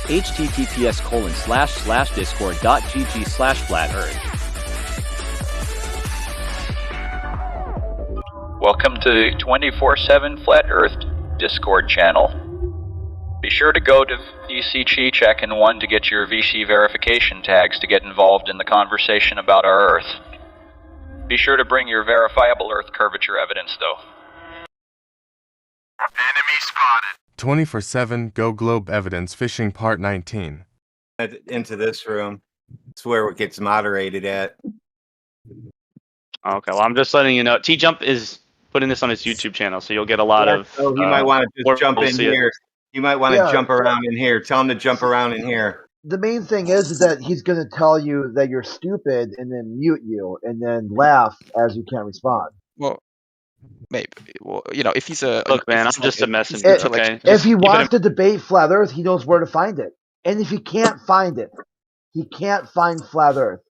https://discord.gg/flat-earth. Welcome to 24/7 Flat Earth Discord channel. Be sure to go to VC Chi Check and 1 to get your VC verification tags to get involved in the conversation about our Earth. Be sure to bring your verifiable Earth curvature evidence, though. Enemy spotted. 24/7 Go Globe Evidence Fishing Part 19. Into this room. It's where it gets moderated at. Okay, well, I'm just letting you know. T-Jump is putting this on his YouTube channel, so you'll get a lot of... So you might want to just jump in here. You might want to jump around in here. Tell him to jump around in here. The main thing is that he's going to tell you that you're stupid and then mute you and then laugh as you can't respond. Well, maybe. Well, you know, if he's a... Look, man, I'm just a messenger, okay? If he wants to debate Flat Earth, he knows where to find it. And if he can't find it, he can't find Flat Earth.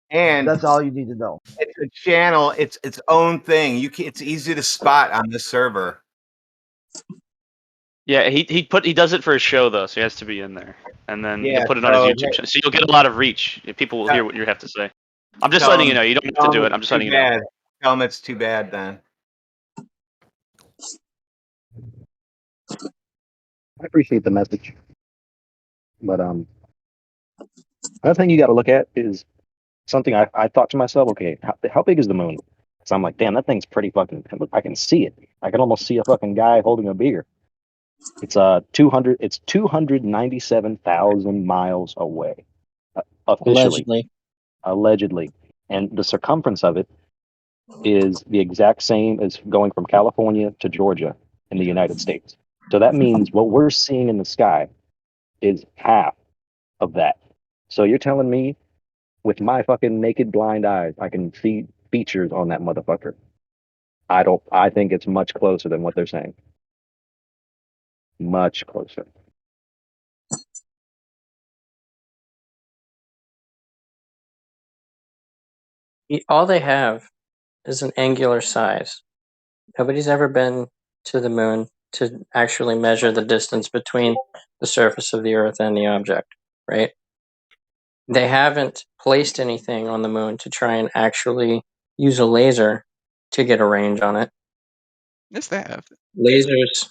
And that's all you need to know. It's a channel. It's its own thing. It's easy to spot on this server. Yeah, he does it for his show though, so he has to be in there, and then he'll put it on his YouTube channel, so you'll get a lot of reach. People will hear what you have to say. I'm just letting you know. You don't have to do it. I'm just letting you know. Tell him it's too bad then. I appreciate the message, but another thing you got to look at is something I thought to myself. Okay, how big is the moon? So I'm like, damn, that thing's pretty fucking. I can see it. I can almost see a fucking guy holding a beer. It's 297,000 miles away, officially. Allegedly, and the circumference of it is the exact same as going from California to Georgia in the United States. So that means what we're seeing in the sky is half of that. So you're telling me, with my fucking naked blind eyes, I can see features on that motherfucker? I think it's much closer than what they're saying. Much closer. All they have is an angular size. Nobody's ever been to the moon to actually measure the distance between the surface of the Earth and the object, right? They haven't placed anything on the moon to try and actually use a laser to get a range on it. Yes, they have. Lasers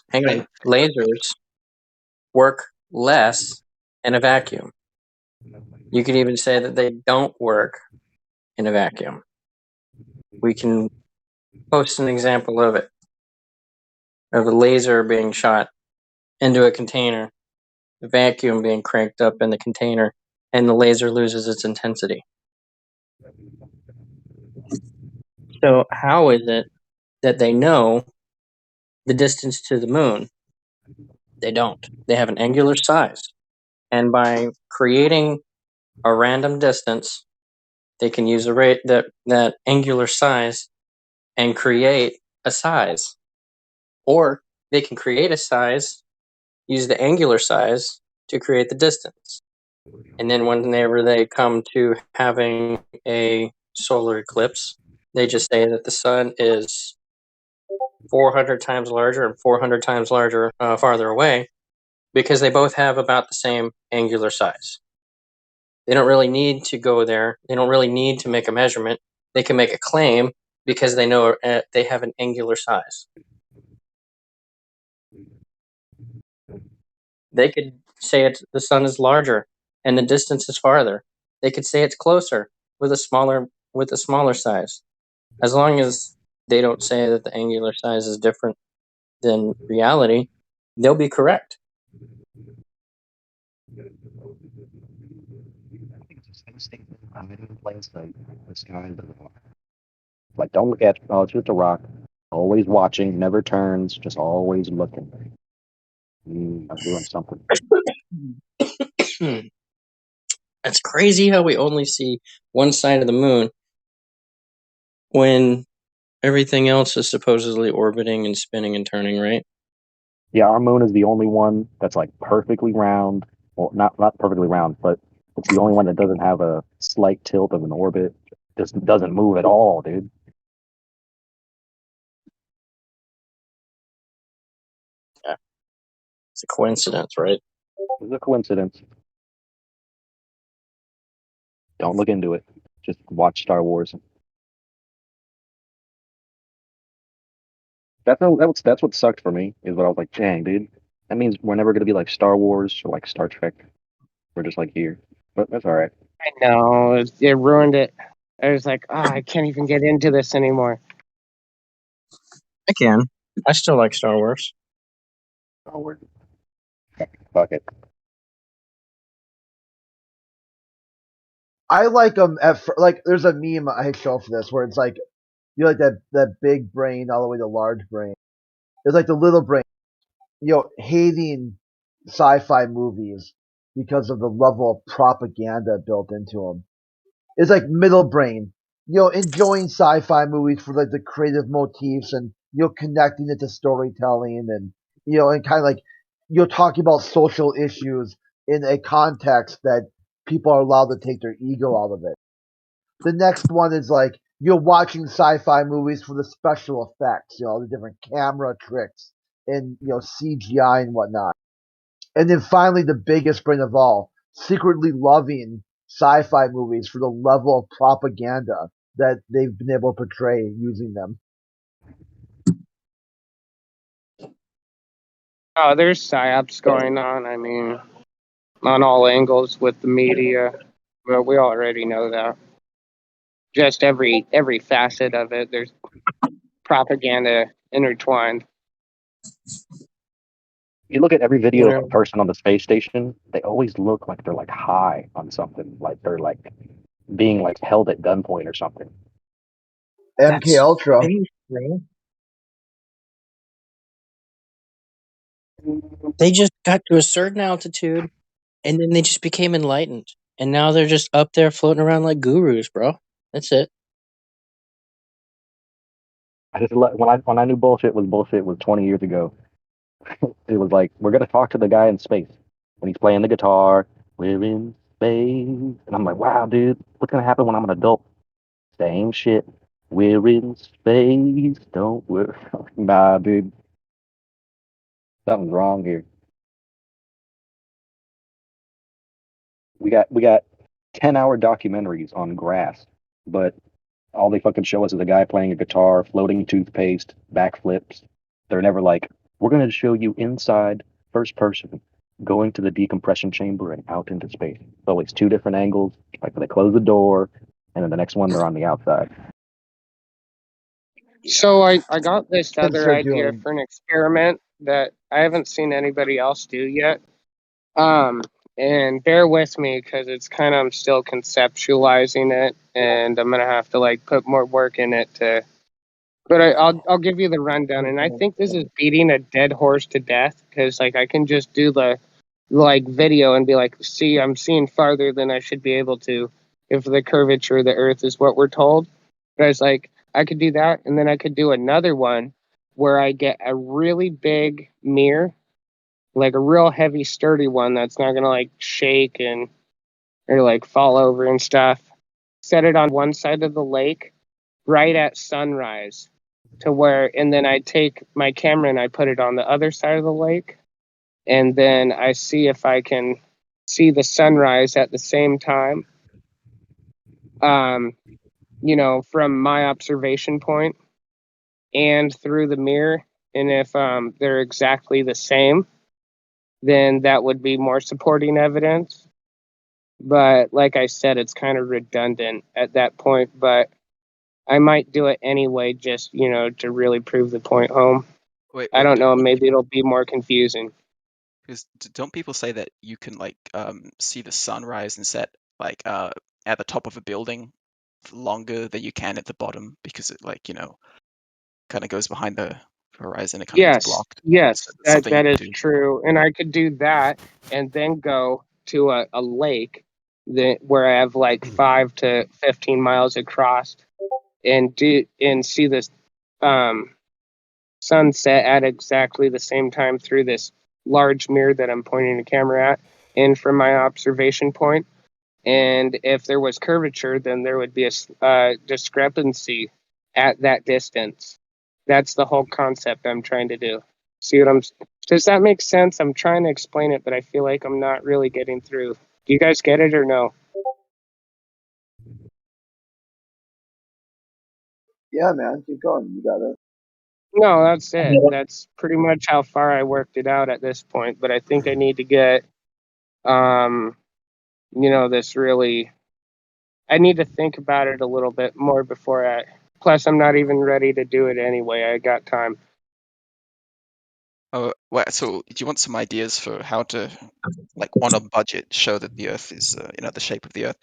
work less in a vacuum. You could even say that they don't work in a vacuum. We can post an example of it, of a laser being shot into a container, the vacuum being cranked up in the container, and the laser loses its intensity. So how is it that they know the distance to the moon? They don't. They have an angular size. And by creating a random distance, they can use that angular size and create a size. Or they can create a size, use the angular size to create the distance. And then whenever they come to having a solar eclipse, they just say that the sun is 400 times larger and 400 times larger farther away, because they both have about the same angular size. They don't really need to go there. They don't really need to make a measurement. They can make a claim because they know they have an angular size. They could say the sun is larger and the distance is farther. They could say it's closer with a smaller size. As long as they don't say that the angular size is different than reality, they'll be correct. Like, don't look at it's just a rock. Always watching, never turns, just always looking. I'm doing something. It's crazy how we only see one side of the moon when everything else is supposedly orbiting and spinning and turning, right? Yeah, our moon is the only one that's like perfectly round. Well, not perfectly round, but it's the only one that doesn't have a slight tilt of an orbit. Just doesn't move at all, dude. Yeah. It's a coincidence, right? It's a coincidence. Don't look into it. Just watch Star Wars. That's what sucked for me, is what I was like, dang, dude. That means we're never gonna be like Star Wars or like Star Trek. We're just like here. But that's all right. I know. It ruined it. I was like, I can't even get into this anymore. I can. I still like Star Wars. Star Wars. Fuck it. I like them like there's a meme I show for this where it's like you like that big brain all the way to large brain. It's like the little brain, hating sci-fi movies because of the level of propaganda built into them. It's like middle brain, enjoying sci-fi movies for like the creative motifs and connecting it to storytelling and and kind of like talking about social issues in a context that people are allowed to take their ego out of it. The next one is like you're watching sci-fi movies for the special effects, the different camera tricks and CGI and whatnot. And then finally, the biggest brain of all, secretly loving sci-fi movies for the level of propaganda that they've been able to portray using them. Oh, there's psyops going on. I mean, on all angles with the media. Well, we already know that. Just every facet of it, there's propaganda intertwined. You look at every video of a person on the space station, they always look like they're like high on something, like they're like being like held at gunpoint or something. MK Ultra. They just got to a certain altitude, and then they just became enlightened, and now they're just up there floating around like gurus, bro. That's it. When I knew bullshit was 20 years ago. It was like, we're gonna talk to the guy in space when he's playing the guitar. We're in space, and I'm like, wow, dude, what's gonna happen when I'm an adult? Same shit. We're in space. Don't worry. Nah, dude, something's wrong here. We got 10-hour documentaries on grass, but all they fucking show us is a guy playing a guitar, floating toothpaste, backflips. They're never like, we're gonna show you inside, first person, going to the decompression chamber and out into space. It's always two different angles. Like they close the door, and then the next one they're on the outside. So I got this other idea for an experiment that I haven't seen anybody else do yet. And bear with me because I'm still conceptualizing it, and I'm gonna have to like put more work in it to. But I'll give you the rundown, and I think this is beating a dead horse to death because like I can just do the like video and be like, see, I'm seeing farther than I should be able to if the curvature of the Earth is what we're told. But I was like, I could do that, and then I could do another one where I get a really big mirror, like a real heavy, sturdy one that's not gonna like shake and or like fall over and stuff. Set it on one side of the lake, right at sunrise, to where, and then I take my camera and I put it on the other side of the lake, and then I see if I can see the sunrise at the same time. From my observation point and through the mirror, and if they're exactly the same, then that would be more supporting evidence. But like I said, it's kind of redundant at that point, but I might do it anyway, just, to really prove the point home. Wait, I don't know, maybe it'll be more confusing. Because don't people say that you can like see the sunrise and set like at the top of a building longer than you can at the bottom because it like kind of goes behind the horizon, it kind of gets blocked. Yes, So that is true. And I could do that and then go to a lake where I have like 5 to 15 miles across and see this sunset at exactly the same time through this large mirror that I'm pointing the camera at and from my observation point. And if there was curvature, then there would be a discrepancy at that distance. That's the whole concept I'm trying to do. Does that make sense? I'm trying to explain it, but I feel like I'm not really getting through. Do you guys get it or no? Yeah, man, keep going. You got it. No, that's it. That's pretty much how far I worked it out at this point. But I think I need to get, this really. I need to think about it a little bit more before I. Plus, I'm not even ready to do it anyway. I got time. Oh, well, so do you want some ideas for how to, like, on a budget, show that the Earth is, the shape of the Earth?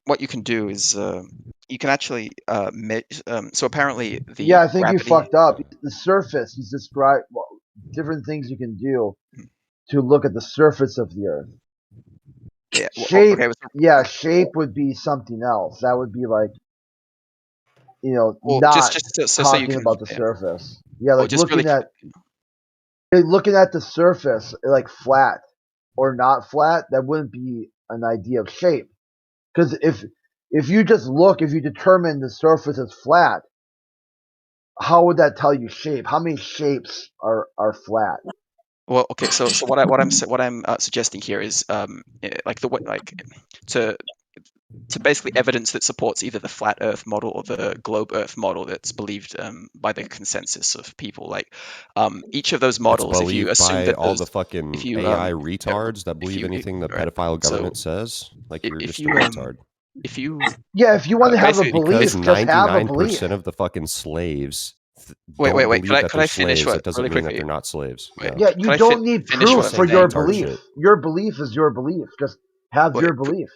What you can do is you can actually so apparently the Yeah, I think you gravity. fucked up. The surface. He's described different things you can do to look at the surface of the Earth. Yeah, shape. okay. Yeah, shape would be something else. That would be like, Well, not just so talking you can, about the surface. Yeah, like just really, looking at the surface, like flat or not flat. That wouldn't be an idea of shape, because if you just look, if you determine the surface is flat, how would that tell you shape? How many shapes are flat? Well, okay. So what I'm suggesting here is like to basically evidence that supports either the flat Earth model or the globe Earth model that's believed by the consensus of people. Like each of those models, if you assume by that all the fucking if you, AI retards that believe anything the right. pedophile government says, like you're just a retard. If you if you want to have a belief, because just have a belief. 99% of the fucking slaves wait. believe that Could they're I finish slaves. what That doesn't really mean that quickly? they're not slaves. Yeah, you don't need proof for your belief. Shit. Your belief is your belief. Just have your belief.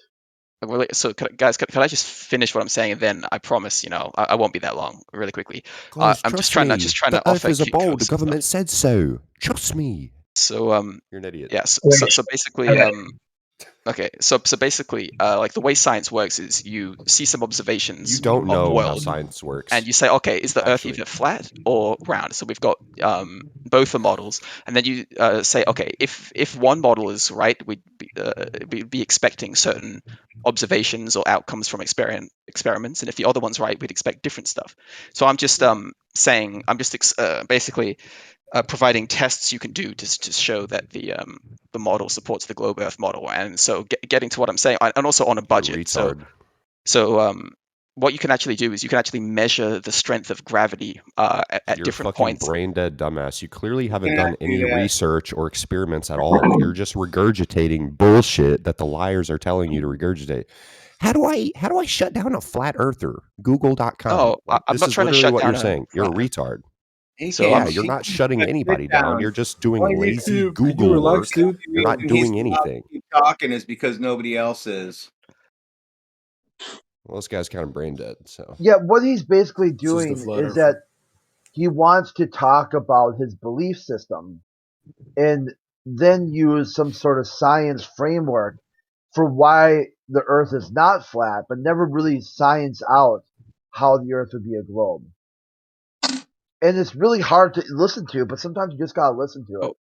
So, guys, could I just finish what I'm saying, and then I promise, I won't be that long. Really quickly, Guys, I'm just trying the to Earth offer is a kick ball. codes The government said so. Trust me. So you're an idiot. Yeah. So basically, okay. So basically, like the way science works is you see some observations. You don't of know the world, how science works, and you say, okay, is the Earth either flat or round? So we've got both the models, and then you say, okay, if one model is right, we'd be expecting certain observations or outcomes from experiments, and if the other one's right, we'd expect different stuff. So I'm just saying, I'm just basically providing tests you can do to show that the model supports the globe Earth model, and so getting to what I'm saying, and also on a budget. So what you can actually do is you can actually measure the strength of gravity at different points. You're brain dead, dumbass. You clearly haven't done any research or experiments at all. You're just regurgitating bullshit that the liars are telling you to regurgitate. How do I shut down a flat earther? Google.com. Oh, I'm not trying to shut what down you're saying. You're a retard. So you're not shutting anybody down. You're just doing lazy Google work. You're not doing anything. Keep talking is because nobody else is. Well, this guy's kind of brain dead. So yeah, what he's basically doing is that he wants to talk about his belief system, and then use some sort of science framework for why the Earth is not flat, but never really science out how the Earth would be a globe. And it's really hard to listen to, but sometimes you just gotta listen to it.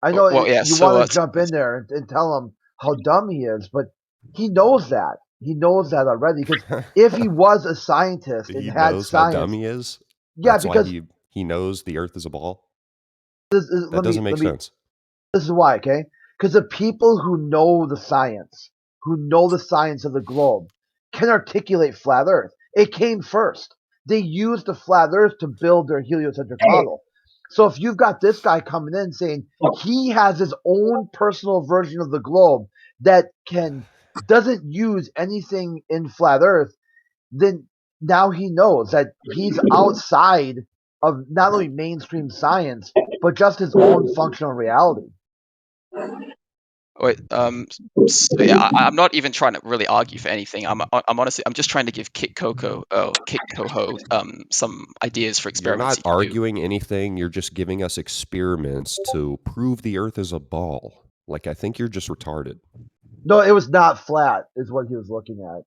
I know you want to jump in there and tell him how dumb he is, but he knows that. He knows that already, because if he was a scientist and had knows science, how dumb he is. Yeah, that's because why he knows the Earth is a ball. That doesn't make sense. This is why, okay? Because the people who know the science of the globe, can articulate flat Earth. It came first. They used the flat Earth to build their heliocentric model. So if you've got this guy coming in saying he has his own personal version of the globe that doesn't use anything in flat Earth, then now he knows that he's outside of not only mainstream science, but just his own functional reality. Wait, so yeah, I'm not even trying to really argue for anything. I'm honestly, I'm just trying to give Kit Coho some ideas for experiments. You're not arguing anything. You're just giving us experiments to prove the Earth is a ball. Like, I think you're just retarded. No, it was not flat, is what he was looking at.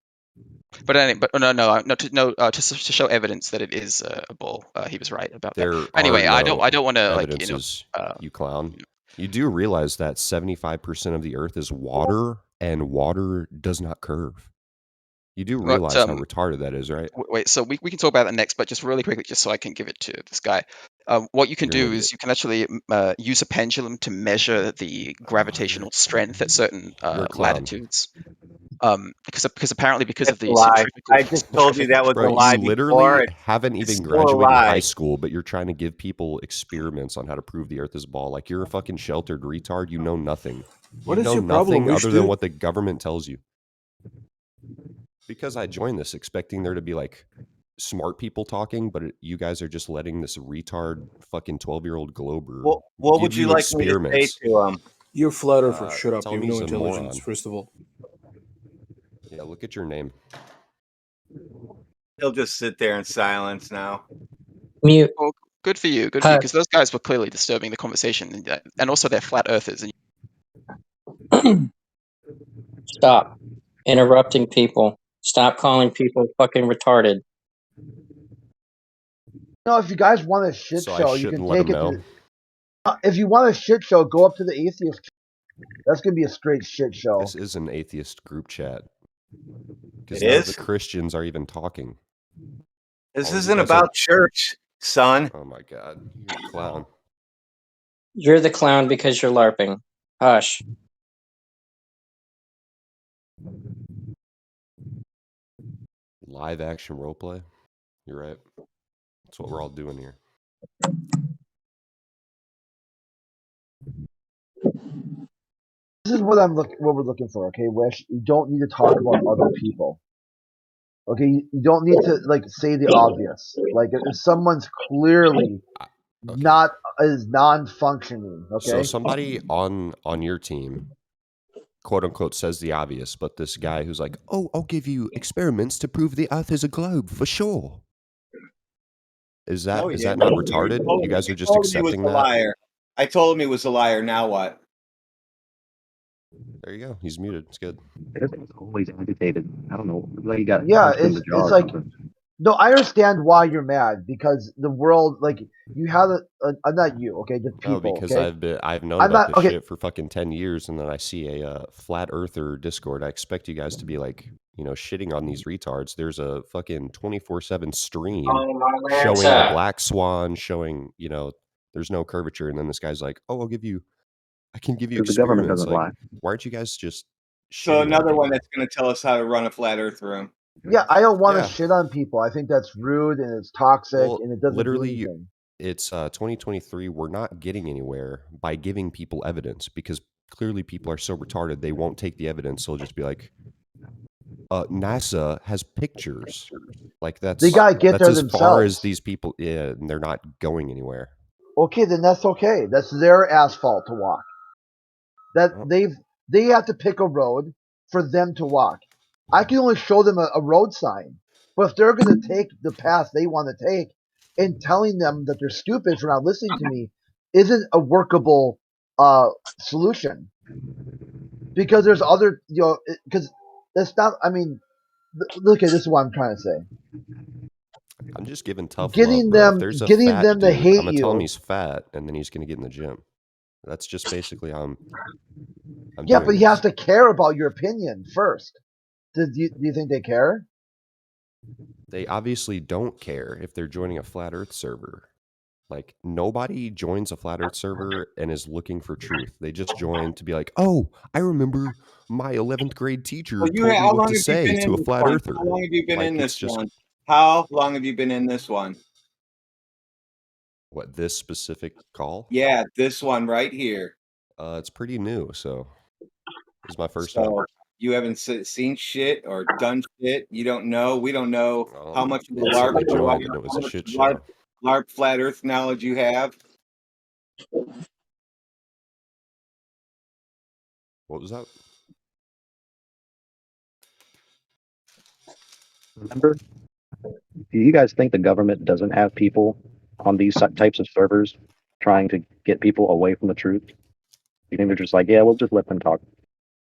But to show evidence that it is a ball, he was right about that. Anyway, I don't want to you clown. You do realize that 75% of the Earth is water, and water does not curve. You do realize how retarded that is, right? Wait, so we can talk about that next, but just really quickly, just so I can give it to this guy. What you can You're an do idiot. is you can actually use a pendulum to measure the gravitational strength at certain You're a clown. latitudes. Because apparently because That's of the a lie. centrifugal. I just told you that was Bro, a lie you before. literally haven't It's even still a graduated high lie. school, but you're trying to give people experiments on how to prove the Earth is a ball. Like you're a fucking sheltered retard. You know nothing. What You is know your problem, nothing Wish, other than dude? what the government tells you. Because I joined this expecting there to be like smart people talking, but you guys are just letting this retard fucking 12-year-old Glober What would give you like me to say experiments. to him? You're flat earther. Shut up. Tell You me have no he's a intelligence, moron. first of all. Yeah, look at your name. He'll just sit there in silence now. Mute. Well, good for you, because those guys were clearly disturbing the conversation, and also they're flat earthers. Stop interrupting people. Stop calling people fucking retarded. No, if you guys want a shit So I show, you shouldn't can let take him it know. to. If you want a shit show, go up to the atheist. That's gonna be a straight shit show. This is an atheist group chat. Because It none is? of the Christians are even talking. This All you isn't guys about are- church, son. Oh my god, you're a clown. You're the clown because you're LARPing. Hush. Live action roleplay. You're right. That's what we're all doing here. This is what what we're looking for, okay, Wish? You don't need to talk about other people. Okay, you don't need to like say the obvious. Like if someone's clearly not is non-functioning, okay? So somebody on your team, quote unquote, says the obvious, but this guy who's like, "Oh, I'll give you experiments to prove the Earth is a globe for sure." Is that No, is he that didn't. not retarded? You guys are just told him he was accepting a that. liar. I told him he was a liar. Now what? There you go. He's muted. It's good. Everything's always agitated. I don't know. Like you got Yeah, punched in the jaw it's or like something. no, I understand why you're mad because the world, like you have not you, okay, just No, people, because okay. I've known I'm about not this okay. shit for fucking 10 years, and then I see a flat earther Discord. I expect you guys to be like, shitting on these retards. There's a fucking 24/7 stream showing the black swan, showing, there's no curvature, and then this guy's like, "Oh, I can give you Because the government experiments." doesn't Like, lie. why aren't you guys just So shitting on another one people? that's going to tell us how to run a flat Earth room. Yeah, I don't want to Yeah. shit on people. I think that's rude and it's toxic Well, and it doesn't do literally, anything. it's 2023. We're not getting anywhere by giving people evidence because clearly people are so retarded they won't take the evidence. They'll just be like, NASA has pictures. Like They gotta get that's there as far as themselves. these people. Yeah, and they're not going anywhere. Okay, then that's okay. That's their asphalt to walk. That they have to pick a road for them to walk. I can only show them a road sign. But if they're going to take the path they want to take and telling them that they're stupid for not listening to me isn't a workable solution. Because there's other, because that's not, I mean, look at this is what I'm trying to say. I'm just giving tough Getting love, bro. them- If there's a getting fat them to dude, hate I'm gonna tell him you. he's fat, and then he's gonna get in the gym. That's just basically how I'm Yeah, doing but he this. has to care about your opinion first. Do you think they care? They obviously don't care if they're joining a flat Earth server. Like, nobody joins a flat Earth server and is looking for truth. They just join to be like, "Oh, I remember my 11th grade teacher Well, told me how what long to have you say been in to a this flat one? earther." How long have you been in Like, it's this just one? How long have you been in this one? what, this specific call? Yeah, this one right here. It's pretty new, so this is my first So one. you haven't seen shit or done shit. You don't know. We don't know how much of a Instantly LARP, joined and it was a shit show. LARP flat Earth knowledge you have. What was that? Remember? Do you guys think the government doesn't have people on these types of servers trying to get people away from the truth? You think they're just like, yeah, we'll just let them talk?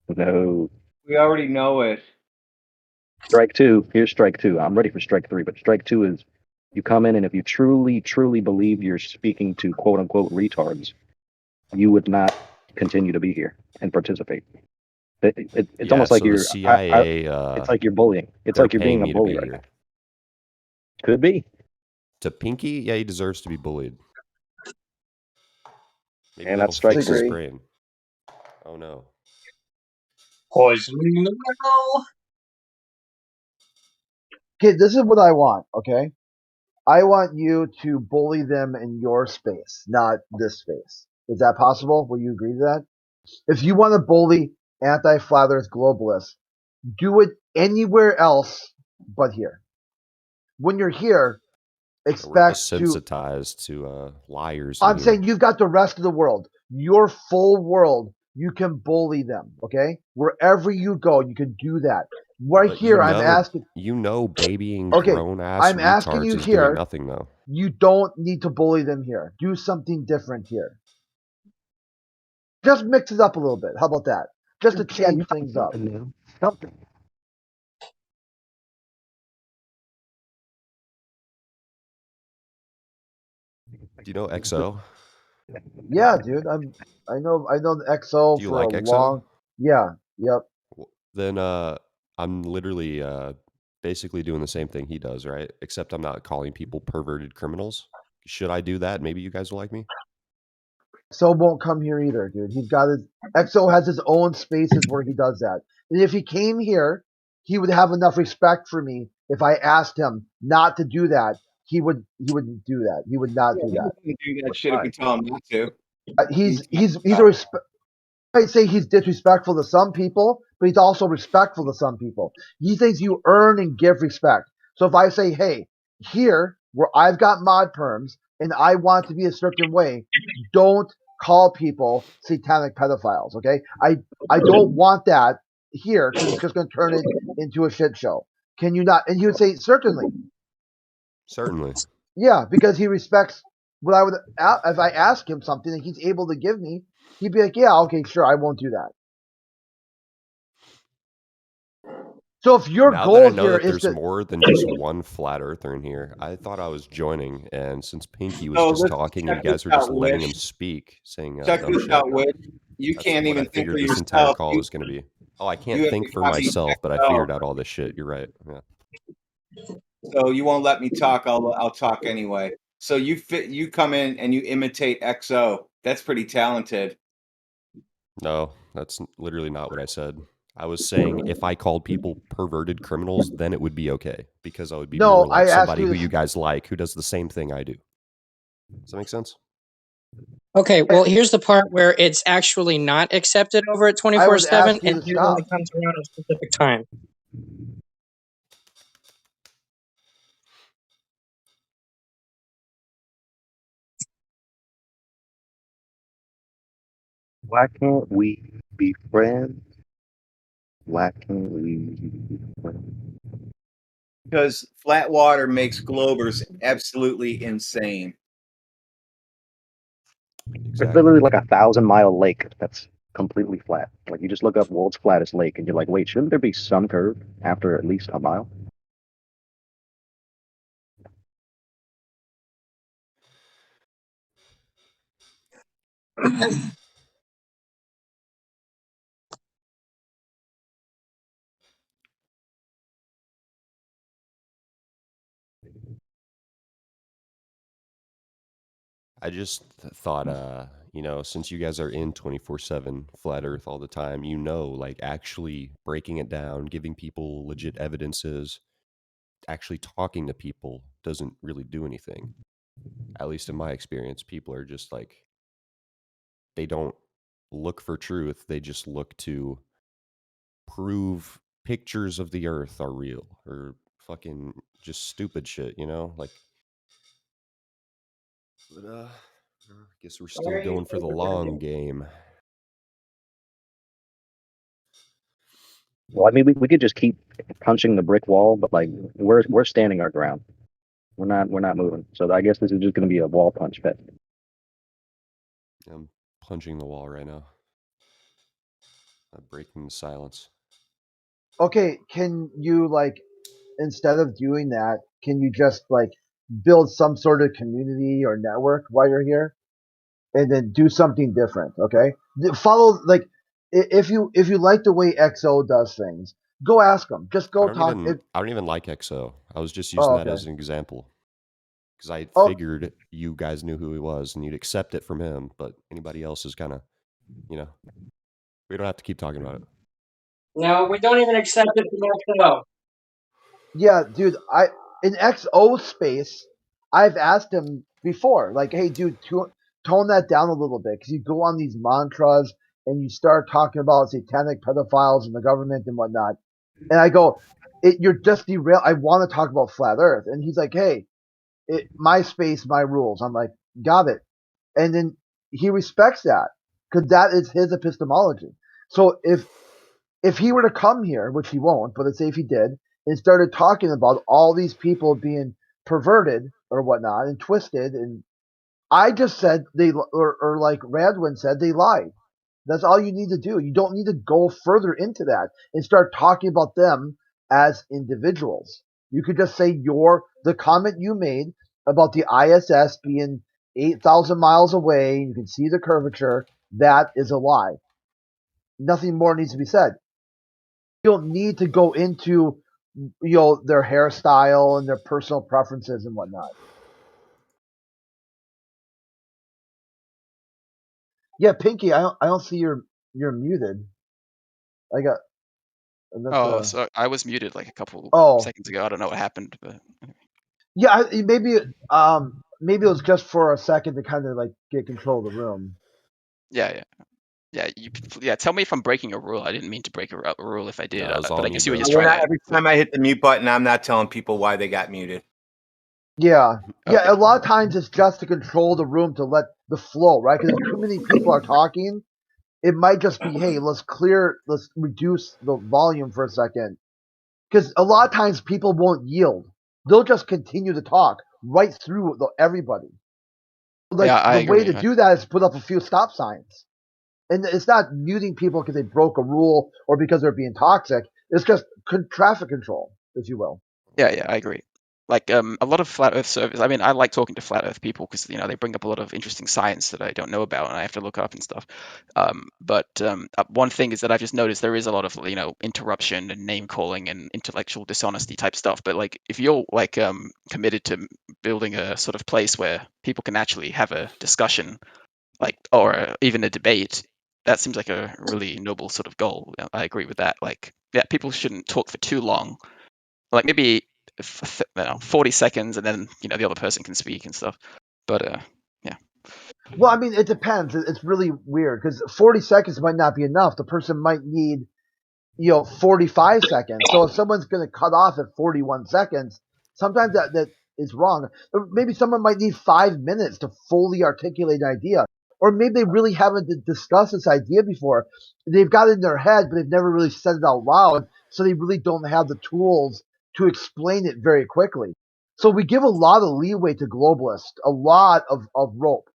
No. We already know it. Strike two. Here's strike two. I'm ready for strike three, but strike two is you come in and if you truly, truly believe you're speaking to quote unquote retards, you would not continue to be here and participate. It's almost like so you're the CIA. it's like you're bullying. It's like you're being a bully right now. Could be. To Pinky, yeah, he deserves to be bullied. Maybe And that'll that's strike fix his three. brain. Oh no. Poisoning the well. Okay, this is what I want, okay? I want you to bully them in your space, not this space. Is that possible? Will you agree to that? If you want to bully anti-flat earth globalists, do it anywhere else but here. When you're here, We're expect to... desensitized to liars. I'm saying you've got the rest of the world. Your full world, you can bully them, okay? Wherever you go, you can do that. Right But here, I'm asking... babying Okay, grown-ass I'm asking retards you is doing here. nothing, though. You don't need to bully them here. Do something different here. Just mix it up a little bit. How about that? Just to change things up. Something. Do you know XO? Yeah, dude. I know the XO Do you for like a XO? long... Yeah, yep. Then I'm literally basically doing the same thing he does, right? Except I'm not calling people perverted criminals. Should I do that? Maybe you guys will like me. XO won't come here either, dude. He's got his... XO has his own spaces where he does that. And if he came here, he would have enough respect for me. If I asked him not to do that, he wouldn't do that. He would not do that. He do that shit if you tell him not to. He's a respect... I say he's disrespectful to some people, but he's also respectful to some people. He thinks you earn and give respect. So if I say, hey, here, where I've got mod perms and I want to be a certain way, don't call people satanic pedophiles, okay? I don't want that here because it's just going to turn it into a shit show. Can you not? And he would say, certainly. Certainly. Yeah, because he respects what I would... If I ask him something that he's able to give me, he'd be like, yeah, okay, sure, I won't do that. So if your now goal that I know here that is there's to... more than just one flat earther in here, I thought I was joining, and since Pinky was just talking and you guys were just letting him speak, saying check this shit, out, Wish. You that's can't what I even think figured for this entire yourself. call was going to be. Oh, I can't have think to for copy myself, but I XO. figured out all this shit. You're right. Yeah. So you won't let me talk. I'll talk anyway. So you come in and you imitate XO. That's pretty talented. No, that's literally not what I said. I was saying if I called people perverted criminals, then it would be okay because I would be more like somebody who you guys like who does the same thing I do. Does that make sense? Okay, well, here's the part where it's actually not accepted over at 24/7, and it only comes around at a specific time. Why can't we be friends? Why can't we be friends? Because flat water makes globers absolutely insane. Exactly. There's literally like 1,000-mile lake that's completely flat. Like you just look up world's flattest lake and you're like, wait, shouldn't there be some curve after at least a mile? I just thought, since you guys are in 24/7 flat Earth all the time, like actually breaking it down, giving people legit evidences, actually talking to people doesn't really do anything. At least in my experience, people are just like, they don't look for truth. They just look to prove pictures of the Earth are real or fucking just stupid shit, like. But I guess we're still going for the long game. Well, I mean, we could just keep punching the brick wall, but like we're standing our ground. We're not moving. So I guess this is just going to be a wall punch fest. I'm punching the wall right now. I'm breaking the silence. Okay, can you instead of doing that, can you just build some sort of community or network while you're here, and then do something different? Okay, follow if you like the way XO does things, go ask them. Just go talk. I don't even like XO. I was just using that as an example. because I figured you guys knew who he was and you'd accept it from him. But anybody else is kind of, we don't have to keep talking about it. No, we don't even accept it from XO. Yeah, dude, in XO space, I've asked him before, like, hey, dude, tone that down a little bit, because you go on these mantras and you start talking about satanic pedophiles and the government and whatnot, and I go, you're just derailed. I want to talk about flat Earth, and he's like, hey, my space, my rules. I'm like, got it, and then he respects that because that is his epistemology. So if he were to come here, which he won't, but let's say if he did, and started talking about all these people being perverted or whatnot and twisted, and I just said or like Radwin said, they lied. That's all you need to do. You don't need to go further into that and start talking about them as individuals. You could just say the comment you made about the ISS being 8,000 miles away, you can see the curvature, that is a lie. Nothing more needs to be said. You don't need to go into their hairstyle and their personal preferences and whatnot. Yeah, Pinky, I don't see you're muted. So I was muted like a couple seconds ago. I don't know what happened, but yeah, maybe it was just for a second to kind of like get control of the room. Yeah. Tell me if I'm breaking a rule. I didn't mean to break a rule if I did, but I guess you were just trying to. Every time I hit the mute button, I'm not telling people why they got muted. Yeah. Okay. A lot of times it's just to control the room to let the flow, right? Because if too many people are talking, it might just be, hey, let's reduce the volume for a second. Because a lot of times people won't yield. They'll just continue to talk right through everybody. The way to do that is put up a few stop signs. And it's not muting people because they broke a rule or because they're being toxic. It's just traffic control, if you will. Yeah, I agree. Like a lot of flat Earth surveys. I mean, I like talking to flat Earth people because they bring up a lot of interesting science that I don't know about and I have to look up and stuff. But one thing is that I've just noticed there is a lot of interruption and name calling and intellectual dishonesty type stuff. But like if you're like committed to building a sort of place where people can actually have a discussion, like or even a debate, that seems like a really noble sort of goal. I agree with that. Like people shouldn't talk for too long. Like maybe 40 seconds and then the other person can speak and stuff, but yeah. Well, I mean, it depends. It's really weird because 40 seconds might not be enough. The person might need 45 seconds. So if someone's going to cut off at 41 seconds, sometimes that is wrong. Or maybe someone might need 5 minutes to fully articulate an idea, or maybe they really haven't discussed this idea before. They've got it in their head, but they've never really said it out loud, so they really don't have the tools to explain it very quickly. So we give a lot of leeway to globalists, a lot of rope.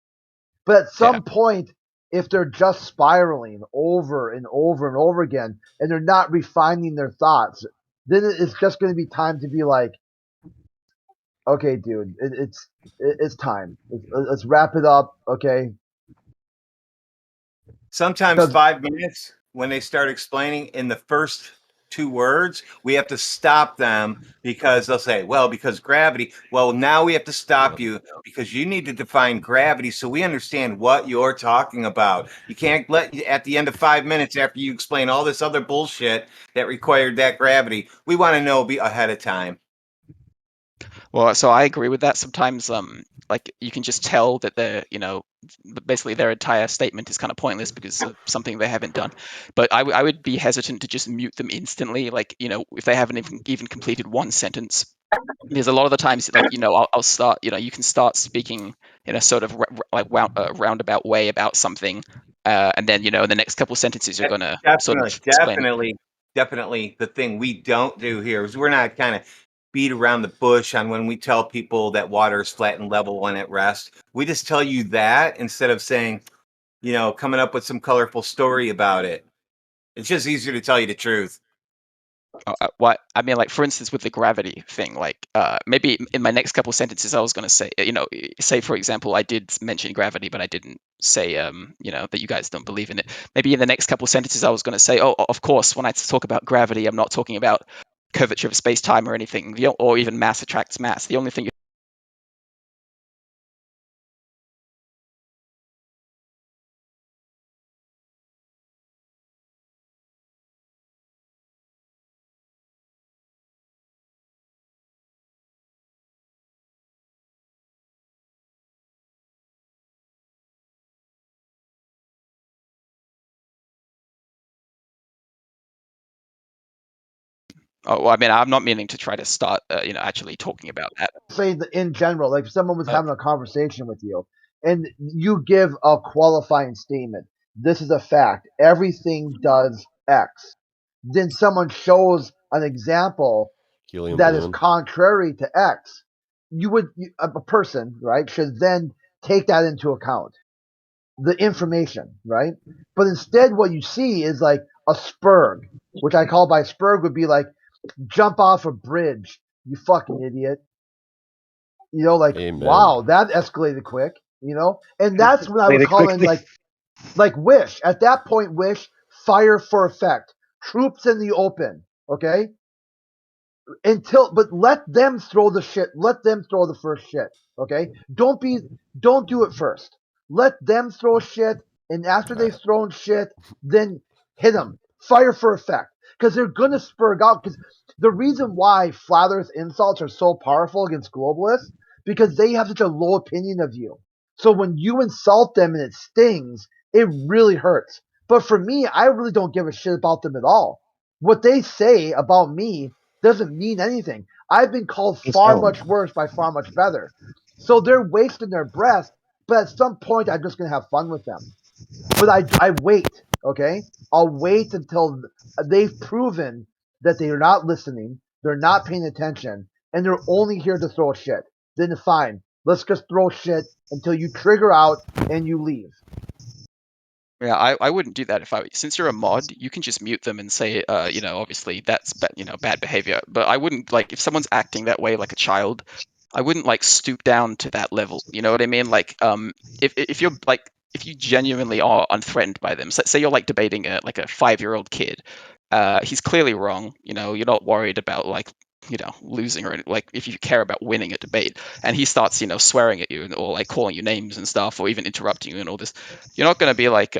But at some point, if they're just spiraling over and over and over again, and they're not refining their thoughts, then it's just going to be time to be like, okay, dude, it's time. Let's wrap it up, okay? Sometimes 5 minutes, when they start explaining in the first 2 words, we have to stop them because they'll say, well, because gravity. Well, now we have to stop you because you need to define gravity so we understand what you're talking about. You can't at the end of 5 minutes after you explain all this other bullshit that required that gravity. We want to know ahead of time. Well, so I agree with that. Sometimes, like you can just tell that they're, basically their entire statement is kind of pointless because of something they haven't done. But I would be hesitant to just mute them instantly. Like, if they haven't even completed one sentence. There's a lot of the times, like, I'll start, you can start speaking in a sort of roundabout way about something. And then, in the next couple sentences, you're going to sort of explain. Definitely the thing we don't do here is we're not kind of beat around the bush on when we tell people that water is flat and level when at rest. We just tell you that instead of saying, coming up with some colorful story about it. It's just easier to tell you the truth. What I mean, like for instance, with the gravity thing, like maybe in my next couple sentences, I was going to say, say for example, I did mention gravity, but I didn't say, that you guys don't believe in it. Maybe in the next couple sentences, I was going to say, oh, of course, when I talk about gravity, I'm not talking about curvature of space time or anything, or even mass attracts mass. The only thing Oh, well, I mean, I'm not meaning to try to start, actually talking about that. Say that in general, like if someone was having a conversation with you, and you give a qualifying statement, this is a fact, everything does X. Then someone shows an example Helium that is balloon. contrary to X. A person, right, should then take that into account, the information, right? But instead, what you see is like a spurg, which I call by spurg would be like jump off a bridge, you fucking idiot. Like, Amen. wow, that escalated quick, and that's what I would call in like Wish. At that point, Wish, fire for effect, troops in the open, okay? But let them throw the shit. Let them throw the first shit. Okay? Don't do it first. Let them throw shit, and after they've thrown shit, then hit them. Fire for effect, because they're gonna spurg out. Because the reason why flat Earth insults are so powerful against globalists, because they have such a low opinion of you. So when you insult them and it stings, it really hurts. But for me, I really don't give a shit about them at all. What they say about me doesn't mean anything. I've been called far much worse by far much better. So they're wasting their breath, but at some point I'm just going to have fun with them. But I wait, okay? I'll wait until they've proven that they are not listening, they're not paying attention, and they're only here to throw shit. Then fine, let's just throw shit until you trigger out and you leave. Yeah, I wouldn't do that since you're a mod, you can just mute them and say, obviously that's bad behavior. But I wouldn't, like, if someone's acting that way like a child, I wouldn't like stoop down to that level. You know what I mean? Like, if you're like, if you genuinely are unthreatened by them, say you're like debating a 5-year-old kid, he's clearly wrong. You're not worried about like losing, or like if you care about winning a debate, and he starts swearing at you or like calling you names and stuff, or even interrupting you and all this, you're not going to be like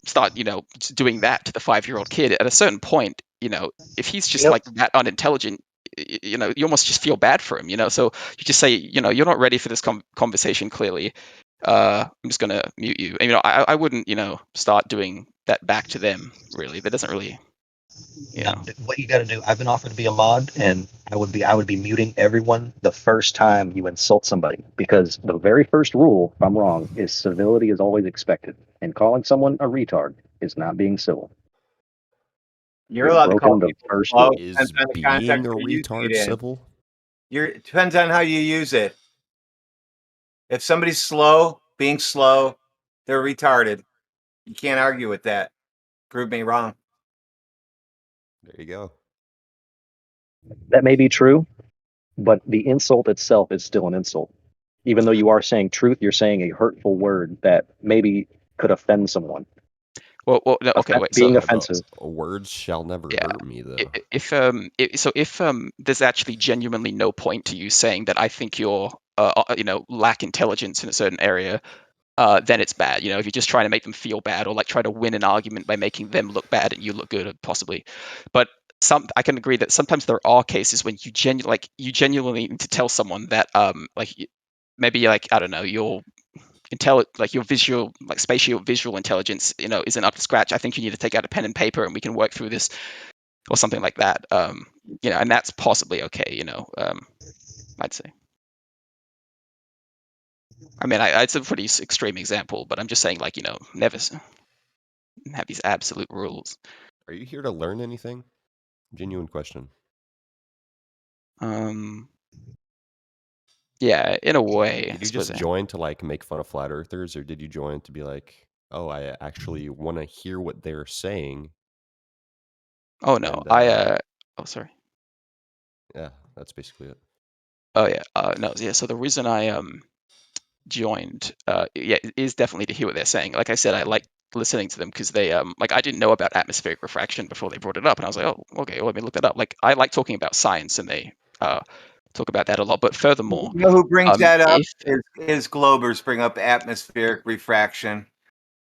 start doing that to the 5-year-old kid. At a certain point, if he's just like that unintelligent, you almost just feel bad for him. So you just say, you're not ready for this conversation, clearly. I'm just going to mute you. And, I wouldn't start doing that back to them. Really, that doesn't really. No, what you got to do. I've been offered to be a mod, and I would be muting everyone the first time you insult somebody, because the very first rule, if I'm wrong, is civility is always expected, and calling someone a retard is not being civil. You're allowed to call the people first slow. rule. Is being a retard civil? It depends on how you use it. If somebody's slow, being slow, they're retarded. You can't argue with that. Prove me wrong. There you go. That may be true, but the insult itself is still an insult. Even though you are saying truth, you're saying a hurtful word that maybe could offend someone. Well, no, okay, wait. Being offensive. Words shall never hurt me, though. If there's actually genuinely no point to you saying that I think you're lack intelligence in a certain area, then it's bad. If you're just trying to make them feel bad, or like try to win an argument by making them look bad and you look good, possibly. But I can agree that sometimes there are cases when you genuinely need to tell someone that maybe like, I don't know, your your visual, like spatial visual intelligence, isn't up to scratch. I think you need to take out a pen and paper and we can work through this, or something like that. And that's possibly okay. I'd say. I mean, it's a pretty extreme example, but I'm just saying, like, never have these absolute rules. Are you here to learn anything? Genuine question. Yeah, in a way. Did you just join to like make fun of flat earthers, or did you join to be like, oh, I actually want to hear what they're saying? Oh no, oh, sorry. Yeah, that's basically it. Oh yeah, no, yeah. So the reason I joined, is definitely to hear what they're saying. Like I said, I like listening to them because they like, I didn't know about atmospheric refraction before they brought it up, and I was like, oh, okay, well, let me look that up. Like, I like talking about science, and they talk about that a lot. But furthermore, You know who brings that up is Globers bring up atmospheric refraction.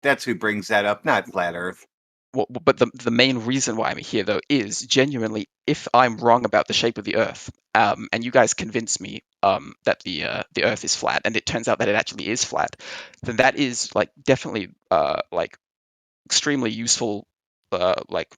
That's who brings that up, not flat Earth. Well, but the main reason why I'm here, though, is genuinely, if I'm wrong about the shape of the Earth, and you guys convince me that the Earth is flat, and it turns out that it actually is flat, then that is like definitely like extremely useful like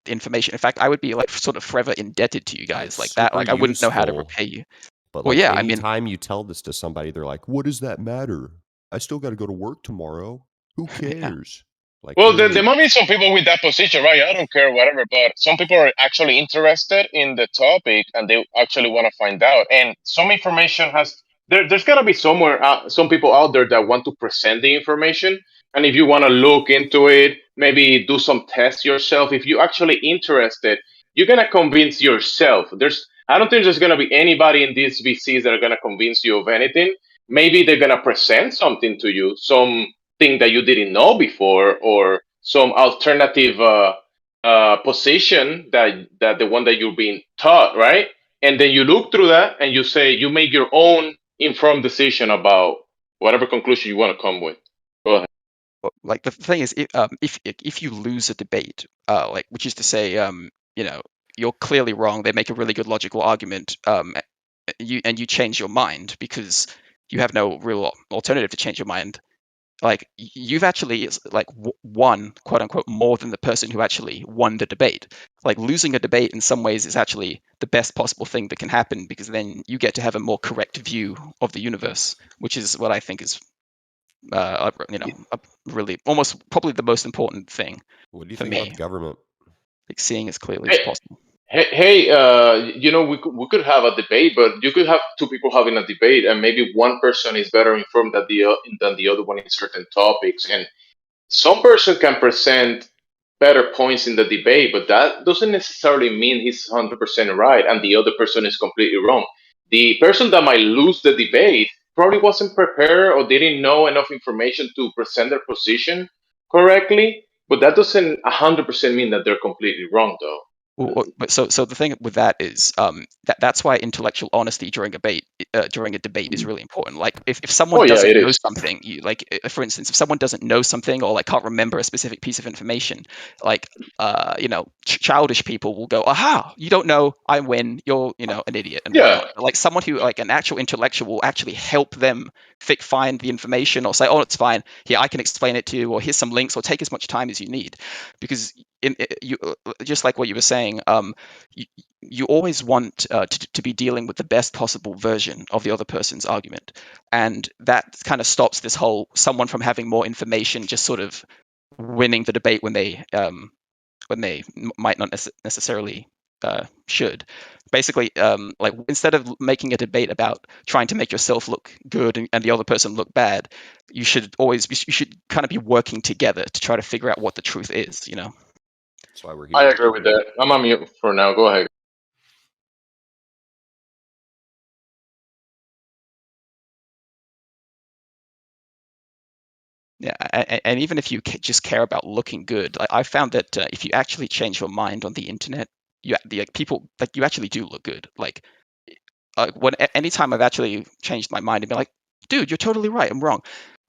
information. In fact, I would be like sort of forever indebted to you guys It's like that. Like I wouldn't know how to useful, repay you. But Well, like yeah, I mean, anytime you tell this to somebody, they're like, "What does that matter? I still got to go to work tomorrow. Who yeah. cares?" Like, Well, there really? might be some people with that position, right? I don't care, whatever. But some people are actually interested in the topic and they actually want to find out. And some information there's got to be somewhere, some people out there that want to present the information. And if you want to look into it, maybe do some tests yourself. If you're actually interested, you're going to convince yourself. I don't think there's going to be anybody in these VCs that are going to convince you of anything. Maybe they're going to present something to you, thing that you didn't know before, or some alternative position that the one that you're being taught, right? And then you look through that and you make your own informed decision about whatever conclusion you want to come with. Go ahead. Like the thing is, if you lose a debate, like which is to say, you know, you're clearly wrong. They make a really good logical argument, you change your mind because you have no real alternative to change your mind. Like you've actually like won, quote unquote, more than the person who actually won the debate. Like losing a debate in some ways is actually the best possible thing that can happen because then you get to have a more correct view of the universe, which is what I think is you know, really almost probably the most important thing. What do you for think me. about the government? Like seeing as clearly as possible. Hey, we could have a debate, but you could have two people having a debate, and maybe one person is better informed than the other one in certain topics, and some person can present better points in the debate, but that doesn't necessarily mean he's 100% right and the other person is completely wrong. The person that might lose the debate probably wasn't prepared or didn't know enough information to present their position correctly, but that doesn't 100% mean that they're completely wrong, though. But so the thing with that is that's why intellectual honesty during a debate is really important. Like if someone doesn't know something, for instance, if someone doesn't know something or like can't remember a specific piece of information, like childish people will go, "Aha, you don't know, I win. You're an idiot," and whatnot. Like someone who like an actual intellectual will actually help them find the information or say, "Oh, it's fine. Here, I can explain it to you," or "Here's some links," or take as much time as you need, because just like what you were saying, you always want to be dealing with the best possible version of the other person's argument, and that kind of stops this whole someone from having more information just sort of winning the debate when they might not necessarily should. Basically, like instead of making a debate about trying to make yourself look good and the other person look bad, you should kind of be working together to try to figure out what the truth is. That's why we're here. I agree with that. I'm on mute for now. Go ahead. Yeah, and even if you just care about looking good, I found that if you actually change your mind on the internet, you actually do look good. Like anytime I've actually changed my mind and been like, dude, you're totally right, I'm wrong.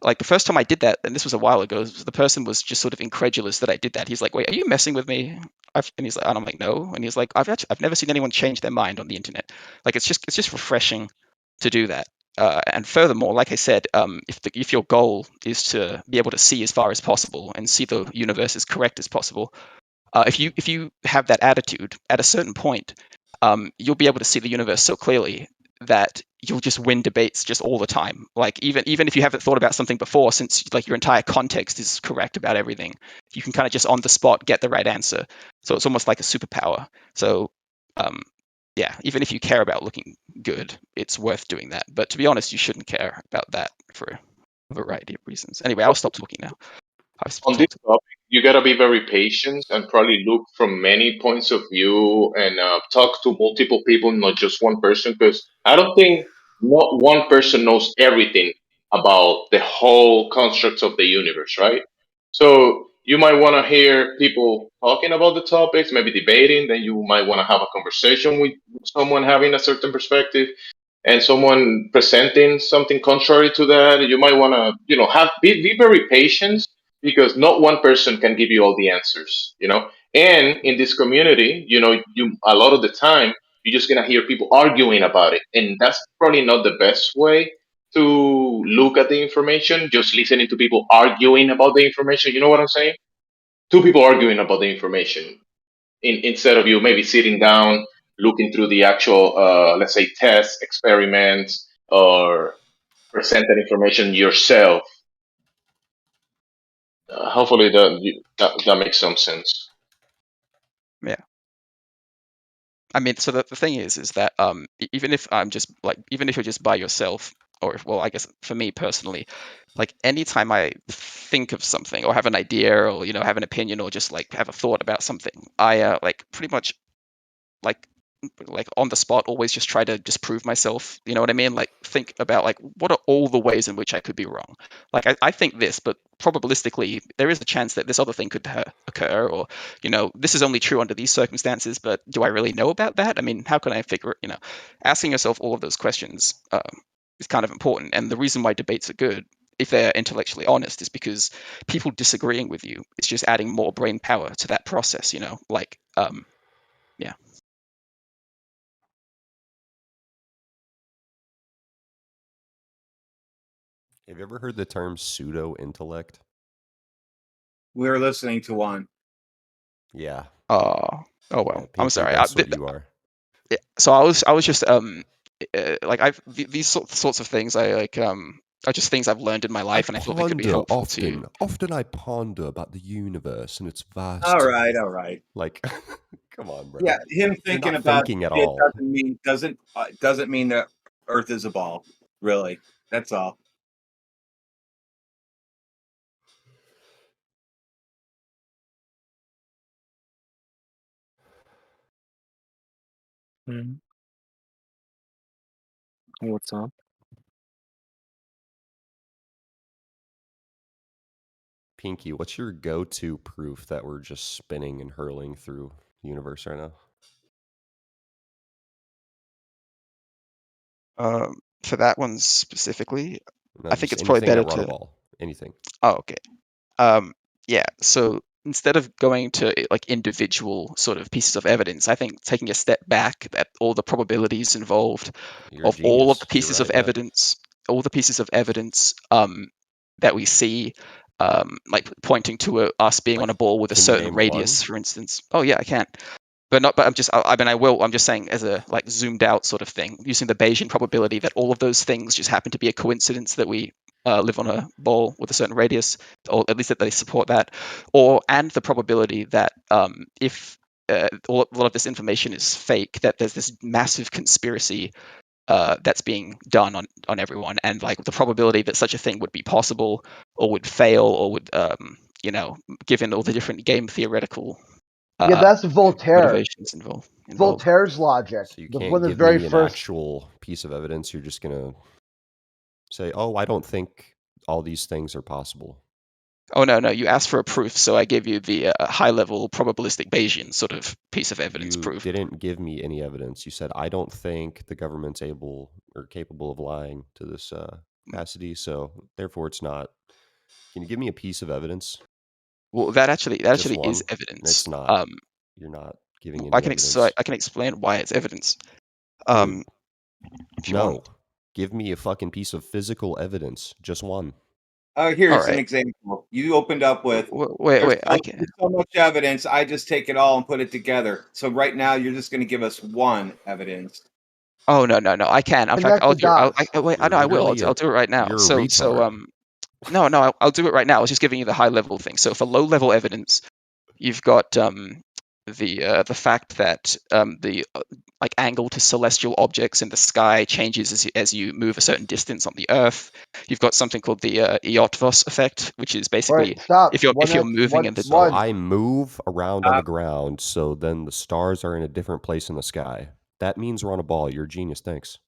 Like the first time I did that, and this was a while ago, the person was just sort of incredulous that I did that. He's like, "Wait, are you messing with me?" And he's like, and I'm like, "No." And he's like, "I've never seen anyone change their mind on the internet. Like it's just refreshing to do that." And furthermore, like I said, if your goal is to be able to see as far as possible and see the universe as correct as possible, if you have that attitude at a certain point, you'll be able to see the universe so clearly that you'll just win debates just all the time. Like even if you haven't thought about something before, since like your entire context is correct about everything, you can kind of just on the spot get the right answer. So it's almost like a superpower. So yeah, even if you care about looking good, it's worth doing that. But to be honest, you shouldn't care about that for a variety of reasons. Anyway, I'll stop talking now. On this topic, you gotta be very patient and probably look from many points of view and talk to multiple people, not just one person, because I don't think not one person knows everything about the whole constructs of the universe, right? So you might want to hear people talking about the topics, maybe debating. Then you might want to have a conversation with someone having a certain perspective, and someone presenting something contrary to that. You might want to, be very patient because not one person can give you all the answers. And in this community, you a lot of the time you're just gonna hear people arguing about it, and that's probably not the best way to look at the information. Just listening to people arguing about the information. You know what I'm saying? Two people arguing about the information. instead of you maybe sitting down, looking through the actual, let's say, tests, experiments, or present that information yourself. Hopefully that makes some sense. Yeah. I mean, so the thing is that even if even if you're just by yourself, or well, I guess for me personally, like anytime I think of something or have an idea or have an opinion or just like have a thought about something, I like pretty much like on the spot always just try to just prove myself, you know what I mean? Like think about like what are all the ways in which I could be wrong. Like I think this, but probabilistically there is a chance that this other thing could occur, or this is only true under these circumstances, but do I really know about that? I mean, how can I figure it? Asking yourself all of those questions is kind of important. And the reason why debates are good, if they're intellectually honest, is because people disagreeing with you, it's just adding more brain power to that process, like yeah. Have you ever heard the term pseudo-intellect? We're listening to one. Yeah. Oh well. Yeah, I'm sorry. That's what you are. So I was just like these sorts of things are just things I've learned in my life, and I thought they could be helpful to you. Often I ponder about the universe and its vast. All right. Like, come on, bro. Yeah, him thinking about thinking at it all. doesn't mean that Earth is a ball. Really, that's all. What's up? Pinky, what's your go-to proof that we're just spinning and hurling through the universe right now? For that one specifically, No, I think it's anything probably better that run to. a ball. Anything. Oh, okay. Yeah. So instead of going to like individual sort of pieces of evidence, I think taking a step back at all the probabilities involved of all of the pieces of evidence, that we see, like pointing to us being on a ball with a certain radius, for instance. Oh yeah, I can. But not. But I will. I'm just saying as a like zoomed out sort of thing, using the Bayesian probability that all of those things just happen to be a coincidence that we live on a ball with a certain radius, or at least that they support that, and the probability that if a lot of this information is fake, that there's this massive conspiracy that's being done on everyone, and like the probability that such a thing would be possible or would fail or would given all the different game theoretical that's Voltaire. Motivations involved. Voltaire's logic. So you can't give me an actual piece of evidence. You're just gonna say, "Oh, I don't think all these things are possible." Oh no, you asked for a proof, so I gave you the high-level probabilistic Bayesian sort of piece of evidence proof. You didn't give me any evidence. You said, "I don't think the government's able or capable of lying to this capacity, so therefore it's not." Can you give me a piece of evidence? Well, that actually is evidence. It's not. You're not giving any evidence. So I can explain why it's evidence. If you want. Give me a fucking piece of physical evidence, just one. Here's an example. You opened up with wait. I can. There's so much evidence. I just take it all and put it together. So right now, you're just going to give us one evidence. Oh no! I can. In fact, I'll do. I will. I'll do it right now. No, I'll do it right now. I was just giving you the high level thing. So for low level evidence, you've got the fact that the like angle to celestial objects in the sky changes as you move a certain distance on the Earth. You've got something called the Eötvös effect, which is basically if you're moving in the I move around on the ground, so then the stars are in a different place in the sky. That means we're on a ball. You're a genius. Thanks.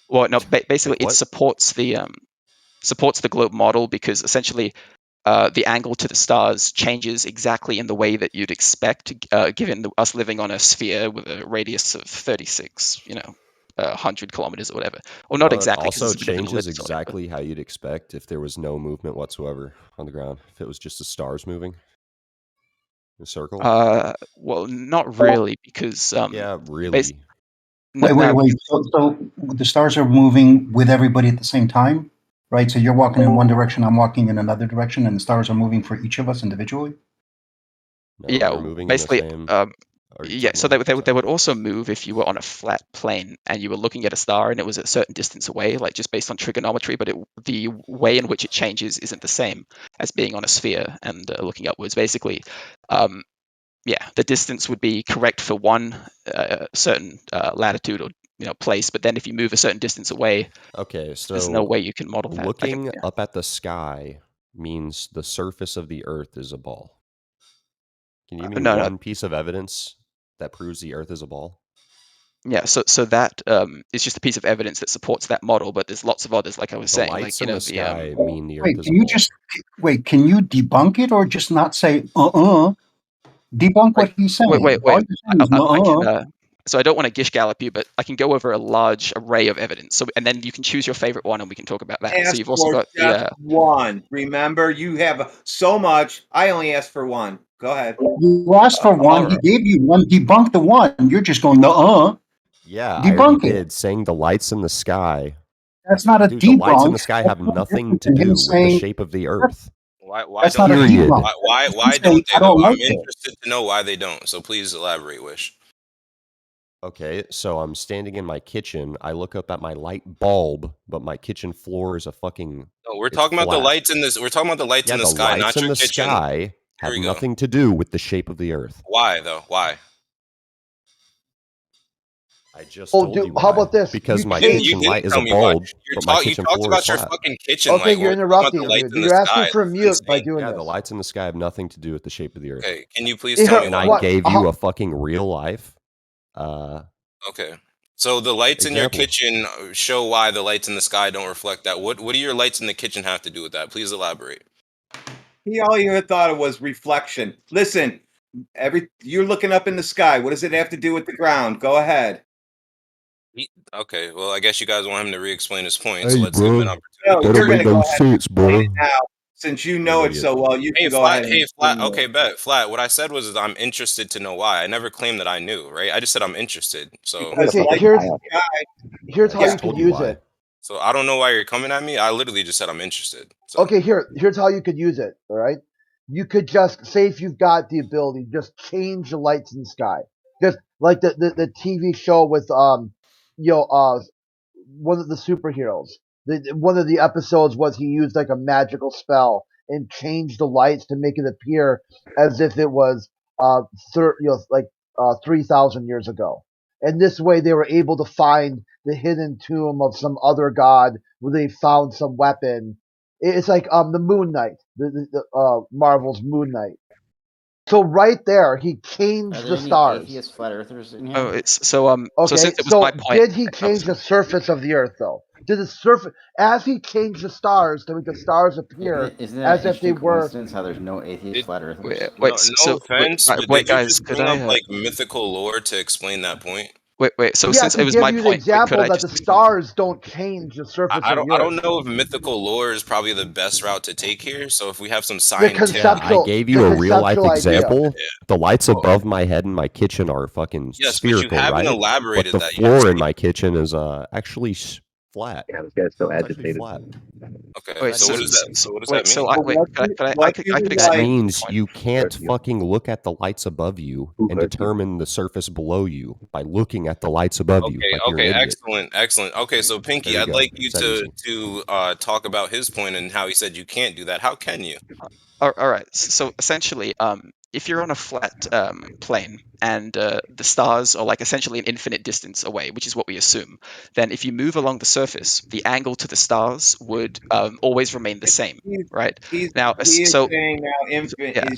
Well, no, basically it supports the globe model because essentially the angle to the stars changes exactly in the way that you'd expect, given us living on a sphere with a radius of 36, 100 kilometers or whatever. Or not exactly. Also changes exactly how you'd expect if there was no movement whatsoever on the ground. If it was just the stars moving in a circle. Well, not really, because yeah, really. Wait. So the stars are moving with everybody at the same time, right? So you're walking in one direction, I'm walking in another direction, and the stars are moving for each of us individually? No, they're moving basically, in the same Yeah, so they would also move if you were on a flat plane and you were looking at a star and it was a certain distance away, like just based on trigonometry, but the way in which it changes isn't the same as being on a sphere and looking upwards. Basically, the distance would be correct for one certain latitude or place, but then if you move a certain distance away, okay, so there's no way you can model that. Looking up at the sky means the surface of the Earth is a ball. Can you give me one piece of evidence that proves the Earth is a ball? Yeah, so that is just a piece of evidence that supports that model, but there's lots of others, like I was saying. Lights like in the sky mean the Earth Wait, is can a you ball. just wait? Can you debunk it or just not say Debunk what he's saying. Wait. All you're saying is So I don't want to gish gallop you, but I can go over a large array of evidence. So and then you can choose your favorite one, and we can talk about that. Ask so you've also got just one. Remember, you have so much. I only asked for one. Go ahead. You asked for one. He gave you one. Debunk the one. You're just going Yeah, debunk I already it. did. Saying the lights in the sky. That's not a Dude, debunk. the lights in the sky have nothing to do with the shape of the Earth. Why That's don't not a they? debunk. Why don't they? I don't Though? like I'm it. interested to know why they don't. So please elaborate, Wish. Okay, so I'm standing in my kitchen. I look up at my light bulb, but my kitchen floor is a fucking. No, we're talking about the lights in this. We're talking about the lights in the sky, not your kitchen. The lights in the sky have nothing to do with the shape of the Earth. Why though? Why? I just told you why. How about this? Because my kitchen light is a bulb, but my kitchen floor is flat. Your fucking kitchen okay, light. you're interrupting. You're asking for a mute by doing this. Yeah, the lights in the sky have nothing to do with the shape of the Earth. Okay, can you please tell me why? And I gave you a fucking real life. Okay, so the lights in your kitchen show why the lights in the sky don't reflect that. What do your lights in the kitchen have to do with that? Please elaborate. All you thought it was reflection. Listen, you're looking up in the sky. What does it have to do with the ground? Go ahead. Okay, well, I guess you guys want him to re-explain his point, hey, so let's give him an opportunity. No, you're going to go ahead sense, bro. now, since you know it so well. You can go ahead. Hey, Flat. Okay, bet. Flat. What I said was I'm interested to know why. I never claimed that I knew, right? I just said I'm interested. So okay, here's how you can use it. So I don't know why you're coming at me. I literally just said I'm interested. So. Okay, here's how you could use it. All right, you could just say if you've got the ability, just change the lights in the sky, just like the TV show with one of the superheroes. One of the episodes was he used like a magical spell and changed the lights to make it appear as if it was 3,000 years ago. And this way they were able to find the hidden tomb of some other god where they found some weapon. It's like the Moon Knight, the Marvel's Moon Knight. So right there, he changed the stars. Atheist flat earthers in here? Oh, it's so Okay, so since it was my point, did he change the surface of the Earth though? Did the surface as he changed the stars to make the stars appear as if they were? How there's no atheist flat earthers? No offense, but did guys, you just bring up like mythical lore to explain that point? Wait. So yeah, since it was my point, the example that the stars don't change the surface I of the Earth. I don't know if mythical lore is probably the best route to take here. So if we have some scientific, I gave you a real life example. Yeah. The lights above my head in my kitchen are fucking spherical, but you haven't right? elaborated but the floor in my kitchen is actually flat. Yeah, this guy's so agitated. Flat. Okay. Wait, so what does that? That means you can't fucking look at the lights above you and determine the surface below you by looking at the lights above you. Okay, excellent. Okay, so Pinky, I'd like you to talk about his point and how he said you can't do that. How can you? All right. So essentially, if you're on a flat plane and the stars are like essentially an infinite distance away, which is what we assume, then if you move along the surface, the angle to the stars would always remain the same, right? He's saying now he's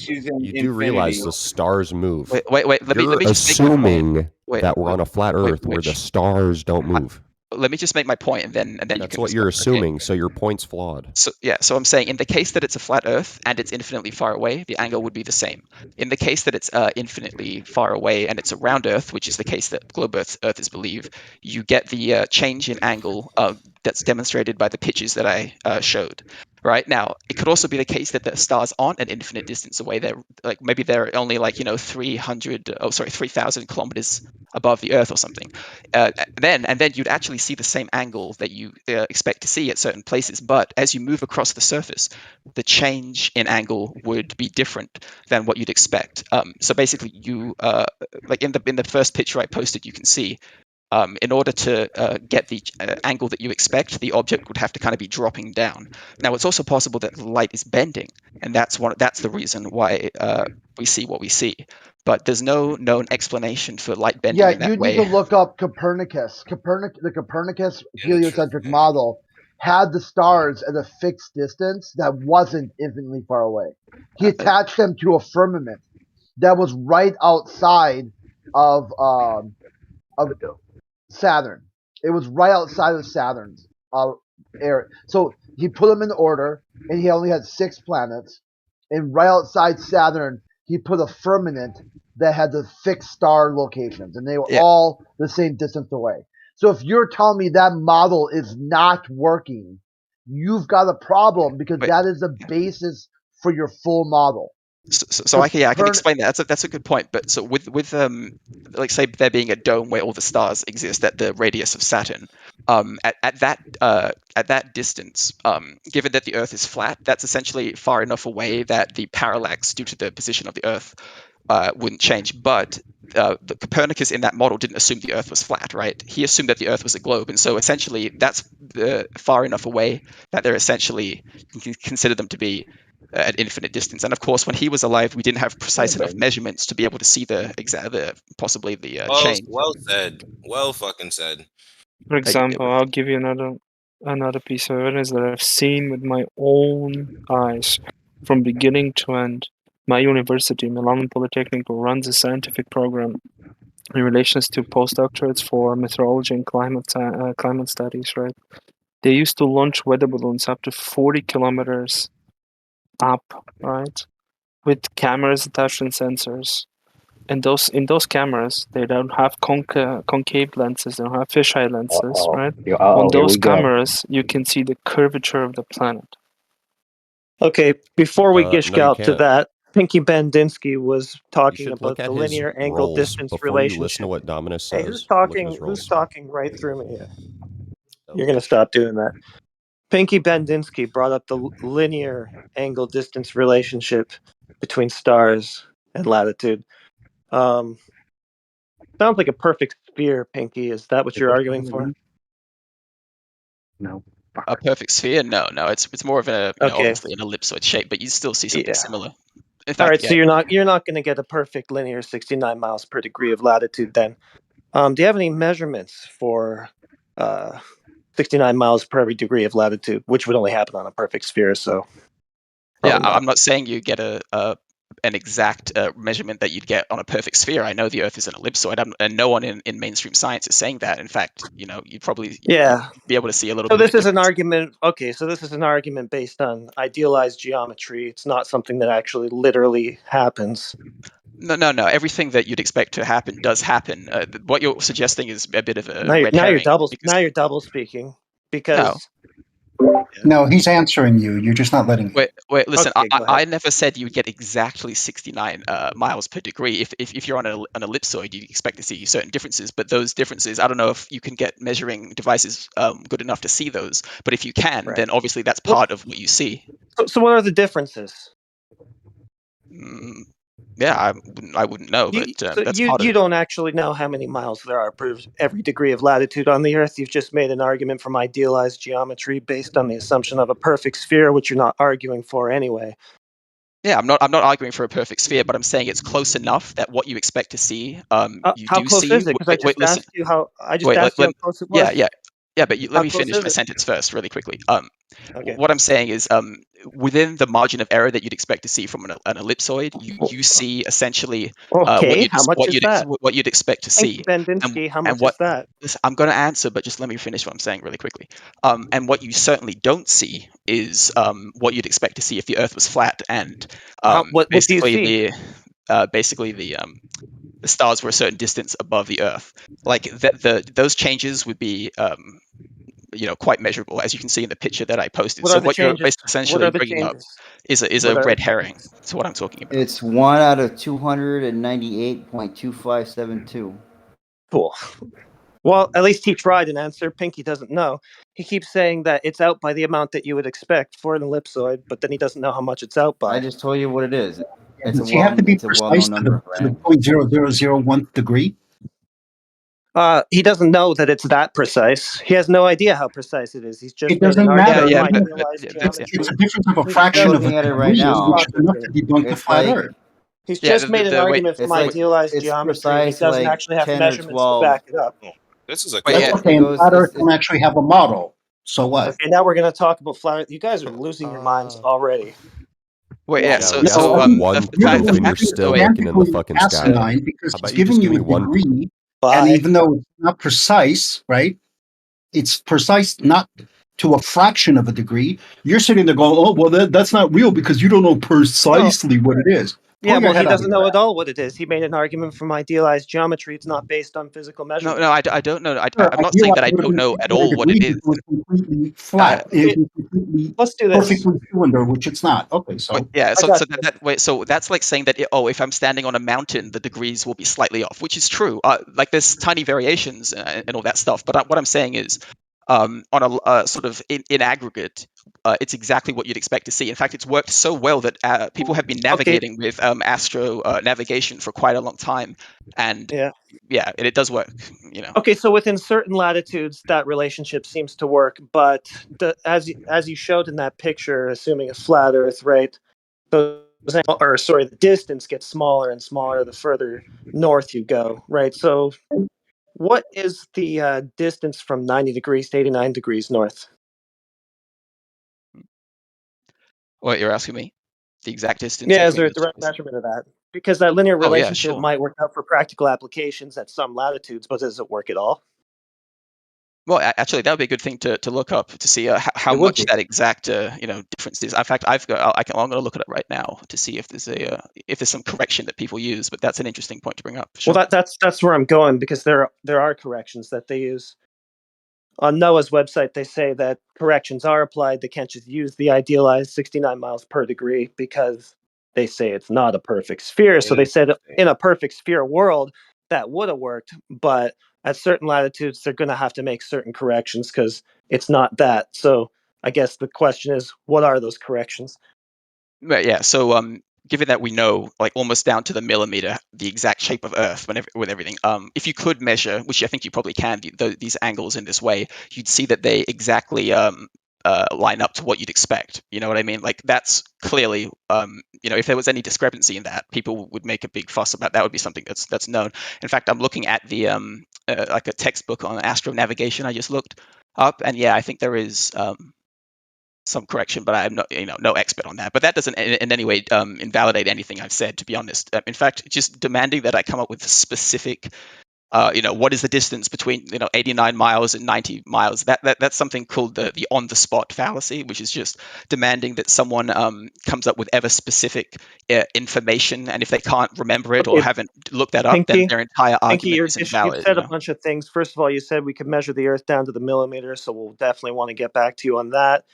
using you do realize the stars move. Wait. Let me assuming that we're on a flat Earth where the stars don't move. Let me just make my point, and then that's you can. What you're assuming. Okay. So your point's flawed. So I'm saying in the case that it's a flat Earth and it's infinitely far away, the angle would be the same. In the case that it's infinitely far away and it's a round Earth, which is the case that globe Earth is believed, you get the change in angle that's demonstrated by the pictures that I showed. Right now, could also be the case that the stars aren't an infinite distance away. They're like maybe they're only like 3,000 kilometers above the Earth or something. Then you'd actually see the same angle that you expect to see at certain places. But as you move across the surface, the change in angle would be different than what you'd expect. So basically, you like in the first picture I posted, you can see. In order to get the angle that you expect, the object would have to kind of be dropping down. Now, it's also possible that light is bending, and that's the reason why we see what we see. But there's no known explanation for light bending in that you way. need to look up Copernicus. The Copernicus heliocentric model had the stars at a fixed distance that wasn't infinitely far away. He attached them to a firmament that was right outside of Saturn. It was right outside of Saturn's area. So he put them in order, and he only had 6 planets. And right outside Saturn, he put a firmament that had the fixed star locations, and they were all the same distance away. So if you're telling me that model is not working, you've got a problem because that is the basis for your full model. So I can explain that. That's a good point. But so with like say there being a dome where all the stars exist at the radius of Saturn, at that distance, given that the Earth is flat, that's essentially far enough away that the parallax due to the position of the Earth wouldn't change. But the Copernicus in that model didn't assume the Earth was flat, right? He assumed that the Earth was a globe, and so essentially that's far enough away that they're essentially, you can consider them to be at infinite distance. And of course, when he was alive, we didn't have precise enough measurements to be able to see possibly the change. Well said. Well fucking said. For example, I'll give you another piece of evidence that I've seen with my own eyes from beginning to end. My university, Milan Polytechnic, runs a scientific program in relations to postdoctorates for meteorology and climate studies, right? They used to launch weather balloons up to 40 kilometers up, right, with cameras attached and sensors. And in those cameras, they don't have concave lenses, they don't have fisheye lenses, right? On those cameras, you can see the curvature of the planet. Okay, before we gish out to that, Pinky Bandinsky was talking about the linear angle distance relationship. You listen to what Dominus says. Hey, who's talking right through me? You're going to stop doing that. Pinky Bandinsky brought up the linear angle distance relationship between stars and latitude. Sounds like a perfect sphere, Pinky. Is that what you're arguing for? No. A perfect sphere? No. It's more of obviously an ellipsoid shape, but you still see something similar. In fact, all right, so you're not going to get a perfect linear 69 miles per degree of latitude then. Do you have any measurements for 69 miles per every degree of latitude, which would only happen on a perfect sphere? So I'm not saying you get an exact measurement that you'd get on a perfect sphere. I know the Earth is an ellipsoid, and no one in mainstream science is saying that. In fact, you'd probably be able to see a little bit. So this is an argument. Okay, so this is an argument based on idealized geometry. It's not something that actually literally happens. No. Everything that you'd expect to happen does happen. What you're suggesting is a bit of a red herring. Now you're double speaking because. No, he's answering you. You're just not letting him. Wait. Listen, Okay, I never said you would get exactly 69 miles per degree. If you're on an ellipsoid, you expect to see certain differences. But those differences, I don't know if you can get measuring devices good enough to see those. But if you can, then obviously that's part of what you see. So what are the differences? Yeah, I wouldn't know, but that's part of it. You don't actually know how many miles there are per every degree of latitude on the Earth. You've just made an argument from idealized geometry based on the assumption of a perfect sphere, which you're not arguing for anyway. Yeah, I'm not arguing for a perfect sphere, but I'm saying it's close enough that what you expect to see, you how do close see. Is it? Because I just asked you how close it was. Yeah, but let me finish my sentence first, really quickly. What I'm saying is, within the margin of error that you'd expect to see from an ellipsoid, you see essentially how much is that? What you'd expect to see. Bandinsky, how much is that? Listen, I'm going to answer, but just let me finish what I'm saying really quickly. And what you certainly don't see is what you'd expect to see if the Earth was flat, and what do you see? basically the stars were a certain distance above the Earth. Like those changes would be quite measurable, as you can see in the picture that I posted. What So are the what you're changes? essentially What are the bringing up changes? is a red herring. That's what I'm talking about. It's 1 out of 298.2572. Cool. Well, at least he tried an answer. Pinky doesn't know. He keeps saying that it's out by the amount that you would expect for an ellipsoid, but then he doesn't know how much it's out by. I just told you what it is. Does he have to be precise to the 0.0001 degree? He doesn't know that it's that precise. He has no idea how precise it is. He's just It made an doesn't matter. argument from but idealized It's geometry. a difference of a He's fraction of a looking at it degree, right now. which is enough to debunk the It's flat like Earth. He's Yeah, just made an argument from it's like idealized it's geometry, and he precise doesn't like actually have 10 or measurements to 12. back it up. This is a Wait, That's yeah. okay. And flat Earth can actually have a model. So what? Okay, now we're going to talk about flat Earth. You guys are losing your minds already. Wait, yeah. Yeah, So guess so one the fact proof, and you're still looking in the fucking sky. Asinine because How about he's you just giving give you me a one proof? degree, Bye. and even though it's not precise, right? It's precise not to a fraction of a degree. You're sitting there going, "Oh, well, that's not real because you don't know precisely what it is." Pull Yeah, your well, he head out of doesn't your know ass. at all what it is. He made an argument from idealized geometry. It's not based on physical measurement. No, I don't know. Sure, I'm not saying that I would have don't been know at 600 all what it degrees is. if it was completely flat. It was completely Let's do this. perfectly cylinder, which it's not. Okay, so Wait, yeah, I so got so so that's like saying that if I'm standing on a mountain, the degrees will be slightly off, which is true. Like there's tiny variations and all that stuff. But what I'm saying is, on a sort of in aggregate, it's exactly what you'd expect to see. In fact, it's worked so well that people have been navigating with astro navigation for quite a long time, and yeah, and it does work. Okay, so within certain latitudes, that relationship seems to work, but as you showed in that picture, assuming a flat Earth, right? The distance gets smaller and smaller the further north you go, right? So, what is the distance from 90 degrees to 89 degrees north? What you're asking me? The exact distance Yeah, is between there a those two direct places? measurement of that? Because that linear Oh yeah, relationship sure. might work out for practical applications at some latitudes, but does it work at all? Well, actually, that would be a good thing to look up to see how It would much be. that exact difference is. In fact, I'm going to look at it right now to see if there's some correction that people use. But that's an interesting point to bring up. Sure. Well, that's where I'm going because there are corrections that they use. On NOAA's website, they say that corrections are applied. They can't just use the idealized 69 miles per degree because they say it's not a perfect sphere. So they said in a perfect sphere world, that would have worked. But at certain latitudes, they're going to have to make certain corrections because it's not that. So I guess the question is, what are those corrections? Right, yeah. So, given that we know, like almost down to the millimeter, the exact shape of Earth with everything, if you could measure, which I think you probably can, these angles in this way, you'd see that they exactly line up to what you'd expect. You know what I mean? Like that's clearly, if there was any discrepancy in that, people would make a big fuss about. That would be something that's known. In fact, I'm looking at the like a textbook on astronavigation. I just looked up, and yeah, I think there is. Some correction, but I'm not, no expert on that. But that doesn't in any way invalidate anything I've said, to be honest. In fact, just demanding that I come up with specific, what is the distance between 89 miles and 90 miles? That's something called the on the spot fallacy, which is just demanding that someone comes up with ever specific information, and if they can't remember it or haven't looked that up, then their entire argument is invalid. You've said a bunch of things. First of all, you said we could measure the Earth down to the millimeter, so we'll definitely want to get back to you on that.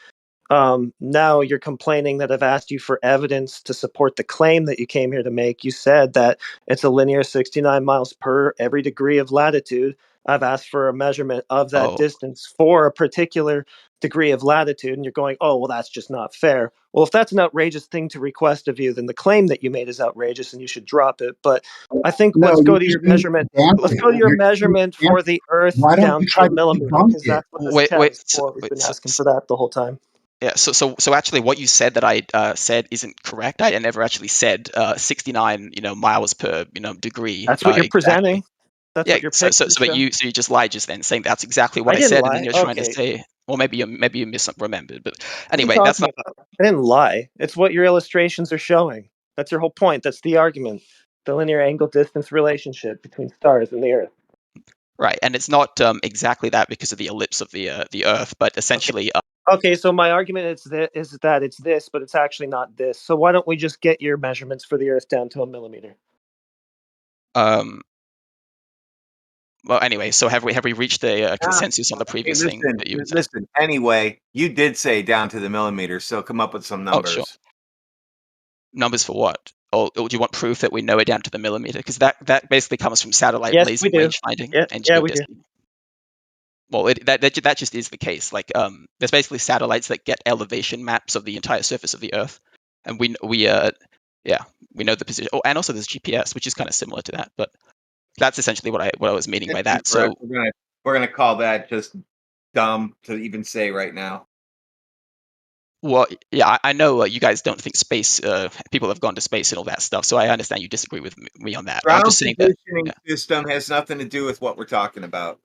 Now you're complaining that I've asked you for evidence to support the claim that you came here to make. You said that it's a linear 69 miles per every degree of latitude. I've asked for a measurement of that distance for a particular degree of latitude, and you're going, oh, well, that's just not fair. Well, if that's an outrageous thing to request of you, then the claim that you made is outrageous and you should drop it. But I think let's go to your measurement. Let's go to your measurement for the Earth down to a millimeter, because that's what this chat is for. We've been asking for that the whole time. Yeah, so actually, what you said that I said isn't correct. I never actually said 69, miles per degree. That's what you're presenting. That's yeah, what you're. But you just lied just then, saying that's exactly what I didn't said, lie. and then you're trying to say, well, maybe you misremembered. But anyway, that's not. I didn't lie. It's what your illustrations are showing. That's your whole point. That's the argument. The linear angle distance relationship between stars and the Earth. Right, and it's not exactly that because of the ellipse of the Earth, but essentially. Okay, so my argument is that it's this, but it's actually not this. So why don't we just get your measurements for the Earth down to a millimeter? Well, anyway, so have we reached a consensus on the previous hey, thing that you said? listen. Anyway, you did say down to the millimeter, so come up with some numbers. Oh, sure. Numbers for what? Or do you want proof that we know it down to the millimeter? Because that basically comes from satellite laser range finding and geodesy. Well, that just is the case. Like, there's basically satellites that get elevation maps of the entire surface of the Earth, and we know the position. Oh, and also there's GPS, which is kind of similar to that. But that's essentially what I was meaning by that. So we're gonna call that just dumb to even say right now. Well, yeah, I know you guys don't think space people have gone to space and all that stuff, so I understand you disagree with me on that. I'm just saying that. Ground positioning system has nothing to do with what we're talking about.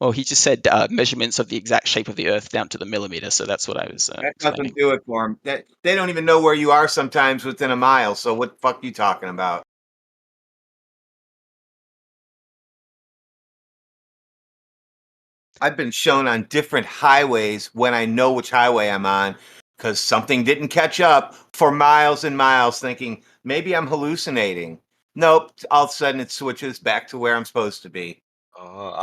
Well, he just said measurements of the exact shape of the Earth down to the millimeter, so that's what I was That doesn't do it for them. That they don't even know where you are sometimes within a mile. So what the fuck are you talking about? I've been shown on different highways when I know which highway I'm on because something didn't catch up for miles and miles, thinking maybe I'm hallucinating. Nope. All of a sudden it switches back to where I'm supposed to be.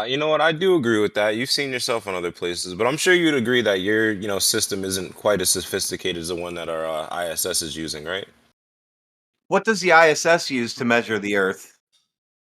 You know what? I do agree with that. You've seen yourself in other places, but I'm sure you'd agree that your, system isn't quite as sophisticated as the one that our ISS is using, right? What does the ISS use to measure the Earth?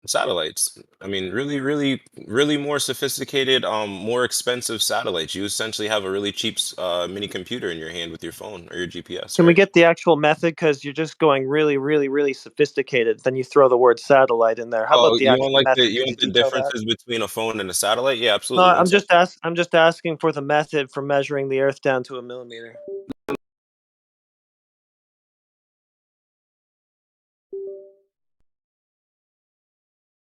Satellites. I mean, really, really, really more sophisticated, more expensive satellites. You essentially have a really cheap mini computer in your hand with your phone or your GPS. Can we get the actual method? Because you're just going really, really, really sophisticated. Then you throw the word satellite in there. How about the actual method? You want the differences between a phone and a satellite? Yeah, No, absolutely. I'm just asking for the method for measuring the Earth down to a millimeter.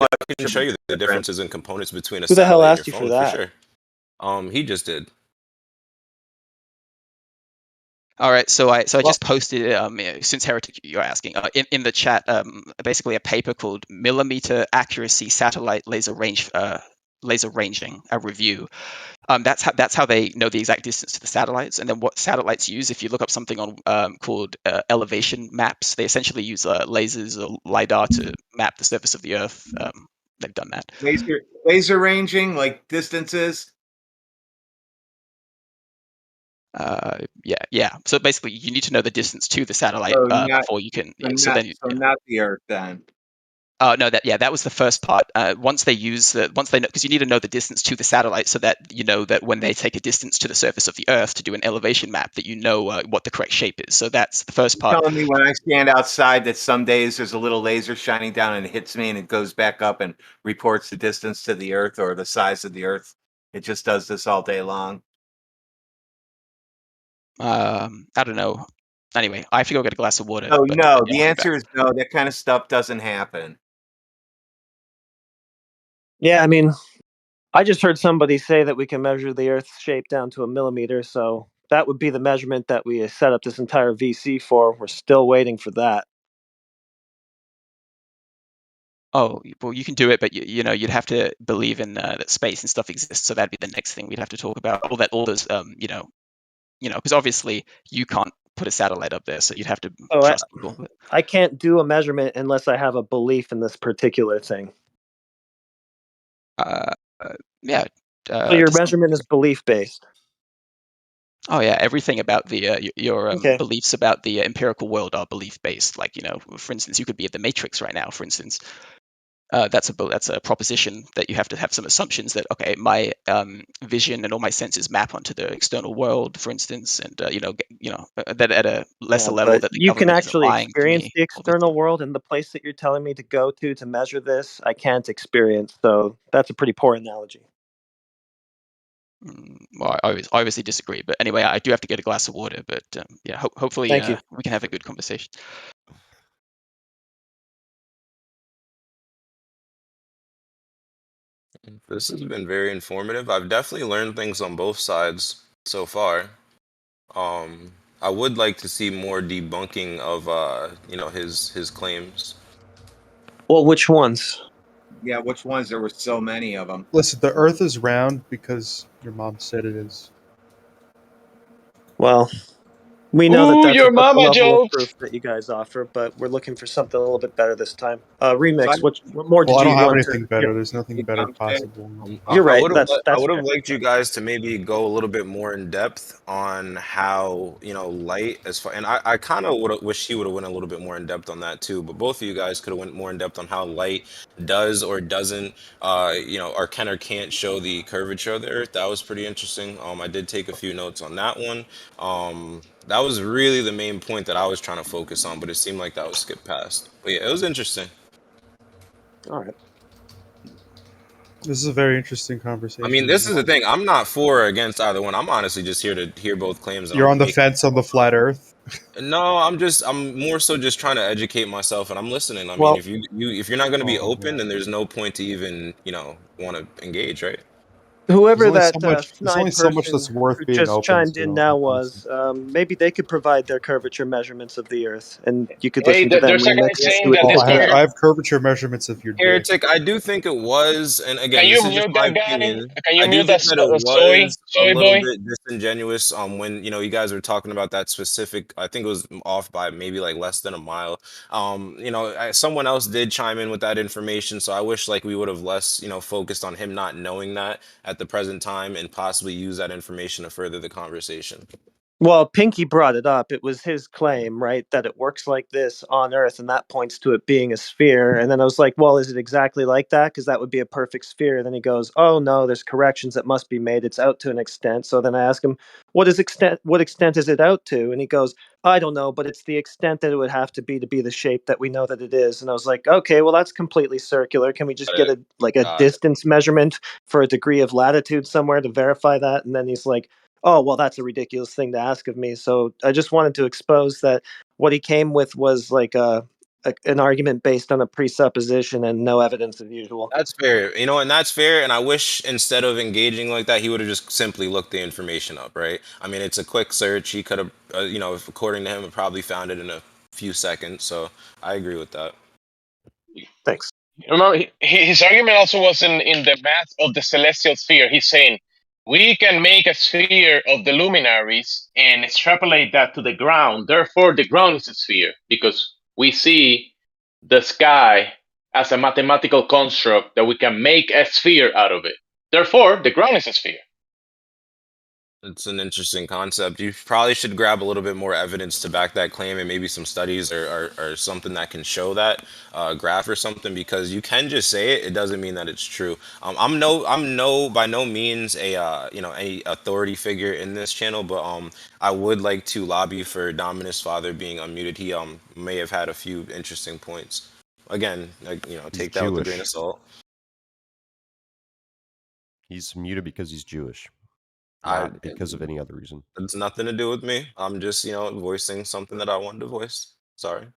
I can show you the differences in components between a Who the hell satellite and asked your you for phone that? for sure. He just did. All right, so I just posted since Heretic you're asking in the chat basically a paper called Millimeter Accuracy Satellite Laser Ranging, a review. That's how they know the exact distance to the satellites, and then what satellites use. If you look up something on called elevation maps, they essentially use lasers or lidar to map the surface of the Earth. They've done that. Laser ranging, like distances. Yeah. So basically, you need to know the distance to the satellite before you can. Not the Earth then. No, that was the first part. Once they know, because you need to know the distance to the satellite, so that you know that when they take a distance to the surface of the Earth to do an elevation map, that you know what the correct shape is. So that's the first part. You're telling me when I stand outside that some days there's a little laser shining down and it hits me and it goes back up and reports the distance to the Earth or the size of the Earth. It just does this all day long. I don't know. Anyway, I have to go get a glass of water. No, the answer is no. That kind of stuff doesn't happen. Yeah, I mean, I just heard somebody say that we can measure the Earth's shape down to a millimeter, so that would be the measurement that we set up this entire VC for. We're still waiting for that. Oh, well, you can do it, but you'd have to believe in that space and stuff exists. So that'd be the next thing we'd have to talk about. All those, because obviously you can't put a satellite up there, so you'd have to trust people. I can't do a measurement unless I have a belief in this particular thing. Yeah. So your measurement is belief based. Oh yeah, everything about your beliefs about the empirical world are belief based. Like for instance, you could be at the Matrix right now. For instance, that's a proposition that you have to have some assumptions that my vision and all my senses map onto the external world, for instance, and that at a lesser level that the you can government actually isn't lying experience to me. the external world, and the place that you're telling me to go to measure this, I can't experience. So that's a pretty poor analogy. Well, I obviously disagree, but anyway, I do have to get a glass of water. But yeah, hopefully we can have a good conversation. This has been very informative. I've definitely learned things on both sides so far. I would like to see more debunking of his claims. Well, which ones? Yeah, which ones? There were so many of them. Listen, the Earth is round because your mom said it is. Well, We know that that's your about the mama level of jokes. proof that you guys offer, but we're looking for something a little bit better this time. Remix, what more Well, did I you don't have want to anything better. hear? There's nothing better possible. You're I right. would have That's I that's would have fair. liked you guys to maybe go a little bit more in depth on how, you know, light as far, and I kind of would wish he would have went a little bit more in depth on that too, but both of you guys could have went more in depth on how light does or doesn't you know, or can or can't show the curvature of the earth. That was pretty interesting. I did take a few notes on that one. That was really the main point that I was trying to focus on, but it seemed like that was skipped past. But yeah, it was interesting. All right. This is a very interesting conversation. I mean, this is the thing. I'm not for or against either one. I'm honestly just here to hear both claims. And You're I'm on the making. fence on the flat Earth. No, I'm more so just trying to educate myself, and I'm listening. I mean, Well, if you're not going to be oh, open, then there's no point to even, you know, want to engage, right? Whoever that there's only snide so much person that's worth who being just open chimed to. in now was, maybe they could provide their curvature measurements of the Earth, and you could Hey, listen to them there's a guy remix and see saying what that they this Oh, say. I have curvature measurements of your dick. Heretic, I do think it was, and Can again, you this is just mute my that guy? opinion. Can you I do mute that think that it soy was a little boy? bit disingenuous when, you know, you guys were talking about that specific, I think it was off by maybe like less than a mile. You know, someone else did chime in with that information, so I wish like we would have less, you know, focused on him not knowing that at the present time and possibly use that information to further the conversation. Well, Pinky brought it up. It was his claim, right, that it works like this on Earth, and that points to it being a sphere. And then I was like, well, is it exactly like that? Because that would be a perfect sphere. Then he goes, oh no, there's corrections that must be made. It's out to an extent. So then I ask him, what extent is it out to? And he goes, I don't know, but it's the extent that it would have to be the shape that we know that it is. And I was like, okay, well, that's completely circular. Can we just get a distance measurement for a degree of latitude somewhere to verify that? And then he's like, oh, well, that's a ridiculous thing to ask of me. So I just wanted to expose that what he came with was like an argument based on a presupposition and no evidence as usual. That's fair, you know, and that's fair. And I wish instead of engaging like that, he would have just simply looked the information up, right? I mean, it's a quick search. He could have, you know, according to him, probably found it in a few seconds. So I agree with that. Thanks. Remember, his argument also was in the math of the celestial sphere. He's saying we can make a sphere of the luminaries and extrapolate that to the ground. Therefore, the ground is a sphere because we see the sky as a mathematical construct that we can make a sphere out of it. Therefore, the ground is a sphere. It's an interesting concept. You probably should grab a little bit more evidence to back that claim, and maybe some studies or something that can show that graph or something. Because you can just say it; it doesn't mean that it's true. I'm by no means a you know, any authority figure in this channel, but I would like to lobby for Dominus Father being unmuted. He may have had a few interesting points. Again, like, you know, take that with a grain of salt. He's muted because he's Jewish. Not because of any other reason. It's nothing to do with me. I'm just, you know, voicing something that I wanted to voice. Sorry.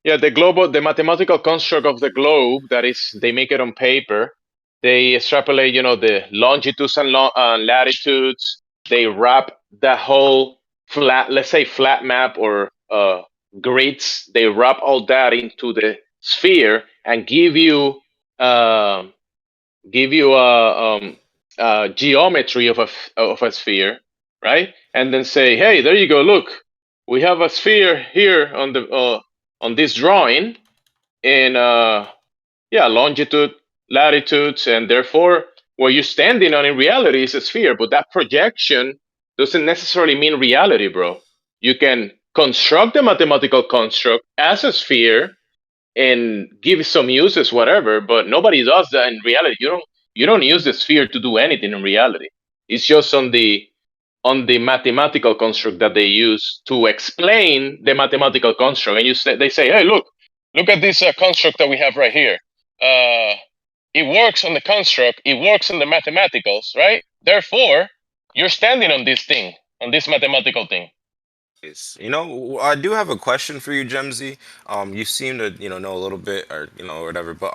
Yeah, the mathematical construct of the globe, that is, they make it on paper. They extrapolate, you know, the longitudes and latitudes. They wrap the whole flat, let's say flat map or grids. They wrap all that into the sphere and give you a geometry of a sphere, right? And then say, hey, there you go. Look, we have a sphere here on this drawing in longitude, latitudes, and therefore what you're standing on in reality is a sphere. But that projection doesn't necessarily mean reality, bro. You can construct a mathematical construct as a sphere and give some uses, whatever, but nobody does that in reality. You don't use the sphere to do anything in reality. It's just on the mathematical construct that they use to explain the mathematical construct. And they say, hey, look at this construct that we have right here. It works on the construct. It works on the mathematicals, right? Therefore, you're standing on this thing, on this mathematical thing. You know, I do have a question for you, Gemsy. You seem to, know a little bit, or whatever. But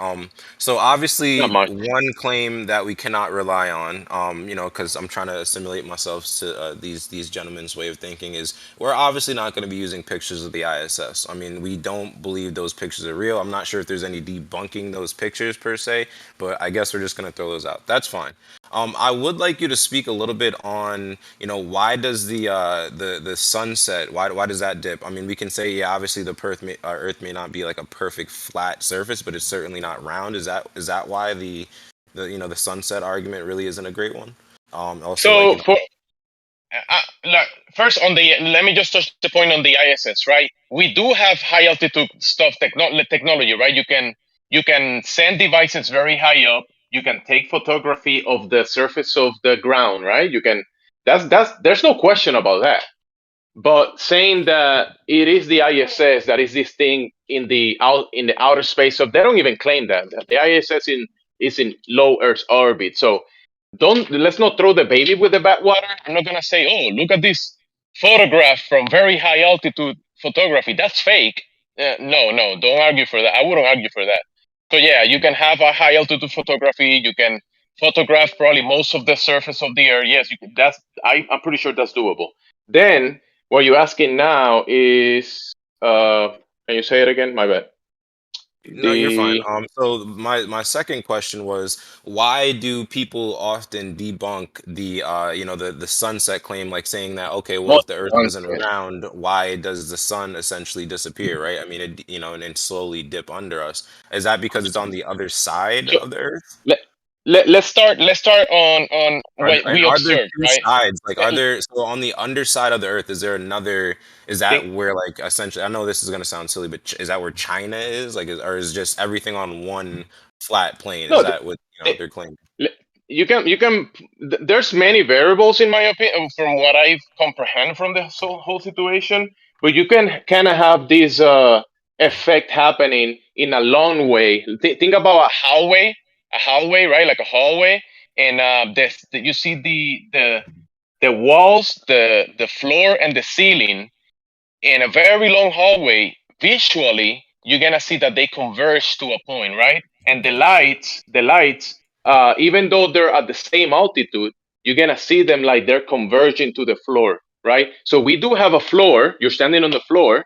so obviously, Not much. one claim that we cannot rely on, because I'm trying to assimilate myself to these gentlemen's way of thinking, is we're obviously not going to be using pictures of the ISS. I mean, we don't believe those pictures are real. I'm not sure if there's any debunking those pictures per se, but I guess we're just going to throw those out. That's fine. I would like you to speak a little bit on, why does the sunset, why does that dip? I mean, we can say, yeah, obviously the Earth may not be like a perfect flat surface, but it's certainly not round. Is that why the sunset argument really isn't a great one? Also, So like, for first on let me just touch the point on the ISS, right? We do have high altitude technology, right? You can send devices very high up. You can take photography of the surface of the ground, right? You can. That's there's no question about that. But saying that it is the ISS that is this thing in the outer space, so they don't even claim that the ISS is in low Earth orbit. So let's not throw the baby with the bathwater. I'm not gonna say, oh, look at this photograph from very high altitude photography. That's fake. No, don't argue for that. I wouldn't argue for that. So yeah, you can have a high altitude photography. You can photograph probably most of the surface of the Earth. Yes, you can. I'm pretty sure that's doable. Then what you're asking now is, can you say it again? My bad. no, you're fine. So my second question was, why do people often debunk the sunset claim, like saying that, okay, well, Not if the Earth isn't sunset. round, why does the sun essentially disappear, right? I mean, and slowly dip under us. Is that because it's on the other side So of the Earth? let's start on what And we are there observed, two right? sides? Like, are there, so on the underside of the Earth, is there another? Is that Think, where, like, essentially? I know this is gonna sound silly, but is that where China is? Like, or is just everything on one flat plane? Is no, that what they're claiming? there's many variables in my opinion from what I comprehend from the whole situation, but you can kind of have this effect happening in a long way. Think about a hallway, right? Like a hallway, and you see the walls, the floor, and the ceiling in a very long hallway. Visually, you're gonna see that they converge to a point, right? And the lights, even though they're at the same altitude, you're gonna see them like they're converging to the floor, right? So we do have a floor. You're standing on the floor,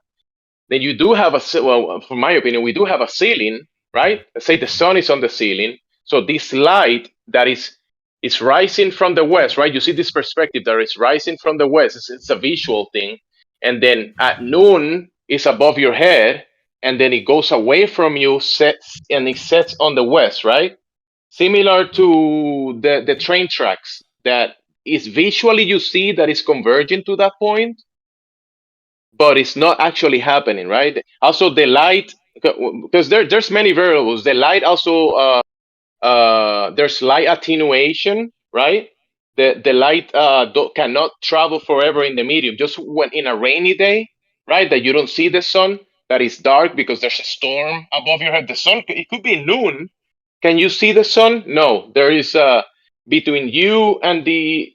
then you do have well, from my opinion, we do have a ceiling, right? Let's say the sun is on the ceiling. So this light that is rising from the west, right? You see this perspective that is rising from the west. It's a visual thing. And then at noon, it's above your head, and then it goes away from you, sets, and it sets on the west, right? Similar to the train tracks that is visually you see that is converging to that point, but it's not actually happening, right? Also, the light, because there's many variables. The light also, there's light attenuation, right? The light cannot travel forever in the medium. Just when in a rainy day, right, that you don't see the sun, that is dark because there's a storm above your head. The sun, it could be noon. Can you see the sun? No, there is between you and the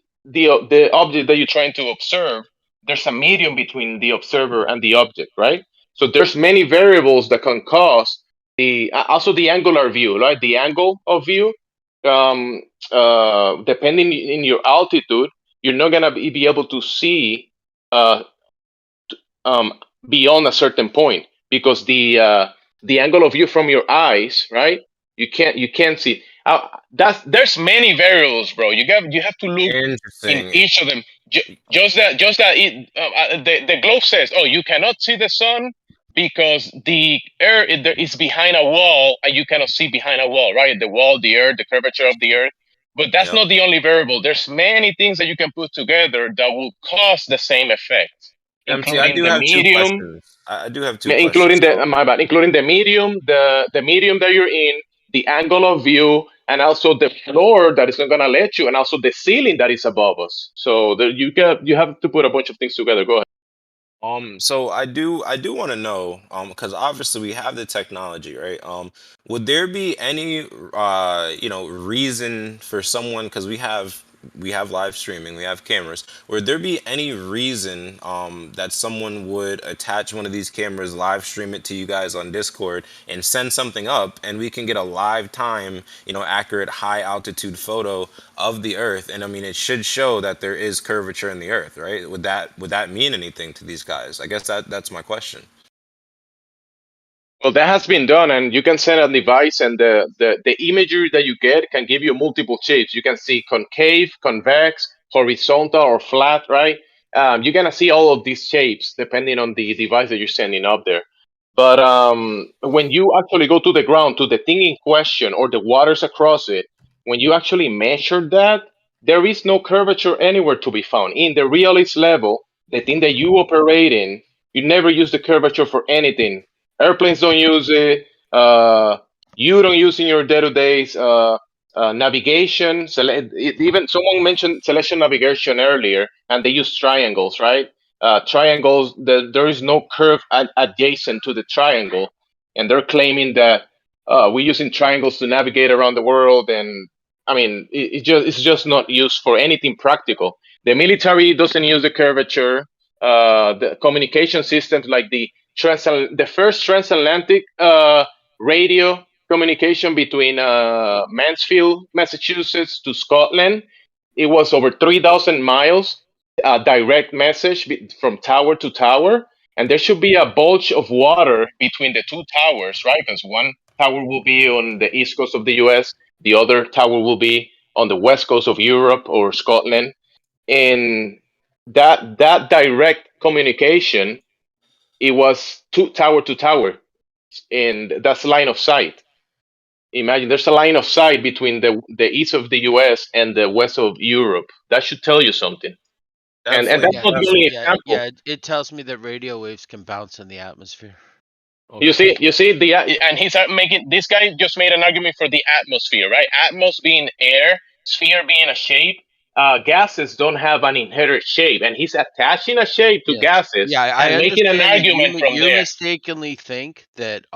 object that you're trying to observe. There's a medium between the observer and the object, right? So there's many variables that can cause also the angular view, right? The angle of view, depending in your altitude, you're not gonna be able to see uh, um, beyond a certain point because the angle of view from your eyes, right? You can't see. There's many variables, bro. You have to look in Interesting. each of them. Just that the globe says, oh, you cannot see the sun because the earth is behind a wall and you cannot see behind a wall, right? The wall, the earth, the curvature of the earth. But that's Yep. not the only variable. There's many things that you can put together that will cause the same effect, MC, I including do the have two medium, questions. I do have two including questions. So, my bad, including the medium, the medium that you're in, the angle of view, and also the floor that is not gonna let you, and also the ceiling that is above us. So you have to put a bunch of things together. Go ahead. so I do want to know, because obviously we have the technology, right? Would there be any, reason for someone, because we have, we have live streaming, we have cameras. Would there be any reason that someone would attach one of these cameras, live stream it to you guys on Discord, and send something up, and we can get a live time, accurate high altitude photo of the Earth? And I mean, it should show that there is curvature in the Earth, right? Would that mean anything to these guys? I guess that's my question. Well, that has been done, and you can send a device, and the imagery that you get can give you multiple shapes. You can see concave, convex, horizontal, or flat, right? You're gonna see all of these shapes depending on the device that you're sending up there. But when you actually go to the ground, to the thing in question, or the waters across it, when you actually measure that, there is no curvature anywhere to be found. In the realist level, the thing that you operate in, you never use the curvature for anything. Airplanes don't use it. You don't use it in your day-to-days. Navigation. Even someone mentioned celestial navigation earlier, and they use triangles, right? Triangles. There is no curve adjacent to the triangle, and they're claiming that we're using triangles to navigate around the world. And I mean, it's just not used for anything practical. The military doesn't use the curvature. The communication systems like the first transatlantic radio communication between Mansfield, Massachusetts to Scotland. It was over 3,000 miles, direct message from tower to tower. And there should be a bulge of water between the two towers, right? Because one tower will be on the east coast of the US, the other tower will be on the west coast of Europe or Scotland. And that direct communication, it was tower to tower, and that's line of sight. Imagine there's a line of sight between the east of the US and the west of Europe. That should tell you something. And that's not the only example. Yeah, it tells me that radio waves can bounce in the atmosphere. You see, and he's making, this guy just made an argument for the atmosphere, right? Atmos being air, sphere being a shape. Gases don't have an inherent shape, and he's attaching a shape to gases. I making an understand argument from you there. mistakenly think that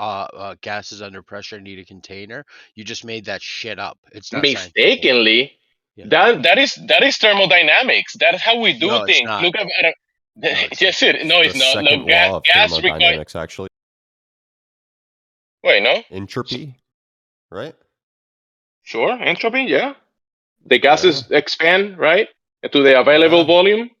gases under pressure need a container. You just made that shit up. It's not Mistakenly. That is thermodynamics. That's how we do No, it's things. not. Look at yes, it. No, it's The not. second Look, law of gas thermodynamics, actually. Wait, no. Entropy, right? Sure, entropy. Yeah, the gases expand, right, to the available volume,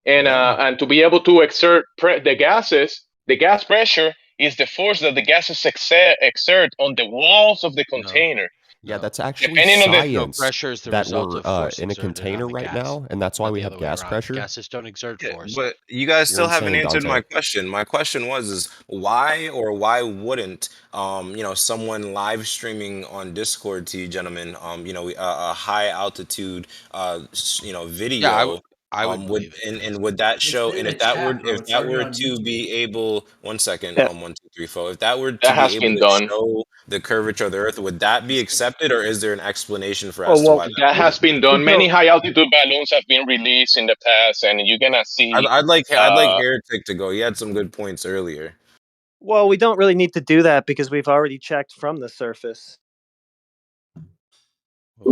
and to be able to exert the gases, the gas pressure is the force that the gases exert on the walls of the container. Yeah, that's actually Depending on science. pressure is the that result we're of force in a exerted on container the right gas, now, and that's why not we the have other way gas around. pressure. Gases don't exert force. But you guys You're still haven't insane, answered Dante. my question. My question was why or why wouldn't someone live streaming on Discord to you gentlemen a high altitude video I would would and would that show, and if that were to be able, 1 second, 1 2 3 4, if that were to has be able been to done. show the curvature of the Earth, would that be accepted, or is there an explanation for as to why That has been done. Many high altitude balloons have been released in the past, and you're gonna see. I'd like Heretic to go. He had some good points earlier. Well, we don't really need to do that because we've already checked from the surface,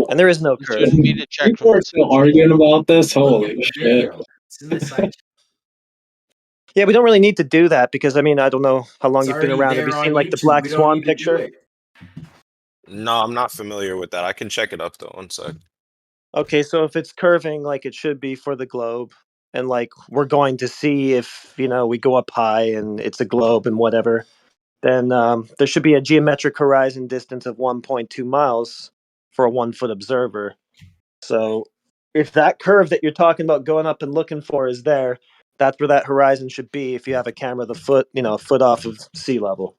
and there is no curve. Shouldn't be to check People are still arguing about this. Holy shit! Yeah, we don't really need to do that because I mean I don't know how long you've been around. Have you seen like the Black Swan picture? No, I'm not familiar with that. I can check it up though. 1 sec. Okay, so if it's curving like it should be for the globe, and like we're going to see if we go up high and it's a globe and whatever, then there should be a geometric horizon distance of 1.2 miles for a 1 foot observer. So if that curve that you're talking about going up and looking for is there, that's where that horizon should be if you have a camera a foot off of sea level.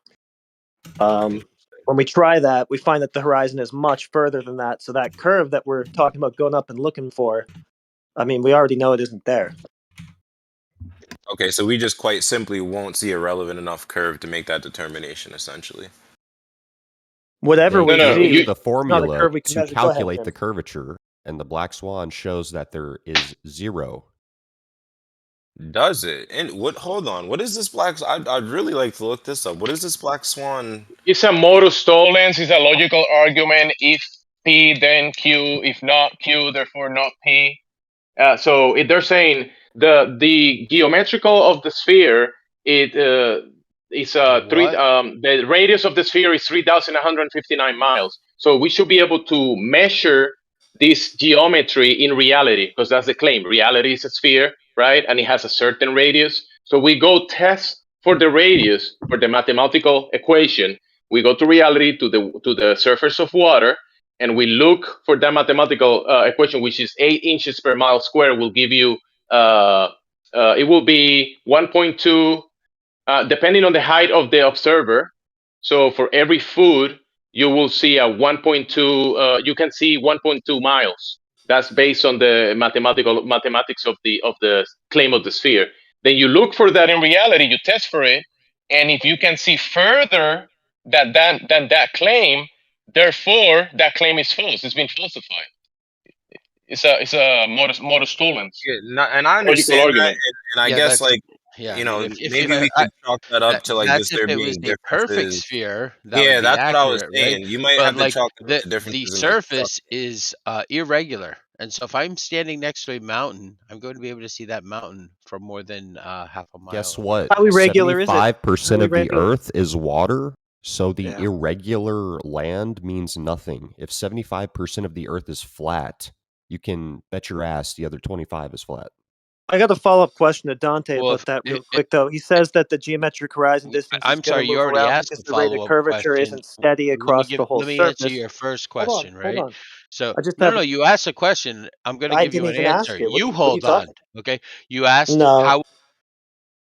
When we try that, we find that the horizon is much further than that. So that curve that we're talking about going up and looking for, I mean, we already know it isn't there. Okay, so we just quite simply won't see a relevant enough curve to make that determination, essentially. Whatever we see, the formula curve we can to measure. Go ahead, calculate Jim. the curvature, and the Black Swan shows that there is 0. Does it? And what? Hold on. What is this black? I'd really like to look this up. What is this Black Swan? It's a modus tollens. It's a logical argument. If P, then Q. If not Q, therefore not P. So they're saying the geometrical of the sphere it is the radius of the sphere is 3,159 miles. So we should be able to measure this geometry in reality, because that's the claim. Reality is a sphere, right? And it has a certain radius. So we go test for the radius for the mathematical equation. We go to reality to the surface of water, and we look for that mathematical equation, which is 8 inches per mile square, will give you it will be 1.2 depending on the height of the observer. So for every foot, you will see a 1.2. You can see 1.2 miles. That's based on the mathematics of the claim of the sphere. Then you look for that in reality. You test for it, and if you can see further than that claim, therefore that claim is false. It's been falsified. It's a modus tollens. Yeah, and I Logical understand that, argument. and I Yeah, guess that's like yeah. If maybe we could chalk that up to like that's just if there it was being a perfect differences. sphere, that would Yeah, be that's what I was accurate, right? saying. You might But have to like chalk it up to the differences in surface construction. is irregular, and so if I'm standing next to a mountain, I'm going to be able to see that mountain from more than half a mile. Guess away. what? How irregular is it? 75% of the Earth is water, so the Yeah. irregular land means nothing. If 75% of the Earth is flat, you can bet your ass the other 25 is flat. I got a follow-up question to Dante Well, about that real quick, though. He says that the geometric horizon distance is I'm going sorry, to you move already around asked because the the rate of follow-up curvature question. isn't steady across the whole Let me answer surface. your first Hold question, on, right? hold on. So I just no, have. no, you asked a question. I'm going to I give you didn't an even answer. ask it. What are You you hold on, talking? okay? You asked No. how.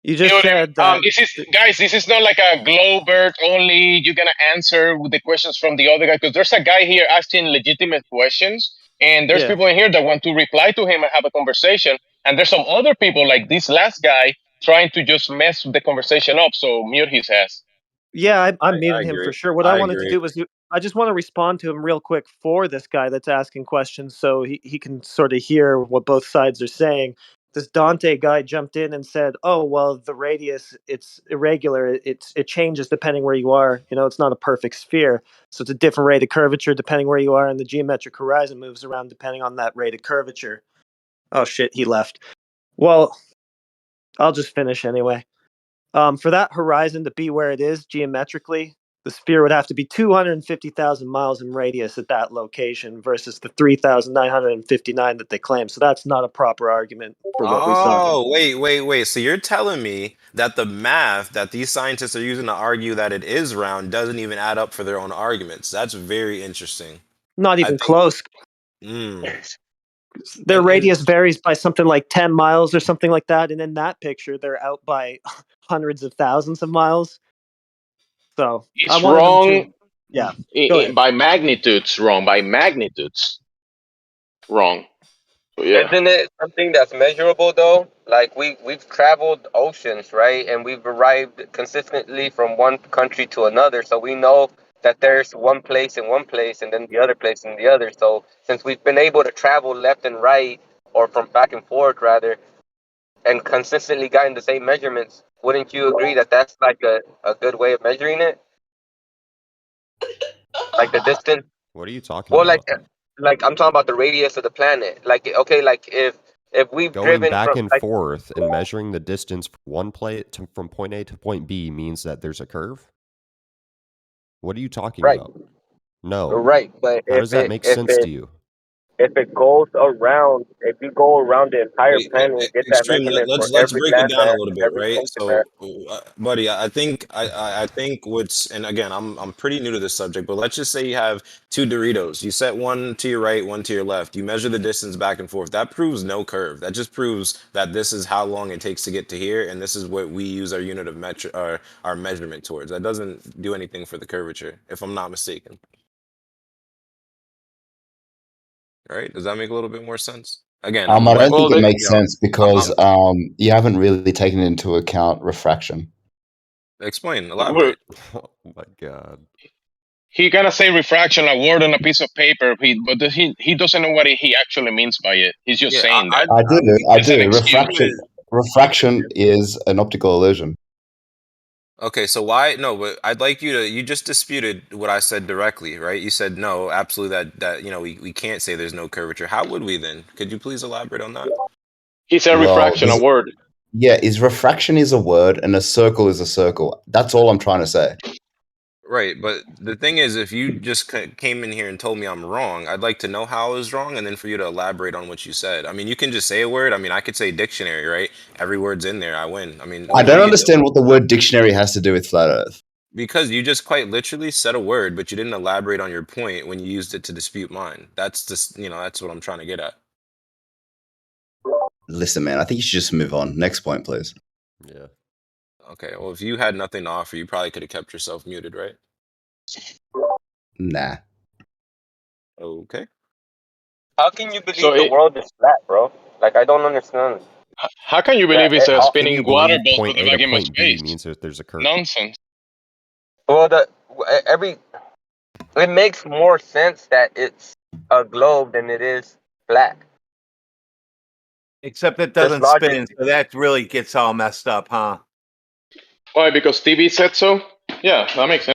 You just said that. This is guys. This is not like a Glowbird only. You're gonna answer with the questions from the other guy, because there's a guy here asking legitimate questions, and there's Yeah. people in here that want to reply to him and have a conversation. And there's some other people like this last guy trying to just mess the conversation up. So mute his ass. Yeah, I'm muting him for sure. What I wanted to agree. do was, I just want to respond to him real quick for this guy that's asking questions, so he can sort of hear what both sides are saying. This Dante guy jumped in and said, "Oh, well, the radius, it's irregular. It changes depending where you are. You know, it's not a perfect sphere, so it's a different rate of curvature depending where you are, and the geometric horizon moves around depending on that rate of curvature." Oh shit, he left. Well, I'll just finish anyway. For that horizon to be where it is geometrically, the sphere would have to be 250,000 miles in radius at that location versus the 3,959 that they claim. So that's not a proper argument for what we saw. Oh, wait. So you're telling me that the math that these scientists are using to argue that it is round doesn't even add up for their own arguments. That's very interesting. Not even close. Their radius varies by something like 10 miles or something like that. And in that picture, they're out by hundreds of thousands of miles. So It's I wanted wrong. them to. Yeah. Go ahead. By magnitudes, wrong. By magnitudes, wrong. So yeah. Isn't it something that's measurable though? Like we've traveled oceans, right? And we've arrived consistently from one country to another, so we know that there's one place in one place and then the other place in the other. So since we've been able to travel left and right, or from back and forth rather, and consistently gotten the same measurements, wouldn't you agree that that's like a good way of measuring it? Like the distance? What are you talking Well, about? like I'm talking about the radius of the planet. Like okay, like if we've Going driven back from and like forth and measuring the distance from one from point A to point B means that there's a curve? What are you talking right, about? No. right, but How does that make sense to you? if it goes around, if you go around the entire planet and get that Extreme. measurement for Let's every break it down a landmass little and bit, every right? continent. So, buddy, I think I think what's, and again, I'm pretty new to this subject, but let's just say you have two Doritos. You set one to your right, one to your left. You measure the distance back and forth. That proves no curve. That just proves that this is how long it takes to get to here, and this is what we use our unit of our measurement towards. That doesn't do anything for the curvature, if I'm not mistaken. Right? Does that make a little bit more sense? Again, I don't think it makes sense because you haven't really taken into account refraction. Explain, elaborate. Oh my god. He gonna say refraction, a word on a piece of paper, but he doesn't know what he actually means by it. He's just saying that. I It's an do. excuse. Refraction is an optical illusion. Okay, so why? No, but I'd like you to. You just disputed what I said directly, right? You said no, absolutely. That we can't say there's no curvature. How would we then? Could you please elaborate on that? He said Well, refraction, a word. yeah, is refraction is a word and a circle is a circle. That's all I'm trying to say. Right, but the thing is, if you just came in here and told me I'm wrong, I'd like to know how I was wrong, and then for you to elaborate on what you said. I mean, you can just say a word. I mean, I could say dictionary, right? Every word's in there. I win. I mean, I what don't are you doing? understand what the word dictionary has to do with flat Earth. Because you just quite literally said a word, but you didn't elaborate on your point when you used it to dispute mine. That's just, that's what I'm trying to get at. Listen, man, I think you should just move on. Next point, please. Yeah. Okay, well, if you had nothing to offer, you probably could have kept yourself muted, right? Nah. Okay. How can you believe So the world is flat, bro? Like, I don't understand. how can you believe it's a How can you spinning water believe ball to point the A to vacuum of point B space? means that there's a curve? Nonsense. Well, it makes more sense that it's a globe than it is flat. Except it Just doesn't logic. spin, so that really gets all messed up, huh? Why? Because TV said so? Yeah, that makes sense.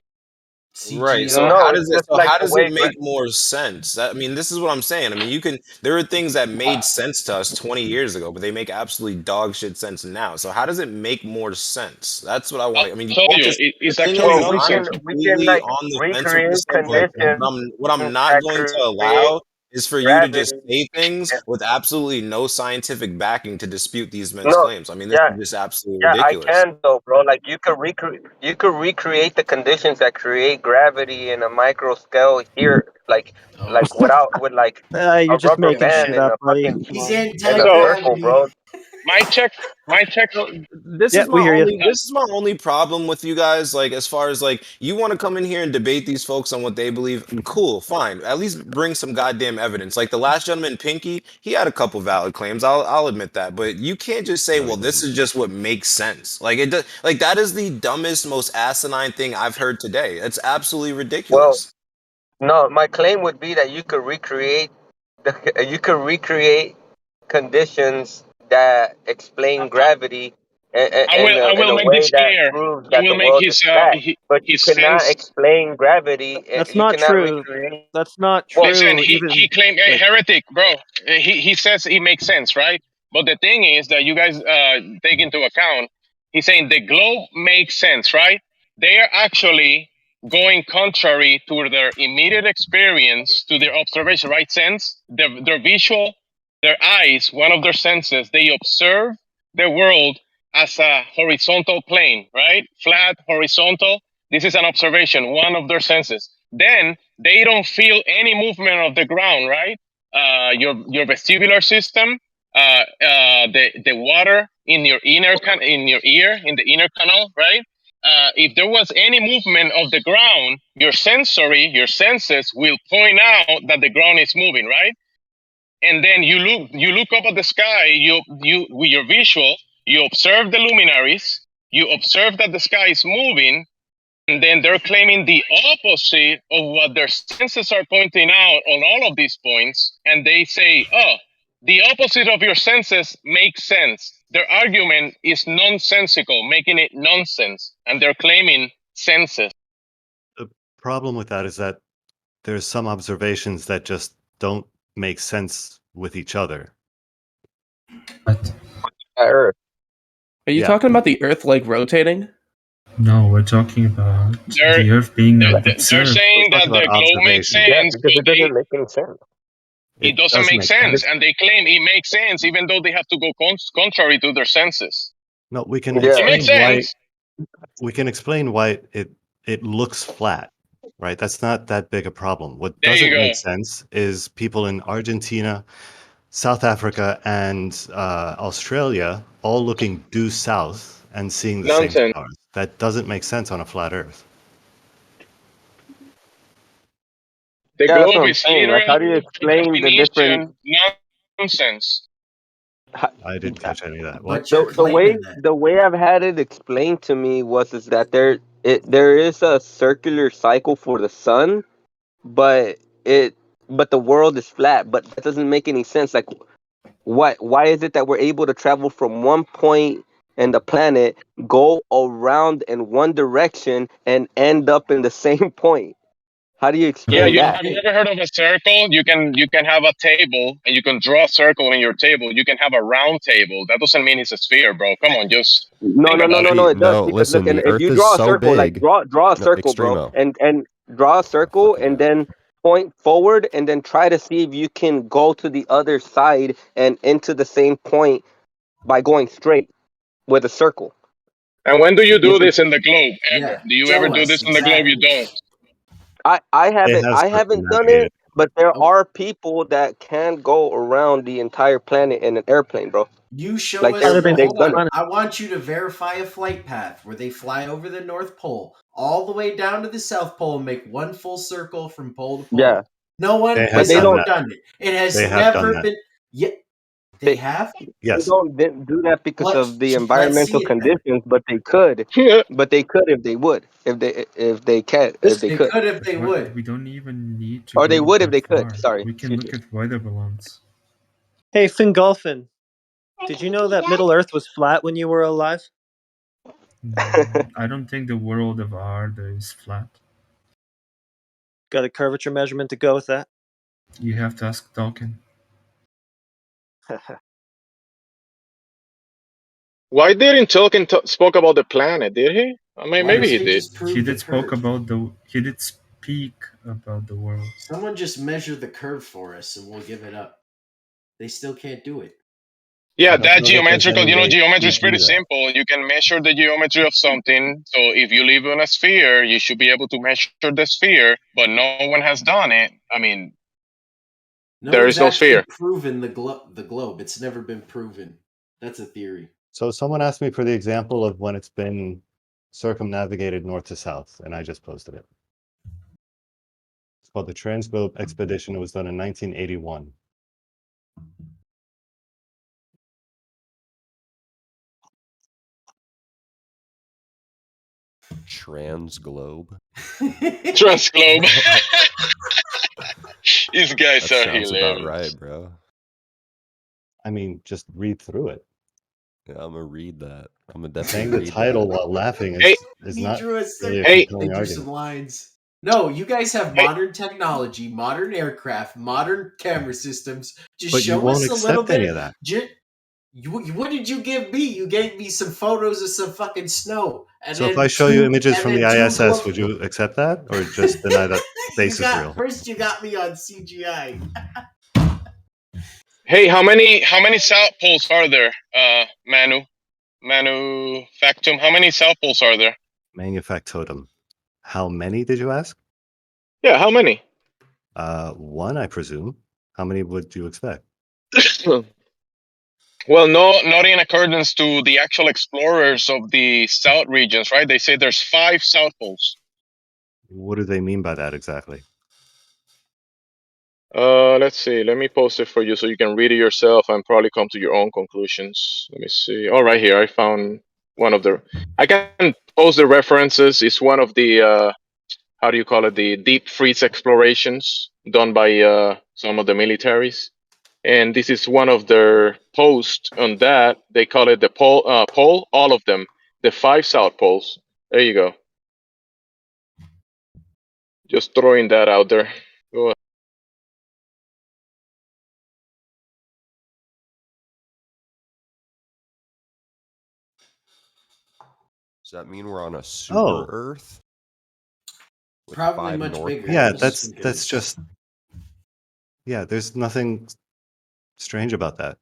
Right. So No, how it's does it just so like how the does it way. make more sense? I mean, this is what I'm saying. I mean, there are things that made sense to us 20 years ago, but they make absolutely dog shit sense now. So how does it make more sense? That's what I want to. I mean, you Tell can't you, just the it's thing actually is Well, we I'm can nonsense. completely like on the fence with this recreate stuff, but conditions what I'm not that going to create allow is for you to just gravity. say things And- with absolutely no scientific backing to dispute these men's No, claims. I mean, this yeah, is just absolutely yeah, I ridiculous. can though, bro. Like you could recreate the conditions that create gravity in a micro scale here, like with like You're a just rubber making band shit and up, a buddy. fucking Come on. and a So circle, bro. my check. This Yeah, is we my hear you. only this is my only problem with you guys, like as far as like you want to come in here and debate these folks on what they believe. Cool, fine, at least bring some goddamn evidence. Like the last gentleman, Pinky, he had a couple valid claims, I'll admit that, but you can't just say, No, he well, this didn't. is just what makes sense. Like it does, like that is the dumbest, most asinine thing I've heard today. It's absolutely Well, ridiculous. no, my claim would be that you could recreate conditions that explain gravity I in will a make way this that clear. proves I that the will make world is flat. But you his cannot sense. explain gravity. That's You not cannot true. recreate. That's not Well, Listen, true. he Even claimed a like heretic, bro. He says it makes sense, right? But the thing is that you guys take into account. He's saying the globe makes sense, right? They are actually going contrary to their immediate experience, to their observation, right? Sense, their visual, their eyes, one of their senses, they observe the world as a horizontal plane, right? Flat, horizontal. This is an observation, one of their senses. Then they don't feel any movement of the ground, right? Your vestibular system, the water in your in your ear, in the inner canal, right? If there was any movement of the ground, your senses will point out that the ground is moving, right? And then you look up at the sky, you with your visual, you observe the luminaries, you observe that the sky is moving, and then they're claiming the opposite of what their senses are pointing out on all of these points. And they say, oh, the opposite of your senses makes sense. Their argument is nonsensical, making it nonsense. And they're claiming senses. The problem with that is that there's some observations that just don't make sense with each other. Earth. Are you Yeah. talking about the Earth like rotating? No, we're talking about They're the Earth being they're observed. saying that the globe makes yeah, sense, because but it doesn't make any sense. it doesn't does make make sense. sense. And they claim it makes sense, even though they have to go contrary to their senses. No, we can It makes explain why sense. it looks flat, right? That's not that big a problem. What There you doesn't go. make sense is people in Argentina, South Africa, and Australia all looking due south and seeing the same Nonsense. stars. That doesn't make sense on a flat Earth. The Yeah, that's what globe I'm is saying. Like, how do you literally a explain the difference? definition nonsense. I didn't catch any of that. What? But you're claiming that. The way I've had it explained to me is that there is a circular cycle for the sun, but the world is flat. But that doesn't make any sense. Like, why is it that we're able to travel from one point and the planet go around in one direction and end up in the same point. How do you Yeah, explain that? have you ever heard of a circle? You can have a table and you can draw a circle in your table. You can have a round table. That doesn't mean it's a sphere, bro. Come on, just No, think no, no, about no, it. no. See, It does no, because look, listen, and the if Earth you is draw a so circle, like big. draw a No, circle, bro, Extremo. and draw a circle, Fucking and guy. then point forward, and then try to see if you can go to the other side and into the same point by going straight with a circle. And when do you You do see? this in the globe? Ever? Yeah, Do you ever show do us this in the globe? You exactly. don't. I It has haven't done circumnavigated. it, but there Oh, are people that can go around the entire planet in an airplane, bro. you show Like us. they're Other than they've Hold done on. it. I want you to verify a flight path where they fly over the North Pole, all the way down to the South Pole, and make one full circle from pole to Yeah, pole. No one They but have has they done ever don't. that. done it. It has They have done never that. been. Yeah, they They have. they Yes. don't do that because of the Let's see environmental it then. conditions, but they could. But they could if they would, if they They could, could if But they why, would. we don't even need to or they go would if that they could. far. Sorry, We can excuse look me. at weather balloons. Hey, Fingolfin, did you know that Middle Earth was flat when you were alive? I don't think the world of art is flat. Got a curvature measurement to go with that? You have to ask Tolkien. Why didn't Tolkien spoke about the planet? Did he? I mean, Why maybe don't he they did. just prove He the did spoke curve? about the. He did speak about the world. Someone just measure the curve for us, and we'll give it up. They still can't do it. Yeah, I don't that know that there's geometrical, any way geometry to is do pretty that. simple. You can measure the geometry of something. So if you live in a sphere, you should be able to measure the sphere, but no one has done it. I mean, No there one's is no actually sphere. proven the globe. It's never been proven. That's a theory. So someone asked me for the example of when it's been circumnavigated north to south, and I just posted it. It's called the Transglobe Expedition. It was done in 1981. Transglobe. Transglobe. These guys That are sounds about hilarious. right, bro. I mean, just read through it. Yeah, I'm gonna read that. I'm gonna Saying definitely the read title that. while laughing Hey, is He not drew a really a circle. They compelling drew some argument. lines. No, you guys have hey, modern technology, modern aircraft, modern camera systems. Just But you show won't us a little accept any bit. of that. What did you give me? You gave me some photos of some fucking snow, and So if I then show you images and from the then two ISS, glow. would you accept that, or just deny that space is real? You got me on CGI. hey, how many south poles are there? Manu Factum. How many south poles are there? Manufactotum. How many did you ask? Yeah, how many? One, I presume. How many would you expect? Well, no, not in accordance to the actual explorers of the south regions, right? They say there's 5 south poles. What do they mean by that exactly? Let's see. Let me post it for you so you can read it yourself and probably come to your own conclusions. Let me see. Oh, right here, I found one of the. I can post the references. It's one of the how do you call it? The deep freeze explorations done by some of the militaries. And this is one of their posts on that. They call it the pole, all of them, the 5 south poles. There you go. Just throwing that out there. Go ahead. Does that mean we're on a super Oh, Earth? With Probably 5 much North bigger. yeah, poles? that's just there's nothing strange about that.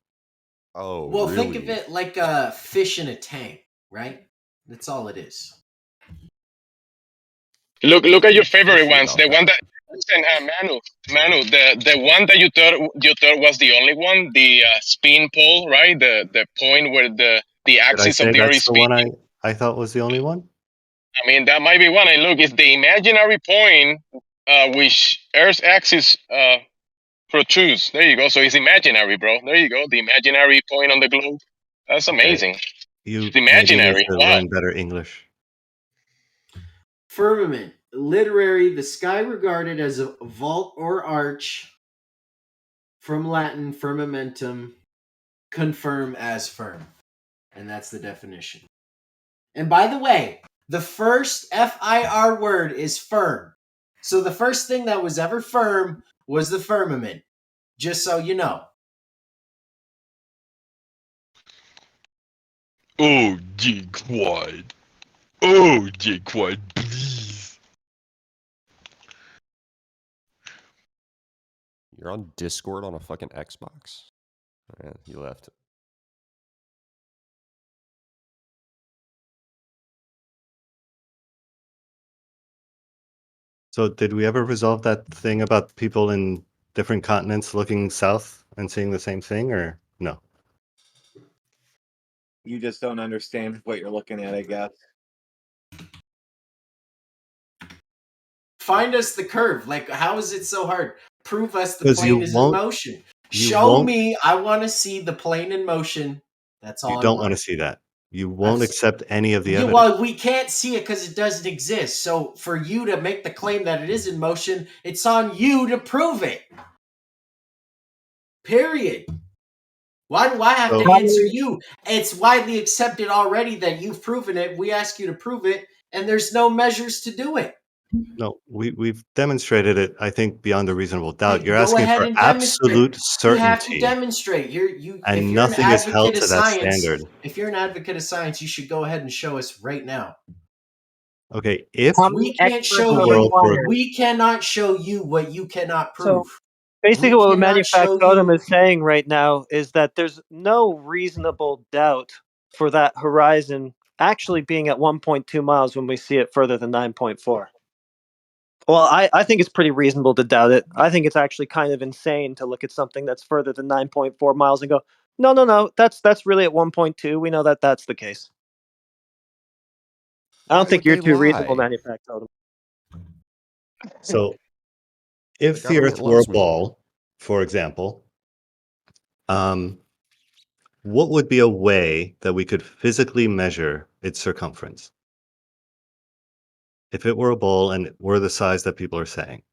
Oh, Well, really? think of it like a fish in a tank, right? That's all it is. Look at your Nothing favorite fishy ones. about The one that. that listen, Manu, the one that you thought was the only one, the spin pole, right? The point where the Did I axis of say the Earth that's is the one spinning. I thought was the only one? I mean, that might be one. And look, it's the imaginary point which Earth's axis protrudes. There you go. So it's imaginary, bro. There you go. The imaginary point on the globe. That's Okay. amazing. You It's maybe need imaginary. to Wow. learn better English. Firmament, literary, the sky regarded as a vault or arch, from Latin firmamentum, confirm as firm. And that's the definition. And by the way, the first FIR word is firm. So the first thing that was ever firm was the firmament. Just so you know. Oh, get quiet. Oh, get quiet, please. You're on Discord on a fucking Xbox? Yeah, you left. So did we ever resolve that thing about people in different continents looking south and seeing the same thing, or no? You just don't understand what you're looking at, I guess. Find us the curve. Like, how is it so hard? Prove us the 'Cause you plane is in won't- motion. you Show won't- me. I want to see the plane in motion. That's all You I don't want. want to see that. You won't accept any of the Yeah, evidence. well, we can't see it because it doesn't exist. So for you to make the claim that it is in motion, it's on you to prove it. Period. Why do I have to answer you? It's widely accepted already that you've proven it. We ask you to prove it, and there's no measures to do it. No, we've demonstrated it, I think, beyond a reasonable doubt. You're Go asking ahead for and demonstrate. absolute You have to certainty. demonstrate. And if you're an nothing is held advocate of to that science, standard. if you're an advocate of science, you should go ahead and show us right now. Okay, if We can't show the you, world were we cannot show you what you cannot prove. So basically, We what cannot Manufactotum show is saying right now is that there's no reasonable doubt for that horizon actually being at 1.2 miles when we see it further than 9.4. Well, I think it's pretty reasonable to doubt it. I think it's actually kind of insane to look at something that's further than 9.4 miles and go, no, that's really at 1.2. We know that that's the case. I don't think you're too reasonable, Manufactotum. So if The the government Earth were a loves me. ball, for example, what would be a way that we could physically measure its circumference? If it were a ball and it were the size that people are saying.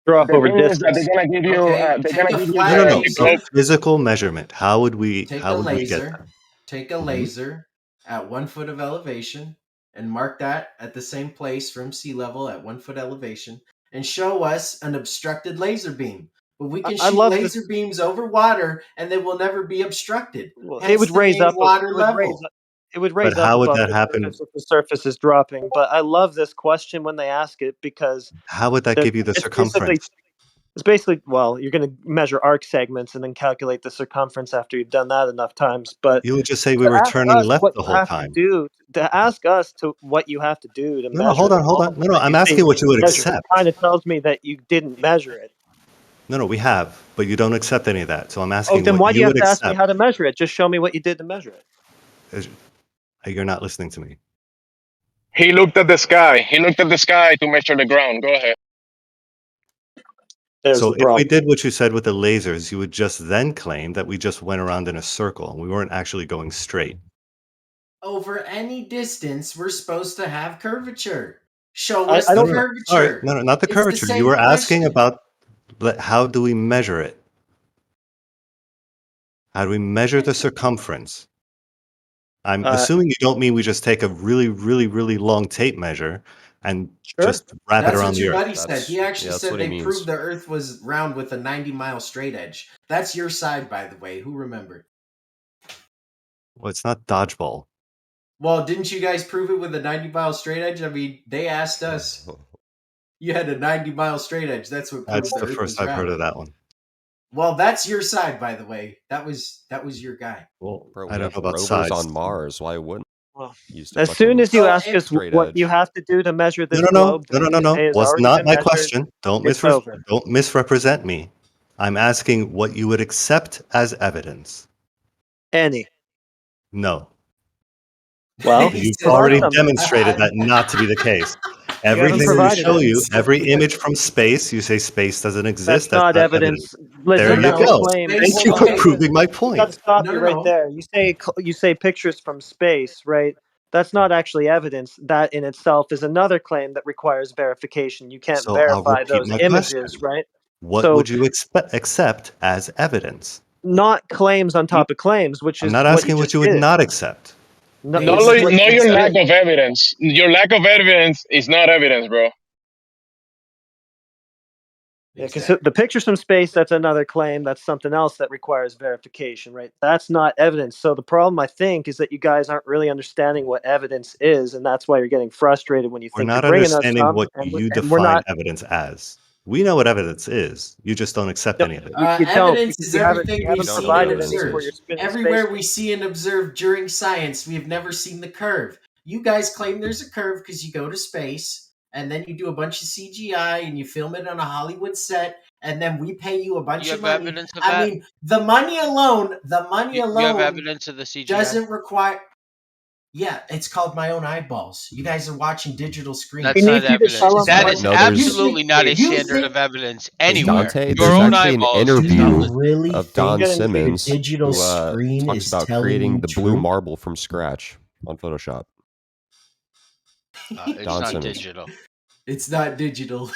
Draw up The over thing is that distance. they're gonna give you Okay, they're take gonna a give you flat No. the A laser. physical measurement. How would we Take how a would we get laser. that? Take a Mhm. laser at 1 foot of elevation and mark that at the same place from sea level at 1 foot elevation and show us an obstructed laser beam. But we can I shoot love laser beams over water and they will never be obstructed. Well, Hence it would the raise name up. water level. It would But raise up how would above that the happen? surface if the surface is dropping. But I love this question when they ask it because How would that give you the circumference? it's basically well, you're going to measure arc segments and then calculate the circumference after you've done that enough times. But You would just say we to were ask turning us left what the you whole have to time. do to ask us to what you have to do to No, measure. hold on. No, I'm asking what you would accept. Kind of tells me that you didn't measure it. No, we have, but you don't accept any of that. So I'm Oh, asking then what why do you you have would to ask me accept. how to measure it? Just show me what you did to measure it. You're not listening to me. He looked at the sky. He looked at the sky to measure the ground. Go ahead. So if we did what you said with the lasers, you would just then claim that we just went around in a circle. We weren't actually going straight. Over any distance, we're supposed to have curvature. Show I us the don't. curvature. Sorry, no, not the It's curvature. same You were asking question. about how do we measure it? How do we measure the circumference? I'm assuming you don't mean we just take a really, really, really long tape measure and just wrap it That's around what the your Earth. buddy said. He actually that's said what he they means. proved the Earth was round with a 90-mile straight edge. That's your side, by the way. Who remembered? Well, it's not dodgeball. Well, didn't you guys prove it with a 90-mile straight edge? I mean, they asked us. You had a 90-mile straight edge. That's what proved That's the the Earth first was I've round. heard of that one. Well, that's your side, by the way. That was your guy. Well, Bro, I we don't have know about rovers size. on Mars. Why wouldn't? Well, Use the as soon as you fucking ask us straight what edge. you have to do to measure this No. globe, that you No. say has Was already not been my measured, question. it's over. Don't misrepresent me. I'm asking what you would accept as evidence. Any. No. Well, You've provide already some. demonstrated that not to be the case. You haven't Everything we provided show any. you, every image from space, you say space doesn't exist. That's not evidence. Listen, There you that's a go. claim. Thank Hold you on, for listen. proving my Got to point. stop you right there. You say pictures from space, right? That's not actually evidence. That in itself is another claim that requires verification. You can't So I'll verify repeat those my images, question. right? What So would you accept as evidence? not claims on top of claims, which I'm is not what asking he what just you would did. not accept. No, Know, this is what he know just your lack did. of evidence. Your lack of evidence is not evidence, bro. Yeah, because the pictures from space, that's another claim. That's something else that requires verification, right? That's not evidence. So the problem, I think, is that you guys aren't really understanding what evidence is, and that's why you're getting frustrated when you We're think you're not bringing us understanding some, what and you we're define not. evidence as. We know what evidence is. You just don't accept No, any of it. you don't, Evidence because is you everything we've haven't don't know what seen and provided any evidence for is. your observed. spinning Everywhere space. we see and observe during science, we have never seen the curve. You guys claim there's a curve because you go to space, and then you do a bunch of CGI and you film it on a Hollywood set, and then we pay you a bunch You of have money. evidence of I that? mean, the money alone You have evidence of the CGI? doesn't require. Yeah, it's called my own eyeballs. You guys are watching digital screens. That's not evidence. That is No, there's- absolutely not a standard of evidence anywhere. Dante, Your there's own actually an eyeballs. interview really of Don think Simmons the digital who screen talks is about telling creating you the blue true? marble from scratch on Photoshop. It's Don not Simmons. digital. It's not digital.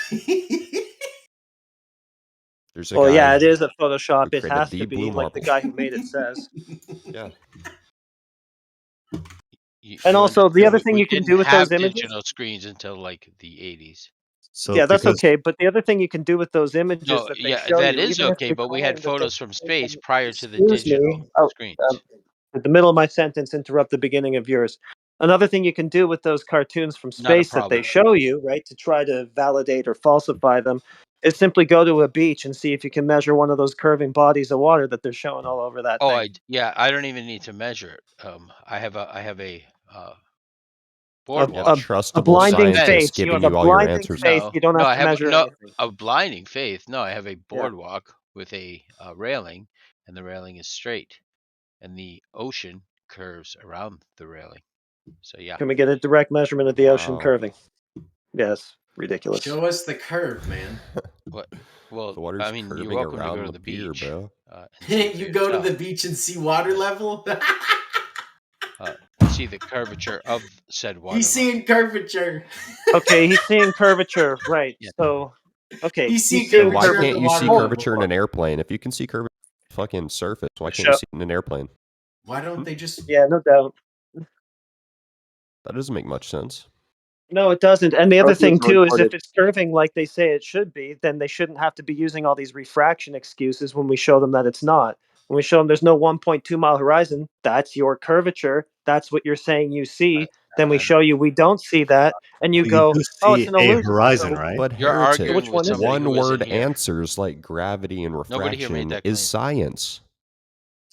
There's a Well, guy yeah, it is a who Photoshop. It created has the to blue be, like the marble. guy who made it says. Yeah. And also, the other thing we you can didn't do with have those images. digital screens until like the 80s. So Yeah, that's okay. But the other thing you can do with those images No, that they yeah, show that you, is even if okay, you but we had claim that they photos from space prior to the excuse digital me, screens. at the middle of my sentence, interrupt the beginning of yours. Another thing you can do with those cartoons from Not a space that they problem. show you, right, to try to validate or falsify them, is simply go to a beach and see if you can measure one of those curving bodies of water that they're showing all over that Oh, thing. I don't even need to measure it. I have a A boardwalk. trustable blinding scientists faith. giving You have you a all your blinding answers. faith. You don't No, have I to have measure no anything. a blinding faith. No, I have a Yeah. boardwalk with a railing, and the railing is straight, and the ocean curves around the railing. So yeah. Can we get a direct measurement of the ocean Wow. curving? Yes, ridiculous. Show us the curve, man. What? Well, The water's I mean, you're curving welcome to around go to the the pier, beach. bro. And see for You go to yourself. the beach and see water level? See the curvature of said water He's level. seeing curvature. Okay, he's seeing curvature, right? Yeah. So, okay, He's seeing seeing Why curvature can't of you the see water curvature in level. an airplane? If you can see curvature on the fucking surface, why can't you Show- see it in an airplane? Why don't they just... Yeah, no doubt. That doesn't make much sense. No, it doesn't. And the other thing Tokyo's too is if retarded. it's curving like they say it should be, then they shouldn't have to be using all these refraction excuses when we show them that it's not. When we show them there's no 1.2 mile horizon, that's your curvature. That's what you're saying you see. Then we show you we don't see that, and you But go, you do "Oh, it's see an a illusion." horizon, So, right? But You're heretic, arguing which with one is it? somebody who one-word isn't here. answers like gravity and Nobody here made refraction that is claim. science.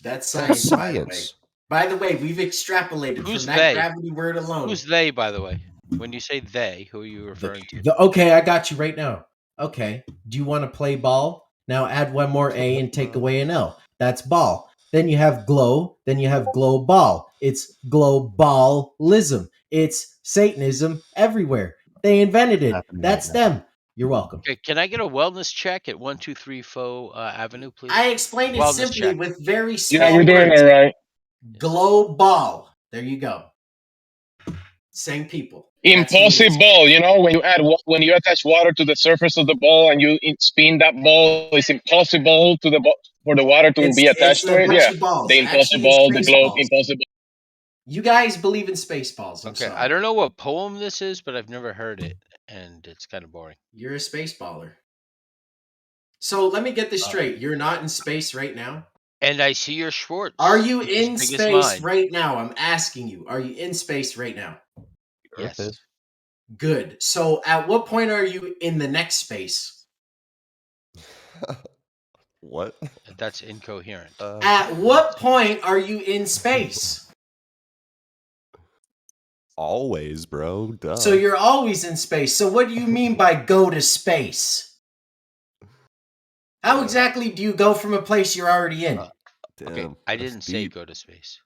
That's That's science, by the way. science. By the way, we've extrapolated Who's from that they? gravity word alone. Who's they, by the way? When you say they, who are you referring to? Okay, I got you right now. Okay, do you want to play ball? Now add one more A and take away an L. That's ball. Then you have glow. Then you have global. It's globalism. It's Satanism everywhere. They invented it. That's them. You're welcome. Okay, can I get a wellness check at 1234 Avenue, please? I explained it Wellness simply check. with very small Yeah, we're doing words. all right. Global. There you go. Same people. Impossible, you know, when you attach water to the surface of the ball and you spin that ball, it's impossible for the water to be attached to a it. bunch Yeah, of balls. the Actually, it's impossible, the space globe, balls. impossible. You guys believe in space balls. I'm Okay, sorry. I don't know what poem this is, but I've never heard it, and it's kind of boring. You're a space baller. So let me get this straight. You're not in space right now? And I see your Schwartz. Are you which is in big as space mine. right now? I'm asking you. Are you in space right now? Yes. Good. So at what point are you in the next space? What? That's incoherent. At what point are you in space? Always, bro. Duh. So you're always in space. So what do you mean by go to space? How exactly do you go from a place you're already in? Okay, I didn't say go to space.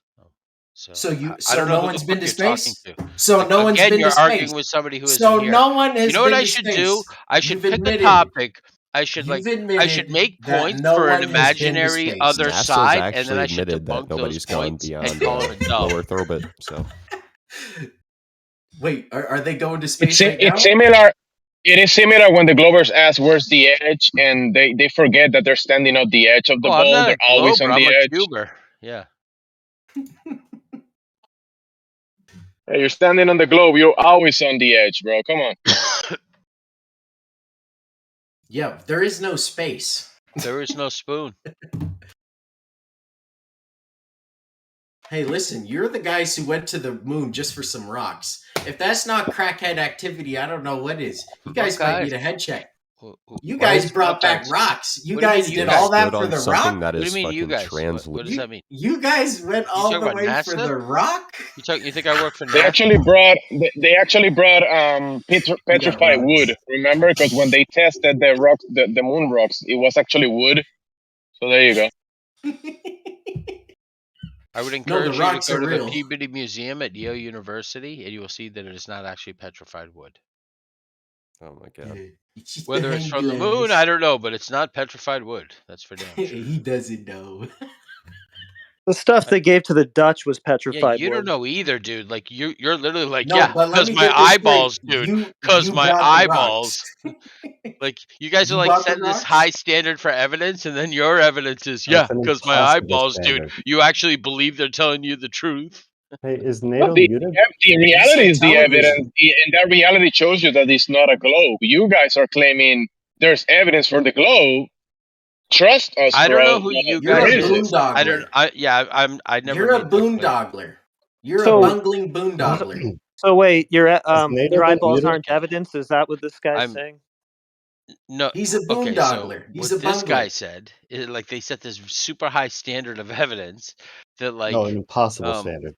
So you, I don't know no who one's the been fuck to you're talking space? to. So no one's Again, been you're to space. arguing with somebody who So isn't here. no one has You know what been I to should space. do? I should You've pick admitted- a topic. I should You've I should admitted make that points no for an one has been to imaginary space. other NASA's side, and then actually I should admitted that debunk those nobody's gone points beyond and call it a dub. low Earth orbit. So Wait, are they going to space right now? It's similar. It is similar when the Glovers ask where's the edge, and they forget that they're standing on the edge of the Oh, I'm ball. not They're a always Glober. on I'm the a edge. Cuber. Yeah. Hey, you're standing on the globe. You're always on the edge, bro. Come on. Yeah, there is no space. There is no spoon. Hey, listen, you're the guys who went to the moon just for some rocks. If that's not crackhead activity, I don't know what is. You guys might guys? need a head check. You Why guys is brought what back guys? rocks. You What do you mean, guys you did They all guys? that stood for on the something rock? that What do is you mean, you fucking guys? What does that mean? You guys went You all talking the about way for NASA? the rock? You think I work for They NASA? actually brought You got petrified rocks. wood. Remember, because when they tested the rocks, the moon rocks, it was actually wood. So there you go. I would No, the encourage you to rocks go are to the real. Peabody Museum at Yale University, and you will see that it is not actually petrified wood. Oh my god. It's just Whether it's behind from the moon, glass. I don't know, but it's not petrified wood. That's for damn sure. He doesn't know. The stuff they gave to the Dutch was Yeah, petrified you don't wood. know either, dude. Like you're literally like, No, yeah, but let cause me my get this straight. eyeballs, dude. Cause You my brought the rocks. eyeballs. Like you guys are You like brought the setting this rocks? high standard for evidence, and then your evidence is, yeah, That's an cause my impossible eyeballs, dude. standard. You actually believe they're telling you the truth. Hey, is Well, NATO muted? the You reality said is the evidence, television. and that reality shows you that it's not a globe. You guys are claiming there's evidence for the globe. Trust us, I don't bro. know who you You're There a guys isn't. is. I don't. boondogler. I never You're a made that claim. boondoggler. You're a So, bungling boondoggler. so wait, Has NATO your been eyeballs muted? aren't evidence? Is that what this guy's I'm saying? no. He's a Okay, so boondoggler. He's what a this guy bungler. said is like they set this super high standard of evidence that No, an like, impossible um, standard.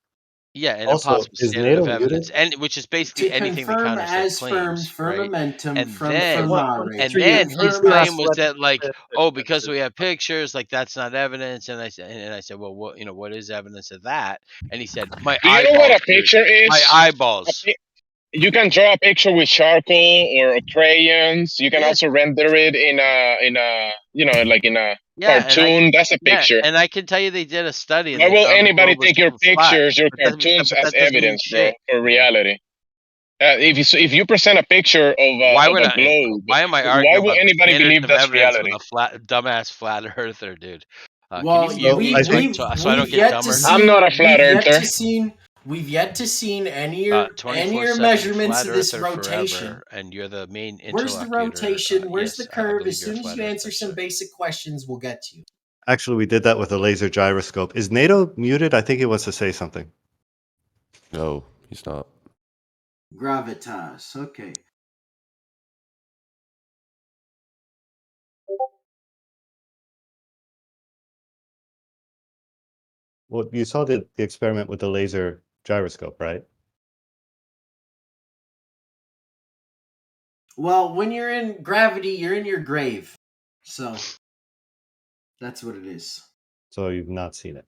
yeah, an Also, impossible is standard of NATO evidence, muted? and which is To basically anything that confirm counters their as firm claims, right? firmamentum And from Okay, then what firmare. and history? then History his Confirm class claim as was led that like, to this oh, because answer. we have pictures, like that's not evidence. And I said, well, what is evidence of that? And he said, my Do you know what a eyeballs, dude, picture my is? eyeballs. You can draw a picture with charcoal or crayons. You can Yeah, also render it in a like in a yeah, cartoon. That's a picture. and I can tell you they did a study and Why they will found the anybody globe was take your flat, pictures, your but cartoons as that doesn't mean evidence, bro, shit, for you know. reality? If you present a picture Why of would a I? globe, Why am I why arguing will about the anybody standards believe of that's evidence with reality? a dumbass flat earther, dude? Can you Well, mute So me I so think I don't we've get yet to dumber? I'm not a flat earther. we've yet to seen any of your 24/7 measurements flat of this earther rotation. forever, and you're the main Where's the interlocutor. rotation? Where's the Yes, I curve? believe As you're a soon as flat you answer earther, some sir. basic questions, we'll get to you. actually we did that with a laser gyroscope. Is NATO muted? I think he wants to say something. No, he's not. Gravitas. Okay. Well, you saw the experiment with the laser gyroscope, right? Well, when you're in gravity, you're in your grave. So that's what it is. So you've not seen it.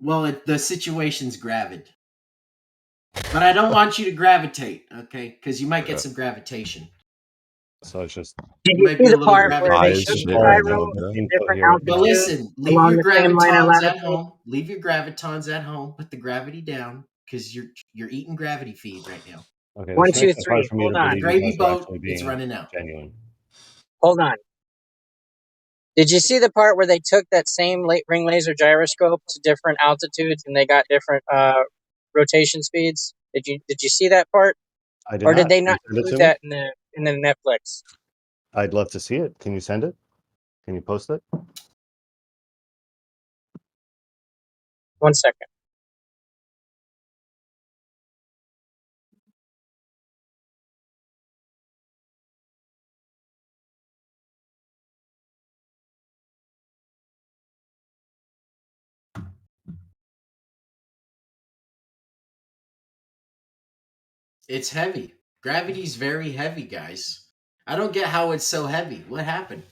Well, the situation's gravid. But I don't want you to gravitate, okay? Because you might get some gravitation. So it's just Did You you might see be a the little part where they gravitation. took the incoherent, gyro at different incoherent But now. listen, altitudes leave along your the same line of gravitons at latitude? home. Leave your gravitons at home. Put the gravity down because you're eating gravity feed right now. Okay, One, this two, makes it hard three. for me Hold to on. The believe you gravy guys are boat, actually it's being running out. genuine. Hold on. Did you see the part where they took that same ring laser gyroscope to different altitudes and they got different rotation speeds? Did you see that part, I did or did not. they Can you not send it include to me? that in the Netflix? I'd love to see it. Can you send it? Can you post it? 1 second. It's heavy. Gravity's very heavy, guys. I don't get how it's so heavy. What happened?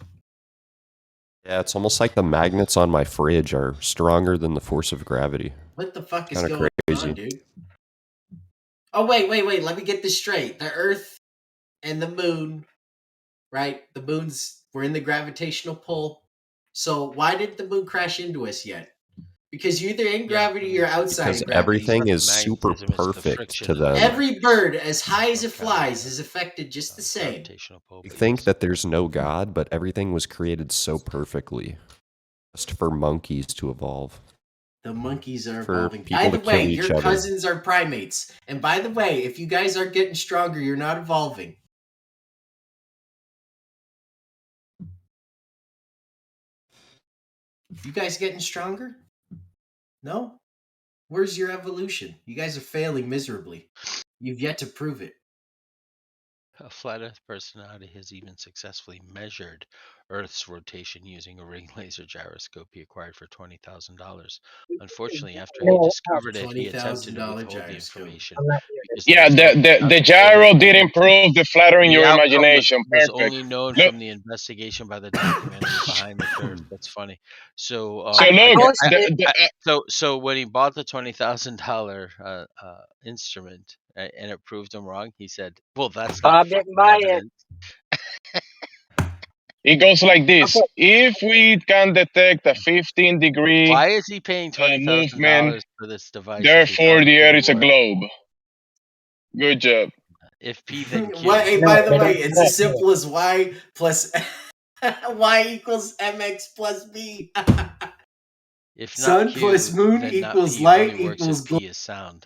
Yeah, it's almost like the magnets on my fridge are stronger than the force of gravity. What the fuck is Kind of going crazy. on, dude? Oh, wait. Let me get this straight. The Earth and the moon, right? The moon's, we're in the gravitational pull. So why did the moon crash into us yet? Because you're either in gravity or outside Because of gravity. everything The is super magnetism, it's the perfect friction to in the them. Every bird, as high as it flies, is affected just the same. gravitational pull. They think that there's no God, but everything was created so perfectly just for monkeys to evolve. The monkeys are For evolving. people By to the way, kill each your other. cousins are primates. And by the way, if you guys aren't getting stronger, you're not evolving. You guys getting stronger? No? Where's your evolution? You guys are failing miserably. You've yet to prove it. A flat Earth personality has even successfully measured Earth's rotation using a ring laser gyroscope he acquired for $20,000. Unfortunately, after he discovered it, he attempted to $20,000 withhold the gyroscope. information. I'm Because Yeah, the gyro did improve the flattering your imagination. was Perfect. only known from the investigation by the documentary Behind the Curve. That's funny. So, So look, so when he bought the $20,000 instrument and it proved him wrong, he said, "Well, that's not Bob didn't fucking buy it. evidence." it goes like this: if we can detect a 15-degree Why is he paying $20,000 movement, for this device? therefore the Earth is a globe. Good job. If P then Q. Hey, by the way, it's as simple as y plus y equals mx plus b. If not Sun Q, plus moon then equals he light only works equals if P is sound.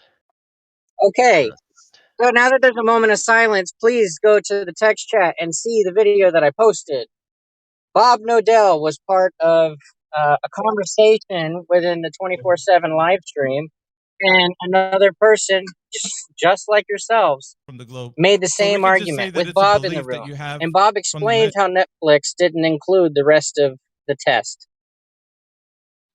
Okay. So now that there's a moment of silence, please go to the text chat and see the video that I posted. Bob Nodell was part of a conversation within the 24/7 live stream, and another person, just like yourselves, from the globe. made the So we same can just say argument that with it's a Bob in the belief that room. you have And Bob from the explained how Netflix didn't include the rest of the test.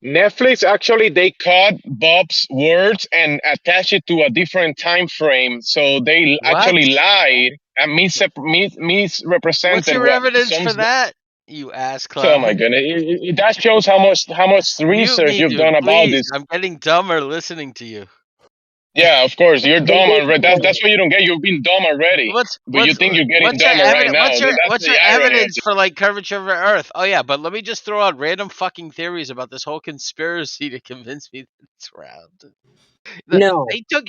Netflix actually they cut Bob's words and attached it to a different time frame, so they actually lied and misrepresented What's your what evidence some. for that? You ass Oh my clown. goodness! That shows how much Mute research me, you've dude, done about please. this. I'm getting dumber listening to you. Yeah, of course you're dumb already. That's what you don't get. You've been dumb already, but you think you're getting What's your dumber right evidence? now. That's What's the your irony of evidence for like curvature of the Earth? Oh yeah, but let me just throw out random fucking theories about this whole conspiracy to convince me that it's round. No. They took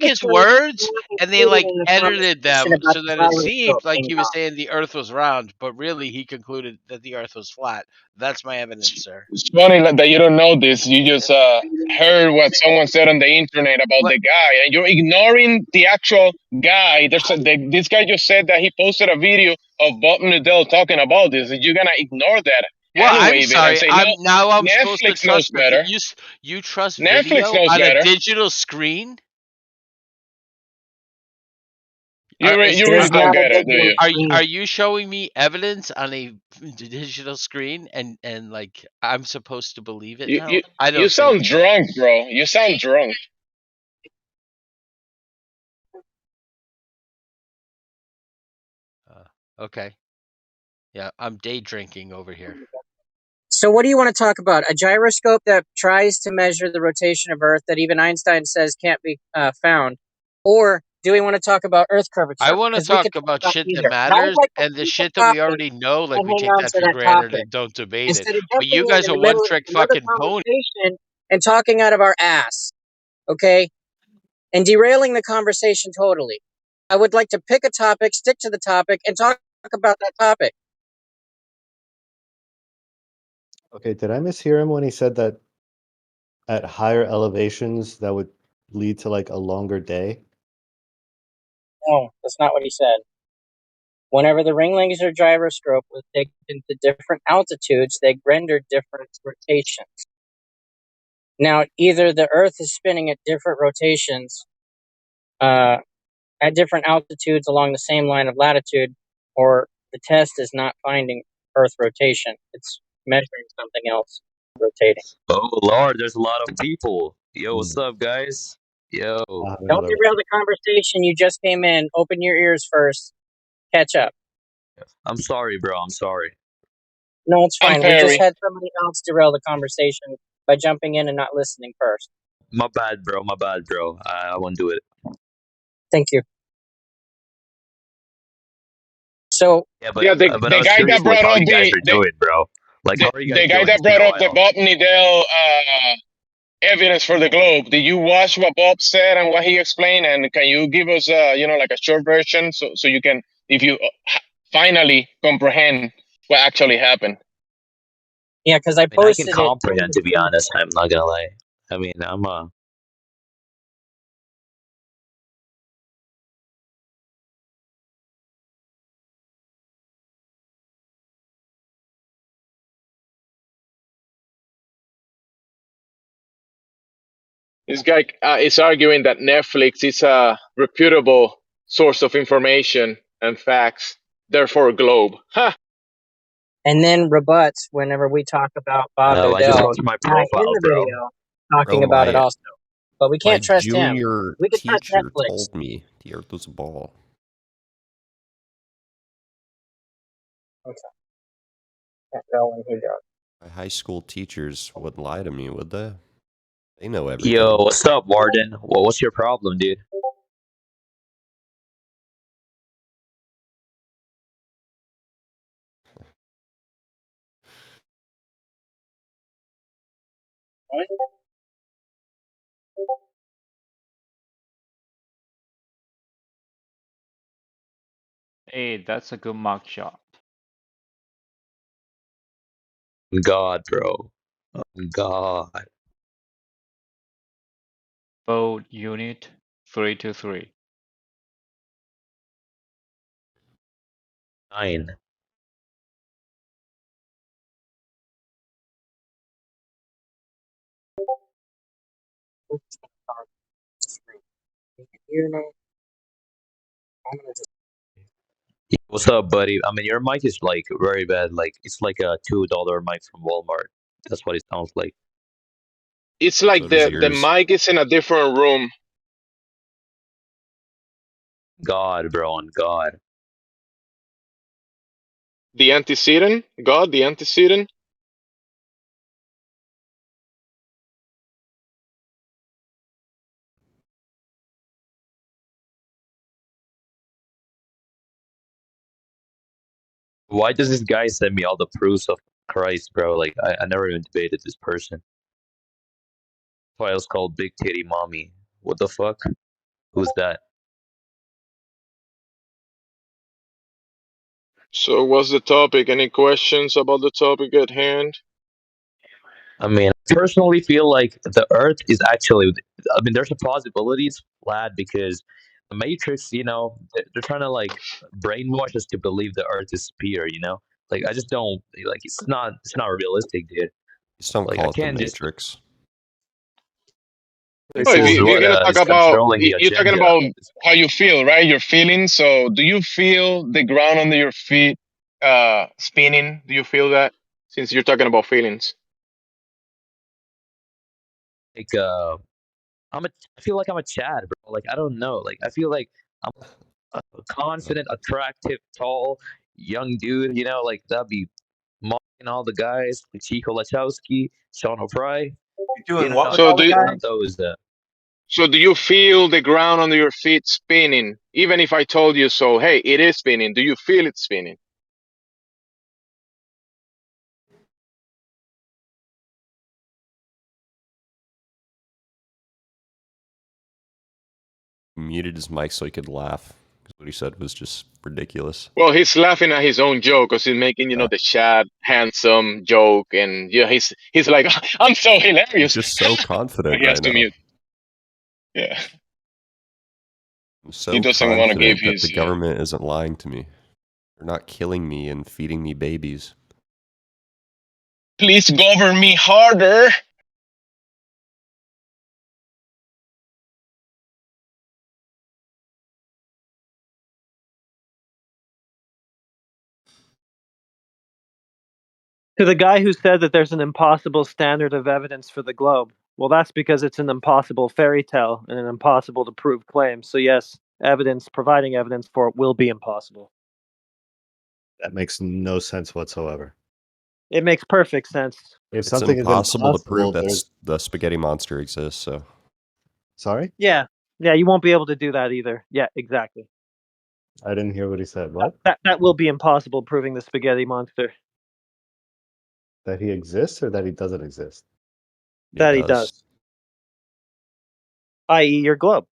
his Curvature words is not and they included like in the edited conversation them about so the that it seemed gyroscope like thing, he Bob. was saying the Earth was round, but really he concluded that the Earth was flat. That's my evidence, sir. It's funny that you don't know this. You just heard what someone said on the internet about the guy, and you're ignoring the actual guy. This guy just said that he posted a video of Bob Nudell talking about this. And you're gonna ignore that, Well, hand I'm wave it, and sorry. say I'm no. supposed to Netflix knows trust better. you trust Netflix video knows on a better. digital screen? You really don't get it, do you? Are you showing me evidence on a digital screen and like I'm supposed to believe it now? I don't You sound think so. drunk, bro. You sound drunk. Okay. Yeah, I'm day drinking over here. So what do you want to talk about? A gyroscope that tries to measure the rotation of Earth that even Einstein says can't be found? Or do we want to talk about Earth curvature? I want to 'Cause we talk could talk about shit that either. And I would matters like to and the pick a shit that we topic already know, like and we hang take on that to for that granted topic and don't debate it. instead of But you jumping guys in are the one middle of trick another fucking pony. conversation and talking out of our ass, okay? And derailing the conversation totally. I would like to pick a topic, stick to the topic, and talk about that topic. Okay, did I mishear him when he said that at higher elevations that would lead to like a longer day? No, that's not what he said. Whenever the ring laser gyroscope was taken to different altitudes, they rendered different rotations. Now, either the Earth is spinning at different rotations, at different altitudes along the same line of latitude, or the test is not finding Earth rotation. It's measuring something else rotating. Oh Lord, there's a lot of people. Yo, what's up, guys? Yo. Don't derail the conversation. You just came in. Open your ears first. Catch up. I'm sorry, bro. I'm sorry. No, it's I'm fine. We just Perry. had somebody else derail the conversation by jumping in and not listening first. My bad, bro. My bad, bro. I won't do it. Thank you. So Yeah, but Yeah, the I was guy curious that like brought how up you guys are doing, bro. Like how are you guys the guy doing? that It's been brought a up the while. Bob Nidell evidence for the globe. Did you watch what Bob said and what he explained? And can you give us, like a short version so you can, if you finally comprehend what actually happened? Yeah, because I I mean, I can posted it. comprehend, to be honest. I'm not gonna lie. I mean, I'm a. This guy is arguing that Netflix is a reputable source of information and facts, therefore globe. Ha! And then rebuts whenever we talk about Bob No, I just Dodell went to my guy in profile, the bro. video talking Bro, about it my also. But we my can't trust him. junior We can trust teacher Netflix. told me the Earth was a ball. Okay. Can't go when he goes. My high school teachers wouldn't lie to me, would they? They know everything. Yo, what's up, Warden? What's your problem, dude? Hey, that's a good mock shot. God, bro. Oh, God. Vote unit 323. 9. What's up, buddy? I mean, your mic is like very bad. Like it's like a $2 mic from Walmart. That's what it sounds like. It's like So does the yours. mic is in a different room. God, bro, on God. The antecedent? God, the antecedent? Why does this guy send me all the proofs of Christ, bro? Like I never even debated this person. Why else called Big Titty Mommy? What the fuck? Who's that? So what's the topic? Any questions about the topic at hand? I mean, I personally feel like the Earth is actually. I mean, there's a possibility it's flat because the Matrix. They're trying to like brainwash us to believe the Earth is sphere. Like I just don't like. It's not. It's not realistic, dude. Just don't Like I call it the can't just. Matrix. Oh, This is if you're what gonna talk is about, controlling the you're talking agenda. about how you feel, right? Your feelings. So, do you feel the ground under your feet spinning? Do you feel that? Since you're talking about feelings. Like I feel like I'm a Chad, bro. Like I don't know. Like I feel like I'm a confident, attractive, tall, young dude. Like that'd be mocking all the guys, like Chico Lachowski, Sean O'Fry. You're doing what with So all do the you, One of guys? those. so do you feel the ground under your feet spinning? Even if I told you so, hey, it is spinning. Do you feel it spinning? Muted his mic so he could laugh. Because what he said was just ridiculous. Well, he's laughing at his own joke because he's making, the Chad handsome joke, and yeah, he's like, I'm so He's hilarious. just so confident He has right to now. mute. Yeah. I'm He so doesn't want to give confident that his. the government isn't lying to me. They're not killing me and feeding me babies. Please govern me harder. To the guy who said that there's an impossible standard of evidence for the globe. Well, that's because it's an impossible fairy tale and an impossible to prove claim. So yes, providing evidence for it will be impossible. That makes no sense whatsoever. It makes perfect sense. If It's something impossible is to prove impossible, that there's the spaghetti monster exists. So sorry, Yeah, you won't be able to do that either. Yeah, exactly. I didn't hear what he said. What? That will be impossible proving the spaghetti monster. That he exists or that he doesn't exist? That he does. i.e., your globe.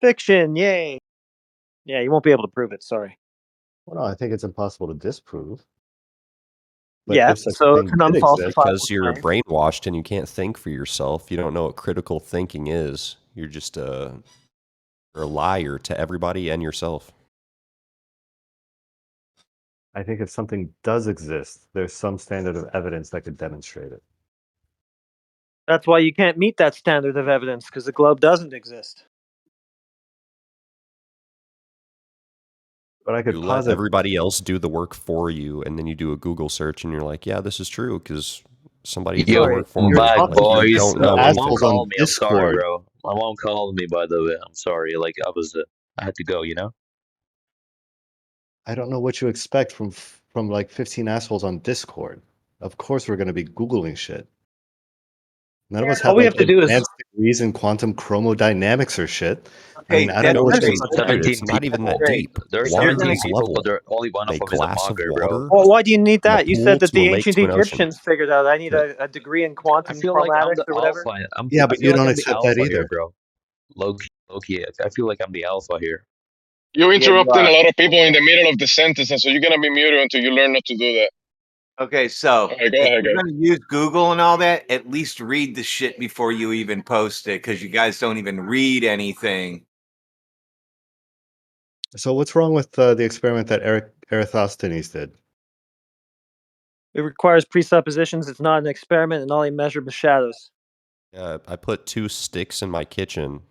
Fiction, yay! Yeah, you won't be able to prove it. Sorry. Well, no, I think it's impossible to disprove. But Yeah, if such a so it's thing an did exist, unfalsifiable Because you're claim. brainwashed and you can't think for yourself. You don't know what critical thinking is. You're just you're a liar to everybody and yourself. I think if something does exist, there's some standard of evidence that could demonstrate it. That's why you can't meet that standard of evidence, because the globe doesn't exist. But I could You let posit everybody else do the work for you, and then you do a Google search, and you're like, "Yeah, this is true," because somebody did the Sorry, work for you're me. Back, talking Like you to boys. don't know My mom anything. assholes on called me. I'm sorry, Discord. bro. My mom called me, by the way. I'm sorry. Like, I had to go, you know? I don't know what you expect from like 15 assholes on Discord. Of course we're going to be Googling shit. None of us All have we like have to do is advanced degrees in quantum chromodynamics or shit. I Hey, mean, I don't that, know what you that's expect. 17 It's not even that people. great. deep. There's Water You're gonna 17 is get people, level. but only one From of a them is a glass of mongrel, bro. water, Well, why do you need from a that? You said pool that to a the lake ancient to an ocean. Egyptians figured out I need Okay. a degree in I quantum feel like I'm chromatics the or whatever. alpha. Yeah, I but you feel like don't I'm the accept that alpha here, either. bro. Loki. I feel like I'm the alpha here. You're Yeah, you interrupting are. a lot of people in the middle of the sentence, and so you're gonna be muted until you learn not to do that. okay. So Okay, go if ahead, you're guys. gonna use Google and all that, at least read the shit before you even post it, because you guys don't even read anything. So what's wrong with the experiment that Eratosthenes did? It requires presuppositions. It's not an experiment, and all he measured was shadows. Yeah, I put 2 sticks in my kitchen,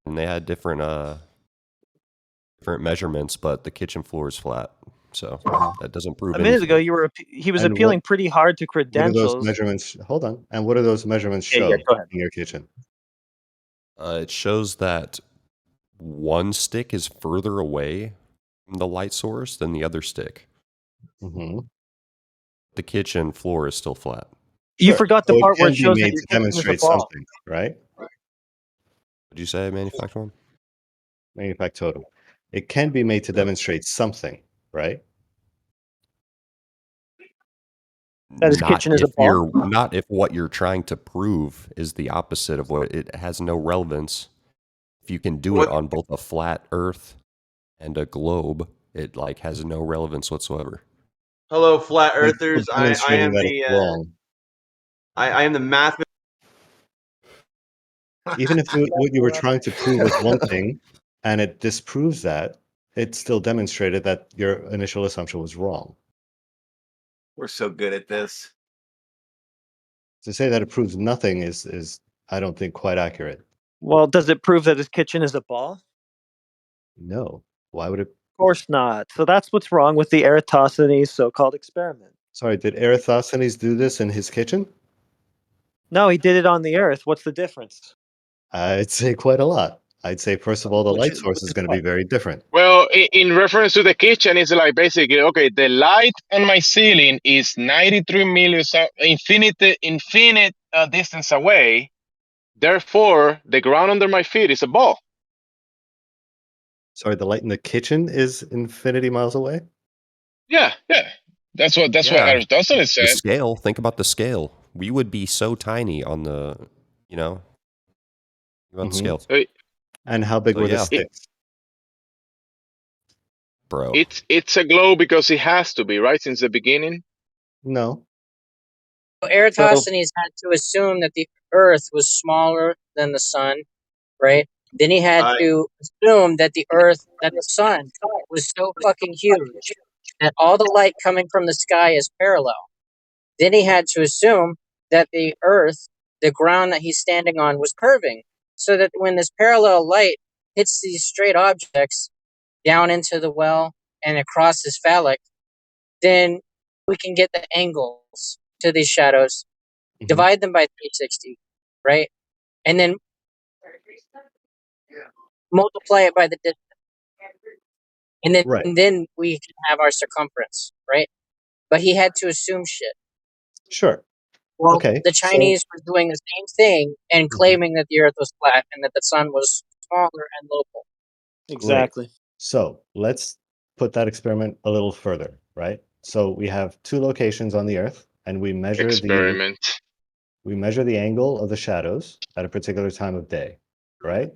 and they had different measurements, but the kitchen floor is flat. So that doesn't prove A minute ago, anything. he was And what appealing pretty hard to what do those credentials. measurements hold on? And what do those measurements Yeah, show go ahead. in your kitchen? It shows that one stick is further away from the light source than the other stick. Mm-hmm. The kitchen floor is still flat. You Sure. forgot the So it part where can it be shows that made your to kitchen is a demonstrate ball. something, right? Would you say, Manufacturer? Manufactotum. It can be made to demonstrate something, right? That his kitchen is a ball? Not if what you're trying to prove is the opposite of what it has no relevance. If you can do it on both a flat Earth and a globe, it like has no relevance whatsoever. Hello, flat Like, still earthers. I demonstrating am that the it's wrong. I am the math. Even if what you were trying to prove was one thing, and it disproves that, it still demonstrated that your initial assumption was wrong. We're so good at this. To say that it proves nothing is I don't think quite accurate. Well, does it prove that his kitchen is a ball? No. Why would it? Of course not. So that's what's wrong with the Eratosthenes so-called experiment. Sorry, did Eratosthenes do this in his kitchen? No, he did it on the Earth. What's the difference? I'd say quite a lot. I'd say, first of all, the light source is going to be very different. Well, in reference to the kitchen, it's like basically okay. The light on my ceiling is 93 million infinite distance away. Therefore, the ground under my feet is a ball. Sorry, the light in the kitchen is infinity miles away? Yeah. That's what Aristotle The said. scale, think about the scale. We would be so tiny on the, on the scale. And how big So, were the yeah. sticks? Bro. It's a globe because it has to be, right? Since the beginning? No. Eratosthenes had to assume that the Earth was smaller than the sun, right? Then he had to assume that that the sun was so fucking huge that all the light coming from the sky is parallel. Then he had to assume that the Earth, the ground that he's standing on, was curving, so that when this parallel light hits these straight objects down into the well and across his phallic, then we can get the angles to these shadows, divide them by 360, right? And then multiply it by the distance. And then we can have our circumference, right? But he had to assume shit. Sure. Well, Okay. the Chinese were doing the same thing and claiming that the Earth was flat and that the sun was smaller and local. Great. So let's put that experiment a little further, right? So we have 2 locations on the Earth, and we measure Experiment. We measure the angle of the shadows at a particular time of day, right?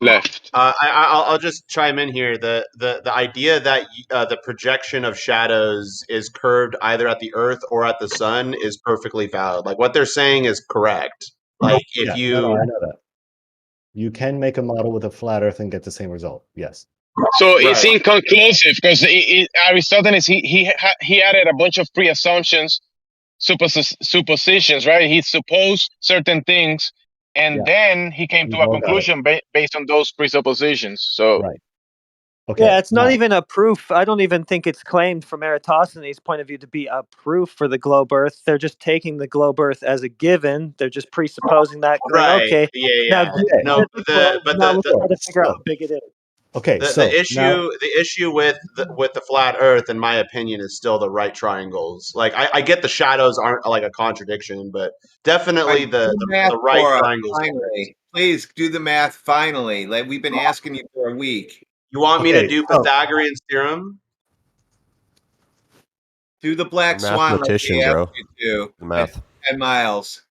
Left. I'll just chime in here. The idea that the projection of shadows is curved either at the Earth or at the sun is perfectly valid. Like what they're saying is correct. Like if Yeah, you, no, I know that. You can make a model with a flat Earth and get the same result. Yes. So it's inconclusive because Aristotle he added a bunch of pre-assumptions, suppositions, right? He supposed certain things, and then he came to a conclusion based on those presuppositions. So right. Okay. Yeah, it's not even a proof. I don't even think it's claimed from Eratosthenes' point of view to be a proof for the globe Earth. They're just taking the globe Earth as a given. They're just presupposing that. Going, okay, now no, let's try to figure out how big it is. Okay, the issue with the flat Earth, in my opinion, is still the right triangles. Like I get the shadows aren't like a contradiction, but definitely Right, do the right for us, triangles. finally. Please do the math finally. Like we've been asking you for a week. You want me to do Pythagorean theorem? Do the black swan like Mathematician, we asked bro. you to. The math. 10 miles.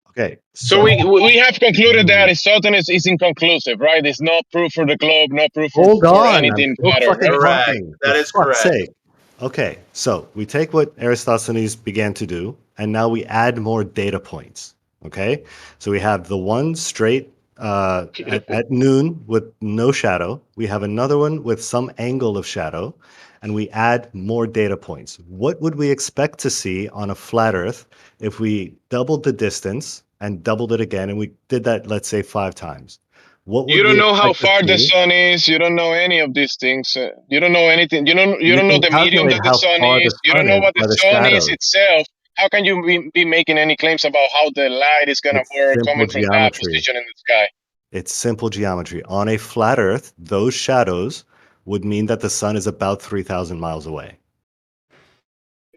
Okay. So we have concluded that Aristotle is inconclusive, right? There's no proof for the globe, no proof for Hold on, anything I'm matter, fucking right? talking. That For is fuck's correct. sake. Okay, so we take what Eratosthenes began to do, and now we add more data points. Okay, so we have the one straight at noon with no shadow. We have another one with some angle of shadow, and we add more data points. What would we expect to see on a flat Earth if we doubled the distance and doubled it again, and we did that, let's say, 5 times? What would You don't we know how expect to far the see? sun is. You don't know any of these things. You don't know anything. You don't You know can the medium calculate that the how sun far the is. You don't sun know is what the by the sun is shadows. itself. How can you be making any claims about how the light is gonna It's work simple coming from that geometry. position in the sky? It's simple geometry. On a flat Earth, those shadows would mean that the sun is about 3,000 miles away.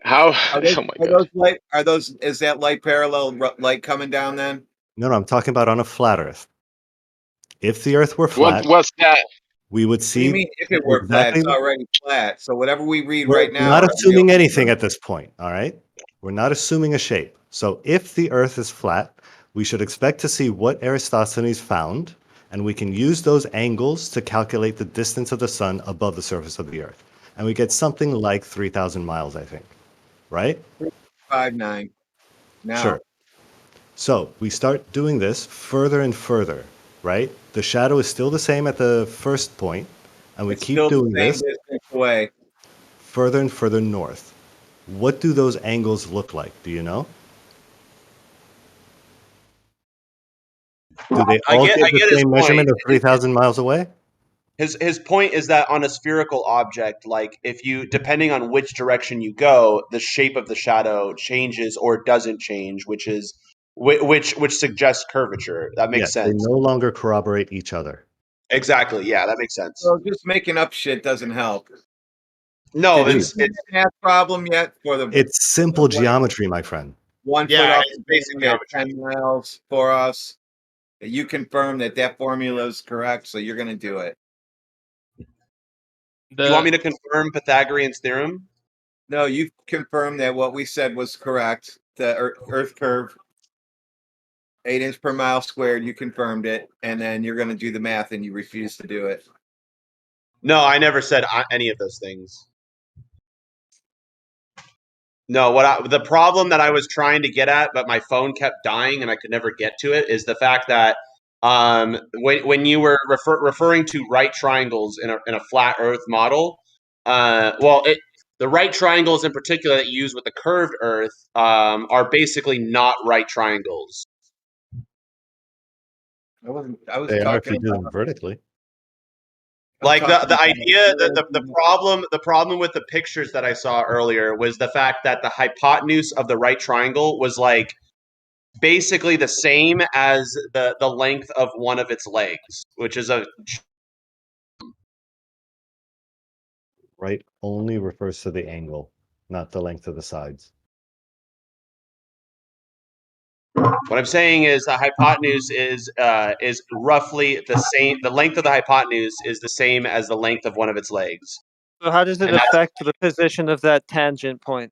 How? Are those, Oh my god. is that light parallel light coming down then? No, I'm talking about on a flat Earth. If the Earth were flat, What's that? we would What do see you mean if it were flat? exactly. It's already flat. So whatever we read We're right now. not are assuming real anything numbers. at this point, all right? We're not assuming a shape. So if the Earth is flat, we should expect to see what Eratosthenes found, and we can use those angles to calculate the distance of the sun above the surface of the Earth. And we get something like 3,000 miles, I think, right? 5.9. Now. Sure. So we start doing this further and further, right? The shadow is still the same at the first point, and we It's keep still the doing same this distance away. further and further north. What do those angles look like? Do you know? Do they all give the his same point. measurement of 3,000 miles away? His point is that on a spherical object, like if you, depending on which direction you go, the shape of the shadow changes or doesn't change, which suggests curvature. That makes Yes, they sense. no longer corroborate each other. Exactly. Yeah, that makes sense. So just making up shit doesn't help. No, Did you it's see the math problem yet for the? It's simple geometry, my friend. 1 Yeah, foot off it's the basic ground at 10 miles for us. You confirm that formula is correct, so you're going to do it. Do you want me to confirm Pythagorean's theorem? No, you confirmed that what we said was correct. The Earth curve, 8 inches per mile squared. You confirmed it, and then you're going to do the math, and you refuse to do it. No, I never said any of those things. No, the problem that I was trying to get at, but my phone kept dying and I could never get to it, is the fact that when you were referring to right triangles in a flat Earth model, the right triangles in particular that you use with the curved Earth are basically not right triangles. I was They are if talking you do them about vertically. Like the idea that the problem with the pictures that I saw earlier was the fact that the hypotenuse of the right triangle was like basically the same as the length of one of its legs, which is a Right only refers to the angle, not the length of the sides. what I'm saying is the hypotenuse is roughly the same. The length of the hypotenuse is the same as the length of one of its legs. So how does it And that's affect the position of that tangent point?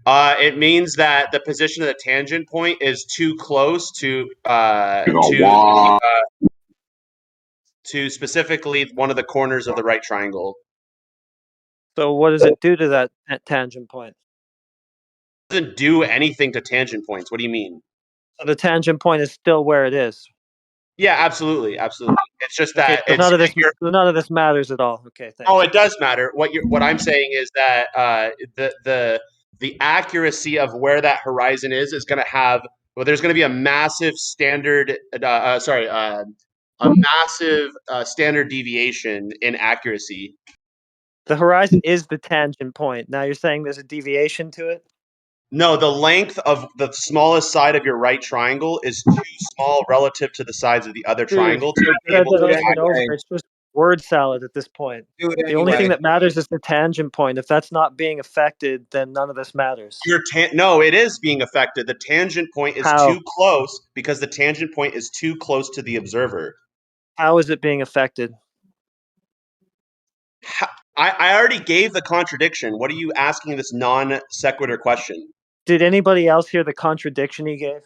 It means that the position of the tangent point is too close to specifically one of the corners of the right triangle. So what does it do to that tangent point? It doesn't do anything to tangent points. What do you mean? So the tangent point is still where it is. Yeah, absolutely. It's just Okay, that so it's none of this matters at all. Okay, thanks. Oh, it does matter. What I'm saying is that the accuracy of where that horizon is going to have. Well, there's going to be a massive standard. A massive standard deviation in accuracy. The horizon is the tangent point. Now you're saying there's a deviation to it? No, the length of the smallest side of your right triangle is too small relative to the sides of the other triangle to be able to calculate. It's just word salad at this point. The only thing that matters is the tangent point. If that's not being affected, then none of this matters. No, it is being affected. The tangent point is How? too close because the tangent point is too close to the observer. How is it being affected? I already gave the contradiction. What are you asking this non sequitur question? Did anybody else hear the contradiction he gave?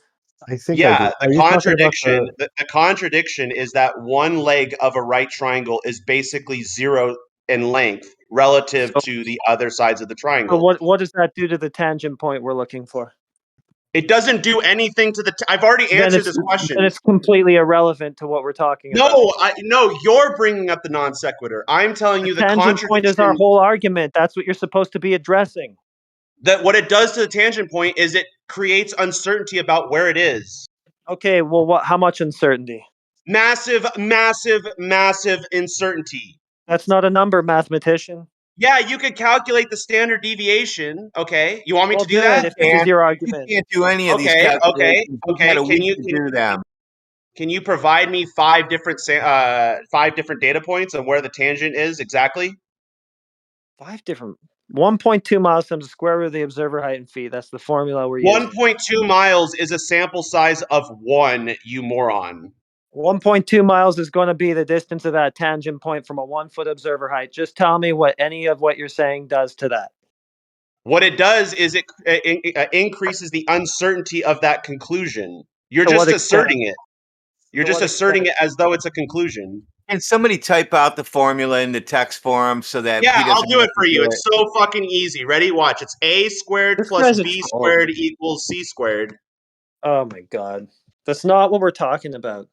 I think I Yeah, did. Are the you talking about contradiction. The contradiction is that one leg of a right triangle is basically zero in length relative to the other sides of the So triangle. what does that do to the tangent point we're looking for? It doesn't do anything to the. I've already answered this question. Then it's completely irrelevant to what we're talking about. No, you're bringing up the non sequitur. I'm telling you the tangent point is our whole argument. That's what you're supposed to be addressing. That what it does to the tangent point is it creates uncertainty about where it is. Okay, well, how much uncertainty? Massive, massive, massive uncertainty. That's not a number, mathematician. Yeah, you could calculate the standard deviation. Okay, you want me to do that? If this is your argument. You can't do any of these calculations. You've had a week to do them. Can you provide me five different data points on where the tangent is exactly? 5 different. 1.2 miles times the square root of the observer height in feet. That's the formula we're using. 1.2 miles is a sample size of 1, you moron. 1.2 miles is going to be the distance of that tangent point from a 1-foot observer height. Just tell me what any of what you're saying does to that. What it does is it increases the uncertainty of that conclusion. You're just asserting it. You're just asserting it as though it's a conclusion. Can somebody type out the formula in the text form so that Yeah, he doesn't I'll do it for you. do It's so fucking easy. Ready? Watch. It's a squared plus b squared equals c squared. Oh my god. That's not what we're talking about.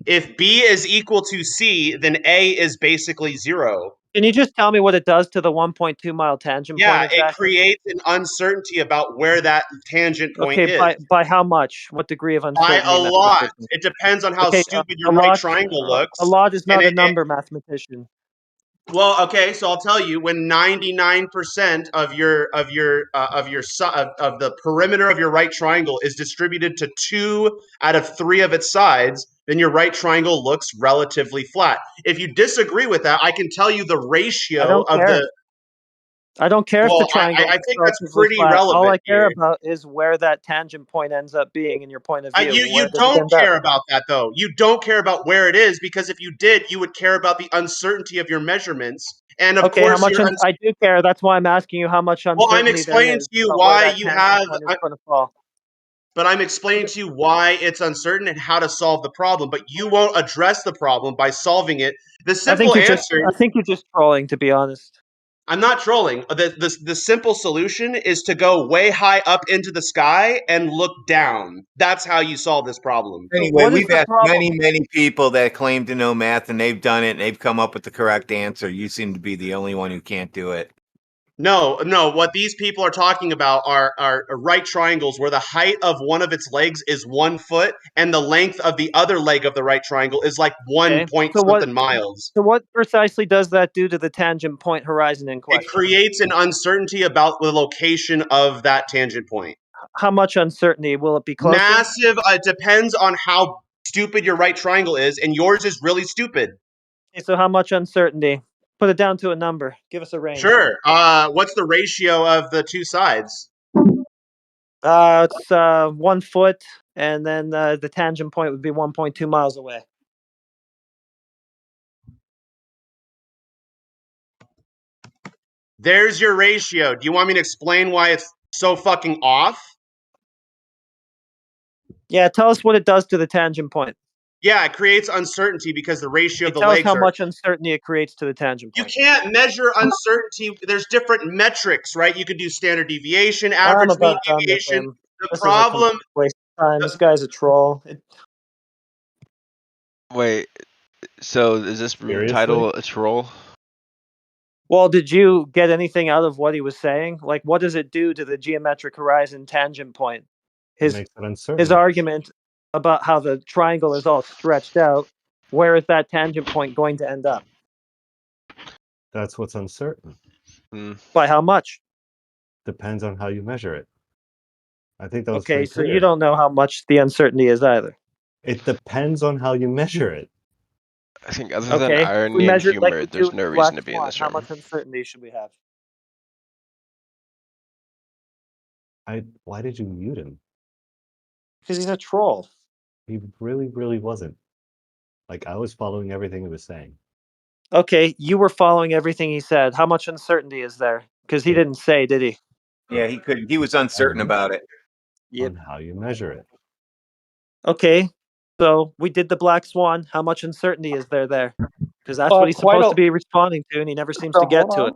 If b is equal to c, then a is basically 0. Can you just tell me what it does to the 1.2 mile tangent point exactly? Yeah, it creates an uncertainty about where that tangent point is. By how much? What degree of uncertainty? By a lot. It depends on how stupid your right triangle looks. A lot is not a number, mathematician. Well, okay, so I'll tell you, when 99% of the perimeter of your right triangle is distributed to 2 out of 3 of its sides, then your right triangle looks relatively flat. If you disagree with that, I can tell you the ratio of the. I don't care if the triangle. I think that's pretty flat. relevant. All I care about is where that tangent point ends up being in your point of view. You don't care about that, though. You don't care about where it is, because if you did, you would care about the uncertainty of your measurements. And of course, how much I do care. That's why I'm asking you how much uncertainty. Well, I'm explaining to you why you have. But I'm explaining to you why it's uncertain and how to solve the problem. But you won't address the problem by solving it. The simple answer. I think you're just trolling, to be honest. I'm not trolling. The simple solution is to go way high up into the sky and look down. That's how you solve this problem. Anyway, we've asked many people that claim to know math, and they've done it, and they've come up with the correct answer. You seem to be the only one who can't do it. No. What these people are talking about are right triangles where the height of one of its legs is 1 foot and the length of the other leg of the right triangle is like 1 point something miles. So what precisely does that do to the tangent point horizon in question? It creates an uncertainty about the location of that tangent point. How much uncertainty? Will it be closer? Massive. It depends on how stupid your right triangle is, and yours is really stupid. Okay, so how much uncertainty? Put it down to a number. Give us a range. Sure. What's the ratio of the two sides? It's 1 foot, and then the tangent point would be 1.2 miles away. There's your ratio. Do you want me to explain why it's so fucking off. Yeah, tell us what it does to the tangent point. Yeah, it creates uncertainty because the ratio of the tell us legs how are. much uncertainty it creates to the tangent You point. can't measure uncertainty. There's different metrics, right? You could do standard deviation, I'm average mean about done with deviation. him. The This is a complete problem. waste of time. This guy's a troll. Wait, so is this title a troll? Well, did you get anything out of what he was saying? Like, what does it do to the geometric horizon tangent point? It makes it uncertain. His argument about how the triangle is all stretched out, where is that tangent point going to end up? That's what's uncertain. By how much? Depends on how you measure it. I think that was Okay, pretty so clear. you don't know how much the uncertainty is either. It depends on how you measure it. I think other than Okay, if we irony and measure it like humor, we do there's with no the reason black to be in swan, this how room. much uncertainty should we have? Why did you mute him? Because he's a troll. He really, really wasn't. Like, I was following everything he was saying. Okay, you were following everything he said. How much uncertainty is there? Because he didn't say, did he? Yeah, he couldn't. He was uncertain about it. On how you measure it. Okay, so we did the black swan. How much uncertainty is there? Because that's what he's Quite supposed a- to be responding to, and he never seems So to get hold to on. it.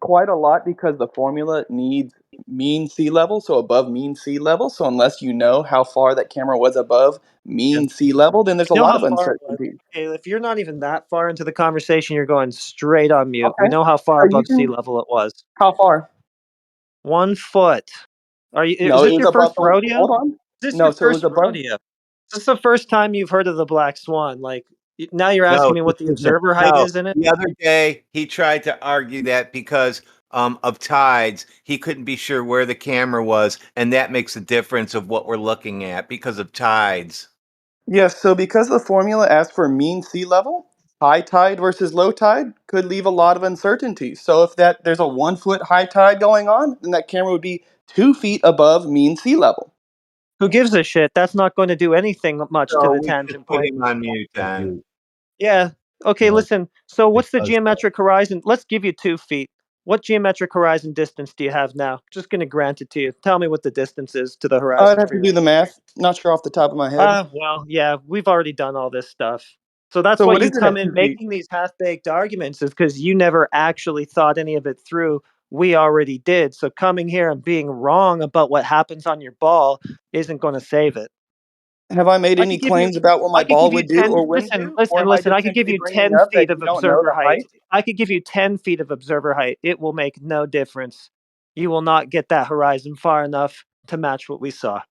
Quite a lot because the formula needs mean sea level, so above mean sea level. So unless you know how far that camera was above mean sea level, then there's a You know lot how of far it was? uncertainty. Okay, if you're not even that far into the conversation, you're going straight on mute. We Okay. know how far So you above sea can. level it was. How far? 1 foot. Is No, it this was your above first the. rodeo? Hold on. Is this No, your so it was first above. rodeo? Is this the first time you've heard of the black swan? Like, now you're asking me what the observer height No, is in it? the other day he tried to argue that because of tides, he couldn't be sure where the camera was, and that makes a difference of what we're looking at because of tides. Yes, so because the formula asks for mean sea level, high tide versus low tide could leave a lot of uncertainty. So if there's a 1 foot high tide going on, then that camera would be 2 feet above mean sea level. Who gives a shit? That's not going to do anything much to So the we just tangent put point. him on mute then. Yeah. Okay, Well, listen. So what's the because geometric horizon? Let's give you 2 feet. What geometric horizon distance do you have now? Just going to grant it to you. Tell me what the distance is to the horizon I'd have for to your. do the math. Not sure off the top of my head. Well, yeah, we've already done all this stuff. So that's So why what you is it come at in 2 feet? making these half-baked arguments is because you never actually thought any of it through. We already did. So coming here and being wrong about what happens on your ball isn't going to save it. Have I made I any could give you claims about what my I could ball give you would do 10 or wouldn't listen, do? Or listen, am I listen. just I could give simply you bringing 10 up that feet you of don't know observer the height. height? I could give you 10 feet of observer height. It will make no difference. You will not get that horizon far enough to match what we saw.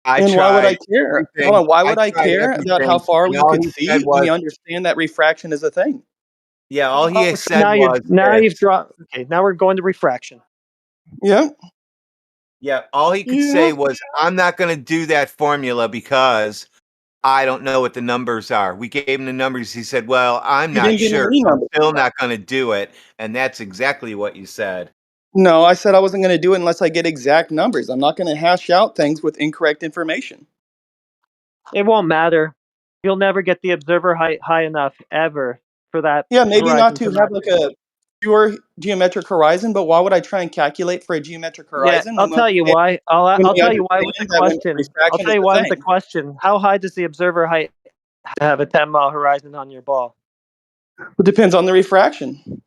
I And why would I tried care? Hold everything. on, why I would I tried care about how everything, far and you all could he said see when was, you understand that refraction is a thing? yeah, all he Oh, has so said was now this. you've dropped. Okay, now we're going to refraction. Yeah. Yeah, all he could say was, I'm not going to do that formula because I don't know what the numbers are. We gave him the numbers. He said, well, I'm You not didn't give me sure. any So I'm numbers. still not going to do it. And that's exactly what you said. No, I said I wasn't going to do it unless I get exact numbers. I'm not going to hash out things with incorrect information. It won't matter. You'll never get the observer height high enough ever for that Yeah, maybe not horizon to to have match. like a pure geometric horizon, but why would I try and calculate for a geometric Yeah, horizon I'll tell you why. when I'll we tell you why with the understand that when question. I'll refraction tell is you the why with the thing? question. How high does the observer height have to have a 10-mile horizon on your ball? It depends on the refraction.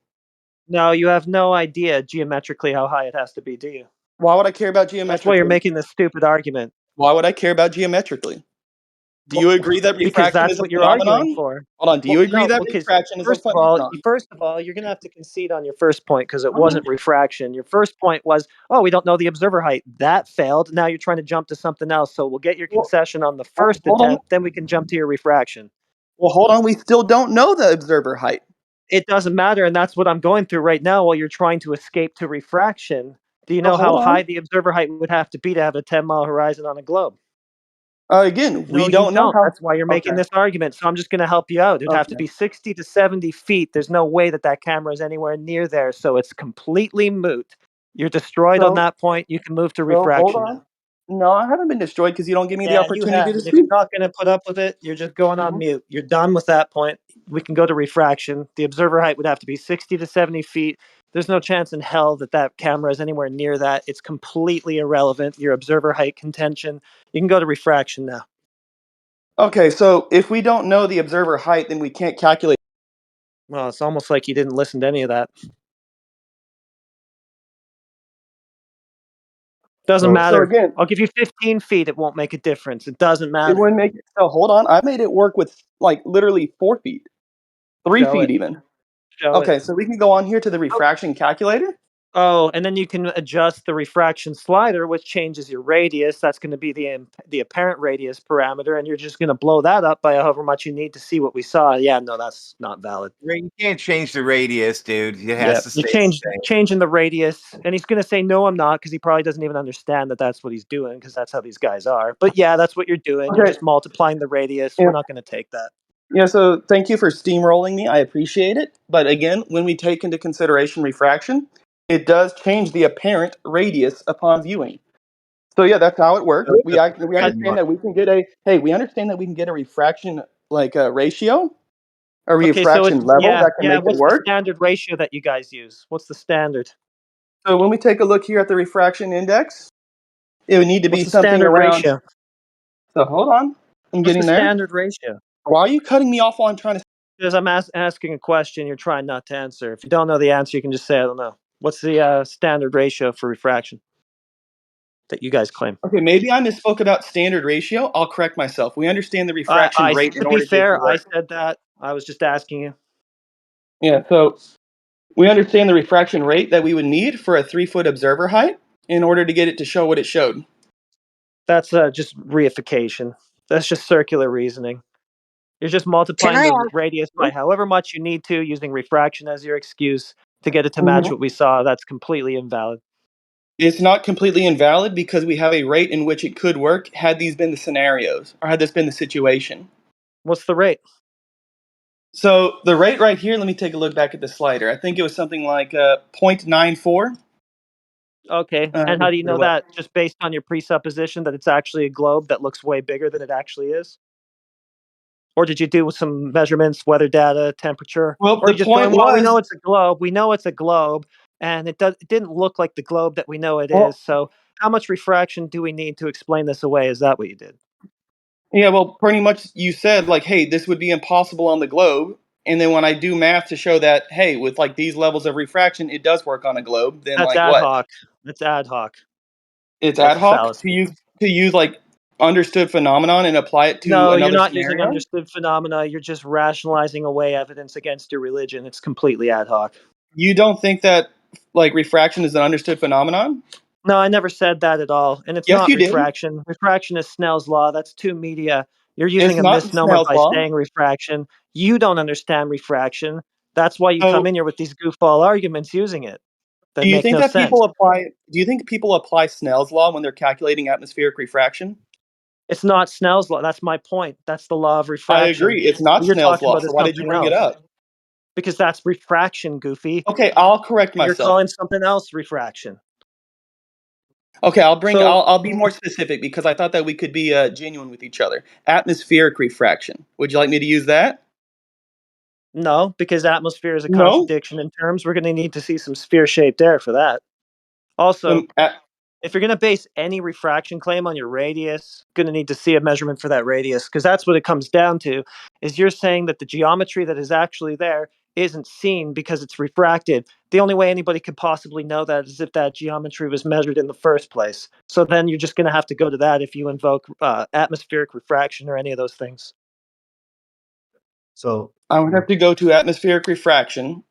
No, you have no idea geometrically how high it has to be, do you? Why would I care about That's why you're geometrically? making this stupid argument. Why would I care about geometrically? Do you agree that Because refraction that's is a what you're arguing phenomenon? for. Hold on. Do Well, you agree no, that because refraction is a first phenomenon? of all, you're gonna have to concede on your first point because it Okay. wasn't refraction. Your first point was, oh, we don't know the observer height. That failed. Now you're trying to jump to something else. So we'll get your concession on the first Hold on. attempt, then we can jump to your refraction. Well, hold on. We still don't know the observer height. It doesn't matter, and that's what I'm going through right now while you're trying to escape to refraction. Do you But know how hold on. high the observer height would have to be to have a 10-mile horizon on a globe? Again, No, we you don't know don't. how. That's why you're making Okay. this argument. So I'm just going to help you out. It'd have to Okay. be 60 to 70 feet. There's no way that that camera is anywhere near there. So it's completely moot. You're destroyed on So that point. You can move to hold refraction on. now. No, I haven't been destroyed because you don't give me the Yeah, you opportunity have. to And if you're speak. not going to put up with it, you're just going on mute. You're done with that point. We can go to refraction. The observer height would have to be 60 to 70 feet. There's no chance in hell that that camera is anywhere near that. It's completely irrelevant. Your observer height contention. You can go to refraction now. Okay, so if we don't know the observer height, then we can't calculate. Well, it's almost like you didn't listen to any of that. Doesn't matter. So again, I'll give you 15 feet. It won't make a difference. It doesn't it matter. wouldn't make it. So hold on, I made it work with like literally 4 feet, 3 Show feet it. even. Show it. Okay, so we can go on here to the refraction calculator. Oh, and then you can adjust the refraction slider, which changes your radius. That's going to be the apparent radius parameter, and you're just going to blow that up by however much you need to see what we saw. Yeah, no, that's not valid. You can't change the radius, dude. It has Yeah, to you stay the same. changing the radius, and he's going to say no, I'm not, because he probably doesn't even understand that that's what he's doing, because that's how these guys are. But yeah, that's what you're doing. You're Okay. just multiplying the radius. Yeah. We're not going to take that. Yeah, so thank you for steamrolling me. I appreciate it. But again, when we take into consideration refraction, it does change the apparent radius upon viewing. So yeah, that's how it works. We understand that we can get we understand that we can get a refraction like a ratio, a Okay, so refraction it's level that can make it What's the work. standard ratio that you guys use? What's the standard? So when we take a look here at the refraction index, it would need to be What's the something standard around. ratio? So hold on, I'm What's the getting there. standard ratio? Why are you cutting me off while I'm trying to? Because I'm asking a question, you're trying not to answer. If you don't know the answer, you can just say, I don't know. What's the standard ratio for refraction that you guys claim? Okay, maybe I misspoke about standard ratio. I'll correct myself. We understand the refraction rate in To be order to get it to fair, I work. said that. I was just asking you. Yeah, so we understand the refraction rate that we would need for a 3-foot observer height in order to get it to show what it showed. That's just reification. That's just circular reasoning. You're just multiplying I the radius by however much you need to, using refraction as your excuse to get it to match Mhm. what we saw. That's completely invalid. It's not completely invalid because we have a rate in which it could work had these been the scenarios or had this been the situation. What's the rate? So the rate right here, let me take a look back at the slider. I think it was something like 0.94. Okay, and how do you know that? Just based on your presupposition that it's actually a globe that looks way bigger than it actually is? Or did you do some measurements, weather data, temperature? Well, Or are the you just point going, well, we was, know it's a globe. We know it's a globe, and it didn't look like the globe that we know it well, is. So how much refraction do we need to explain this away? Is that what you did? yeah, well, pretty much you said like, hey, this would be impossible on the globe. And then when I do math to show that, hey, with like these levels of refraction, it does work on a globe, then That's like ad what? hoc. That's ad hoc. It's That's ad a hoc to fallacy. use like understood phenomenon and apply it to No, you're another not using scenario. understood phenomena. You're just rationalizing away evidence against your religion. It's completely ad hoc. You don't think that like refraction is an understood phenomenon? No, I never said that at all. And it's Yes, not you did. refraction. Refraction is Snell's law. That's two media. You're It's using a not misnomer Snell's by law. saying refraction. You don't understand refraction. That's why you come So, in here with these goofball arguments using it that do you make think no that sense. do you think people apply Snell's law when they're calculating atmospheric refraction? It's not Snell's law. That's my point. That's the law of I refraction. agree. It's What not you're Snell's talking law. about So is why did you something bring it else. up? Because that's refraction, goofy. Okay, I'll correct You're myself. calling something else refraction. Okay, So I'll be more specific because I thought that we could be genuine with each other. Atmospheric refraction. Would you like me to use that? no, because atmosphere is a No. contradiction in terms. We're going to need to see some sphere-shaped air for that. Also, if you're going to base any refraction claim on your radius, going to need to see a measurement for that radius, because that's what it comes down to. Is you're saying that the geometry that is actually there isn't seen because it's refracted. The only way anybody could possibly know that is if that geometry was measured in the first place. So then you're just going to have to go to that if you invoke atmospheric refraction or any of those things. So I would have to go to atmospheric refraction.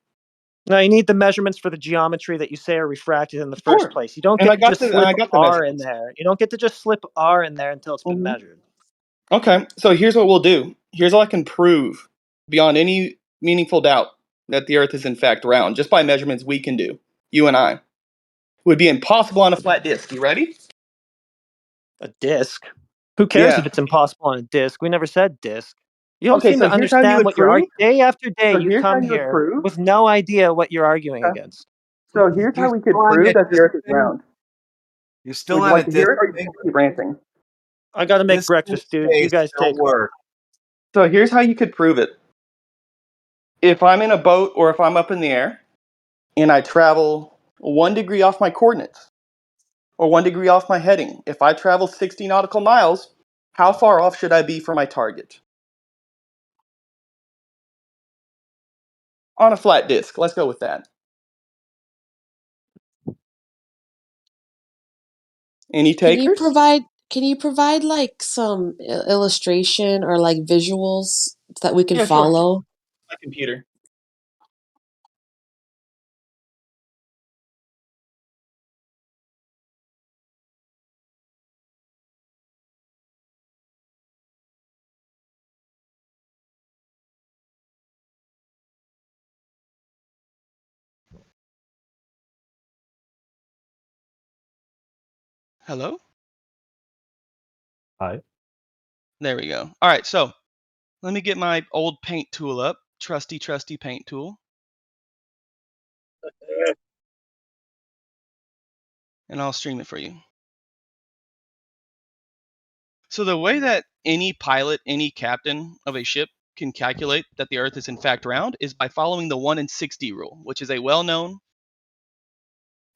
Now you need the measurements for the geometry that you say are refracted in the first Sure. place. You don't And get I to got just the slip R in measurements. there. You don't get to just slip R in there until it's been Mhm. measured. Okay, so here's what we'll do. Here's all I can prove beyond any meaningful doubt that the Earth is in fact round, just by measurements we can do, you and I. It would be impossible on a flat disk. You ready? A disk? Who cares if Yeah. it's impossible on a disk? We never said disk. You don't Okay, seem so to here's how you understand would what you're prove. arguing. Day after day, So you here's how come you would here prove. with no idea what you're arguing Okay. against. So here's how we could prove that the Earth is round. You're still Would you on a like to hear it, or distance. you keep ranting? I gotta make Distance breakfast, dude. You space guys don't take over. work. So here's how you could prove it. If I'm in a boat or if I'm up in the air and I travel 1 degree off my coordinates or 1 degree off my heading, if I travel 60 nautical miles, how far off should I be from my target? On a flat disk. Let's go with that. Any Can you takers? provide like some illustration or like visuals that we can Yeah, sure. follow? My computer. Hello? Hi. There we go. All right, so let me get my old paint tool up. Trusty paint tool. And I'll stream it for you. So the way that any pilot, any captain of a ship can calculate that the Earth is in fact round is by following the 1 in 60 rule, which is a well-known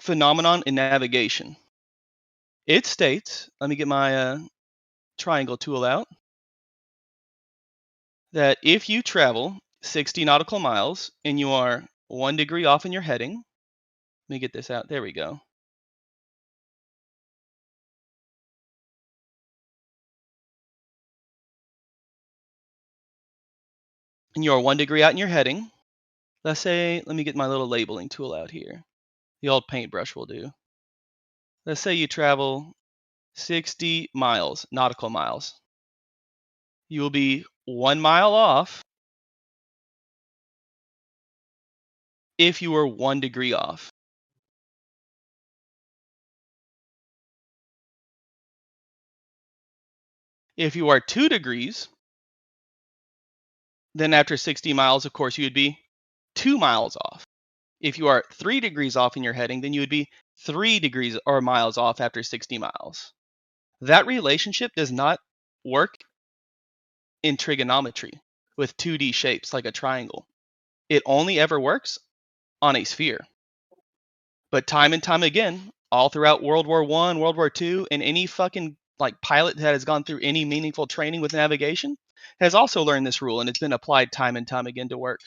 phenomenon in navigation. It states, let me get my triangle tool out, that if you travel 60 nautical miles and you are 1 degree off in your heading, let me get this out, there we go. And you are 1 degree out in your heading, let's say, let me get my little labeling tool out here. The old paintbrush will do. Let's say you travel 60 miles, nautical miles. You will be 1 mile off if you were 1 degree off. If you are 2 degrees, then after 60 miles, of course, you would be 2 miles off. If you are 3 degrees off in your heading, then you would be 3 degrees or miles off after 60 miles. That relationship does not work in trigonometry with 2D shapes like a triangle. It only ever works on a sphere. But time and time again, all throughout World War I, World War II, and any fucking like pilot that has gone through any meaningful training with navigation has also learned this rule, and it's been applied time and time again to work.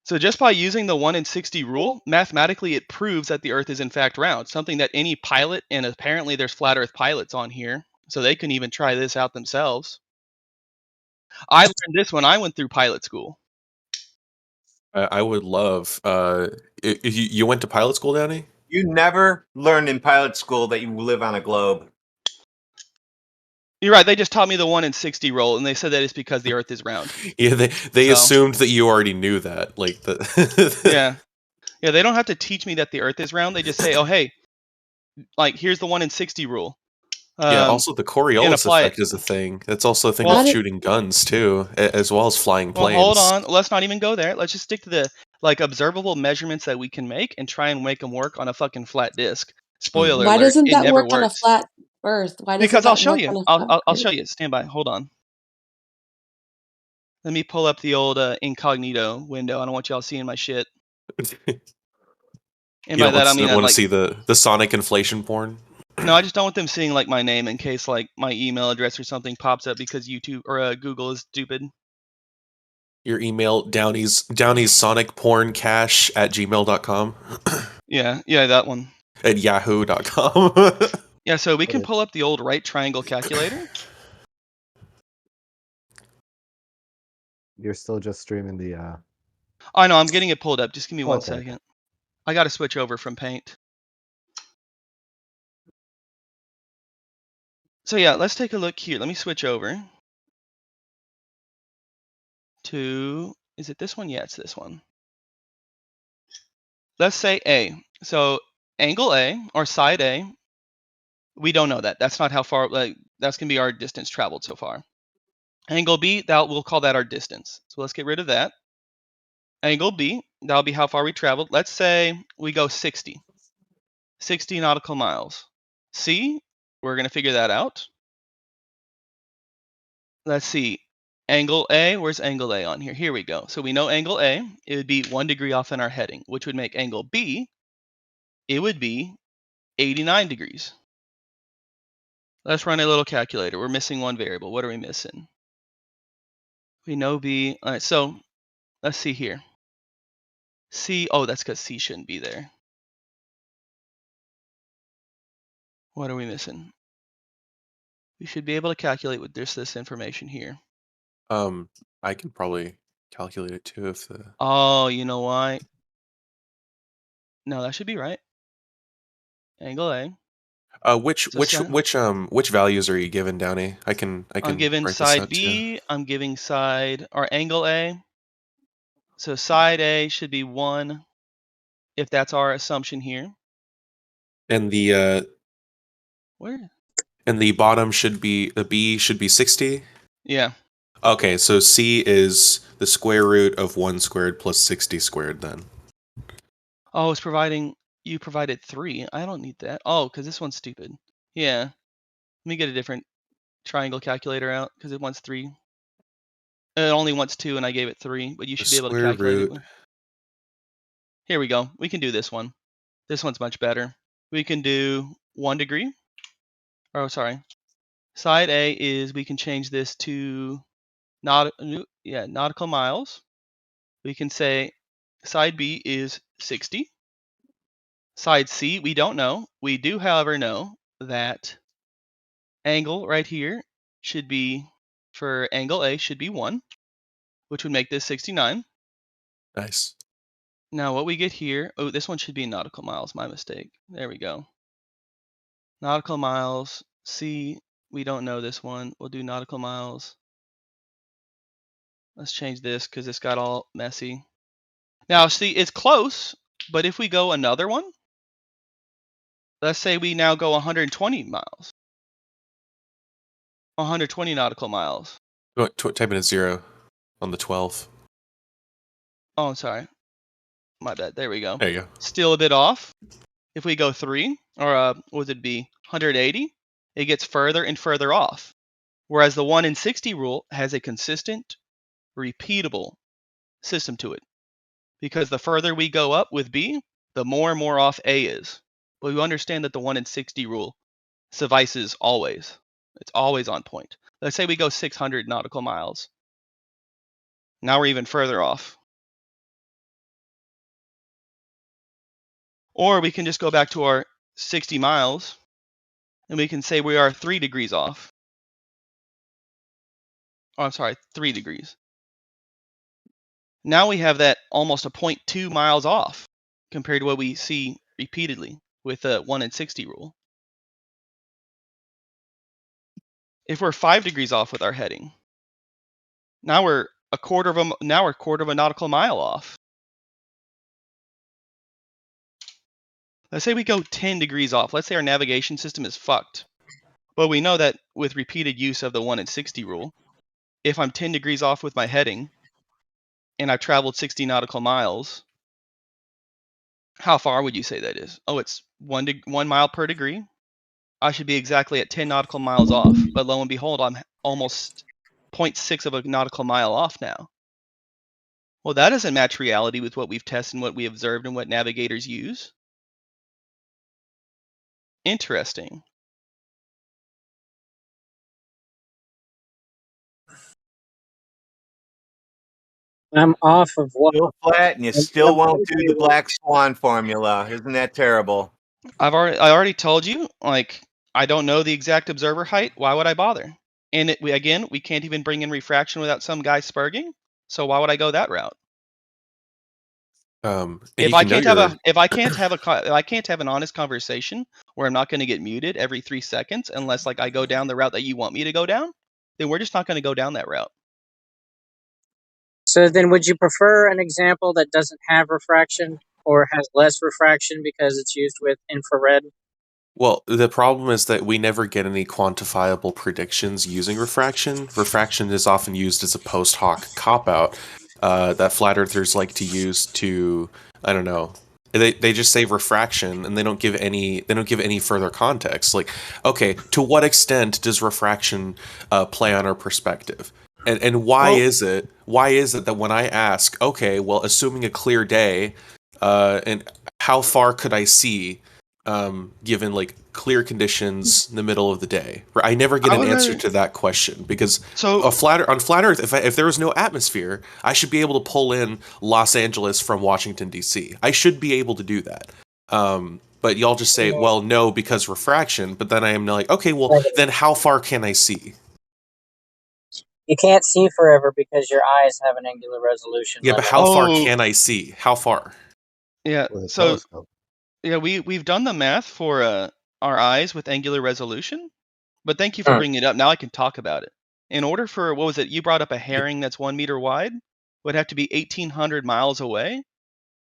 So just by using the 1 in 60 rule, mathematically it proves that the Earth is in fact round, something that any pilot, and apparently there's flat Earth pilots on here, so they can even try this out themselves. I learned this when I went through pilot school. I would love. If you went to pilot school, Danny? You never learned in pilot school that you live on a globe. You're right. They just taught me the 1 in 60 rule, and they said that it's because the Earth is round. Yeah, they assumed that you already knew that. Like yeah, they don't have to teach me that the Earth is round. They just say, "Oh, hey, like here's the 1 in 60 rule." Yeah. Also, the Coriolis effect is a thing. That's also a thing with shooting guns too, as well as flying planes. Well, hold on. Let's not even go there. Let's just stick to the like observable measurements that we can make and try and make them work on a fucking flat disk. Spoiler Why alert: doesn't it that never work on a works. flat Earth? Why doesn't Because I'll that show work you. on a flat I'll Earth? show you. Stand by. Hold on. Let me pull up the old incognito window. I don't want y'all seeing my shit. And by that I mean want to like see the Sonic inflation porn. no, I just don't want them seeing like my name in case like my email address or something pops up because YouTube or Google is stupid. Your email Downey's Sonic Porn Cache at gmail.com. yeah, that one. At yahoo.com. Yeah, so we can pull up the old right triangle calculator. You're still just streaming the. I know, I'm getting it pulled up. Just give me one Okay. second. I got to switch over from Paint. So yeah, let's take a look here. Let me switch over to, is it this one? Yeah, it's this one. Let's say A. So angle A or side A, we don't know that. That's not how far, like that's going to be our distance traveled so far. Angle B, we'll call that our distance. So let's get rid of that. Angle B, that'll be how far we traveled. Let's say we go 60. 60 nautical miles. C, we're going to figure that out. Let's see. Angle A, where's angle A on here? Here we go. So we know angle A, it would be 1 degree off in our heading, which would make angle B, it would be 89 degrees. Let's run a little calculator. We're missing one variable. What are we missing? We know B. All right, so let's see here. C, oh, that's because C shouldn't be there. What are we missing? We should be able to calculate with this information here. I can probably calculate it too if the. Oh, you know why? No, that should be right. Angle A. Which values are you given, Downey? I can I'm giving write this side out B. too. I'm giving side or angle A. So side A should be 1, if that's our assumption here. And the Where? And the bottom should be the B should be 60. Yeah. Okay, so C is the square root of 1 squared plus 60 squared then. Oh, it's providing. You provided 3. I don't need that. Oh, because this one's stupid. Yeah. Let me get a different triangle calculator out because it wants 3. It only wants 2, and I gave it 3. But you should be able to calculate it. Here we go. We can do this one. This one's much better. We can do 1 degree. Oh, sorry. Side A is we can change this to nautical miles. We can say side B is 60. Side C, we don't know. We do, however, know that angle right here should be, for angle A, should be 1, which would make this 69. Nice. Now what we get here, oh, this one should be nautical miles, my mistake. There we go. Nautical miles, C, we don't know this one. We'll do nautical miles. Let's change this because this got all messy. Now, see, it's close, but if we go another one, let's say we now go 120 miles. 120 nautical miles. Type in a 0 on the 12. Oh, sorry. My bad. There we go. There you go. Still a bit off. If we go 3, or what would it be? 180, it gets further and further off. Whereas the 1 in 60 rule has a consistent, repeatable system to it. Because the further we go up with B, the more and more off A is. But we understand that the 1 in 60 rule suffices always. It's always on point. Let's say we go 600 nautical miles. Now we're even further off. Or we can just go back to our 60 miles, and we can say we are 3 degrees off. Oh, I'm sorry, 3 degrees. Now we have that almost a 0.2 miles off compared to what we see repeatedly with the 1 in 60 rule. If we're 5 degrees off with our heading, now we're a quarter of a nautical mile off. Let's say we go 10 degrees off. Let's say our navigation system is fucked. But we know that with repeated use of the 1 in 60 rule, if I'm 10 degrees off with my heading and I've traveled 60 nautical miles, how far would you say that is? Oh, it's 1 mile per degree. I should be exactly at 10 nautical miles off. But lo and behold, I'm almost 0.6 of a nautical mile off now. Well, that doesn't match reality with what we've tested and what we observed and what navigators use. Interesting. I'm off of what? Still flat, and you still won't do the black swan formula. Isn't that terrible? I already told you, like, I don't know the exact observer height. Why would I bother? And we can't even bring in refraction without some guy spurging. So why would I go that route? If I can't have an honest conversation where I'm not going to get muted every 3 seconds, unless like I go down the route that you want me to go down, then we're just not going to go down that route. So then would you prefer an example that doesn't have refraction or has less refraction because it's used with infrared? Well, the problem is that we never get any quantifiable predictions using refraction. Refraction is often used as a post hoc cop-out that flat earthers like to use to, I don't know, They just say refraction, and they don't give any further context. Like, okay, to what extent does refraction play on our perspective, and why is it that when I ask, okay, well, assuming a clear day, and how far could I see, given like clear conditions in the middle of the day? I never get an answer to that question, because on flat Earth, if there was no atmosphere, I should be able to pull in Los Angeles from Washington D.C. I should be able to do that. But y'all just say, well, no, because refraction. But then I am like, okay, well, then how far can I see? You can't see forever because your eyes have an angular resolution Yeah, limit. but how far can I see? How far? Yeah. So yeah, we've done the math for our eyes with angular resolution. But thank you for bringing it up. Now I can talk about it. In order for, what was it? You brought up a herring that's 1 meter wide, would have to be 1,800 miles away.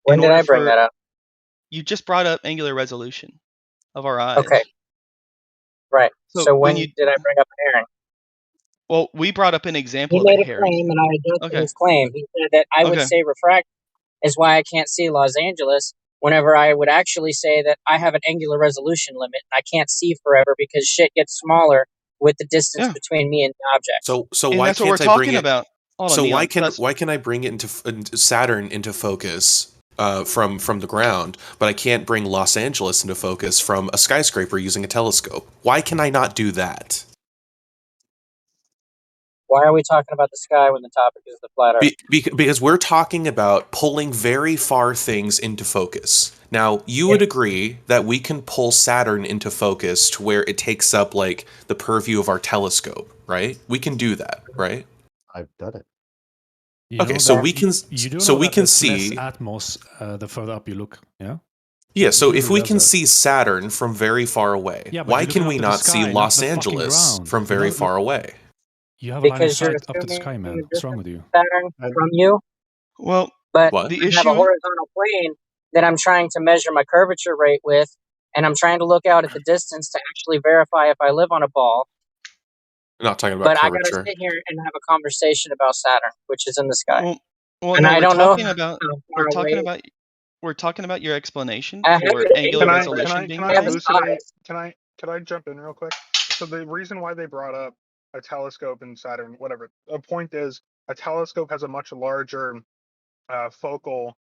When did I bring that up? You just brought up angular resolution of our eyes. Okay. Right. So when did I bring up a herring? Well, we brought up an example He of a made a herring. claim, and I adjusted his claim. He said that I would say refraction is why I can't see Los Angeles, whenever I would actually say that I have an angular resolution limit and I can't see forever because shit gets smaller with the distance between me and the object. So And why that's what can't we're I bring talking it? about. Hold on, So Neon. why can I bring it into Saturn into focus from the ground, but I can't bring Los Angeles into focus from a skyscraper using a telescope? Why can I not do that? Why are we talking about the sky when the topic is the flat Earth? Because we're talking about pulling very far things into focus. Now, you would agree that we can pull Saturn into focus to where it takes up like the purview of our telescope, right? We can do that, right? I've done it. Okay, so we can less see atmos the further up you look. Yeah. Yeah, so Literally if we does can that. see Saturn from very far away, Yeah, but why you're can looking we up at the not see sky, not Los the fucking Angeles ground. from very You know, far away? You have a line of Because you're sight up to the assuming sky, man. a What's wrong with you? Saturn from you, Well, but What? the I have a issue. horizontal plane that I'm trying to measure my curvature rate with, and I'm trying to look out at the distance to actually verify if I live on a ball. I'm not talking about But I gotta curvature. sit here and have a conversation about Saturn, which is in the sky. Well, And no, I we're don't know talking about how far away. we're talking about your explanation I have for it. angular resolution being I a have thing. eyes. Can I jump in real quick? So the reason why they brought up a telescope in Saturn, whatever. The point is, a telescope has a much larger focal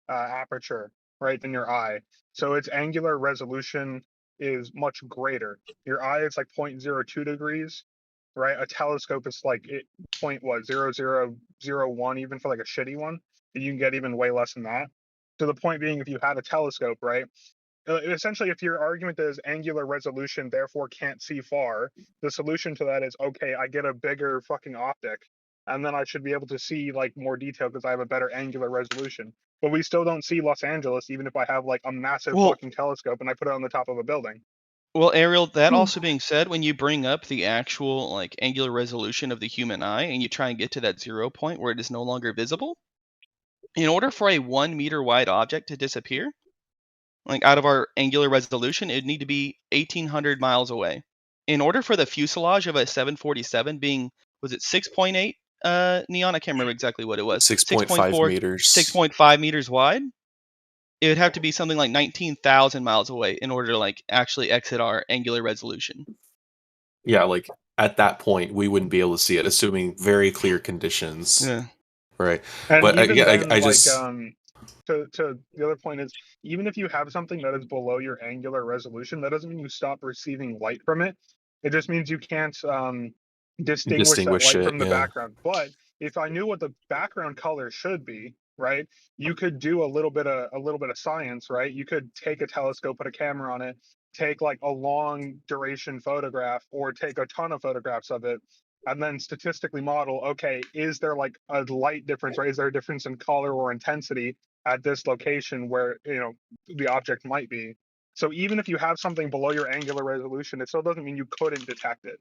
aperture, right, than your eye. So its angular resolution is much greater. Your eye is like 0.02 degrees, right? A telescope is like point what 0.0001, even for like a shitty one. You can get even way less than that. To the point being, if you had a telescope, right? Essentially, if your argument is angular resolution, therefore can't see far, the solution to that is, okay, I get a bigger fucking optic, and then I should be able to see like more detail because I have a better angular resolution. But we still don't see Los Angeles, even if I have like a massive fucking telescope and I put it on the top of a building. Well, Ariel, that also being said, when you bring up the actual like angular resolution of the human eye and you try and get to that 0 point where it is no longer visible, in order for a 1 meter wide object to disappear, like out of our angular resolution, it'd need to be 1,800 miles away. In order for the fuselage of a 747 being, was it 6.8 Neon? I can't remember exactly what it was. 6.5 meters. 6.5 meters wide. It would have to be something like 19,000 miles away in order to like actually exit our angular resolution. Yeah, like at that point, we wouldn't be able to see it, assuming very clear conditions. Yeah. Right. And But even then, I like, just to the other point is, even if you have something that is below your angular resolution, that doesn't mean you stop receiving light from it. It just means you can't distinguish that light it. from the Yeah. background. But if I knew what the background color should be, right, you could do a little bit of science, right? You could take a telescope, put a camera on it, take like a long duration photograph, or take a ton of photographs of it, and then statistically model, okay, is there like a light difference, right? Is there a difference in color or intensity at this location where, you know, the object might be? So even if you have something below your angular resolution, it still doesn't mean you couldn't detect it.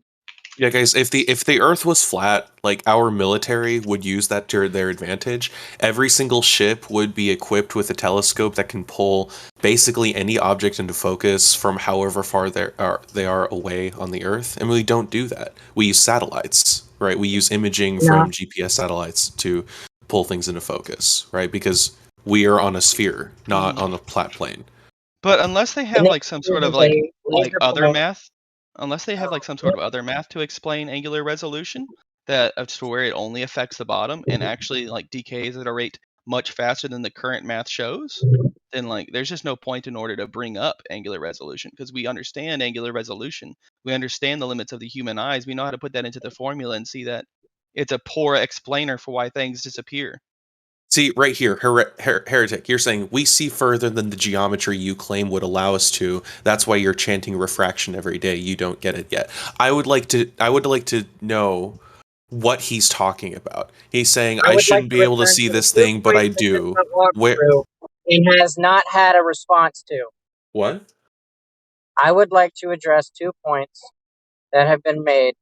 Yeah, guys, if the Earth was flat, like our military would use that to their advantage. Every single ship would be equipped with a telescope that can pull basically any object into focus from however far they are away on the Earth, and we don't do that. We use satellites, right? We use imaging from GPS satellites to pull things into focus, right? Because We are on a sphere, not on a flat plane. But unless they have And like some sort of like other math, unless they have like some sort of other math to explain angular resolution that to where it only affects the bottom and actually like decays at a rate much faster than the current math shows, then like there's just no point in order to bring up angular resolution because we understand angular resolution. We understand the limits of the human eyes. We know how to put that into the formula and see that it's a poor explainer for why things disappear. See, right here, heretic, you're saying we see further than the geometry you claim would allow us to. That's why you're chanting refraction every day. You don't get it yet. I would like to know what he's talking about. He's saying I would like shouldn't to be able to return see to this the thing, but I points that do. this walked Where? through and has not had a response to. What? I would like to address 2 points that have been made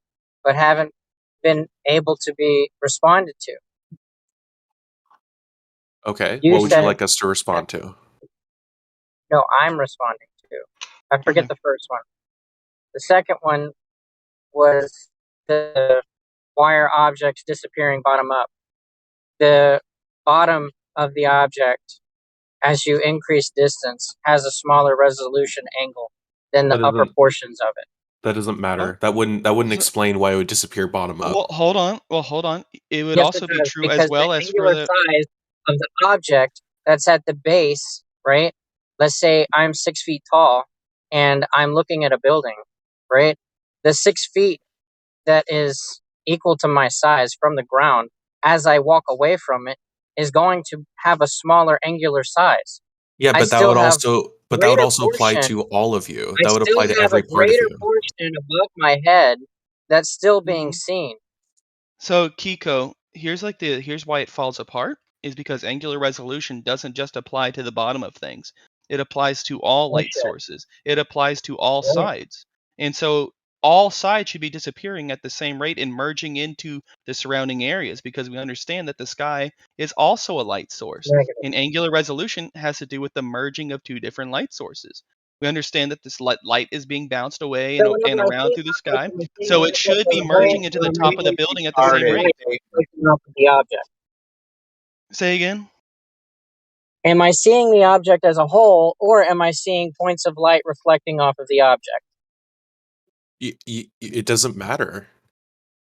but haven't been able to be responded to. Okay. You What would you said like us to respond to? no, I'm responding to. I forget the first one. The second one was the why are objects disappearing bottom up? The bottom of the object, as you increase distance, has a smaller resolution angle than the That upper doesn't. portions of it. That doesn't matter. That wouldn't explain why it would disappear bottom up. Well, hold on. It would Yes, also it be does, true as because the well as for angular the. size of the object that's at the base, right? Let's say I'm 6 feet tall and I'm looking at a building, right? The 6 feet that is equal to my size from the ground as I walk away from it is going to have a smaller angular size. Yeah, I but that still would have also greater apply portion. to all of you. I That would still apply to have a every part of greater you. portion above my head that's still being seen. So Kiko, here's why it falls apart is because angular resolution doesn't just apply to the bottom of things. It applies to all light sources. It applies to all sides. And so all sides should be disappearing at the same rate and merging into the surrounding areas because we understand that the sky is also a light source. And angular resolution has to do with the merging of two different light sources. We understand that this light is being bounced away So and whenever I around see through the an sky. object, I'm So seeing it should be an object merging as into a the whole, top of the or building at the am I same seeing rate. light reflecting off of the object? Say again? Am I seeing the object as a whole, or am I seeing points of light reflecting off of the object? It doesn't matter.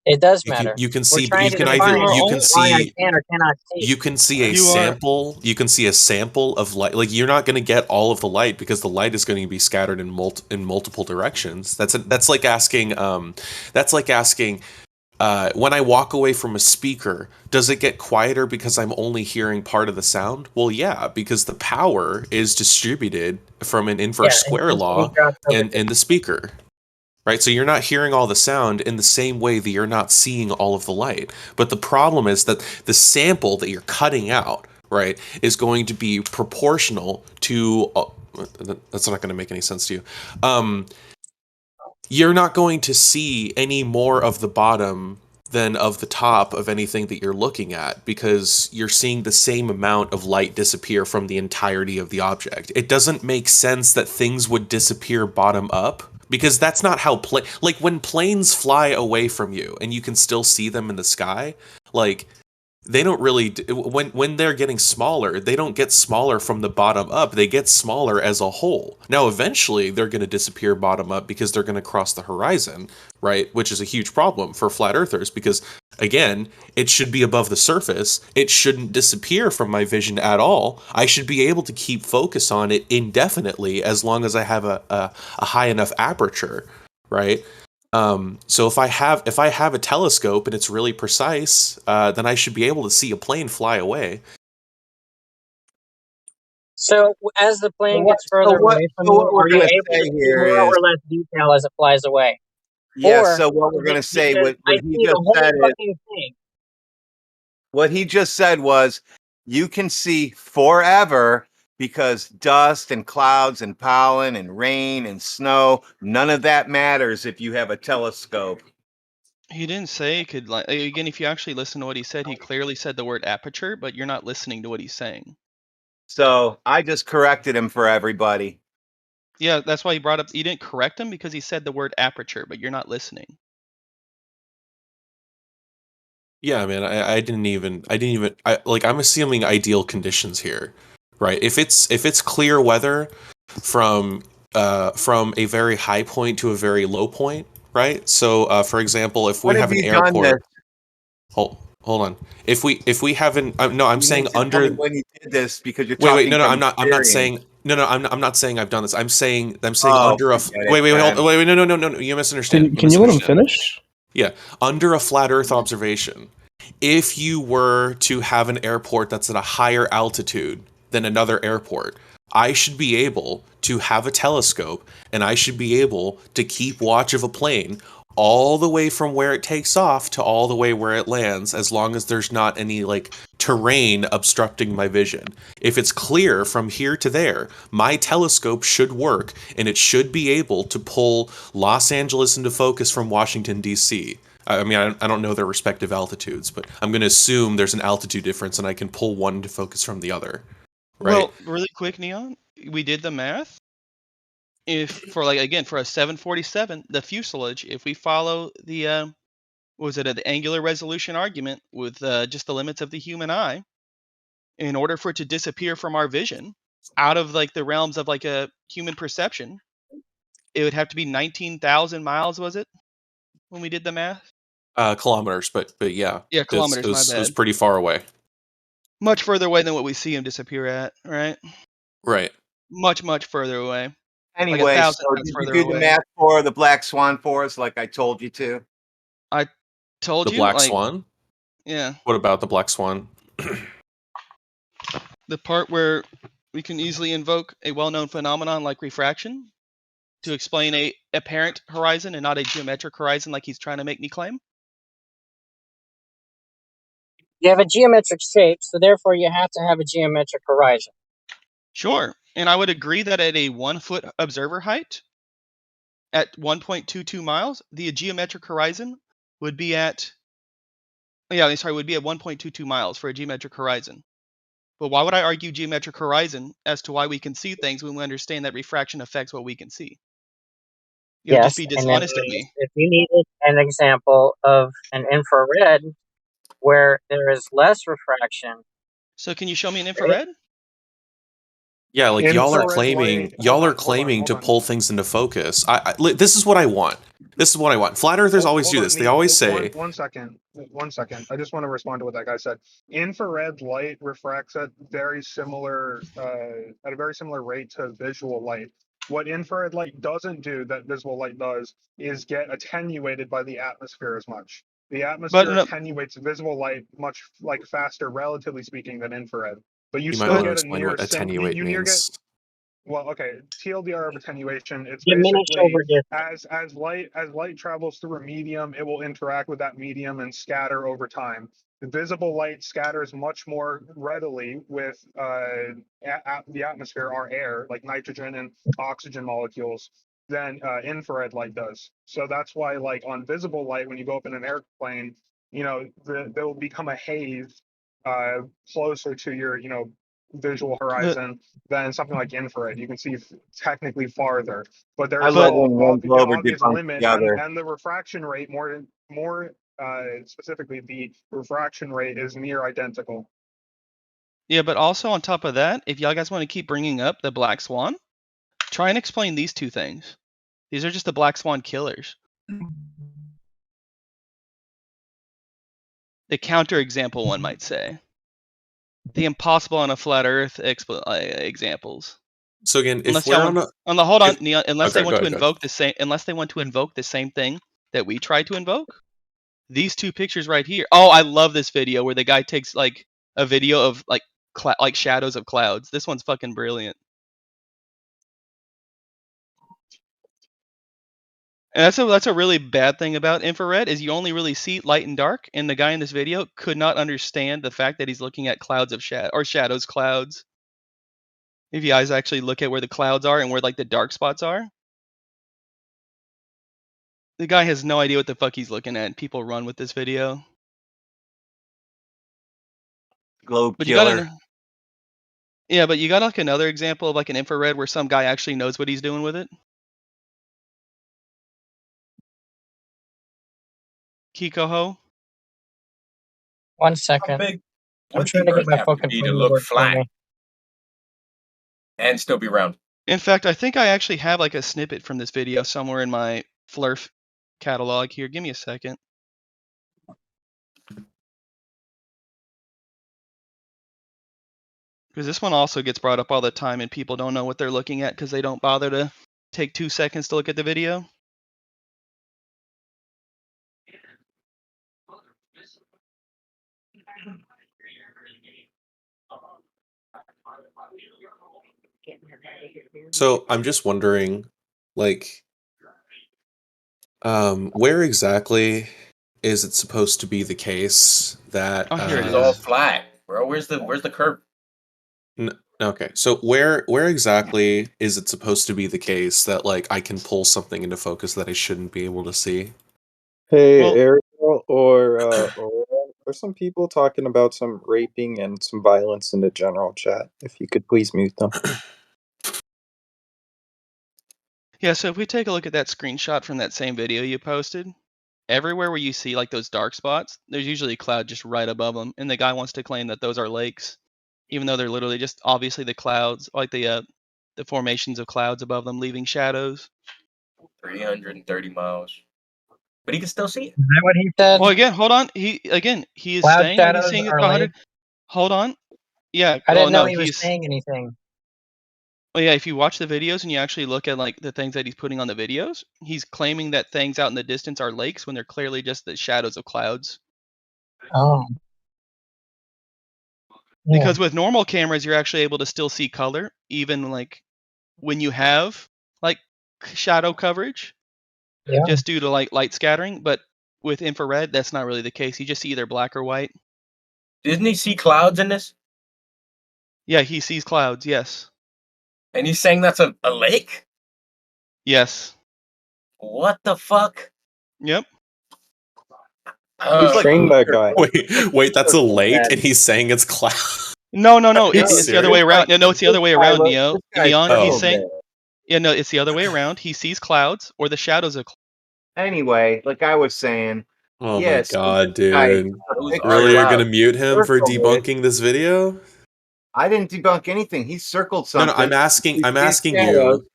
It does You can matter. you can We're see trying you to can either define you can why I see can or cannot see. you can see a You are- sample you can see a sample of light. Like you're not going to get all of the light because the light is going to be scattered in multiple directions. That's like asking when I walk away from a speaker, does it get quieter because I'm only hearing part of the sound? Well, yeah, because the power is distributed from an inverse square law in the speaker. Right? So you're not hearing all the sound in the same way that you're not seeing all of the light. But the problem is that the sample that you're cutting out, right, is going to be proportional to that's not going to make any sense to you. You're not going to see any more of the bottom than of the top of anything that you're looking at because you're seeing the same amount of light disappear from the entirety of the object. It doesn't make sense that things would disappear bottom up because that's not how like when planes fly away from you and you can still see them in the sky, like they don't really when they're getting smaller, they don't get smaller from the bottom up, they get smaller as a whole. Now eventually they're going to disappear bottom up because they're going to cross the horizon, right? Which is a huge problem for flat earthers because again, it should be above the surface. It shouldn't disappear from my vision at all. I should be able to keep focus on it indefinitely as long as I have a high enough aperture, right? So if I have a telescope and it's really precise, then I should be able to see a plane fly away. So as the plane gets further away from you, are you able to see more or less detail as it flies away? Yeah, Or so what we're is going it to say, because what I he see just the whole said is, fucking thing? what he just said was, you can see forever because dust and clouds and pollen and rain and snow, none of that matters if you have a telescope. He didn't say it could like again if you actually listen to what he said, he clearly said the word aperture, but you're not listening to what he's saying. So I just corrected him for everybody. Yeah, that's why he brought up you didn't correct him because he said the word aperture, but you're not listening. Yeah, man. I didn't even. I'm assuming ideal conditions here, right? If it's clear weather from a very high point to a very low point, right? So for example, if we When have have an you done this? airport, hold on. If we have an no, I'm You saying need to tell me under. when you did this because you're Wait, talking no, no, from I'm not experience. saying no, no, I'm not saying I've done this. I'm saying Oh, under a forget it, wait, man. wait, no, you misunderstand. Can you let him finish? Yeah, under a flat Earth observation, if you were to have an airport that's at a higher altitude than another airport, I should be able to have a telescope and I should be able to keep watch of a plane all the way from where it takes off to all the way where it lands, as long as there's not any like terrain obstructing my vision. If it's clear from here to there, my telescope should work and it should be able to pull Los Angeles into focus from Washington, D.C. I mean, I don't know their respective altitudes, but I'm going to assume there's an altitude difference and I can pull one to focus from the other. Right? Well, really quick, Neon, we did the math. If for a 747, the fuselage, if we follow the the angular resolution argument with just the limits of the human eye, in order for it to disappear from our vision, out of like the realms of like a human perception, it would have to be 19,000 miles, was it? When we did the math? Kilometers, but yeah, Yeah, it was, kilometers, my it was bad. pretty far away. Much further away than what we see him disappear at, right? Right. Much, much further away. Like Anyway, 1,000 so times did you further do the away. math for the Black Swan for us like I told you to? I told The you, Black like, Swan? yeah. What about the Black Swan? The part where we can easily invoke a well-known phenomenon like refraction to explain a apparent horizon and not a geometric horizon like he's trying to make me claim. You have a geometric shape, so therefore you have to have a geometric horizon. Sure, and I would agree that at a 1 foot observer height, at 1.22 miles, the geometric horizon would be at, would be at 1.22 miles for a geometric horizon. But why would I argue geometric horizon as to why we can see things when we understand that refraction affects what we can see? It would just Yes, be and then dishonest of me. if you needed an example of an infrared where there is less refraction. So can you show me an infrared? Yeah, like y'all are Infrared claiming light. Hold on, to hold on. pull things into focus. This is what I want. This is what I want. Flat Earthers always do Hold on, this. They always say, one second. 1 second. I just want to respond to what that guy said. Infrared light refracts at a very similar rate to visual light. What infrared light doesn't do that visible light does is get attenuated by the atmosphere as much. The atmosphere attenuates visible light much like faster, relatively speaking, than infrared. But you you might still want to get a explain near what attenuate means. well, okay. TLDR of attenuation. It's Diminish over basically distance. as light travels through a medium, it will interact with that medium and scatter over time. The visible light scatters much more readily with the atmosphere, our air, like nitrogen and oxygen molecules, than infrared light does. So that's why, like on visible light, when you go up in an airplane, there will become a haze closer to your visual horizon than something like infrared. You can see technically farther, but I there's love still when one the globe are obvious debunked limit, together. and the refraction rate more specifically, the refraction rate is near identical. Yeah, but also on top of that, if y'all guys want to keep bringing up the Black Swan, try and explain these two things. These are just the Black Swan killers. The counterexample, one might say. The impossible on a flat Earth examples. So again, if Unless we're y'all on want, a, hold on, if, Neil, unless okay, they want go to ahead, go ahead. invoke the same thing that we tried to invoke. These two pictures right here. Oh, I love this video where the guy takes like a video of like shadows of clouds. This one's fucking brilliant. And that's a really bad thing about infrared is you only really see light and dark, and the guy in this video could not understand the fact that he's looking at clouds of shadows clouds. If you guys actually look at where the clouds are and where like the dark spots are, the guy has no idea what the fuck he's looking at. People run with this video. Globe But killer. but you got like another example of like an infrared where some guy actually knows what he's doing with it. Kikoho. 1 second. I'm trying to get my fucking phone to work for me. And still be round. In fact, I think I actually have like a snippet from this video somewhere in my Flurf catalog here. Give me a second. Because this one also gets brought up all the time and people don't know what they're looking at because they don't bother to take 2 seconds to look at the video. So I'm just wondering, like, where exactly is it supposed to be the case that Oh, here it It's all is. flat, bro. Where's the curve? Okay, so where exactly is it supposed to be the case that like I can pull something into focus that I shouldn't be able to see? Hey, Well, Ariel, or there's some people talking about some raping and some violence in the general chat. If you could please mute them. yeah, so if we take a look at that screenshot from that same video you posted, everywhere where you see like those dark spots, there's usually a cloud just right above them, and the guy wants to claim that those are lakes, even though they're literally just obviously the clouds, like the formations of clouds above them leaving shadows. 330 miles. But he can still see it. Is that what he said? Well, again, hold on. He is Cloud saying that he's shadows seeing are 100. late. Hold on. Yeah. I Well, didn't know no, he was he's. saying anything. Well, yeah. If you watch the videos and you actually look at like the things that he's putting on the videos, he's claiming that things out in the distance are lakes when they're clearly just the shadows of clouds. Oh. Yeah. Because with normal cameras, you're actually able to still see color, even like when you have like shadow coverage, Yeah. just due to like light scattering. But with infrared, that's not really the case. You just see either black or white. Didn't he see clouds in this? Yeah, he sees clouds. Yes. And he's saying that's a lake? Yes. What the fuck? Yep. Who trained that guy? Wait, that's a lake, and he's saying it's cloud. No, Are you it's the other way serious? around. No, it's the other way around, Neo. Neon, Oh. he's saying. Yeah, no, it's the other way around. He sees clouds or the shadows of. Anyway, like I was saying, Oh my yes, god, guy dude! took a picture Really, you're of gonna mute him for circled it. debunking this video? I didn't debunk anything. He circled No, something. I'm asking. I'm We see asking shadows, you.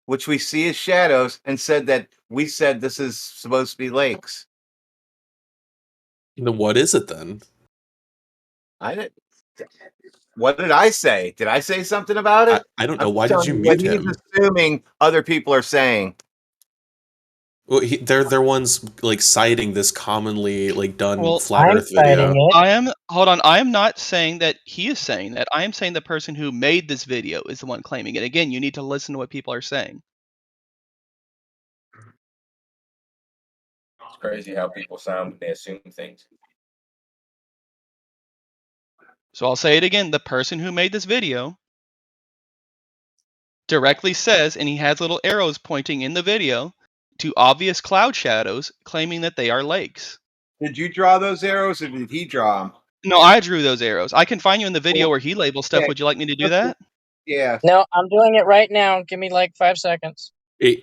which we see as shadows, and said that we said this is supposed to be lakes. Then what is it then? I didn't. What did I say? Did I say something about it? I don't know. I'm Why did telling you what mute he's him? assuming other people are saying. Well, they're ones like citing this commonly like done Well, flat Earth video. Hold on. I am not saying that he is saying that. I am saying the person who made this video is the one claiming it. Again, you need to listen to what people are saying. It's crazy how people sound when they assume things. So I'll say it again. The person who made this video directly says, and he has little arrows pointing in the video to obvious cloud shadows, claiming that they are lakes. Did you draw those arrows, or did he draw them? No, I drew those arrows. I can find you in the video where he labels stuff. Yeah. Would you like me to do that? Yeah. No, I'm doing it right now. Give me like 5 seconds.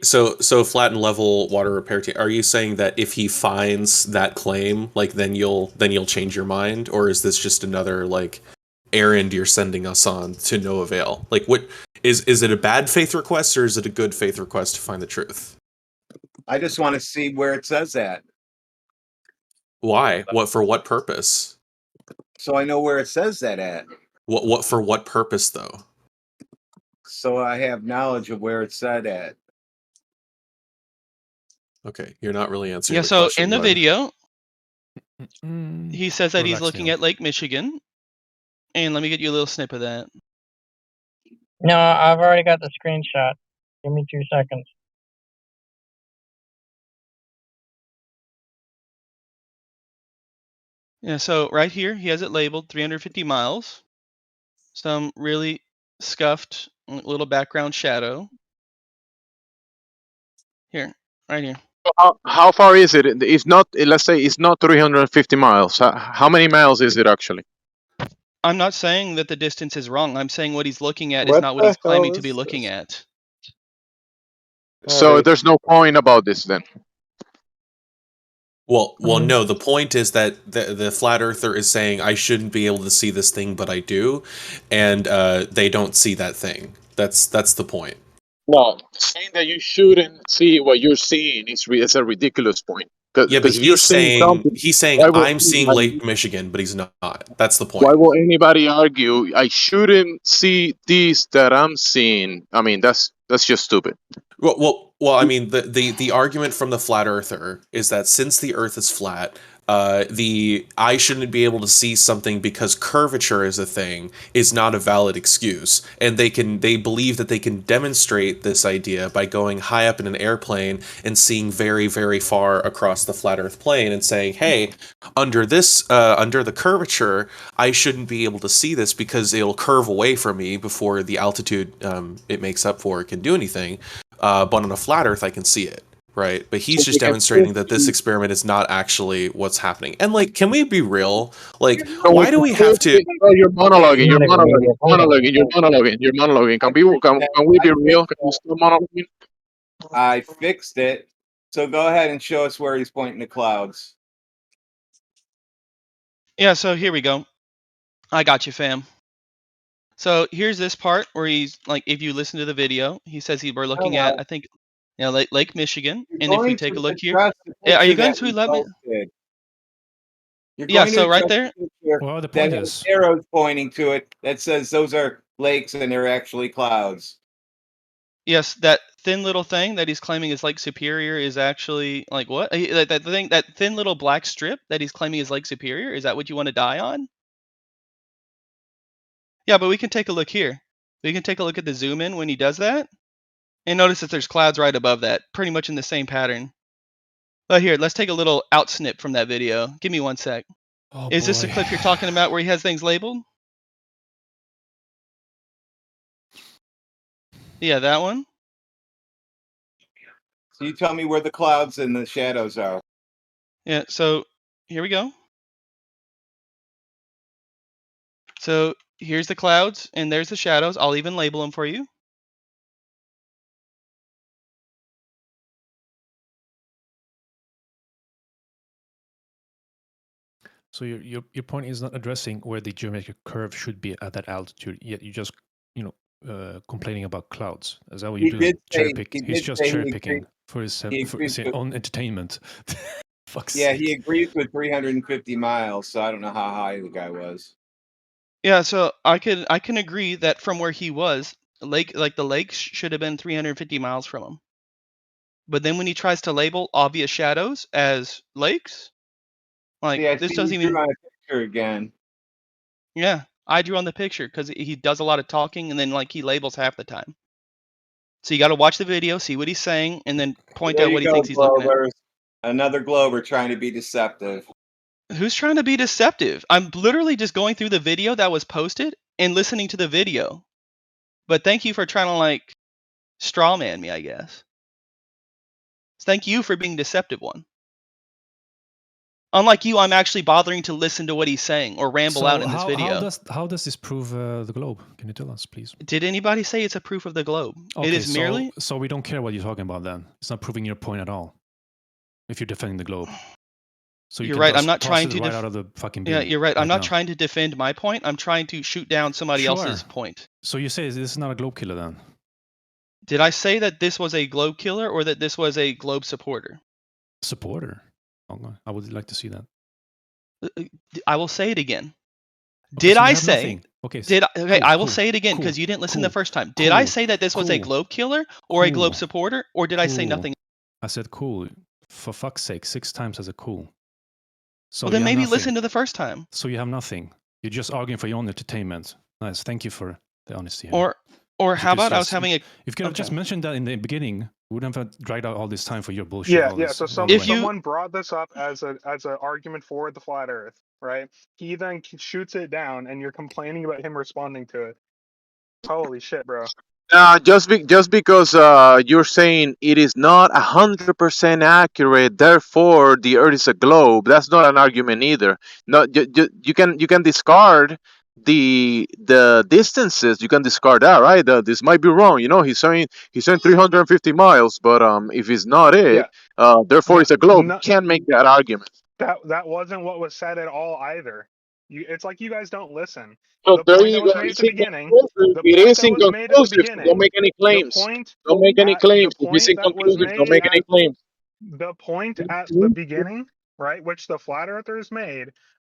So flat and level water repair team. Are you saying that if he finds that claim, like then you'll change your mind, or is this just another like errand you're sending us on to no avail? Like, what is it a bad faith request or is it a good faith request to find the truth? I just want to see where it says that, Why? What for? What purpose? so I know where it says that at. What for? What purpose though? So I have knowledge of where it's said at. Okay, you're not really answering. Yeah. the So question, in the bud. video, he says that he's Relax, looking Neil. at Lake Michigan, and let me get you a little snip of that. No, I've already got the screenshot. Give me 2 seconds. Yeah. So right here, he has it labeled 350 miles. Some really scuffed little background shadow. Here, right here. How far is it? It's not. Let's say it's not 350 miles. How many miles is it actually? I'm not saying that the distance is wrong. I'm saying what he's looking at is What not what the he's claiming hell to be is looking this? at. So Alright. there's no point about this then. Well, no. The point is that the flat earther is saying I shouldn't be able to see this thing, but I do, and they don't see that thing. That's the point. No, saying that you shouldn't see what you're seeing is a ridiculous point. Yeah, but Because if you're seeing something, he's saying why will I'm seeing anybody, Lake Michigan, but he's not. That's the why point. will anybody argue I shouldn't see this that I'm seeing? I mean, that's just stupid. Well. I mean, the argument from the flat earther is that since the Earth is flat, I shouldn't be able to see something because curvature is a thing is not a valid excuse, and they believe that they can demonstrate this idea by going high up in an airplane and seeing very, very far across the flat Earth plane and saying, hey, under the curvature, I shouldn't be able to see this because it'll curve away from me before the altitude it makes up for can do anything. But on a flat Earth, I can see it, right? But he's just demonstrating that this experiment is not actually what's happening. And like, can we be real? Like, why do we have to? Oh, you're monologuing. You're monologuing. Can we be real? Can you stop monologuing? I fixed it. So go ahead and show us where he's pointing to clouds. Yeah, so here we go. I got you, fam. So here's this part where he's like, if you listen to the video, he says we're looking at, I think, Lake Michigan. And if we take a look here, are you going to let me? You're Yeah, going so to right there. Well, the point that is, has arrows pointing to it that says those are lakes and they're actually clouds. Yes, that thin little thing that he's claiming is Lake Superior is actually like what? That thin little black strip that he's claiming is Lake Superior. Is that what you want to die on? Yeah, but we can take a look here. We can take a look at the zoom in when he does that, and notice that there's clouds right above that, pretty much in the same pattern. But here, let's take a little out snip from that video. Give me 1 sec. oh Is this the boy. clip you're talking about where he has things labeled? Yeah, that one. So you tell me where the clouds and the shadows are. Yeah, so here we go. So here's the clouds, and there's the shadows. I'll even label them for you. So your point is not addressing where the geometric curve should be at that altitude. Yet you just complaining about clouds. Is that what you're doing? Cherry pick. He's just cherry picking for his own entertainment. Fuck's Yeah, sake. he agrees with 350 miles, so I don't know how high the guy was. Yeah, so I can agree that from where he was, the lake should have been 350 miles from him. But then when he tries to label obvious shadows as lakes, like See, I this see doesn't you even. drew on a picture again. Yeah, I drew on the picture because he does a lot of talking and then like he labels half the time. So you got to watch the video, see what he's saying, and then point There out you what he go, thinks he's looking at. Globers. Another Glober trying to be deceptive. Who's trying to be deceptive? I'm literally just going through the video that was posted and listening to the video. But thank you for trying to like straw man me, I guess. Thank you for being deceptive one. Unlike you, I'm actually bothering to listen to what he's saying or ramble out in this video. How does this prove the globe? Can you tell us, please? Did anybody say it's a proof of the globe? Okay, it is merely. So we don't care what you're talking about then. It's not proving your point at all. If you're defending the globe. So you're right. I'm not trying to right out of the fucking bin. Yeah, you're right. I'm not trying to defend my point. I'm trying to shoot down somebody else's point. So you say this is not a globe killer then? Did I say that this was a globe killer or that this was a globe supporter? Supporter. Okay. I would like to see that. I will say it again. Okay, did so I say? Nothing. Okay. I will say it again because you didn't listen the first time. Did I say that this was a globe killer or a globe supporter, or did I say nothing? I said cool. For fuck's sake, 6 times as a cool. So well, then maybe listen to the first time. So you have nothing. You're just arguing for your own entertainment. Nice. Thank you for the honesty. Or how about I was having a... If you could have just mentioned that in the beginning, we wouldn't have dragged out all this time for your bullshit. Yeah. So someone brought this up as an argument for the flat Earth, right? He then shoots it down, and you're complaining about him responding to it. Holy shit, bro. Just because you're saying it is not 100% accurate, therefore the Earth is a globe. That's not an argument either. No, you can discard the distances, you can discard that, right? This might be wrong. He's saying 350 miles, but if it's not it, Yeah. therefore it's a globe. You No, can't make that argument. that wasn't what was said at all either. It's like you guys don't listen. So The there point that you was go. made at It's the beginning. inconclusive. The It point is that was made at the inconclusive. So don't beginning. make any The claims. point Don't make any at the claims. If it's point that was inconclusive, don't made make any at claims. the point at the beginning, right, which the flat earthers made,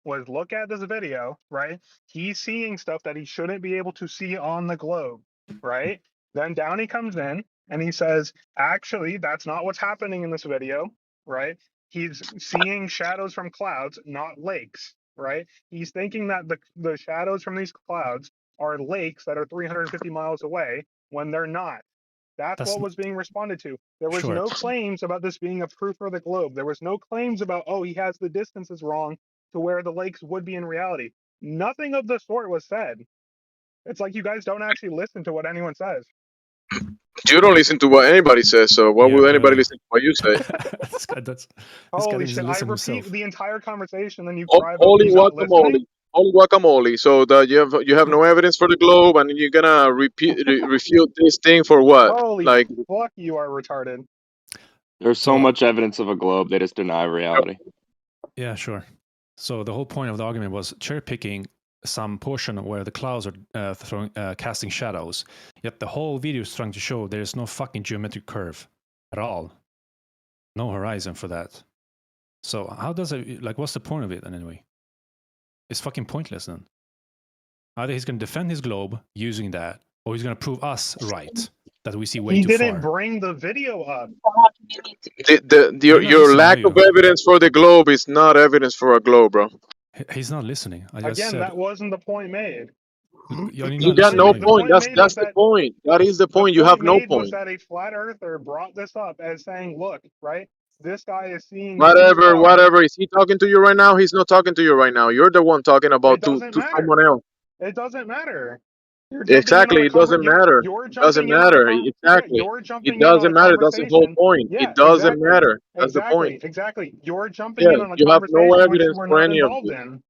was look at this video, right? He's seeing stuff that he shouldn't be able to see on the globe, right? Then Downey comes in and he says, actually, that's not what's happening in this video, right? He's seeing shadows from clouds, not lakes, right? He's thinking that the shadows from these clouds are lakes that are 350 miles away when they're not. That's what was being responded to. There was Sure. no claims about this being a proof for the globe. There was no claims about, oh, he has the distances wrong to where the lakes would be in reality. Nothing of the sort was said. It's like you guys don't actually listen to what anyone says. You don't listen to what anybody says, so why would anybody listen to what you say? This guy doesn't Holy shit! even I listen repeat himself. the entire conversation, then you cry about Holy me not listening. guacamole. Holy guacamole. So that you have no evidence for the globe, and you're gonna refute this thing for what? Holy Like, fuck, you are retarded. There's so much evidence of a globe, they just deny reality. Yeah, sure. So the whole point of the argument was cherry picking some portion where the clouds are casting shadows. Yet the whole video is trying to show there is no fucking geometric curve at all. No horizon for that. So how does it, like, what's the point of it then anyway? It's fucking pointless then. Either he's going to defend his globe using that, or he's going to prove us right that we see way He too didn't far. bring the video up. your lack of evidence for the globe is not evidence for a globe, bro. He's not listening. I just Again, said, that wasn't the point made. You got no point. That's the point. That is the point. You have no made was point. that a flat earther brought this up as saying, look, right, this guy is seeing Whatever. Is he talking to you right now? He's not talking to you right now. You're the one talking about It doesn't to matter. someone else. It doesn't matter. You're jumping Exactly. in on It doesn't matter. You're It doesn't jumping in on a matter. Exactly. you're It jumping in on doesn't a matter. That's the whole conversation. point. Yeah, It doesn't exactly. matter. That's the point. Exactly. You're jumping Yeah, in on a you have no conversation which you evidence were for not any of involved it. in.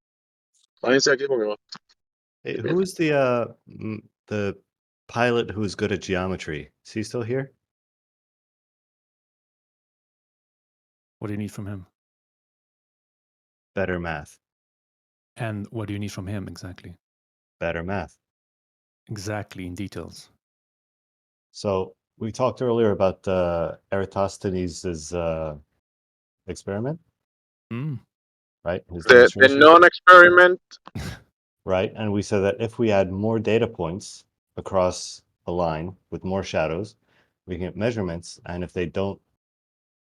Hey, who is the pilot who's good at geometry? Is he still here? what do you need from him? Better math. And what do you need from him exactly? Better math. Exactly, in details. So we talked earlier about Eratosthenes' experiment, right? His The demonstration. non-experiment. Right, and we said that if we add more data points across a line with more shadows, we can get measurements, and if they don't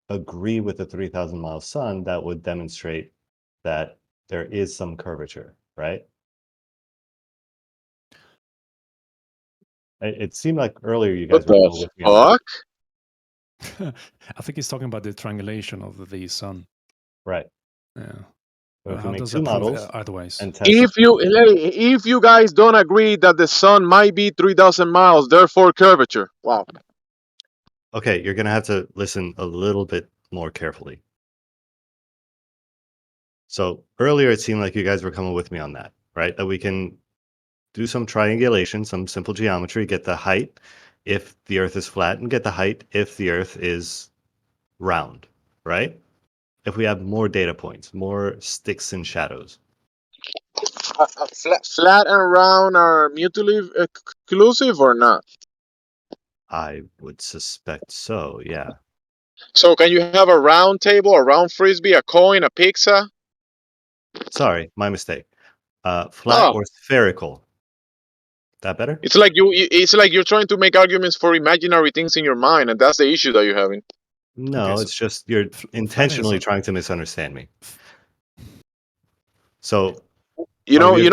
agree with the 3,000 mile sun, that would demonstrate that there is some curvature, right? It seemed like earlier you guys What were the going with me on that. I think he's talking about the triangulation of the sun. Right. Yeah. So if How we make does two that prove models otherwise? and test If you guys don't agree that the sun might be 3,000 miles, therefore curvature. Wow. Okay, you're going to have to listen a little bit more carefully. So earlier it seemed like you guys were coming with me on that, right? That we can do some triangulation, some simple geometry, get the height if the Earth is flat, and get the height if the Earth is round, right? If we have more data points, more sticks and shadows. Flat and round are mutually exclusive or not? I would suspect so, yeah. So can you have a round table, a round frisbee, a coin, a pizza? Sorry, my mistake. Flat or spherical. That better? It's like you're trying to make arguments for imaginary things in your mind, and that's the issue that you're having. No, it's just you're intentionally trying to misunderstand me. So you know words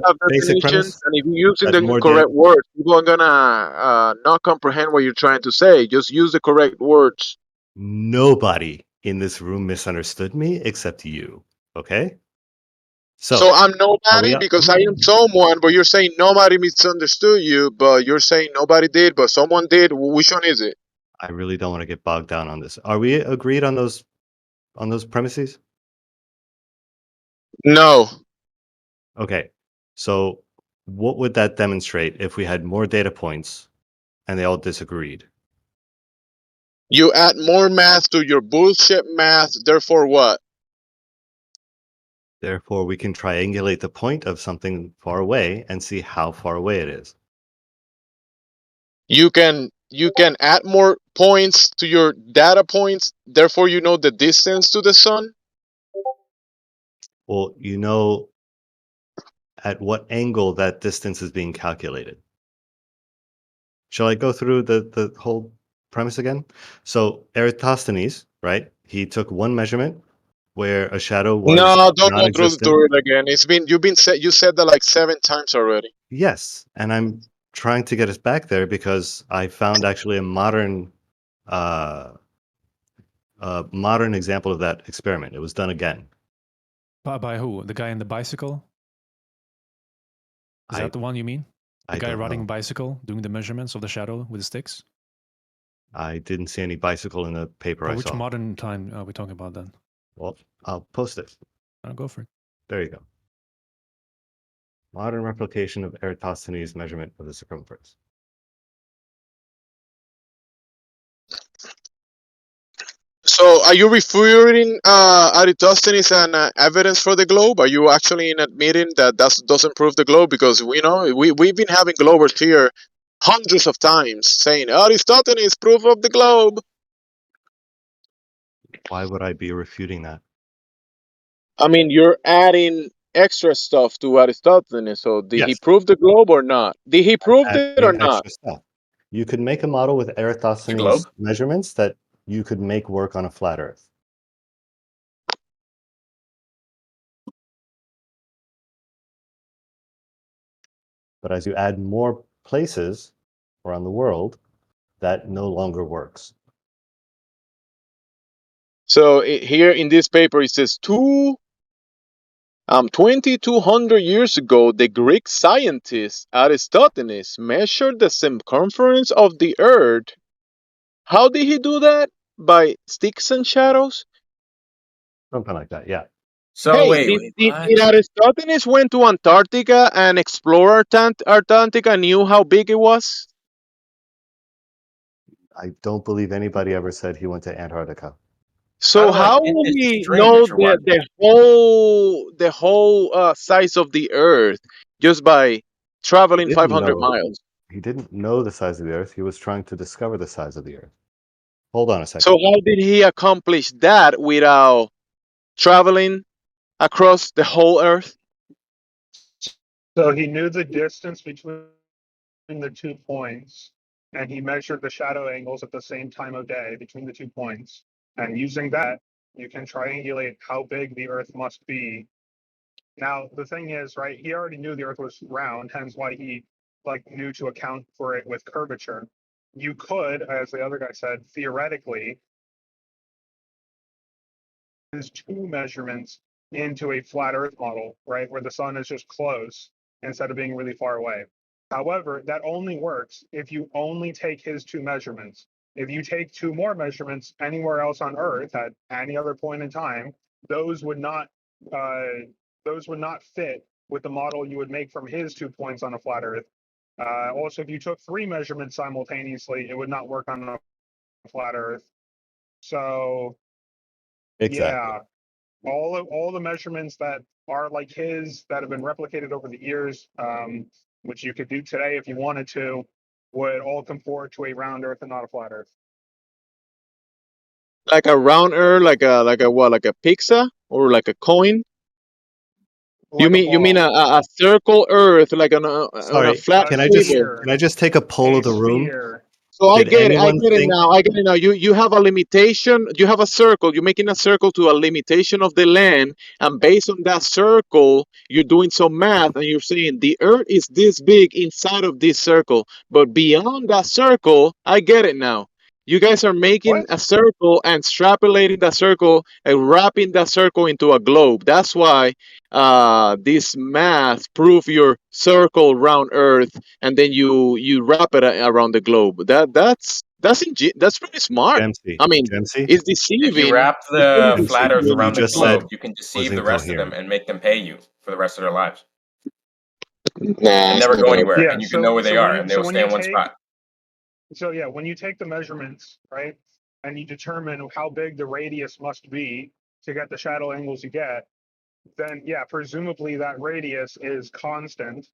have basic definitions, premise? and if you're using That's the more correct words, people are gonna not comprehend what you're trying to say. Just use the correct words. Nobody in this room misunderstood me except you. Okay? So I'm nobody because I am someone, but you're saying nobody misunderstood you, but you're saying nobody did, but someone did. Which one is it? I really don't want to get bogged down on this. Are we agreed on those premises? No. Okay. So what would that demonstrate if we had more data points and they all disagreed? You add more math to your bullshit math, therefore what? Therefore, we can triangulate the point of something far away and see how far away it is. You can add more points to your data points, therefore you know the distance to the sun. Well, you know at what angle that distance is being calculated. Shall I go through the whole premise again? So Eratosthenes, right? He took one measurement where a shadow was No, don't go non-existent. through it again. You said that like 7 times already. Yes, and I'm trying to get us back there because I found actually a modern example of that experiment. It was done again. By who? The guy in the bicycle? Is that the one you mean? The guy riding a bicycle, doing the measurements of the shadow with the sticks? I didn't see any bicycle in the paper I Which saw. modern time are we talking about then? Well, I'll post it. I'll go for it. There you go. Modern replication of Eratosthenes' measurement of the circumference. So, are you refuting Eratosthenes and evidence for the globe? Are you actually admitting that doesn't prove the globe? Because we've been having globers here hundreds of times saying Aristotle's proof of the globe. Why would I be refuting that? I mean, you're adding extra stuff to Aristotle's. So, did he prove the globe or not? Did he prove it or not? Extra stuff. You could make a model with Eratosthenes' measurements that you could make work on a flat Earth. But as you add more places around the world, that no longer works. So here in this paper, it says 2,200 years ago, the Greek scientist Aristotle's measured the circumference of the Earth. How did he do that? By sticks and shadows? Something like that, yeah. So Hey, did Aristotle's went to Antarctica and explore Antarctica, knew how big it was? I don't believe anybody ever said he went to Antarctica. So how would he know the whole size of the Earth just by traveling 500 miles? He didn't know the size of the Earth. He was trying to discover the size of the Earth. Hold on a second. So how did he accomplish that without traveling across the whole Earth? So he knew the distance between the 2 points, and he measured the shadow angles at the same time of day between the 2 points. And using that, you can triangulate how big the Earth must be. Now, the thing is, right, he already knew the Earth was round, hence why he knew to account for it with curvature. You could, as the other guy said, theoretically, use 2 measurements into a flat Earth model, right, where the sun is just close instead of being really far away. However, that only works if you only take his 2 measurements. If you take 2 more measurements anywhere else on Earth at any other point in time, those would not fit with the model you would make from his 2 points on a flat Earth. Also, if you took 3 measurements simultaneously, it would not work on a flat Earth. So, yeah, all the measurements that are like his that have been replicated over the years, which you could do today if you wanted to, would all comport to a round Earth and not a flat Earth. Like a round Earth, like a what? Like a pizza or like a coin? Like you mean a circle Earth, like on a flat can sphere? I just take a poll of the room? So I Did get it. I anyone get it think- now. I get it now. You have a limitation. You have a circle. You're making a circle to a limitation of the land, and based on that circle, you're doing some math, and you're saying the Earth is this big inside of this circle, but beyond that circle, I get it now. You guys are making a circle and extrapolating that circle and wrapping that circle into a globe. That's why this math prove your circle around Earth, and then you wrap it around the globe. That's pretty smart. I mean, it's deceiving. If you wrap It's pretty the flat Earth deceiving. around the globe, you can deceive the rest of them and make them pay you for the rest of their lives. and never go anywhere, Yeah. and you can know where they are, and they will When stay you in one take spot. when you take the measurements, right, and you determine how big the radius must be to get the shadow angles you get, then yeah, presumably that radius is constant,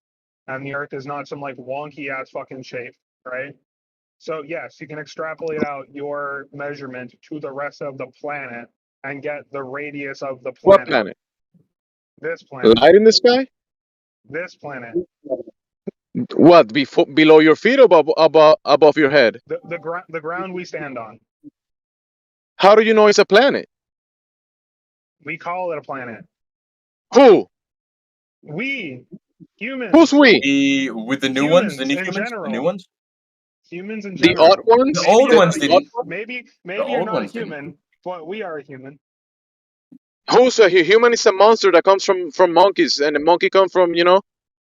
and the Earth is not some like wonky ass fucking shape, right? So yes, you can extrapolate out your measurement to the rest of the planet and get the radius of the What planet. planet? This planet. Light in the sky? This planet. What? Below your feet or above your head? The ground we stand on. How do you know it's a planet? We call it a planet. Who? We humans. Who's we? With the new ones, the Humans new in humans, the new general. ones, Humans in The odd general. ones? the Maybe old you're ones not a didn't. maybe The you're old not a ones didn't. human, but we are a human. Who's a human? Is a monster that comes from monkeys, and a monkey comes from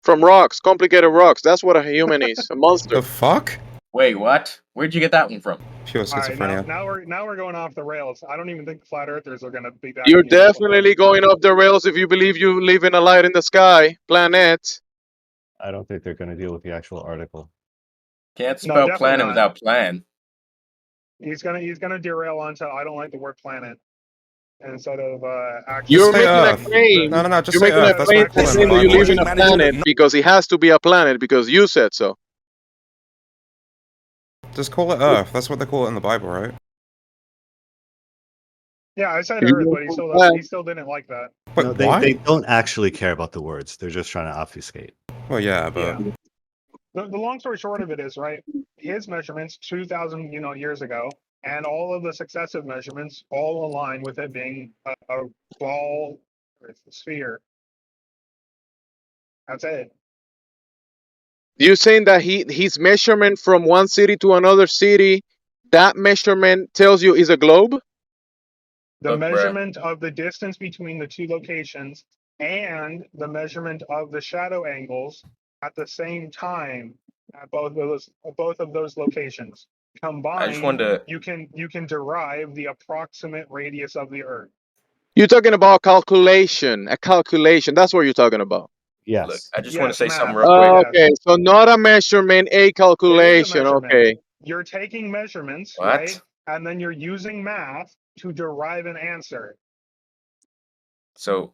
from rocks, complicated rocks. That's what a human is, a monster. The fuck? Wait, what? Where'd you get that one from? Pure All right, schizophrenia. now we're going off the rails. I don't even think the flat earthers are gonna be You're backing you up with this. definitely going off the rails if you believe you live in a light in the sky planet. I don't think they're going to deal with the actual article. Can't No, spell definitely planet not. without plan. He's gonna derail onto I don't like the word planet instead of actually. Just You're say making a Earth. claim. No, just You're say making a Earth. That's what claim they call it in the saying that you live Bible. in a planet because it has to be a planet because you said so. Just call it Earth. That's what they call it in the Bible, right? Yeah, I said Earth, You but he still didn't like that. But No, why? they don't actually care about the words. They're just trying to obfuscate. Well, yeah, but Yeah. The long story short of it is, right, his measurements 2,000 years ago, and all of the successive measurements all align with it being a ball or a sphere. That's it. You're saying that his measurement from one city to another city, that measurement tells you is a globe? The Look, bruh. measurement of the distance between the two locations and the measurement of the shadow angles at the same time at both of those locations I just combined, wanted to you can derive the approximate radius of the Earth. You're talking about calculation, a calculation. That's what you're talking about. look. Yes. I just want to Yes, say something math. real quick. Yes. Okay, so not a measurement, a It is a calculation. measurement. Okay. You're taking measurements, What? right? And then you're using math to derive an answer. So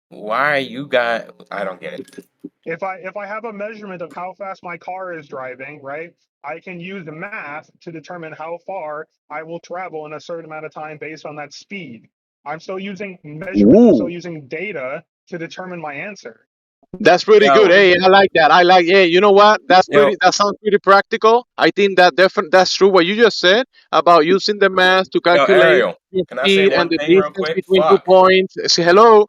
why you got? I don't get it. If I have a measurement of how fast my car is driving, right? I can use the math to determine how far I will travel in a certain amount of time based on that speed. I'm still using measurements. I'm still using data to determine my answer. That's pretty good. Yo, Hey, I like that. I like. Hey, you know what? yo, That sounds pretty practical. I think that's true. What you just said about using the math to yo, calculate Ariel. the Can I say speed and one the thing real distance quick? between 2 Fuck. points. Say hello.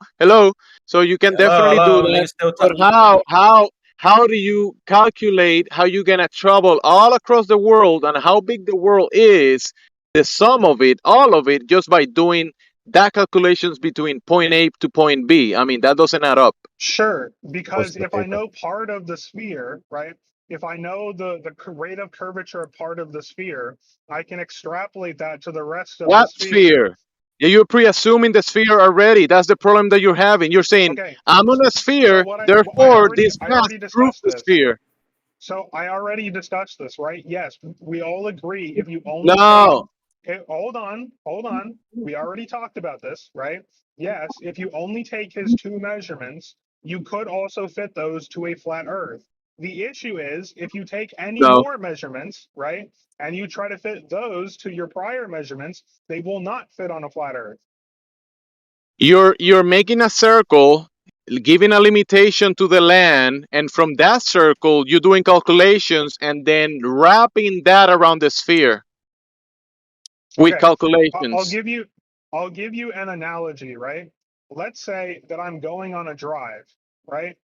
So you can Hello, definitely do hello. that. Niggas still But talking. how do you calculate how you're gonna travel all across the world and how big the world is? The sum of it, all of it, just by doing that calculations between point A to point B. I mean, that doesn't add up. Sure, What's because the if I paper? know part of the sphere, right? If I know the rate of curvature of part of the sphere, I can extrapolate that to the rest of the What sphere. sphere? Yeah, you're pre-assuming the sphere already. That's the problem that you're having. You're saying, Okay, I'm on a so sphere, therefore this I math already proves discussed the this. sphere. So I already discussed this, right? Yes, we all agree if you only take No, hold on. We already talked about this, right? Yes, if you only take his two measurements, you could also fit those to a flat Earth. The issue is if you take any no. more measurements, right, and you try to fit those to your prior measurements, they will not fit on a flat Earth. You're making a circle, giving a limitation to the land, and from that circle, you're doing calculations and then wrapping that around the sphere with Okay, I'll calculations. I'll give you an analogy, right? Let's say that I'm going on a drive, right?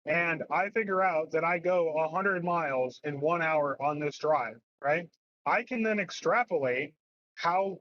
And I figure out that I go 100 miles in 1 hour on this drive, right? I can then extrapolate how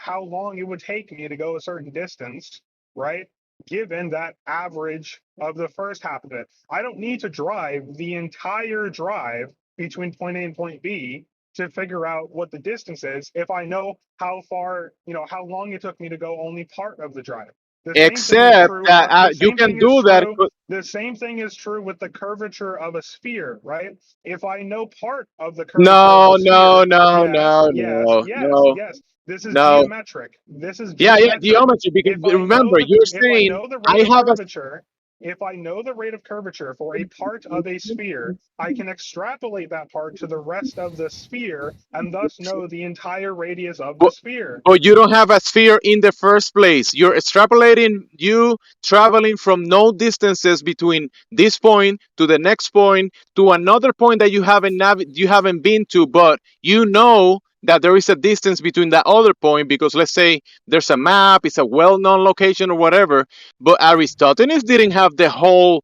long it would take me to go a certain distance, right? Given that average of the first half of it. I don't need to drive the entire drive between point A and point B to figure out what the distance is if I know how far, how long it took me to go only part of the drive. The same thing is Except true. that The you same can thing is do that. true. The same thing is true with the curvature of a sphere, right? If I know part of the curvature of the No, no, sphere, no, yes, no, yes, no, yes, no, yes. This is no. geometric. This is Yeah, yeah, geometric. geometry. Because If I know remember, the you're if I saying know the I rate of have a. curvature, if I know the rate of curvature for a part of a sphere, I can extrapolate that part to the rest of the sphere and thus know the entire radius of the But, sphere. but you don't have a sphere in the first place. You're extrapolating you traveling from known distances between this point to the next point to another point that you haven't been to, but you know that there is a distance between that other point because let's say there's a map, it's a well-known location or whatever. But Aristotles didn't have the whole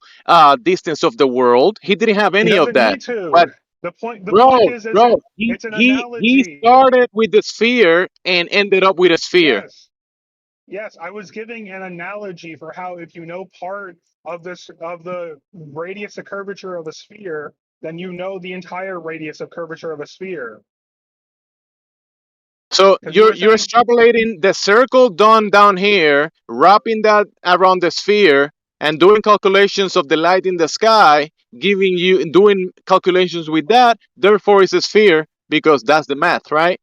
distance of the world. He didn't have He any of doesn't that. need to. But The point is bro, it's an he analogy. started with the sphere and ended up with a sphere. Yes. Yes, I was giving an analogy for how if you know part of the radius of curvature of a sphere, then you know the entire radius of curvature of a sphere. So Because you were you're saying extrapolating the circle done down here, wrapping that around the sphere, and doing calculations of the light in the sky, giving you doing calculations with that. Therefore, it's a sphere because that's the math, right?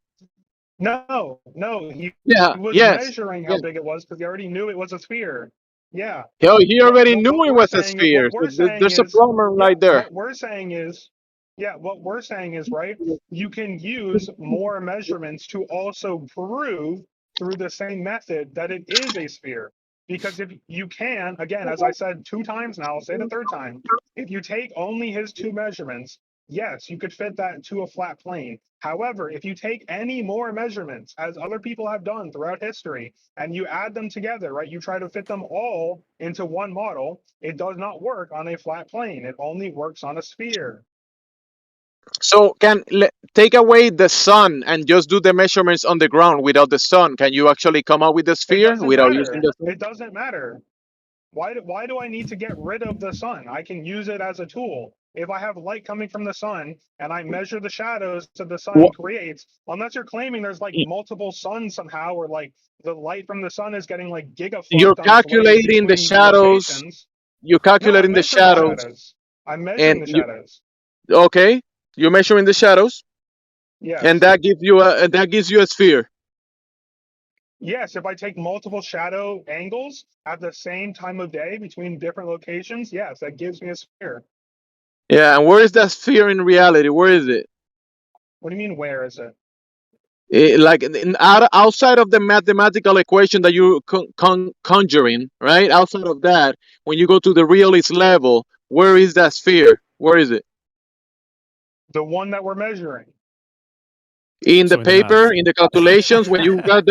no, he Yeah. was Yes. measuring how Yes. big it was because he already knew it was a sphere. Yeah. He But already knew it was a sphere. So there's a problem right there. what we're saying is, what we're saying is, right, you can use more measurements to also prove through the same method that it is a sphere. Because if you can, again, as I said 2 times now, I'll say the third time, if you take only his 2 measurements, yes, you could fit that into a flat plane. However, if you take any more measurements, as other people have done throughout history, and you add them together, right, you try to fit them all into one model, it does not work on a flat plane. It only works on a sphere. So take away the sun and just do the measurements on the ground without the sun. Can you actually come up with the It sphere doesn't without using matter. the sun? It doesn't matter. Why do I need to get rid of the sun? I can use it as a tool. If I have light coming from the sun and I measure the shadows that the sun Wha- creates, unless you're claiming there's like multiple suns somehow, or like the light from the sun is getting like You're gigaflexed on its way in calculating the between shadows. locations. You're No, I'm calculating the measuring the shadows, shadows. I'm measuring and the you shadows. okay. You're measuring the shadows, and Yes. that gives you a sphere. Yes, if I take multiple shadow angles at the same time of day between different locations, yes, that gives me a sphere. Yeah, and where is that sphere in reality? Where is it? What do you mean, where is it? Like outside of the mathematical equation that you're conjuring, right? Outside of that, when you go to the realist level, where is that sphere? Where is it? The one that we're measuring. In the So in the paper, math. in the calculations, when you grab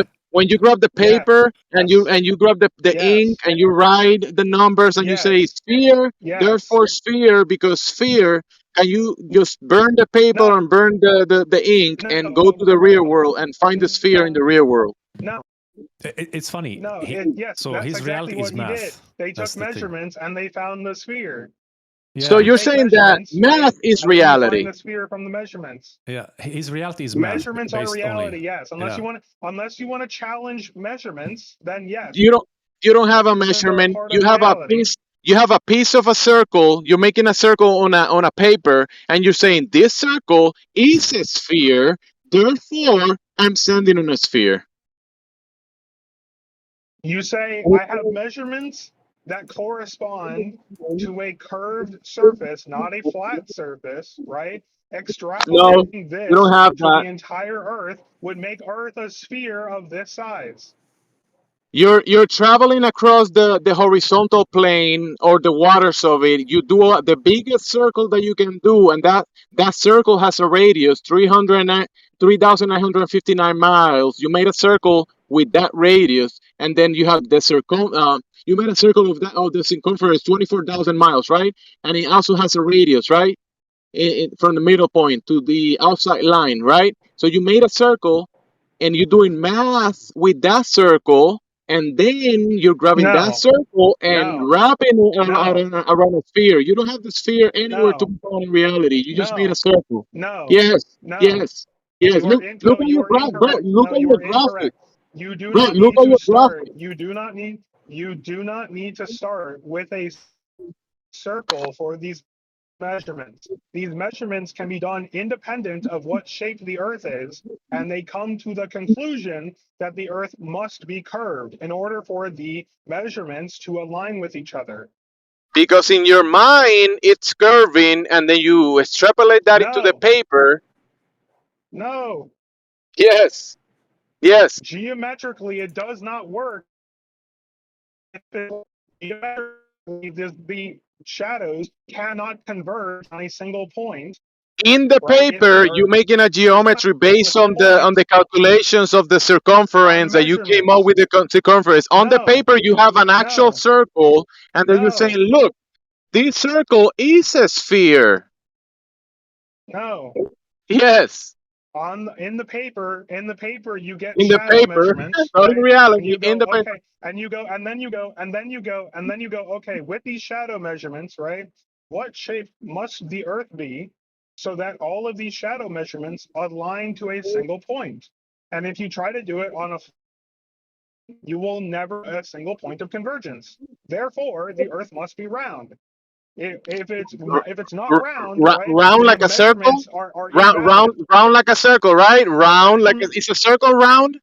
the Yes. paper and you grab the ink Yes. and you write the numbers and you say Yes. sphere, Yes. therefore sphere, because sphere, can you just burn the paper No. and burn the ink and go to the real No. world and find the sphere in the real world? No. It's funny. No. Yes, So that's his exactly reality is what he did. math. They That's took the thing. measurements and they found the sphere. So Yeah. You you're take saying that measurements, right? math is And then you find reality. the sphere from the measurements. Yeah. His reality is math Measurements are based only. reality, yes. Yeah. Unless you want to challenge measurements, then yes, You don't have a measurements are a measurement. part You of have a reality. piece. You have a piece of a circle. You're making a circle on a paper, and you're saying this circle is a sphere. Therefore, I'm sending on a sphere. You say I have measurements that correspond to a curved surface, not a flat surface, right? No, Extrapolating you don't this have to that. the entire Earth would make Earth a sphere of this size. You're traveling across the horizontal plane or the waters of it. You do the biggest circle that you can do, and that circle has a radius 3,959 miles. You made a circle with that radius, and then you have the circle. You made a circle of that the circumference 24,000 miles, right? And it also has a radius, right? From the middle point to the outside line, right? So you made a circle and you're doing math with that circle, and then you're grabbing that No, circle and no, wrapping it no, around a sphere. You don't have the sphere anywhere to no, be found in reality. You just made a no, circle. no, Yes, no. yes, yes. Look No, at you your are graph, bro. incorrect. Look No, at you your are graphic, incorrect. You do bro. not Look need at to your start. graphic, You do not need. You do not need to start with a circle for these measurements. These measurements can be done independent of what shape the Earth is, and they come to the conclusion that the Earth must be curved in order for the measurements to align with each other. Because in your mind it's curving, and then you extrapolate that into the No, paper. no. Yes, yes. Geometrically, it does not work. Geometrically, the shadows cannot converge on a single point. In the Right? If the paper, you're Earth making a geometry on a based on single point the calculations of the on circumference that you came up measurements. with the circumference. On the No, paper, you have an actual no, circle, and then you're saying, no, "Look, this circle is a sphere." no. Yes, In the paper, you get in the shadow paper, measurements, not in right? And reality. you In go, the paper. okay, and you go, and then you go, and then you go, and then you go, okay, with these shadow measurements, right? What shape must the Earth be so that all of these shadow measurements align to a single point? And if you try to do it on a, you will never a single point of convergence. Therefore, the Earth must be round. If it's not round, right? Round The like a circle. measurements are invalid. Round like a circle, right? Round like Round it's a circle. Round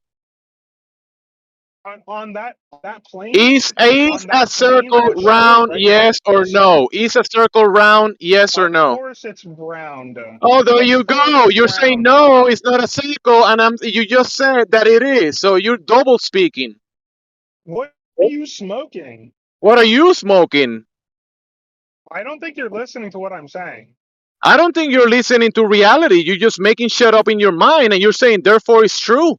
on that plane, is on a that plane circle that shows round. right here. Yes or no? Is a circle round? Yes or Of no? course, it's round. Oh, there Of you course, go. it's You're saying round. no, it's not a circle, and you just said that it is. So you're double speaking. What are you smoking? What are you smoking? I don't think you're listening to what I'm saying. I don't think you're listening to reality. You're just making shit up in your mind, and you're saying therefore it's true.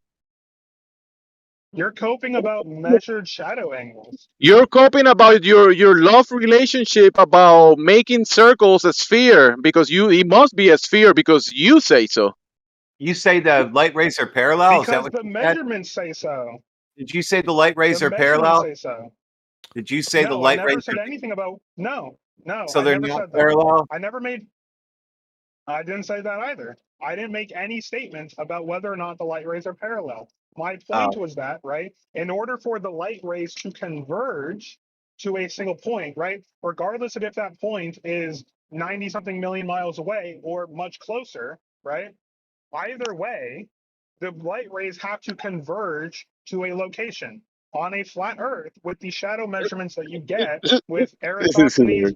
You're coping about measured shadow angles. You're coping about your love relationship about making circles a sphere because it must be a sphere because you say so. You say the light rays are parallel? Is that Because what the you said? measurements say so. Did you say the light The rays are measurements parallel? say so. Did you say the No, I light never rays said are anything about no, so I they're never not said that. parallel? I didn't say that either. I didn't make any statements about whether or not the light rays are parallel. My point Oh. was that, right, in order for the light rays to converge to a single point, right, regardless of if that point is 90 something million miles away or much closer, right, either way, the light rays have to converge to a location on a flat Earth with the shadow measurements that you get with Eratosthenes'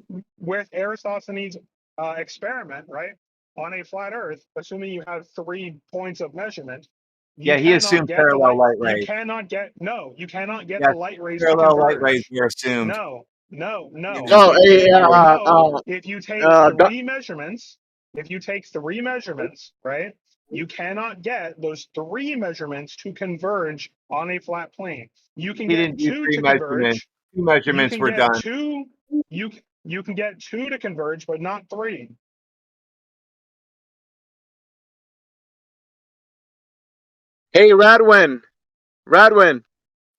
experiment, right? On a flat Earth, assuming you have 3 points of measurement, you Yeah, he cannot assumed get the parallel light. light You rays. cannot get Yes, the light rays to parallel light rays converge. were assumed. No. No, If you take three measurements, right, you cannot get those 3 measurements to converge on a flat plane. You can He get didn't do 2 3 to measurements. converge. 2 You measurements can were get done. 2. You can get 2 to converge, but not 3. Hey, Radwin.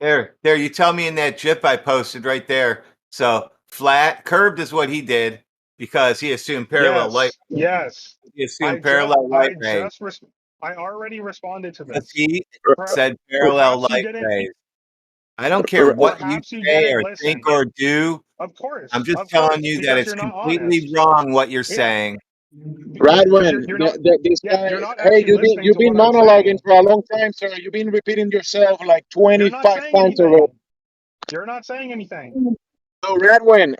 There, you tell me in that GIF I posted right there. So flat, curved is what he did because he assumed parallel light. Yes. He assumed parallel light rays. I already responded to Because this. he said parallel Perhaps you light didn't. rays. I don't care what you Perhaps you say didn't or listen. think or do. Of course, I'm just telling you that because it's you're not completely honest. wrong what you're saying. Because Radwin, you're not. this Yeah, guy. you're not Hey, actually listening you've to been what I'm monologuing saying. for a long time, sir. You've been repeating yourself like You're not 25 saying times already. anything. You're not saying anything. So Redwin,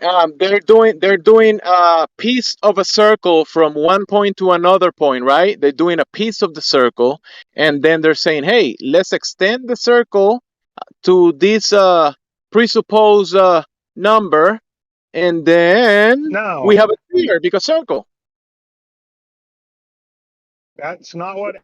they're doing a piece of a circle from one point to another point, right? They're doing a piece of the circle, and then they're saying, "Hey, let's extend the circle to this presupposed number, and then we No, have a sphere because circle." that's not what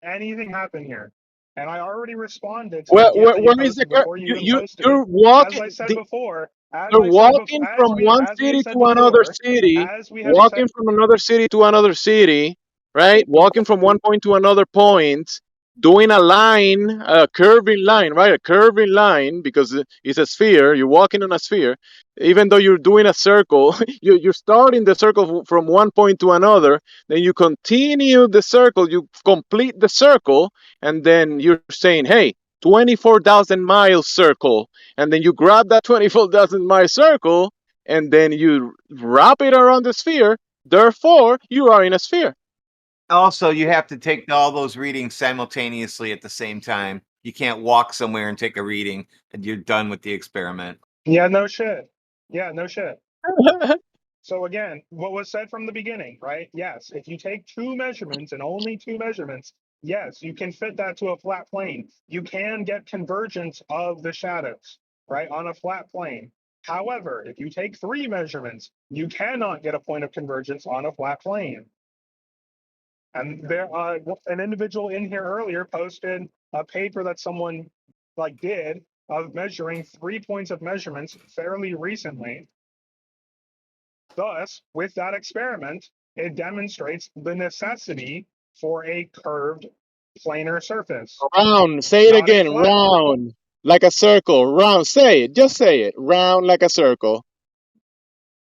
anything happened here. And I already responded to the Well, GIF that you where is the posted before you even posted it. you're walking? As I said before, You're walking from one as we have city said to another before, city, as we have said, walking from another city to another city, right? Walking from one point to another point, doing a line, a curving line, right? A curving line because it's a sphere. You're walking on a sphere. Even though you're doing a circle, you're starting the circle from one point to another. Then you continue the circle, you complete the circle, and then you're saying, hey, 24,000 mile circle, and then you grab that 24,000 mile circle, and then you wrap it around the sphere. Therefore, you are in a sphere. Also, you have to take all those readings simultaneously at the same time. You can't walk somewhere and take a reading and you're done with the experiment. Yeah, no shit. Yeah, no shit. So again, what was said from the beginning, right? Yes, if you take 2 measurements and only 2 measurements, yes, you can fit that to a flat plane. You can get convergence of the shadows, right, on a flat plane. However, if you take 3 measurements, you cannot get a point of convergence on a flat plane. And there, an individual in here earlier posted a paper that someone did of measuring 3 points of measurements fairly recently. Thus, with that experiment, it demonstrates the necessity for a curved planar surface. Round. Say it again. Round. Like a circle. Round. Say it. Just say it. Round like a circle.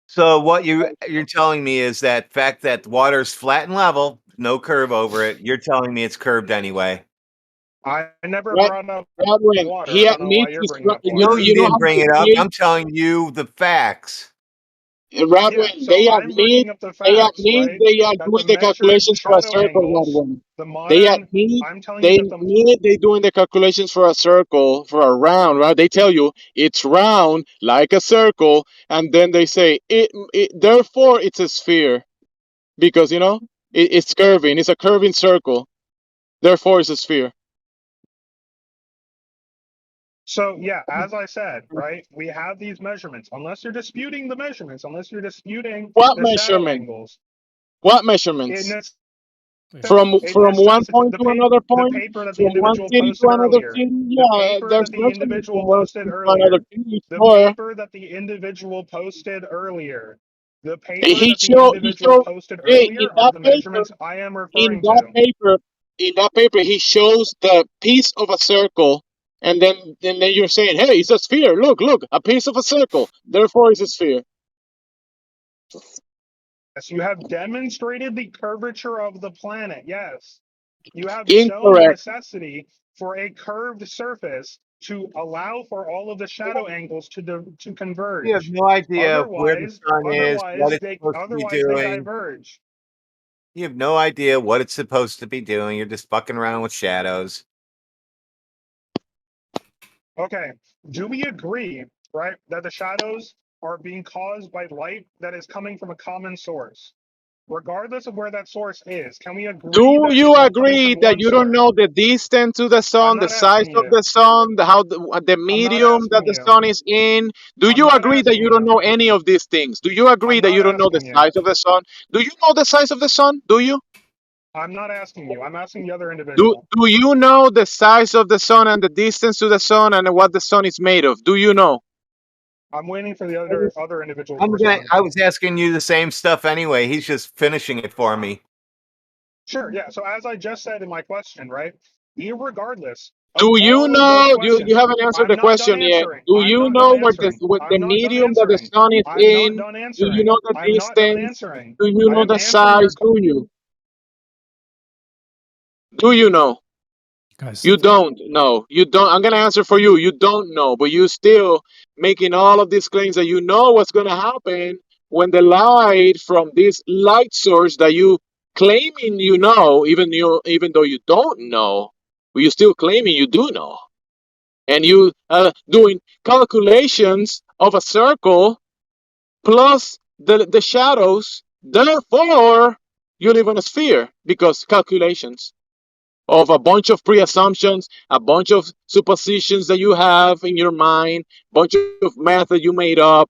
So what you're telling me is that fact that water's flat and level, no curve over it. You're telling me it's curved anyway. I never brought up water. He I don't know why you're bringing up water. No, you didn't bring it up. I'm telling you the facts. Radwin, Yeah, so they I'm bringing up the facts, right? they are That doing the the calculations for a shadow circle, angles, Radwin. the They modern, admit I'm telling you that they doing the calculations for a circle, for a round, right? They tell you it's round like a circle, and then they say it therefore it's a sphere because it's curving. It's a curving circle. Therefore, it's a sphere. So yeah, as I said, right, we have these measurements. Unless you're disputing the measurements, unless you're disputing What the shadow measurement? angles. What measurements? From It one point the to another the point, paper that the from one individual city to posted another earlier. city. The Yeah, paper there's that the measurements individual from one posted city to earlier. another city. The Sure. paper that the individual posted earlier. The paper He that the showed. individual posted Hey, in earlier are that the paper, measurements I am in referring that to. paper, in that paper, he shows the piece of a circle, and then you're saying, hey, it's a sphere. Look, a piece of a circle. Therefore, it's a sphere. Yes, you have demonstrated the curvature of the planet. Yes. You have shown the Incorrect. necessity for a curved surface to allow for all of the shadow angles to converge. You have no idea where the Otherwise, sun is, what it's supposed to be they doing. diverge. You have no idea what it's supposed to be doing. You're just fucking around with shadows. Okay. Do we agree, right, that the shadows are being caused by light that is coming from a common source? Regardless of where that source is, can we agree Do that you it's all coming agree from that one you don't source? know the distance to the sun, the not size asking of you. the sun, the I'm not medium that asking the you. sun is in? Do I'm you not agree that asking you don't you. know any of these things? Do you agree I'm that not you don't know the asking you. size of the sun? Do you know the size of the sun? Do you? I'm not asking you. I'm asking the other individual. Do you know the size of the sun and the distance to the sun and what the sun is made of? Do you know? I'm waiting for the other individual to I respond. was asking you the same stuff anyway. He's just finishing it for me. Sure, yeah. So as I just said in my question, right? Irregardless of Do you all of those know? You questions, haven't answered I'm the not done question yet. answering. Do I'm you not done know where answering. the I'm not done medium that the answering. sun is I'm not in? done Do you answering. know the I'm not done distance? answering. Do you I know am the answering your size? Do you? Do you know? Guys, You don't know. You don't. I'm gonna answer for you. You don't know, but you still making all of these claims that you know what's gonna happen when the light from this light source that you claiming you know, even though you don't know, but you still claiming you do know, and you doing calculations of a circle plus the shadows. Therefore, you live in a sphere because calculations of a bunch of pre-assumptions, a bunch of suppositions that you have in your mind, bunch of math that you made up.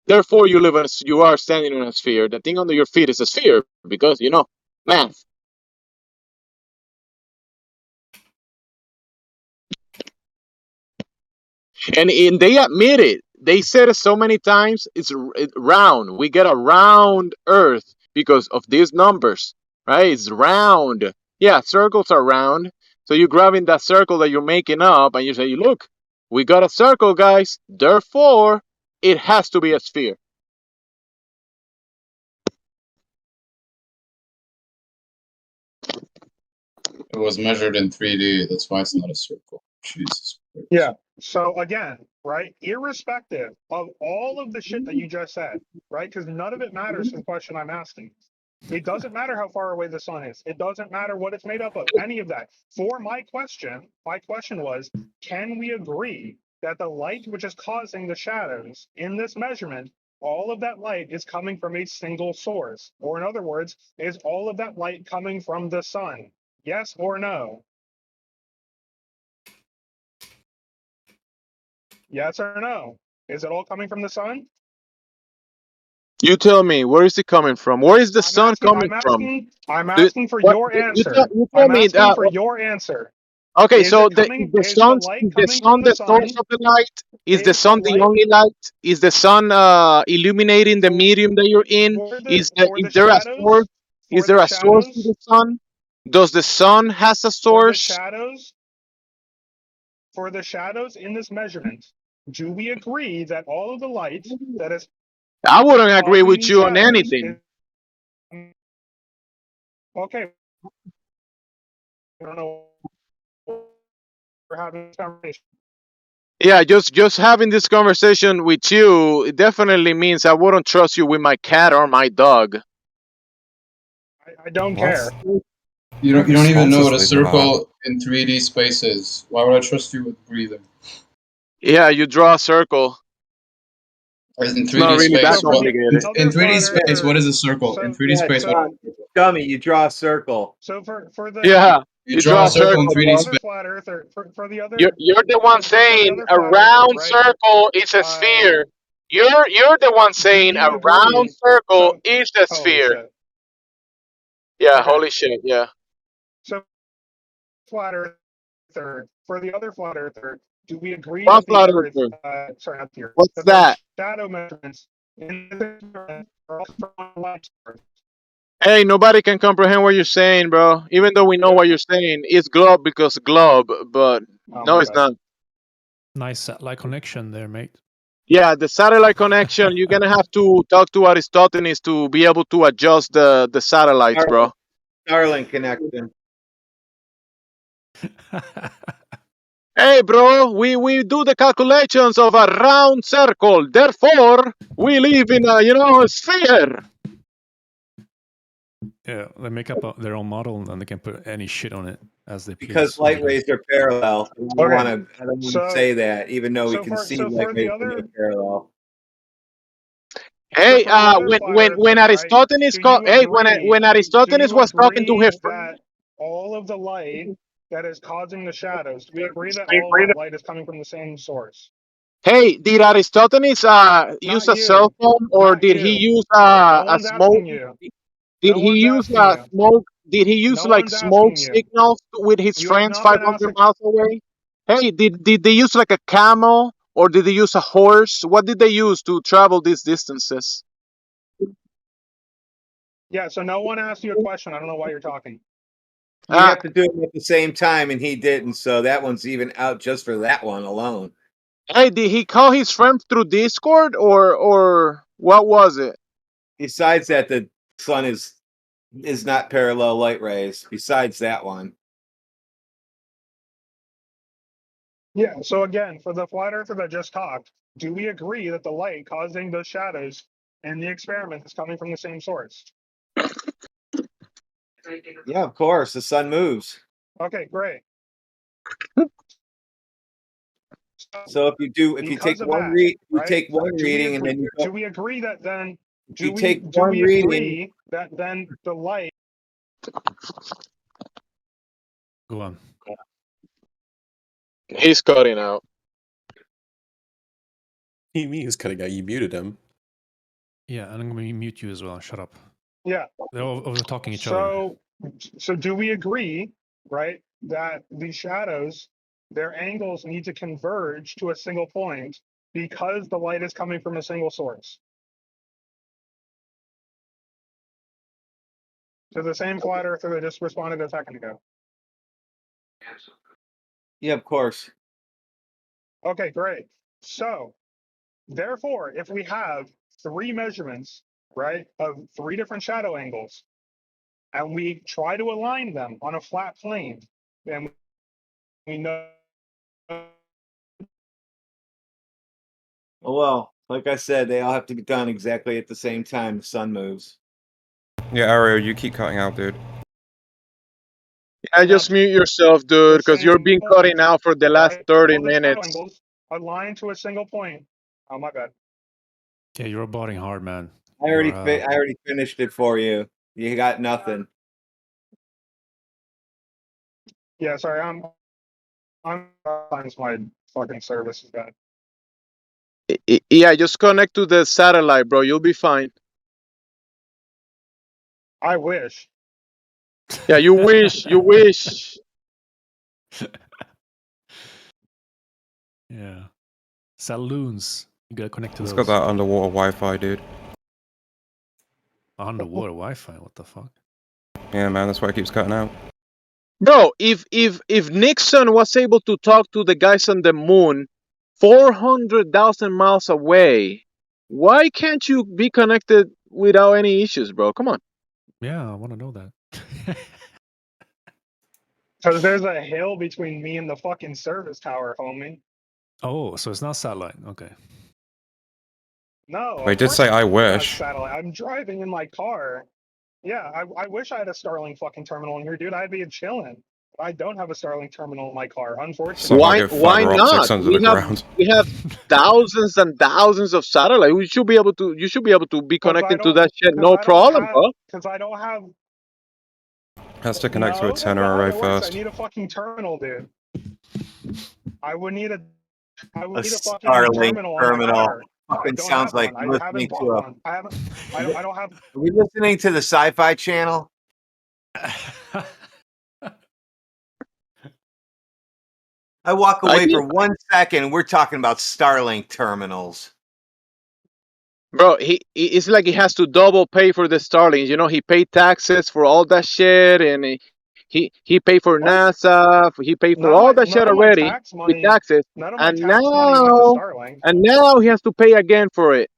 Therefore, you are standing in a sphere. The thing under your feet is a sphere because math. And they admit it. They said it so many times. It's round. We get a round Earth because of these numbers, right? It's round. Yeah, circles are round. So you're grabbing that circle that you're making up, and you say, "Look, we got a circle, guys. Therefore, it has to be a sphere." It was measured in 3D. That's why it's not a circle. Jesus. Yeah. So again, right, irrespective of all of the shit that you just said, right, because none of it matters for the question I'm asking. It doesn't matter how far away the sun is. It doesn't matter what it's made up of, any of that. For my question was, can we agree that the light which is causing the shadows in this measurement, all of that light is coming from a single source? Or in other words, is all of that light coming from the sun? Yes or no? Yes or no? Is it all coming from the sun? You tell me, where is it coming from? Where is the sun coming from? I'm asking for What, your answer. you tell I'm me. asking for your answer. Okay, Is so it coming? Is the light is the coming from sun the the source sun? of the light? Is the Is the sun the light only light? Is the sun illuminating the medium that you're in? for the Is there a source? shadows? Is For there the a source to shadows? the sun? Does the sun has a For the source? shadows? For the shadows in this measurement, do we agree that all of the light that is I wouldn't agree causing with these you on shadows anything. is okay? I don't know. We're having this conversation. Yeah, just having this conversation with you, it definitely means I wouldn't trust you with my cat or my dog. I don't What? care. You don't even know what a Responses leave them out. circle in 3D space is. Why would I trust you with breathing? Yeah, you draw a circle. In It's not 3D really that space, what complicated. in 3D space, what is a circle? In 3D space, what Dummy, you draw a circle. So for the Yeah, you you draw draw a a circle in circle, 3D bro. space. flat earther, for the other, You're the one for the saying other a flat earther, round right? circle is a sphere. You're the one Do saying a you round agree? circle So, is a holy sphere. shit. Yeah, Okay. holy shit, yeah. So flat earther, for the other flat earther, do we agree One that the flat Earth, earther. sorry, not the Earth, What's that the that? shadow measurements in the experiment are all from light source? Hey, nobody can comprehend what you're saying, bro. Even though we know what you're saying, it's globe because globe, but Oh no, my it's god. not. Nice satellite connection there, mate. Yeah, the satellite connection, you're gonna have to talk to Aristophanes to be able to adjust the satellites, bro. Starlink connection. Hey, bro, we do the calculations of a round circle. Therefore, we live in a sphere. Yeah, they make up their own model and then they can put any shit on it as they please. Because light rays are parallel. I don't want to say that, even though we can see light rays when they're parallel. Hey, when Aristophanes when Aristophanes was talking to his friend, that all of the light that is causing the shadows, do we agree that all of that light is coming from the same source? hey, did Aristophanes use a cell phone or did he use No a one's smoke? asking you. Did No he one's use asking you. smoke? Did he use No like one's smoke asking you. signals with his You have friends not been 500 asking. miles away? Hey, did they use like a camel or did they use a horse? What did they use to travel these distances? Yeah, so no one asked you a question. I don't know why you're talking. You have to do it at the same time, and he didn't, so that one's even out just for that one alone. Hey, did he call his friend through Discord or what was it? Besides that, the sun is not parallel light rays. Besides that one. Yeah, so again, for the flat earther that just talked, do we agree that the light causing those shadows in the experiment is coming from the same source? Yeah, of course. The sun moves. Okay, great. So if you take one reading and then do we agree that then do we agree that then the light Go on. He's cutting out. He mean he's cutting out. You muted him. Yeah, and I'm going to mute you as well. Shut up. Yeah. They're over talking each other. So do we agree, right, that the shadows, their angles need to converge to a single point because the light is coming from a single source? So the same flat earther that just responded a second ago. Yeah, of course. Okay, great. So therefore, if we have three measurements, right, of three different shadow angles, and we try to align them on a flat plane, then we know Well, like I said, they all have to be done exactly at the same time the sun moves. Yeah, Ario, you keep cutting out, dude. Yeah, just mute yourself, dude, because you're being cutting out for the last 30 minutes. Align to a single point. Oh, my bad. Yeah, you're botting hard, man. I already finished it for you. You got nothing. Yeah, sorry, I'm my fucking service is bad. Yeah, just connect to the satellite, bro. You'll be fine. I wish. Yeah, you wish. You wish. Yeah. Saloons. You gotta connect to It's those. got that underwater Wi-Fi, dude. Underwater Wi-Fi? What the fuck? Yeah, man, that's why it keeps cutting out. Bro, if Nixon was able to talk to the guys on the moon 400,000 miles away, why can't you be connected without any issues, bro? Come on. Yeah, I want to know that. Because there's a hill between me and the fucking service tower, homie. Oh, so it's not satellite. Okay. No, They of did course say it's I not wish. satellite. I'm driving in my car. Yeah, I wish I had a Starlink fucking terminal in here, dude. I'd be chilling. I don't have a Starlink terminal in my car, unfortunately. Why not? We have thousands and thousands of satellites. You should be able to be connecting to that shit, no problem, bro. Because I don't have. Has to connect to a No, that's antenna not how array it works. I first. need a fucking terminal, dude. I would need a fucking Starlink terminal in my terminal. car. I Fucking don't sounds have like one. I listening haven't bought to a. one. I don't have. Are we listening to the Sci-Fi Channel? I walk away for 1 second. We're talking about Starlink terminals. Bro, it's like he has to double pay for the Starlink. You know, he paid taxes for all that shit, and he paid for NASA. He paid for all that shit already with taxes, None of my and tax money went to now Starlink. he has to pay again for it.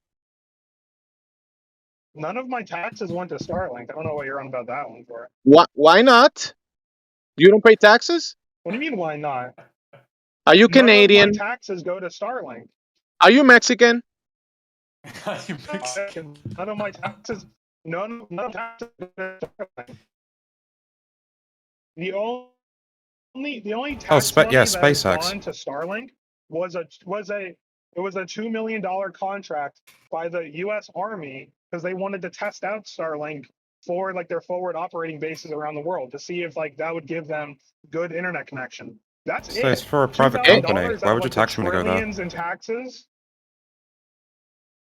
None of my taxes went to Starlink. I don't know what you're on about that one for. Why not? You don't pay taxes? What do you mean, why not? Are you Canadian? None of my taxes go to Starlink. Are you Mexican? None of my taxes. None of taxes go to Starlink. The only tax money that has SpaceX. gone to Starlink was a $2 million contract by the U.S. Army because they wanted to test out Starlink for like their forward operating bases around the world to see if like that would give them good internet connection. That's So it. it's for a private company. Why would you tax them to go there? Trillions in taxes.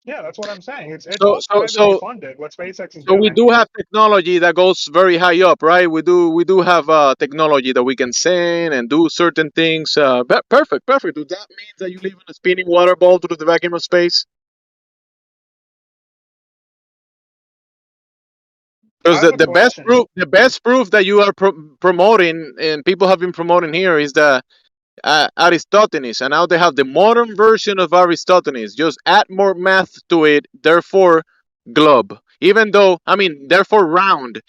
Yeah, that's what I'm saying. It's all privately funded. What SpaceX is So doing. we do have technology that goes very high up, right? We do have technology that we can send and do certain things. Perfect. Does that mean that you live in a spinning water ball through the vacuum of space? Because the best proof that you are promoting and people have been promoting here is the Aristophanes, and now they have the modern version of Aristophanes. Just add more math to it, therefore globe. Even though, therefore round.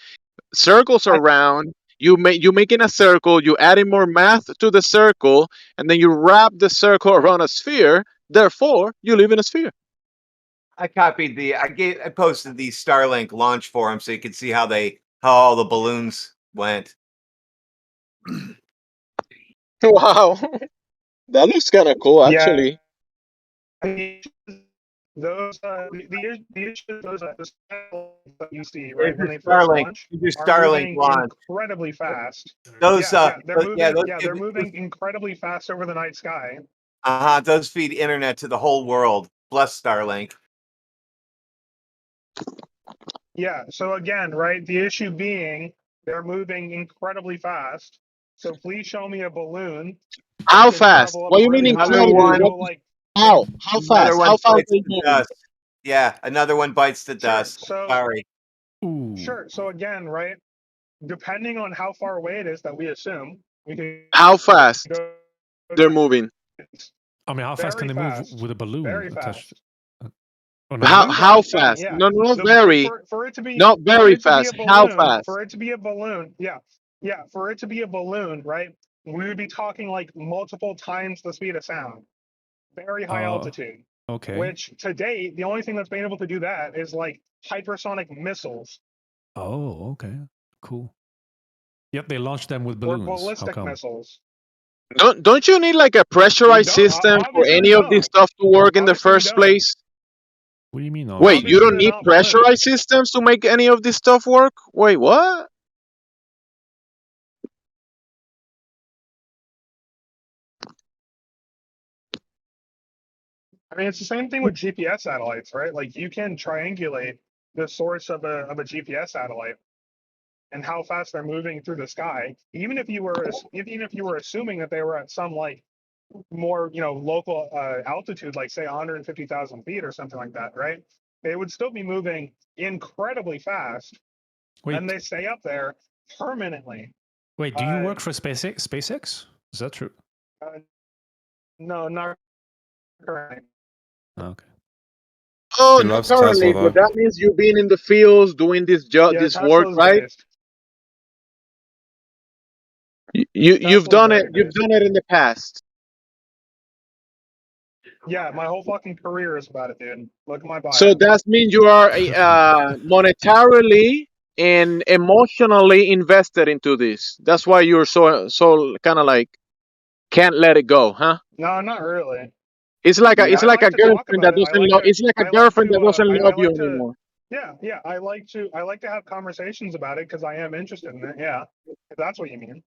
Circles are round. You making a circle. You adding more math to the circle, and then you wrap the circle around a sphere. Therefore, you live in a sphere. I copied I posted the Starlink launch forum so you could see how all the balloons went. Wow, that looks kind of cool, actually. Those the issues those that you see right when they first Starlink. launch Your are Starlink moving launch. incredibly fast. Those they're moving incredibly fast over the night sky. Those feed internet to the whole world. Bless Starlink. Yeah. So again, right, the issue being they're moving incredibly fast. So please show me a balloon. How fast? What do you mean incredibly? How fast? How fast are you moving? Yeah, another one bites the dust. So, sorry. Sure. So again, right, depending on how far away it is that we assume, we can. How fast they're moving? How fast can they move with a balloon attached? How fast? Yeah. No, not very. For it to be not very fast. Balloon, How fast? For it to be a balloon, for it to be a balloon, right? we would be talking like multiple times the speed of sound. Very high altitude. Okay. Which to date, the only thing that's been able to do that is like hypersonic missiles. Oh, okay. Cool. Yep, they launched them with balloons. Or ballistic missiles. Don't you need like a pressurized system for any of this stuff to work in the first place? What do you mean? Wait, you don't need pressurized systems to make any of this stuff work? Wait, what? I mean, it's the same thing with GPS satellites, right? Like you can triangulate the source of a GPS satellite and how fast they're moving through the sky. Even if you were assuming that they were at some like more local altitude, like say 150,000 feet or something like that, right? They would still be moving incredibly fast, and they stay up there permanently. Wait, do you work for SpaceX? Is that true? No, not currently. Okay. Oh, not currently, but that means you've been in the fields doing this this work, right? You've done it. You've done it in the past. Yeah, my whole fucking career is about it, dude. Look at my bio. So that means you are monetarily and emotionally invested into this. That's why you're so kind of like can't let it go, huh? No, not really. It's like a girlfriend that doesn't love. It's like a girlfriend that doesn't love you anymore. Yeah. I like to have conversations about it because I am interested in it. Yeah, if that's what you mean.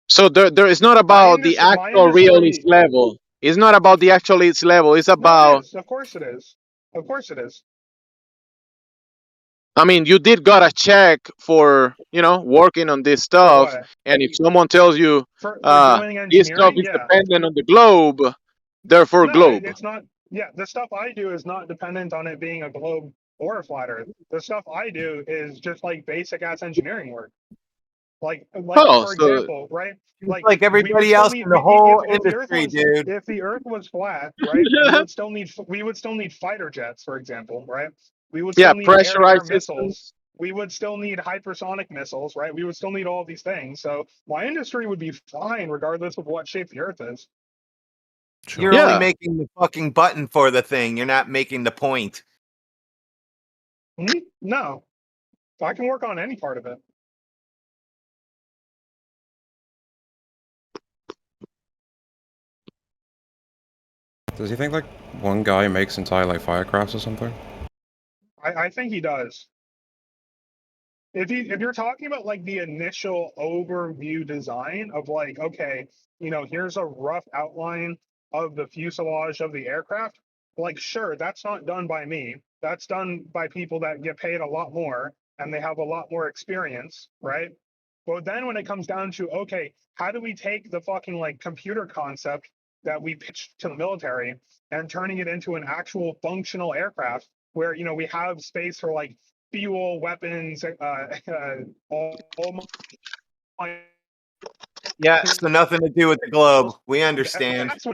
So there is not about the actual realist level. It's not about the actual its level. It's about. No, of course it is. Of course it is. I mean, you did got a check for working on this stuff, and if someone tells you this stuff is dependent on the globe, therefore globe. It's not. Yeah, the stuff I do is not dependent on it being a globe or a flat Earth. The stuff I do is just like basic ass engineering work. Like for example, right? Like everybody else in the whole industry, dude. If the Earth was flat, right, we would still need fighter jets, for example, right? We would still need air missiles. We would still need hypersonic missiles, right? We would still need all of these things. So my industry would be fine regardless of what shape the Earth is. You're only making the fucking button for the thing. You're not making the point. No, I can work on any part of it. Does he think like one guy makes entire like firecrafts or something? I think he does. If you're talking about like the initial overview design of like, okay, here's a rough outline of the fuselage of the aircraft, like sure, that's not done by me. That's done by people that get paid a lot more and they have a lot more experience, right? But then when it comes down to, okay, how do we take the fucking like computer concept that we pitched to the military and turning it into an actual functional aircraft where we have space for like fuel, weapons, Yeah, so nothing to do with the globe. We understand. That's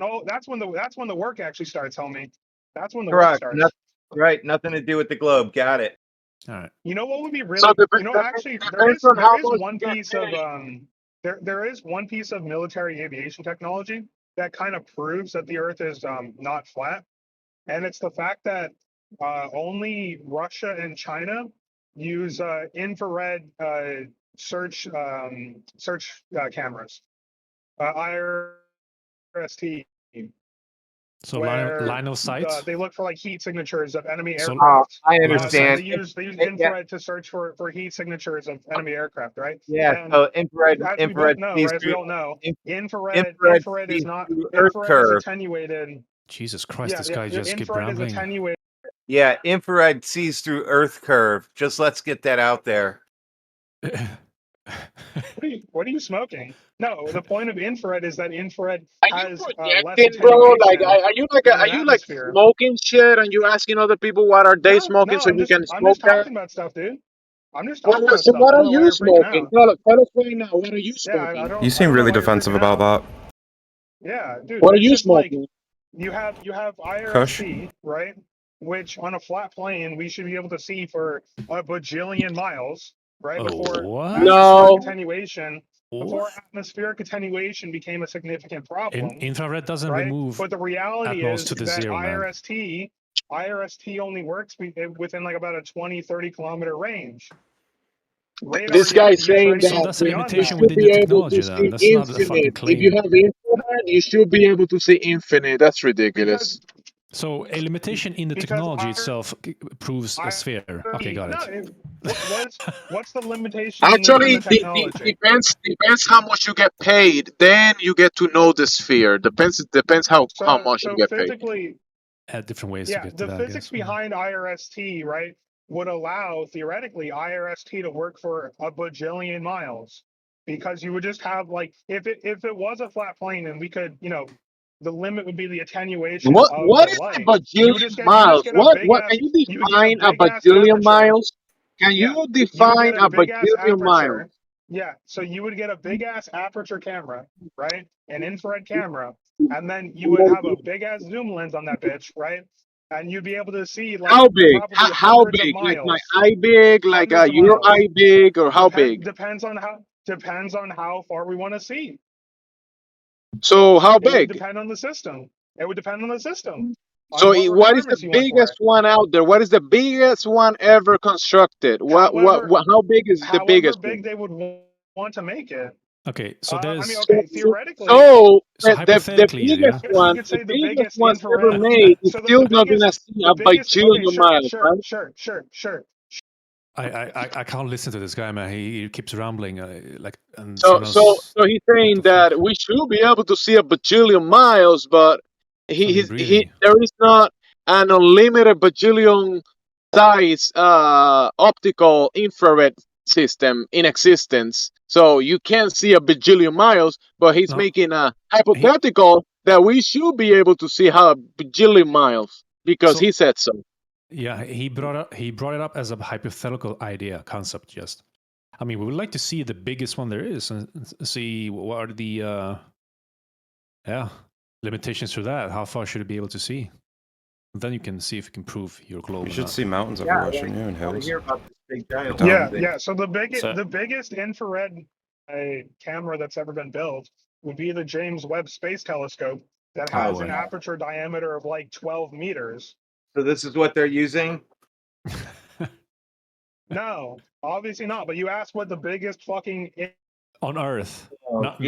when the work actually starts, homie. That's when the Correct. work starts. Right, nothing to do with the globe. Got it. All right. You know what would be really? Actually, there is one piece of there is one piece of military aviation technology that kind of proves that the Earth is not flat, and it's the fact that only Russia and China use infrared search cameras, IRST. So line of sight. They look for like heat signatures of enemy aircraft. I understand. They use infrared to search for heat signatures of enemy aircraft, right? Yeah. And so infrared. As we all know, infrared is not attenuated. Jesus Christ, this guy just keeps rambling. Yeah, infrared sees through Earth curve. Just let's get that out there. What are you smoking? No, the point of infrared is that infrared has less bro. Like, are you like smoking shit and you asking other people what are they smoking so you can smoke I'm just talking about stuff, dude. I'm just talking about so stuff. what are you smoking? Tell us right now. What are you smoking? You seem really defensive about that. Yeah, dude. What are you smoking? Like, you have IRST, right? Which on a flat plane we should be able to see for a bajillion miles, right? No. Before atmospheric attenuation became a significant problem. Infrared doesn't right? remove But the reality atmos is to the that zero, man. IRST only works within like about a 20, 30 kilometer range. This guy is saying So that that's a limitation you should within be the able to technology, see then. That's not a fucking infinite. If you claim. have infrared, you should be able to see infinite. That's ridiculous. So a limitation in the technology itself proves a sphere. Okay, got it. What's the limitation in Actually, the technology? depends how much you get paid. Then you get to know the sphere. Depends how much you get paid. Physically, different ways to get to the that. physics behind IRST, right, would allow theoretically IRST to work for a bajillion miles, because you would just have like if it was a flat plane and we could, the limit would be the attenuation of What the is a light. bajillion miles? What can you define a bajillion miles? Can you define a bajillion miles? Yeah, so you would get a big ass aperture camera, right? An infrared camera, and then you would have a big ass zoom lens on that bitch, right? And you'd be able to see like How big? probably How hundreds of big? Like my miles. eye big? Like your eye big? Or how big? Depends on how far we want to see. So how It would big? depend on the system. It would depend on the system. So what is the biggest one out there? What is the biggest one ever constructed? How big is the biggest big one? they would want to make it. Okay, so there's. Theoretically. So the hypothetically, biggest yeah. one, the biggest one ever made is still not gonna see a bajillion miles, right? Sure. I can't listen to this guy, man. He keeps rambling like. And So he's saying that we should be able to see a bajillion miles, but there is not an unlimited bajillion size optical infrared system in existence. So you can't see a bajillion miles, but he's making a hypothetical that we should be able to see a bajillion miles because he said so. Yeah, he brought it up as a hypothetical idea concept. Just, I mean, we would like to see the biggest one there is and see what are the limitations to that. How far should it be able to see? Then you can see if you can prove your globe. You should see mountains everywhere, shouldn't you, and hills? Yeah. So the biggest infrared camera that's ever been built would be the James Webb Space Telescope that has an aperture diameter of like 12 meters. So this is what they're using? No, obviously not. But you asked what the biggest fucking on Earth, not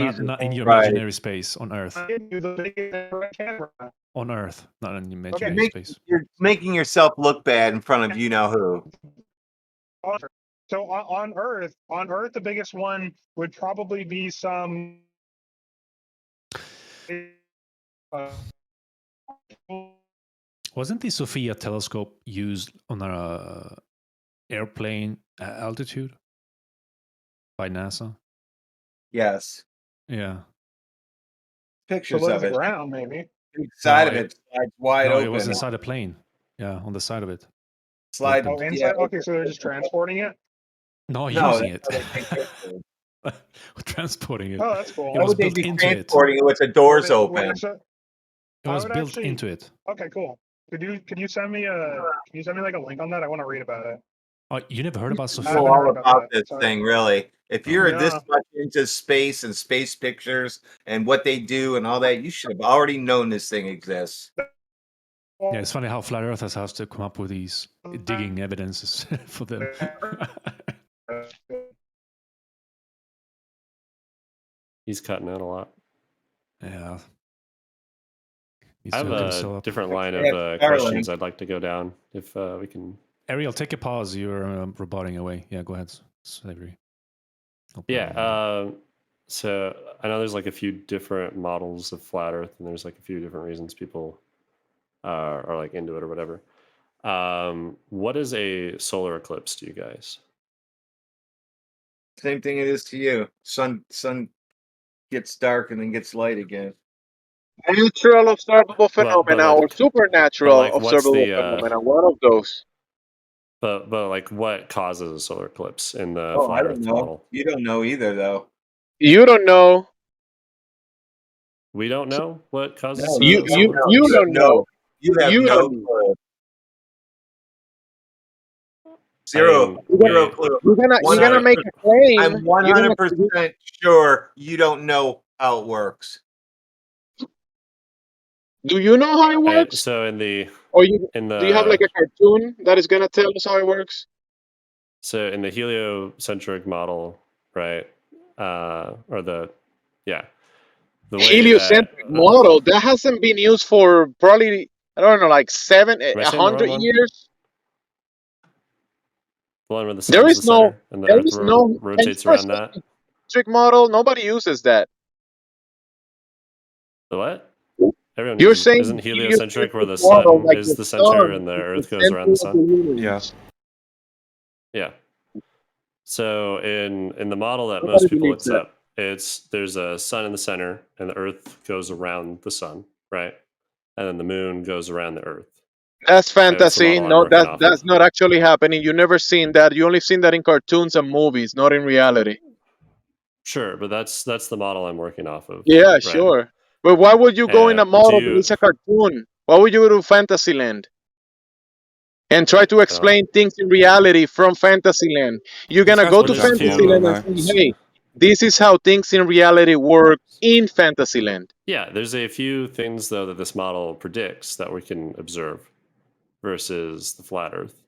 in your imaginary space. On Earth. On Earth, not in imaginary space. You're making yourself look bad in front of you know who. So on Earth, the biggest one would probably be some. Wasn't the Sophia telescope used on a airplane altitude by NASA? Yes. Yeah. Pictures of it. Ground, maybe. Inside of it slides wide open. It was inside a plane. Yeah, on the side of it. Slide. Oh, inside. Okay, so they're just transporting it. No, using it. Transporting it. Oh, that's cool. It was built into it. Transporting it with the doors open. It was built into it. Okay, cool. Could you send me like a link on that? I want to read about it. Oh, you never heard about I Sophia? know all about this thing, really. If you're this much into space and space pictures and what they do and all that, you should have already known this thing exists. Yeah, it's funny how flat earthers have to come up with these digging evidences for them. He's cutting out a lot. Yeah. I have a different line of questions I'd like to go down if we can. Ariel, take a pause. You're roboting away. Yeah, go ahead. Slavery. Yeah. So I know there's like a few different models of flat Earth, and there's like a few different reasons people are like into it or whatever. What is a solar eclipse to you guys? Same thing it is to you. Sun gets dark and then gets light again. Natural observable phenomena or supernatural observable phenomena. One of those. But like, what causes a solar eclipse in the I flat don't Earth know. model? You don't know either, though. You don't know. We don't know what causes. No, you don't know. You have no clue. Zero clue. You're gonna make a claim. I'm 100% sure you don't know how it works. Do you know how it works? So in the do you have like a the cartoon that is gonna tell us how it works? so in the heliocentric model, right? Or the way Heliocentric model that hasn't been used for probably, I don't know, like Am I saying the wrong 100 one? years. The one where the There sun's is the center and the there Earth is no rotates around that. heliocentric model. Nobody uses that. The what? Everyone You're uses. saying Isn't heliocentric where the model, sun like is the center sun and the is Earth the goes around the center of the sun? universe. Yeah. So in the model that Nobody most people believes that. accept, there's a sun in the center and the Earth goes around the sun, right? And then the moon goes around the Earth. That's Okay, that's the fantasy. model I'm No, working off that's of. not actually happening. You never seen that. You only seen that in cartoons and movies, not in reality. Sure, but that's the model I'm working off of. Yeah, right? sure. But why would you go in a Do model that you? is a cartoon? Why would you go to Fantasyland and try to explain things in reality from Fantasyland? You're gonna go to Fantasyland and say, "Hey, this is how things in reality work in Fantasyland." Yeah, there's a few things though that this model predicts that we can observe versus the flat Earth.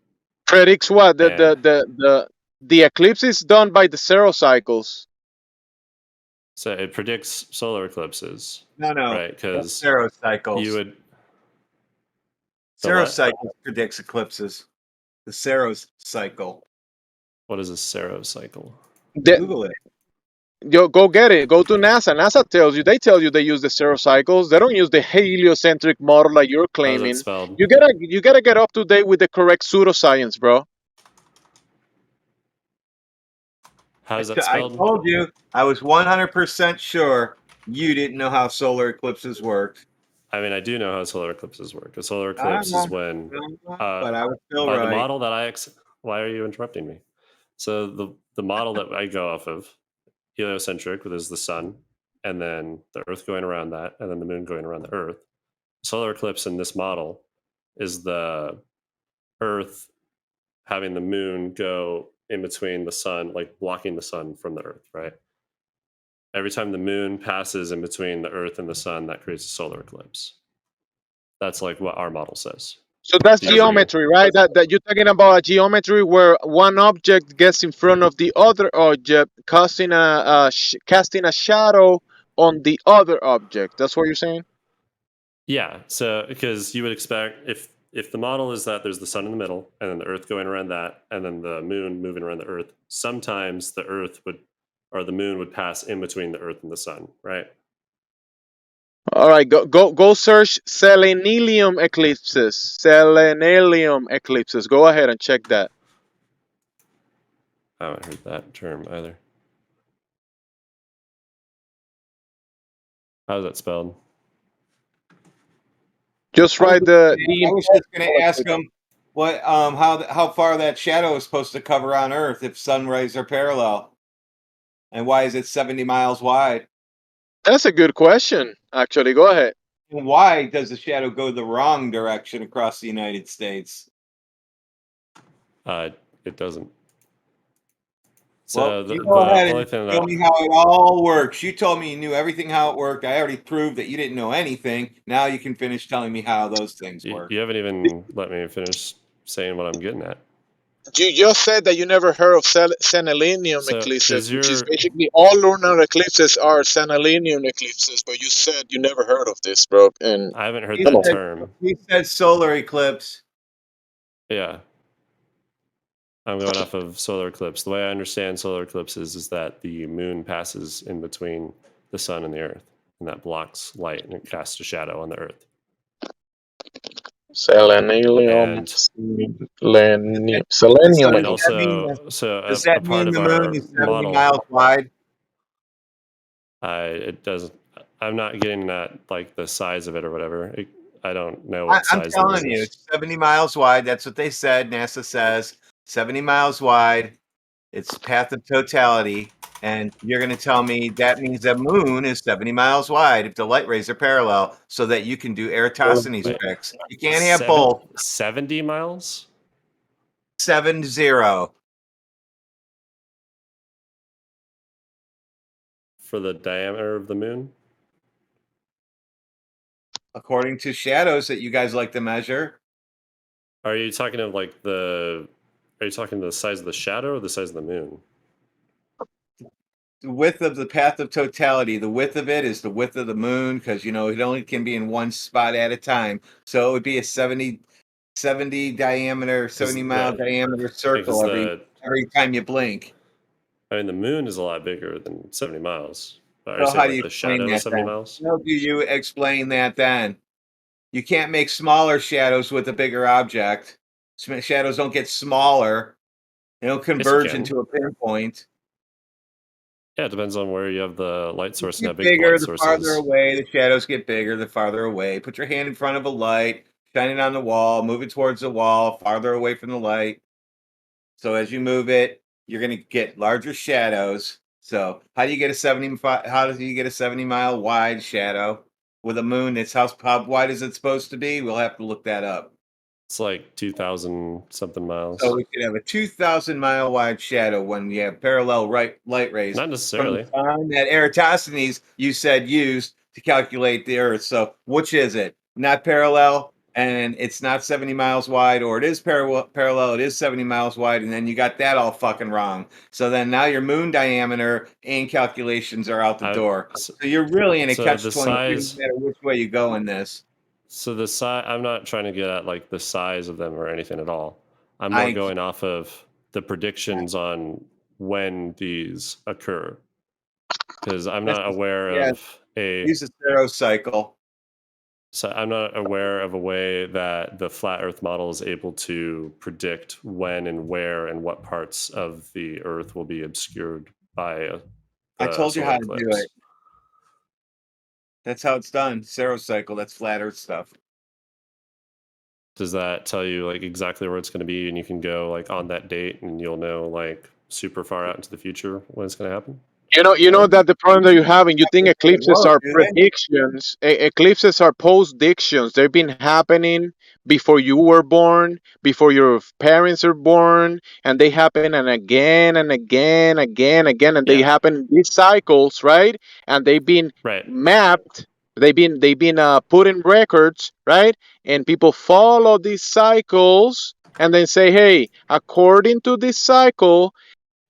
Predicts what? And The eclipse is done by the zero cycles. so it predicts solar eclipses. No. Right, because Zero cycles. you would. Zero what? cycles predicts eclipses. The Saros cycle. What is a Saros cycle? Google it. Yo, go get it. Go to NASA. NASA tells you. They tell you they use the zero cycles. They don't use the heliocentric model like you're claiming. How's that spelled? You gotta get up to date with the correct pseudoscience, bro. How's that I spelled? told you. I was 100% sure you didn't know how solar eclipses worked. I mean, I do know how solar eclipses work. A solar eclipse is when, but I was still by right. the model that why are you interrupting me? So the model that I go off of, heliocentric, which is the sun, and then the Earth going around that, and then the moon going around the Earth. Solar eclipse in this model is the Earth having the moon go in between the sun, like blocking the sun from the Earth, right? Every time the moon passes in between the Earth and the sun, that creates a solar eclipse. That's like what our model says. So that's geometry, right? That you're talking about a geometry where one object gets in front of the other object, casting a shadow on the other object. That's what you're saying? Yeah. So because you would expect if the model is that there's the sun in the middle and then the Earth going around that and then the moon moving around the Earth, sometimes the Earth would or the moon would pass in between the Earth and the sun, right? All right, go search selenium eclipses. Selenium eclipses. Go ahead and check that. I haven't heard that term either. How's that spelled? Just write the. I was just going to ask him what how far that shadow is supposed to cover on Earth if sun rays are parallel, and why is it 70 miles wide? That's a good question. Actually, go ahead. And why does the shadow go the wrong direction across the United States? It doesn't. So well, you go ahead and tell me how it all works. You told me you knew everything how it worked. I already proved that you didn't know anything. Now you can finish telling me how those things work. You haven't even let me finish saying what I'm getting at. You just said that you never heard of selenium eclipses, which is basically all lunar eclipses are selenium eclipses. But you said you never heard of this, bro. And I haven't heard that term. He said solar eclipse. Yeah. I'm going off of solar eclipse. The way I understand solar eclipses is that the moon passes in between the sun and the Earth, and that blocks light and it casts a shadow on the Earth. Selenium. Selenium. And also, so does a that part mean of the our moon is 70 model, miles wide? It doesn't. I'm not getting at like the size of it or whatever. I don't know what size. I'm telling you, it's 70 miles wide. That's what they said. NASA says 70 miles wide. It's path of totality. And you're going to tell me that means the moon is 70 miles wide if the light rays are parallel so that you can do Eratosthenes tricks. You can't have both. 70 miles? 70. For the diameter of the moon? According to shadows that you guys like to measure. Are you talking of like the? Are you talking the size of the shadow or the size of the moon? The width of the path of totality. The width of it is the width of the moon because it only can be in one spot at a time. So it would be a 70 diameter, 70-mile diameter circle every time you blink. I mean, the moon is a lot bigger than 70 miles. Are you So saying how do like you the explain shadow that is 70 then? miles? How do you explain that then? You can't make smaller shadows with a bigger object. Shadows don't get smaller. They don't converge into a pinpoint. Yeah, it depends on where you have the light source and how Get big the bigger light the source farther is. away. The shadows get bigger the farther away. Put your hand in front of a light, shine it on the wall, move it towards the wall, farther away from the light. So as you move it, you're going to get larger shadows. So how do you get a 70-mile wide shadow with a moon that's how wide is it supposed to be? We'll have to look that up. It's like 2,000 something miles. So we could have a 2,000-mile wide shadow when you have parallel light rays. Not necessarily. From the time that Eratosthenes, you said, used to calculate the Earth. So which is it? Not parallel, and it's not 70 miles wide, or it is parallel, it is 70 miles wide, and then you got that all fucking wrong. So then now your moon diameter and calculations are out the door. So you're really in a catch-22 no matter which way you go in this. So the size, I'm not trying to get at like the size of them or anything at all. I'm more going off of the predictions on when these occur. Because I'm not aware of use a zero cycle. So I'm not aware of a way that the flat Earth model is able to predict when and where and what parts of the Earth will be obscured by I told you how to do it. That's how it's done. Zero cycle. That's flat Earth stuff. Does that tell you like exactly where it's going to be, and you can go like on that date, and you'll know like super far out into the future when it's going to happen? You know that the problem that you have, and you think eclipses are predictions. Eclipses are postdictions. They've been happening before you were born, before your parents are born, and they happen and again and again, and they happen in these cycles, right? And they've been mapped. They've been put in records, right? And people follow these cycles and then say, hey, according to this cycle,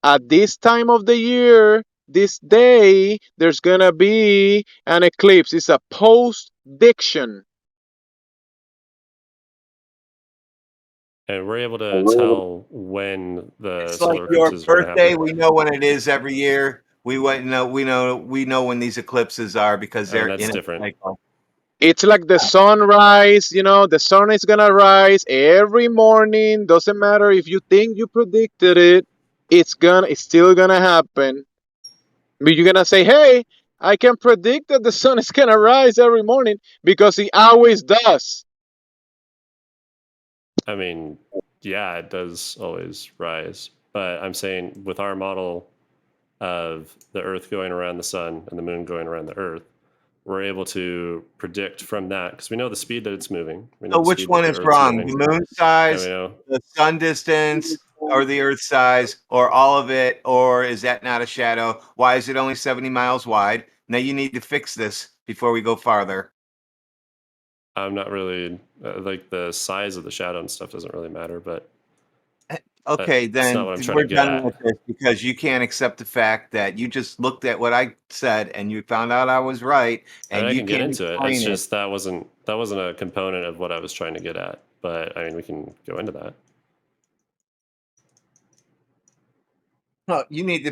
at this time of the year, this day, there's gonna be an eclipse. It's a post-diction. And we're able to tell when the It's solar like your eclipses are going to birthday. happen. We know when it is every year. We know when these eclipses are because they're in a cycle. It's like the sunrise, the sun is gonna rise every morning. Doesn't matter if you think you predicted it, it's still gonna happen. But you're gonna say, hey, I can predict that the sun is gonna rise every morning because it always does. I mean, yeah, it does always rise. But I'm saying with our model of the Earth going around the sun and the moon going around the Earth, we're able to predict from that because we know the speed that it's moving. We know So the which speed one that is the Earth's wrong? moving. The moon size, the sun distance, or the Earth size, or all of it? Or is that not a shadow? Why is it only 70 miles wide? Now you need to fix this before we go farther. I'm not really like the size of the shadow and stuff doesn't really matter, but okay, that's then not what I'm trying we're to get done at. with this because you can't accept the fact that you just looked at what I said and you found out I was right, I mean, and I you can get can't into it. explain It's it. just that wasn't a component of what I was trying to get at. But I mean, we can go into that. No, you need to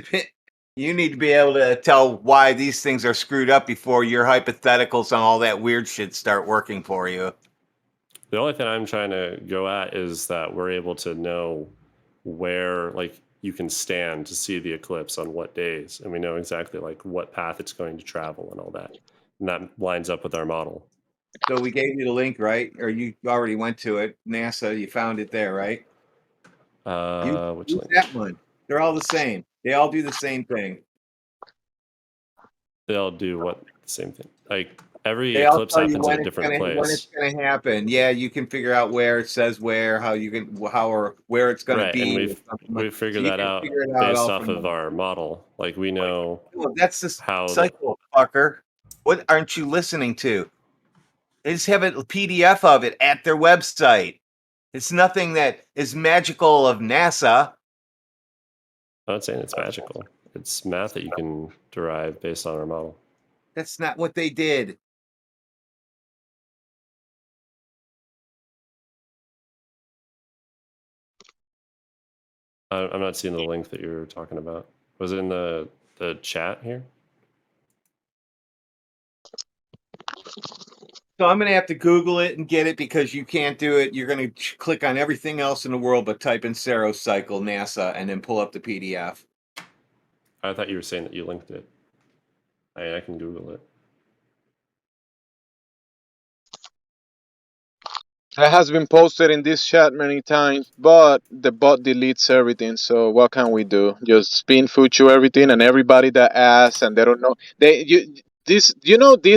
be able to tell why these things are screwed up before your hypotheticals and all that weird shit start working for you. The only thing I'm trying to go at is that we're able to know where like you can stand to see the eclipse on what days, and we know exactly like what path it's going to travel and all that, and that lines up with our model. So we gave you the link, right? Or you already went to it. NASA, you found it there, right? Which use link? that one. They're all the same. They all do the same thing. They all do what the same thing. Like Every They all eclipse tell you happens in a different when it's place. gonna happen. Yeah, you can figure out where it says where, how you can how or where it's gonna Right, and be. we've So figured you that can out figure it out based all off from of there. our model. Like we know Well, that's the how the cycle, fucker. What aren't you listening to? They just have a PDF of it at their website. It's nothing that is magical of NASA. I'm not saying it's magical. It's math that you can derive based on our model. That's not what they did. I'm not seeing the link that you're talking about. Was it in the chat here? So I'm going to have to Google it and get it because you can't do it. You're going to click on everything else in the world but type in Serocycle NASA and then pull up the PDF. I thought you were saying that you linked it. I can Google it. That has been posted in this chat many times, but the bot deletes everything. So what can we do? Just spin future everything, and everybody that asks and they don't know this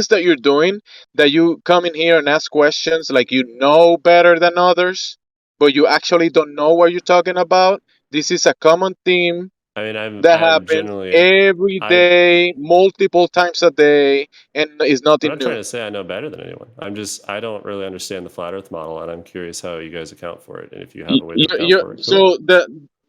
that you're doing, that you come in here and ask questions like you know better than others, but you actually don't know what you're talking about. This is a common theme I mean, that I'm happens generally every day, multiple times a day, and it's I'm nothing not new. trying to say I know better than anyone. I don't really understand the flat Earth model, and I'm curious how you guys account for it. And if you have a way to account for it, cool. So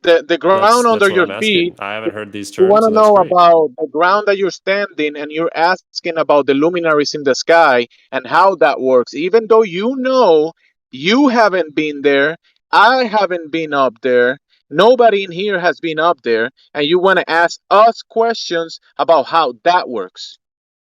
the ground under That's what your I'm feet. asking. I haven't heard these You want terms, to and that's know great. about the ground that you're standing, and you're asking about the luminaries in the sky and how that works. Even though you know you haven't been there, I haven't been up there. Nobody in here has been up there, and you want to ask us questions about how that works.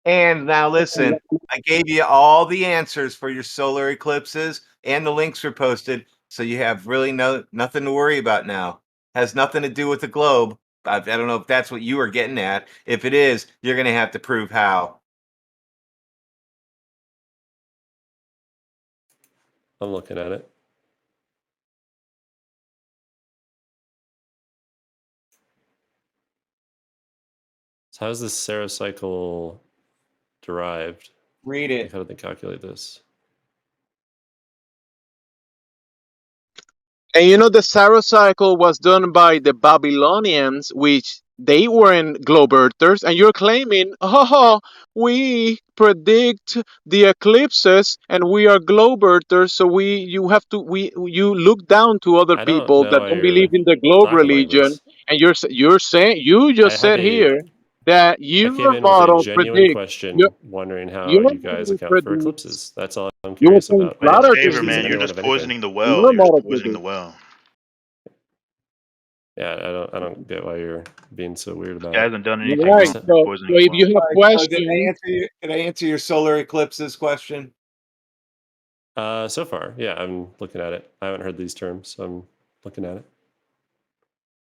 And now listen, I gave you all the answers for your solar eclipses and the links were posted. So you have really nothing to worry about now. Has nothing to do with the globe. I don't know if that's what you were getting at. If it is, you're going to have to prove how. I'm looking at it. So how is this Serocycle derived? Read it. Like, how did they calculate this? And you know, the Sarocycle was done by the Babylonians, which they weren't globe earthers, and you're claiming, oh, we predict the eclipses and we are globe earthers, so you look down to other I don't people know that why don't believe you're in the globe talking like religion, this. and you're saying you I just have said here that I came your in with a model genuine predicts question, wondering how your you guys model account for predicts. eclipses. That's all I'm You were curious saying about. I flat didn't earthers accuse Favor, man, you're anyone just of anything. poisoning the well. your You're just model poisoning the predicts. well. Yeah, I don't get why you're being so weird This about guy it. hasn't done You're anything right. wrong. Just You're So poisoning the if well. you have So did questions. did I answer your solar eclipses question? so far, yeah, I'm looking at it. I haven't heard these terms, so I'm looking at it.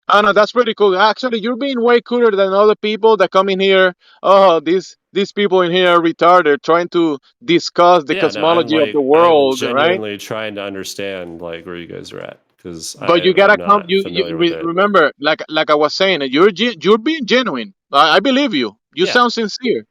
Oh no, that's pretty cool. Actually, you're being way cooler than other people that come in here. Oh, these people in here are retarded, trying to discuss the Yeah, no, I'm cosmology of the I'm world, right? genuinely trying to understand like where you guys are at because But you I'm gotta come. not familiar with it. Remember, like I was saying, you're being genuine. I believe you. You Yeah, sound sincere.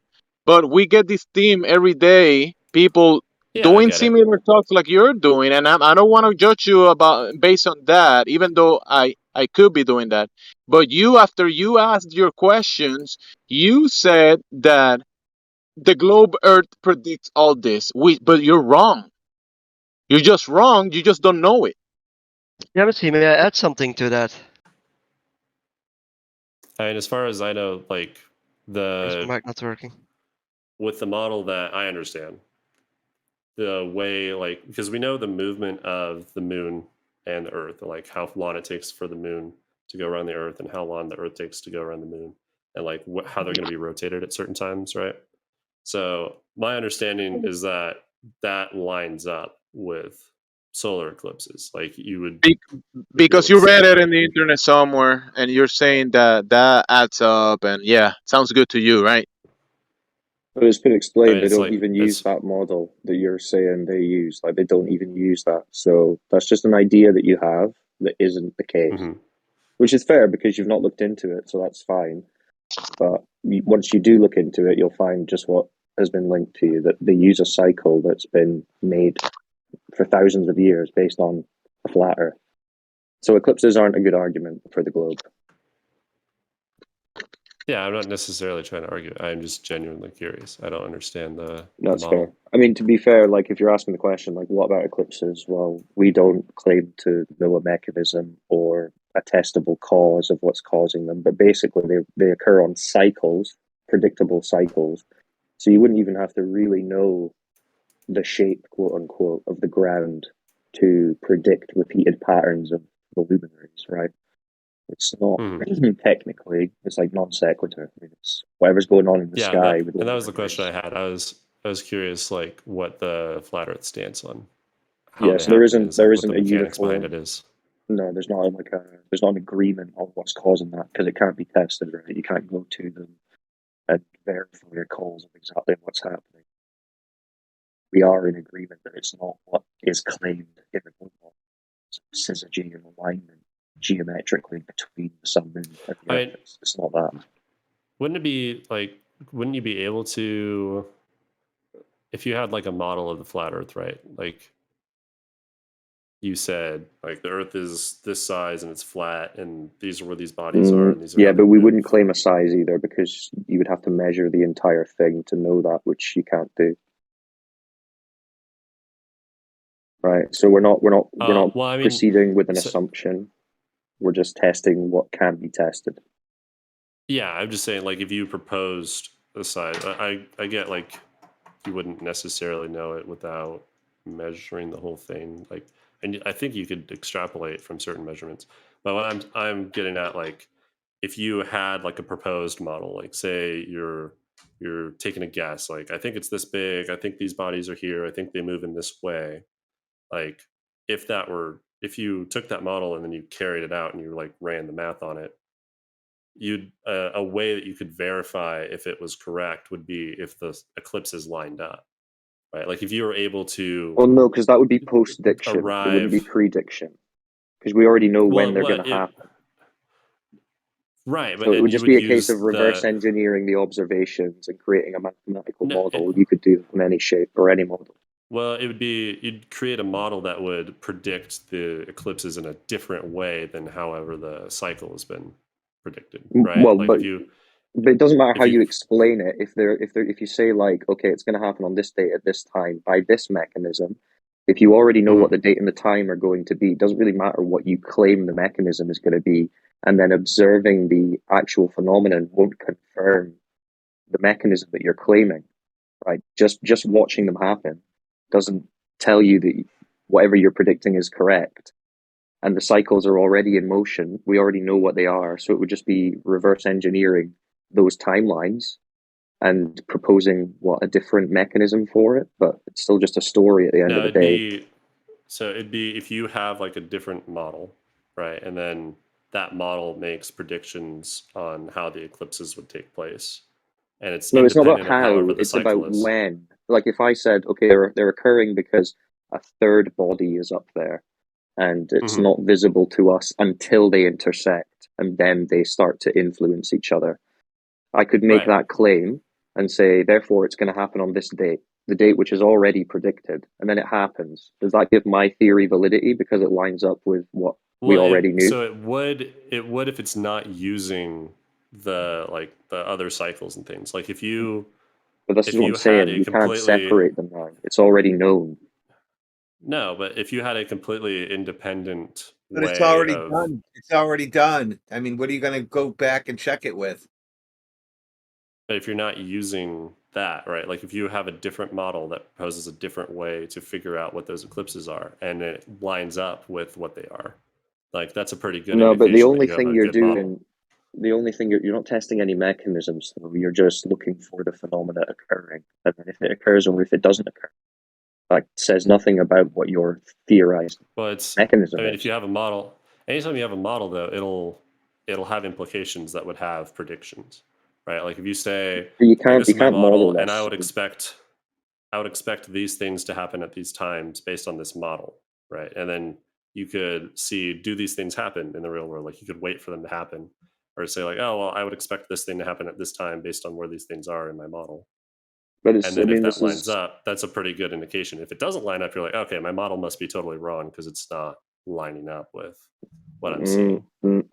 But we get this theme every day. People yeah, I doing get it. similar talks like you're doing, and I don't want to judge you about based on that, even though I could be doing that. But you, after you asked your questions, you said that the globe Earth predicts all this. But you're wrong. You're just wrong. You just don't know it. Yeah, but see, may I add something to that? I mean, as far as I know, like Is the my mic not working? with the model that I understand, the way like because we know the movement of the moon and the Earth, and like how long it takes for the moon to go around the Earth, and how long the Earth takes to go around the moon, and like how they're going to be rotated at certain times, right? So my understanding is that that lines up with solar eclipses. Like you would be able Because to you see read it that. in the internet somewhere, and you're saying that that adds up, and yeah, sounds good to you, right? But it's been I explained mean, they it's don't like even use that model that you're saying they use. Like they don't even use that. So that's just an idea that you have that isn't the case, which is fair because you've not looked into it. So that's fine. But once you do look into it, you'll find just what has been linked to you, that they use a cycle that's been made for thousands of years based on a flat Earth. So eclipses aren't a good argument for the globe. Yeah, I'm not necessarily trying to argue. I'm just genuinely curious. I don't understand the That's model. fair. I mean, to be fair, like if you're asking the question, like what about eclipses? Well, we don't claim to know a mechanism or a testable cause of what's causing them, but basically they occur on cycles, predictable cycles. So you wouldn't even have to really know the shape, quote unquote, of the ground to predict repeated patterns of the luminaries, right? It's not technically, it's like non sequitur. I mean, it's whatever's going on in the Yeah, sky with and that was the question I had. I was curious, like what the flat Earth stance on how yeah, they so there happen isn't is, like what the a mechanics behind uniform. it is. No, there's not like there's not an agreement on what's causing that because it can't be tested, right? You can't go to them and verify your calls of exactly what's happening. We are in agreement that it's not what is claimed in the model. It's syzygy and alignment geometrically between the sun, moon, and the Earth. It's not that. Wouldn't you be able to, if you had like a model of the flat Earth, right? Like you said, like the Earth is this size and it's flat, and these are where these bodies are, and these are Yeah, how they but we move. wouldn't claim a size either because you would have to measure the entire thing to know that, which you can't do. Right. So we're not Well, I mean, proceeding with an assumption. We're just testing what can be tested. Yeah, I'm just saying, like, if you proposed a size, I get like you wouldn't necessarily know it without measuring the whole thing. Like, and I think you could extrapolate from certain measurements. But what I'm getting at, like, if you had like a proposed model, like say you're taking a guess, like I think it's this big, I think these bodies are here, I think they move in this way. Like, if you took that model and then you carried it out and you like ran the math on it, you'd a way that you could verify if it was correct would be if the eclipses lined up, right? Like if you were able to Well, no, because that would be post-diction. It wouldn't be arrive, prediction because we already know when they're going to happen. Right, but So it would you just would be a case use of reverse the engineering the observations and creating a mathematical no, model. You could do in any shape or any model. well, it would be you'd create a model that would predict the eclipses in a different way than however the cycle has been predicted, right? Well, Like but it doesn't matter how you explain it. If you say like, okay, it's going to happen on this date at this time by this mechanism, if you already know what the date and the time are going to be, it doesn't really matter what you claim the mechanism is going to be. And then observing the actual phenomenon won't confirm the mechanism that you're claiming, right? Just watching them happen doesn't tell you that whatever you're predicting is correct. And the cycles are already in motion. We already know what they are. So it would just be reverse engineering those timelines and proposing a different mechanism for it. But it's still just a story at the end of the day. It'd be if you have like a different model, right? And then that model makes predictions on how the eclipses would take place. And it's No, it's not about independent of how, however the it's cycle about is. when. Like if I said, okay, they're occurring because a third body is up there and it's not visible to us until they intersect and then they start to influence each other. I could make that claim and say, therefore, it's going to happen on this date, the date which is already predicted, and then it happens. Does that give my theory validity because it lines up with what we already knew? So it would if it's not using the other cycles and things. Like if you But this is what I'm saying. You can't separate them now. It's already known. No, but if you had a completely independent But way it's already of, done. It's already done. I mean, what are you going to go back and check it with? but if you're not using that, right? Like if you have a different model that proposes a different way to figure out what those eclipses are, and it lines up with what they are, like that's a pretty good No, but the indication only that you have thing a you're good model. doing, the only thing you're not testing any mechanisms, though. You're just looking for the phenomena occurring, and then if it occurs or if it doesn't occur, that says nothing about what your theorized mechanism is. If you have a model, anytime you have a model, though, it'll have implications that would have predictions, right? Like if you say, But you this is my can't model model, and this. I would expect these things to happen at these times based on this model, right? And then you could see, do these things happen in the real world? Like you could wait for them to happen, or say like, oh, well, I would expect this thing to happen at this time based on where these things are in my model. But it's, And then I mean, if that this lines is up, that's a pretty good indication. If it doesn't line up, you're like, okay, my model must be totally wrong because it's not lining up with what I'm seeing. Do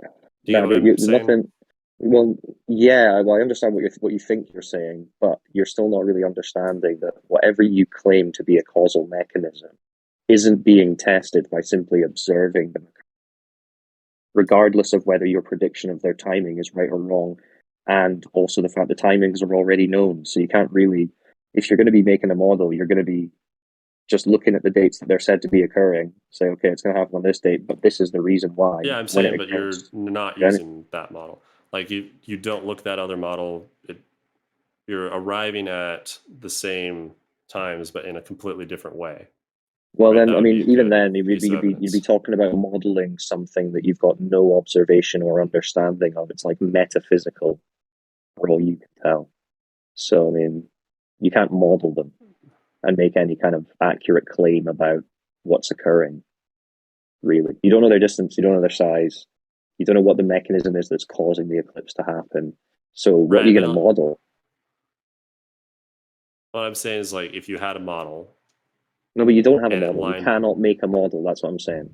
you no, get what but I'm saying? nothing. Well, yeah, well, I understand what you think you're saying, but you're still not really understanding that whatever you claim to be a causal mechanism isn't being tested by simply observing them, regardless of whether your prediction of their timing is right or wrong, and also the fact the timings are already known. So you can't really, if you're going to be making a model, you're going to be just looking at the dates that they're said to be occurring, say, okay, it's going to happen on this date, but this is the reason why. Yeah, I'm when saying, it but you're occurs. not Then, using that model. Like you don't look that other model. You're arriving at the same times, but in a completely different way. well, Right? then, That I would be mean, a even good then, piece of you'd evidence. be talking about modeling something that you've got no observation or understanding of. It's like metaphysical, for all you can tell. So, I mean, you can't model them and make any kind of accurate claim about what's occurring, really. You don't know their distance, you don't know their size, you don't know what the mechanism is that's causing the eclipse to happen. So what Right, are you but going to model? what I'm saying is, like, if you had a model, No, but you don't have a and it model. You lined. cannot make a model. That's what I'm saying.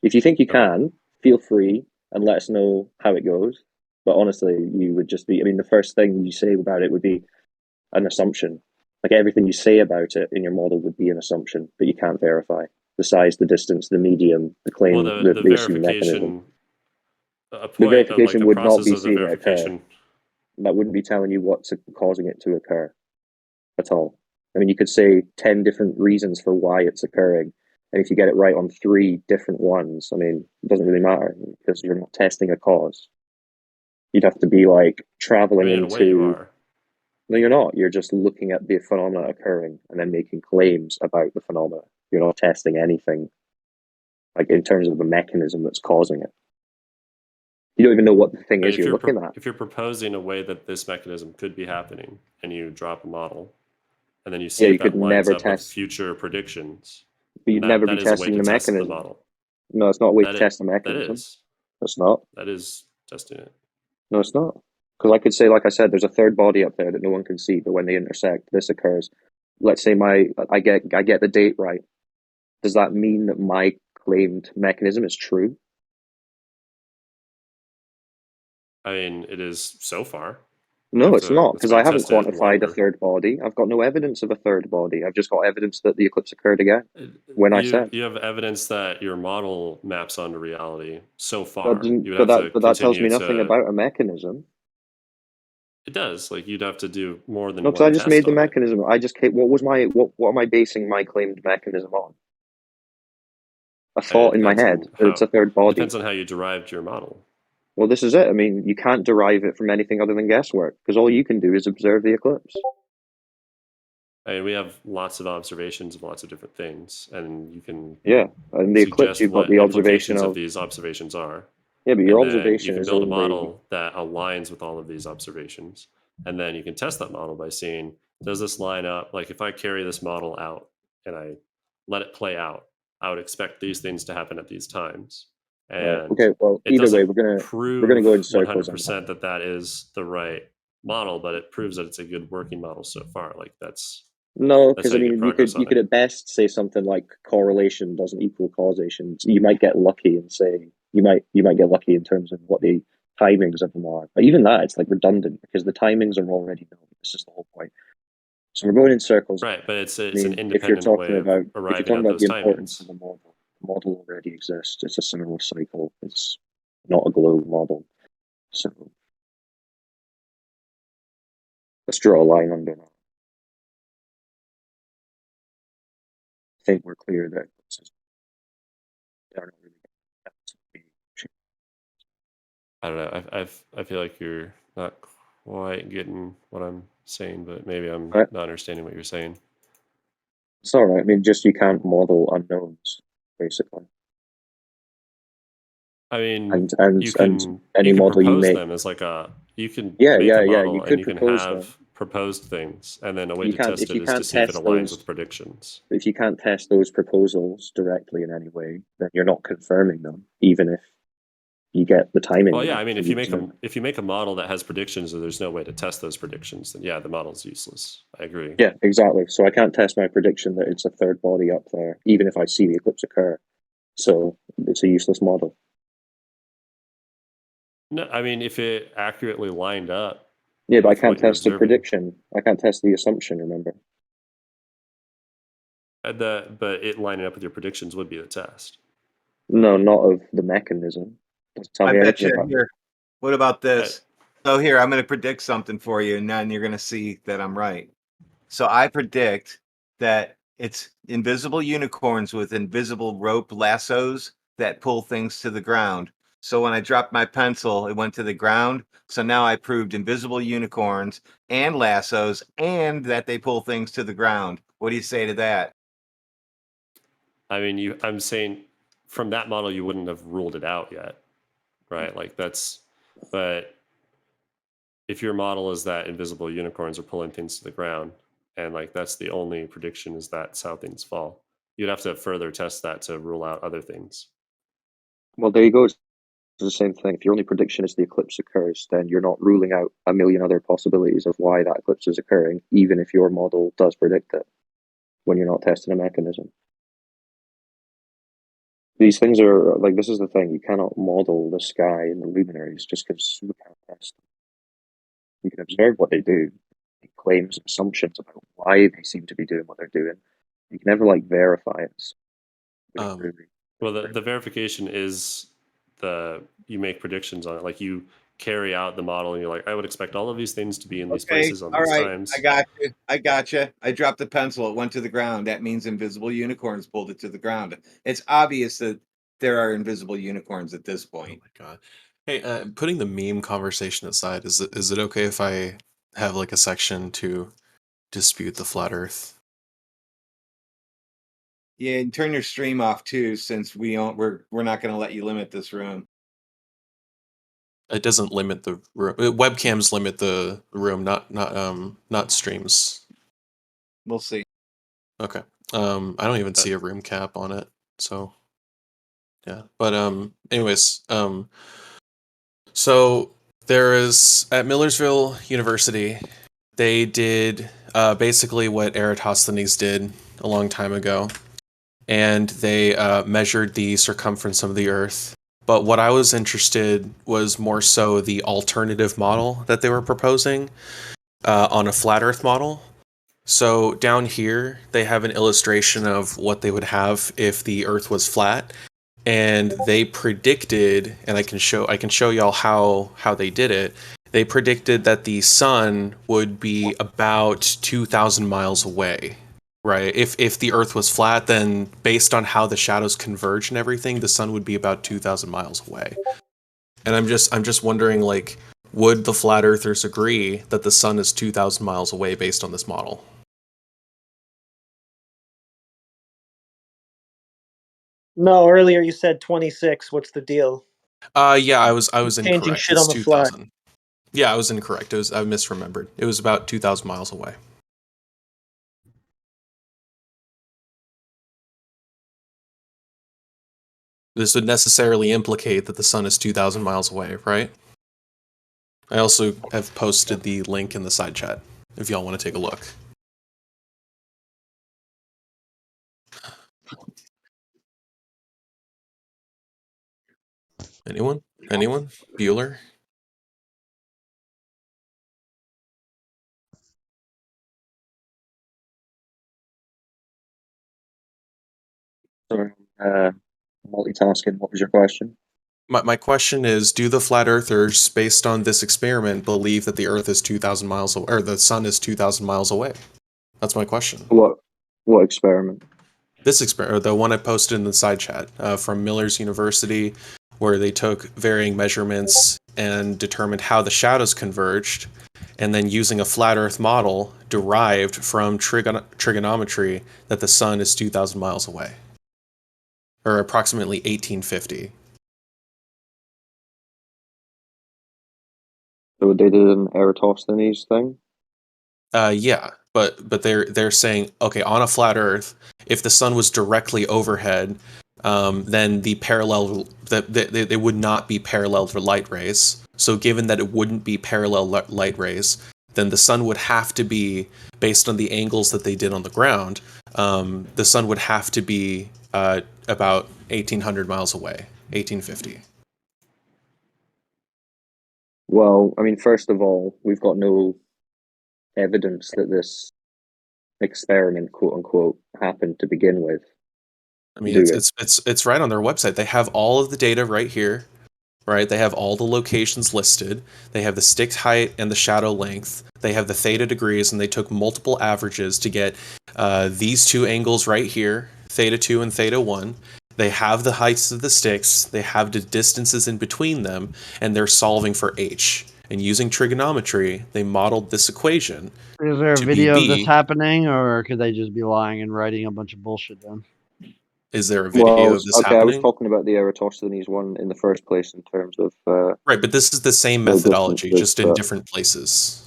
If you think you Okay. can, feel free and let us know how it goes. But honestly, you would just be, I mean, the first thing you say about it would be an assumption. Like everything you say about it in your model would be an assumption that you can't verify. The size, the distance, the medium, the claim, Well, the the assumed mechanism. verification, a The point of like verification the would not process be of the seeing it occur. verification. That wouldn't be telling you what's causing it to occur at all. I mean, you could say 10 different reasons for why it's occurring. And if you get it right on 3 different ones, I mean, it doesn't really matter because you're not testing a cause. You'd have to be like traveling I mean, in a way, you into. are. No, you're not. You're just looking at the phenomena occurring and then making claims about the phenomena. You're not testing anything, like in terms of the mechanism that's causing it. You don't even know what the thing But is you're looking at. if you're proposing a way that this mechanism could be happening, and you drop a model, and then you see Yeah, if you could that lines never up with test, future predictions, but you'd never be that is a way testing to the test the mechanism. model. No, it's not a way to That test the that mechanism. is It's not. that is testing it. No, it's not. Because I could say, like I said, there's a third body up there that no one can see, but when they intersect, this occurs. Let's say I get the date right. Does that mean that my claimed mechanism is true? I mean, it is so far. No, it's not, because I haven't test it quantified a longer. third body. I've got no evidence of a third body. I've just got evidence that the eclipse occurred again when I said. You have evidence that your model maps onto reality so far. But, You would have to that tells me continue nothing to. about a mechanism. It does. Like you'd have to do more than No, because one I just test made the on it. mechanism. I just what am I basing my claimed mechanism on? A thought in my head that it's a third It body. depends on how you derived your model. Well, this is it. I mean, you can't derive it from anything other than guesswork, because all you can do is observe the eclipse. I mean, we have lots of observations of lots of different things, and you can and the eclipse, you've got what the observation implications of of these observations are. Yeah, but your and then observation you can is build a only model that aligns with all of these observations, and then you can test that model by seeing, does this line up? Like if I carry this model out and I let it play out, I would expect these things to happen at these times. And okay. Well, it either way, doesn't we're gonna prove go in circles. 100% that is the right model, but it proves that it's a good working model so far. Like that's No, that's because how I you get mean, you progress could on it. at best say something like correlation doesn't equal causation. So you might get lucky and say you might get lucky in terms of what the timings of them are. But even that, it's like redundant because the timings are already known. This is the whole point. So we're going in circles. Right, but it's I an mean, independent way of arriving at those the importance timings. of the model already exists. It's a similar cycle. It's not a globe model. So let's draw a line under that. I think we're clear that I don't know. I feel like you're not quite getting what I'm saying, but maybe I'm not understanding what you're saying. It's all right. I mean, just you can't model unknowns, basically. I mean, and you can any model you propose make them as like you can Yeah, make yeah, a yeah, model you and could you can propose have them. proposed things, and then a way You to can't test if it you is to can't see if it test aligns those with predictions. if you can't test those proposals directly in any way, then you're not confirming them, even if you get the timing. Well, yeah, I mean, if you make a model that has predictions and there's no way to test those predictions, then yeah, the model's useless. I agree. Yeah, exactly. So I can't test my prediction that it's a third body up there, even if I see the eclipse occur. So it's a useless model. No, I mean, if it accurately lined up. Yeah, but I can't test the prediction. I can't test the assumption, remember? But it lining up with your predictions would be the test. No, not of the mechanism. I bet you here. What about this? So here, I'm going to predict something for you, and then you're going to see that I'm right. So I predict that it's invisible unicorns with invisible rope lassos that pull things to the ground. So when I dropped my pencil, it went to the ground. So now I proved invisible unicorns and lassos and that they pull things to the ground. What do you say to that? I mean, I'm saying from that model, you wouldn't have ruled it out yet, right? But if your model is that invisible unicorns are pulling things to the ground, and that's the only prediction is that's how things fall, you'd have to further test that to rule out other things. Well, there you go. It's the same thing. If your only prediction is the eclipse occurs, then you're not ruling out a million other possibilities of why that eclipse is occurring, even if your model does predict it, when you're not testing a mechanism. These things are, this is the thing, you cannot model the sky and the luminaries just because you can't test them. You can observe what they do, make claims, assumptions about why they seem to be doing what they're doing. You can never, verify it. Well, the verification is you make predictions on it. You carry out the model and you're like, I would expect all of these things to be in these places on these times. I got you. I dropped the pencil. It went to the ground. That means invisible unicorns pulled it to the ground. It's obvious that there are invisible unicorns at this point. Oh my God. Hey, putting the meme conversation aside, is it okay if I have a section to dispute the flat Earth? Yeah, and turn your stream off too, since we're not going to let you limit this room. It doesn't limit the room. Webcams limit the room, not streams. We'll see. Okay. I don't even see a room cap on it, so yeah. But anyways, so there is at Millersville University, they did basically what Eratosthenes did a long time ago, and they measured the circumference of the Earth. But what I was interested was more so the alternative model that they were proposing on a flat Earth model. So down here, they have an illustration of what they would have if the Earth was flat, and they predicted, and I can show y'all how they did it. They predicted that the sun would be about 2,000 miles away. Right. If the Earth was flat, then based on how the shadows converge and everything, the sun would be about 2,000 miles away. And I'm just wondering, would the flat earthers agree that the sun is 2,000 miles away based on this model? No, earlier you said 26. What's the deal? Yeah, I was incorrect. Changing shit on the fly. Yeah, I was incorrect. I misremembered. It was about 2,000 miles away. This would necessarily implicate that the sun is 2,000 miles away, right? I also have posted the link in the side chat if y'all want to take a look. Anyone? Bueller? Sorry, multitasking. What was your question? My question is, do the flat earthers, based on this experiment, believe that the Earth is 2,000 miles away, or the sun is 2,000 miles away? That's my question. What experiment? This experiment, the one I posted in the side chat from Miller's University, where they took varying measurements and determined how the shadows converged, and then using a flat Earth model derived from trigonometry that the sun is 2,000 miles away, or approximately 1850. So they did an Eratosthenes thing? Yeah, but they're saying, okay, on a flat Earth, if the sun was directly overhead, then the parallel that they would not be parallel to light rays. So given that it wouldn't be parallel light rays, then the sun would have to be, based on the angles that they did on the ground, the sun would have to be about 1,800 miles away, 1,850. Well, I mean, first of all, we've got no evidence that this experiment, quote unquote, happened to begin with. I mean, it's right on their website. They have all of the data right here, right? They have all the locations listed. They have the stick height and the shadow length. They have the theta degrees, and they took multiple averages to get these two angles right here, theta 2 and theta 1. They have the heights of the sticks. They have the distances in between them, and they're solving for h. And using trigonometry, they modeled this equation. Is there a to video be of this b. happening, or could they just be lying and writing a bunch of bullshit down? Is there a video of this happening? I was talking about the Eratosthenes one in the first place in terms of Right, but this is the same the methodology, distances, just in but- different places.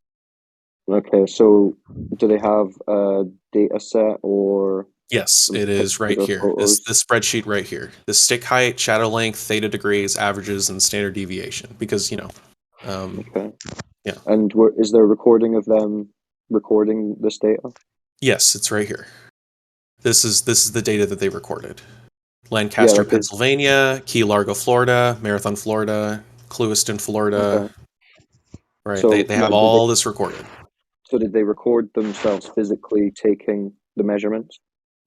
Okay, so do they have a data set or? Yes, it is right pictures or here. photos? This spreadsheet right here. The stick height, shadow length, theta degrees, averages, and standard deviation. Because, Okay. Yeah. And is there a recording of them recording this data? Yes, it's right here. This is the data that they recorded. Lancaster, Pennsylvania, Key Largo, Florida, Marathon, Florida, Clewiston, Florida. Okay. Right, So, they have all this recorded. So did they record themselves physically taking the measurements?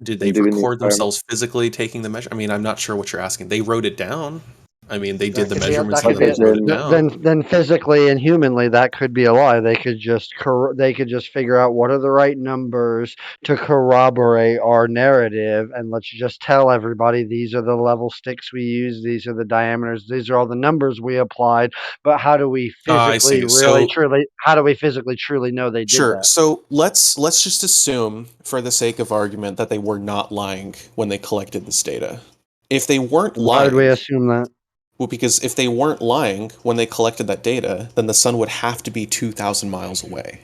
Did they record themselves physically taking the measure? I mean, I'm not sure what you're asking. They wrote it down. I mean, they did the measurements and then they wrote it down. Then physically and humanly, that could be a lie. They could just figure out what are the right numbers to corroborate our narrative, and let's just tell everybody these are the level sticks we use, these are the diameters, these are all the numbers we applied. But how do we physically how do we physically truly know they did Sure. that? So let's just assume, for the sake of argument, that they were not lying when they collected this data. If they weren't lying, Why would we assume that? Well, because if they weren't lying when they collected that data, then the sun would have to be 2,000 miles away.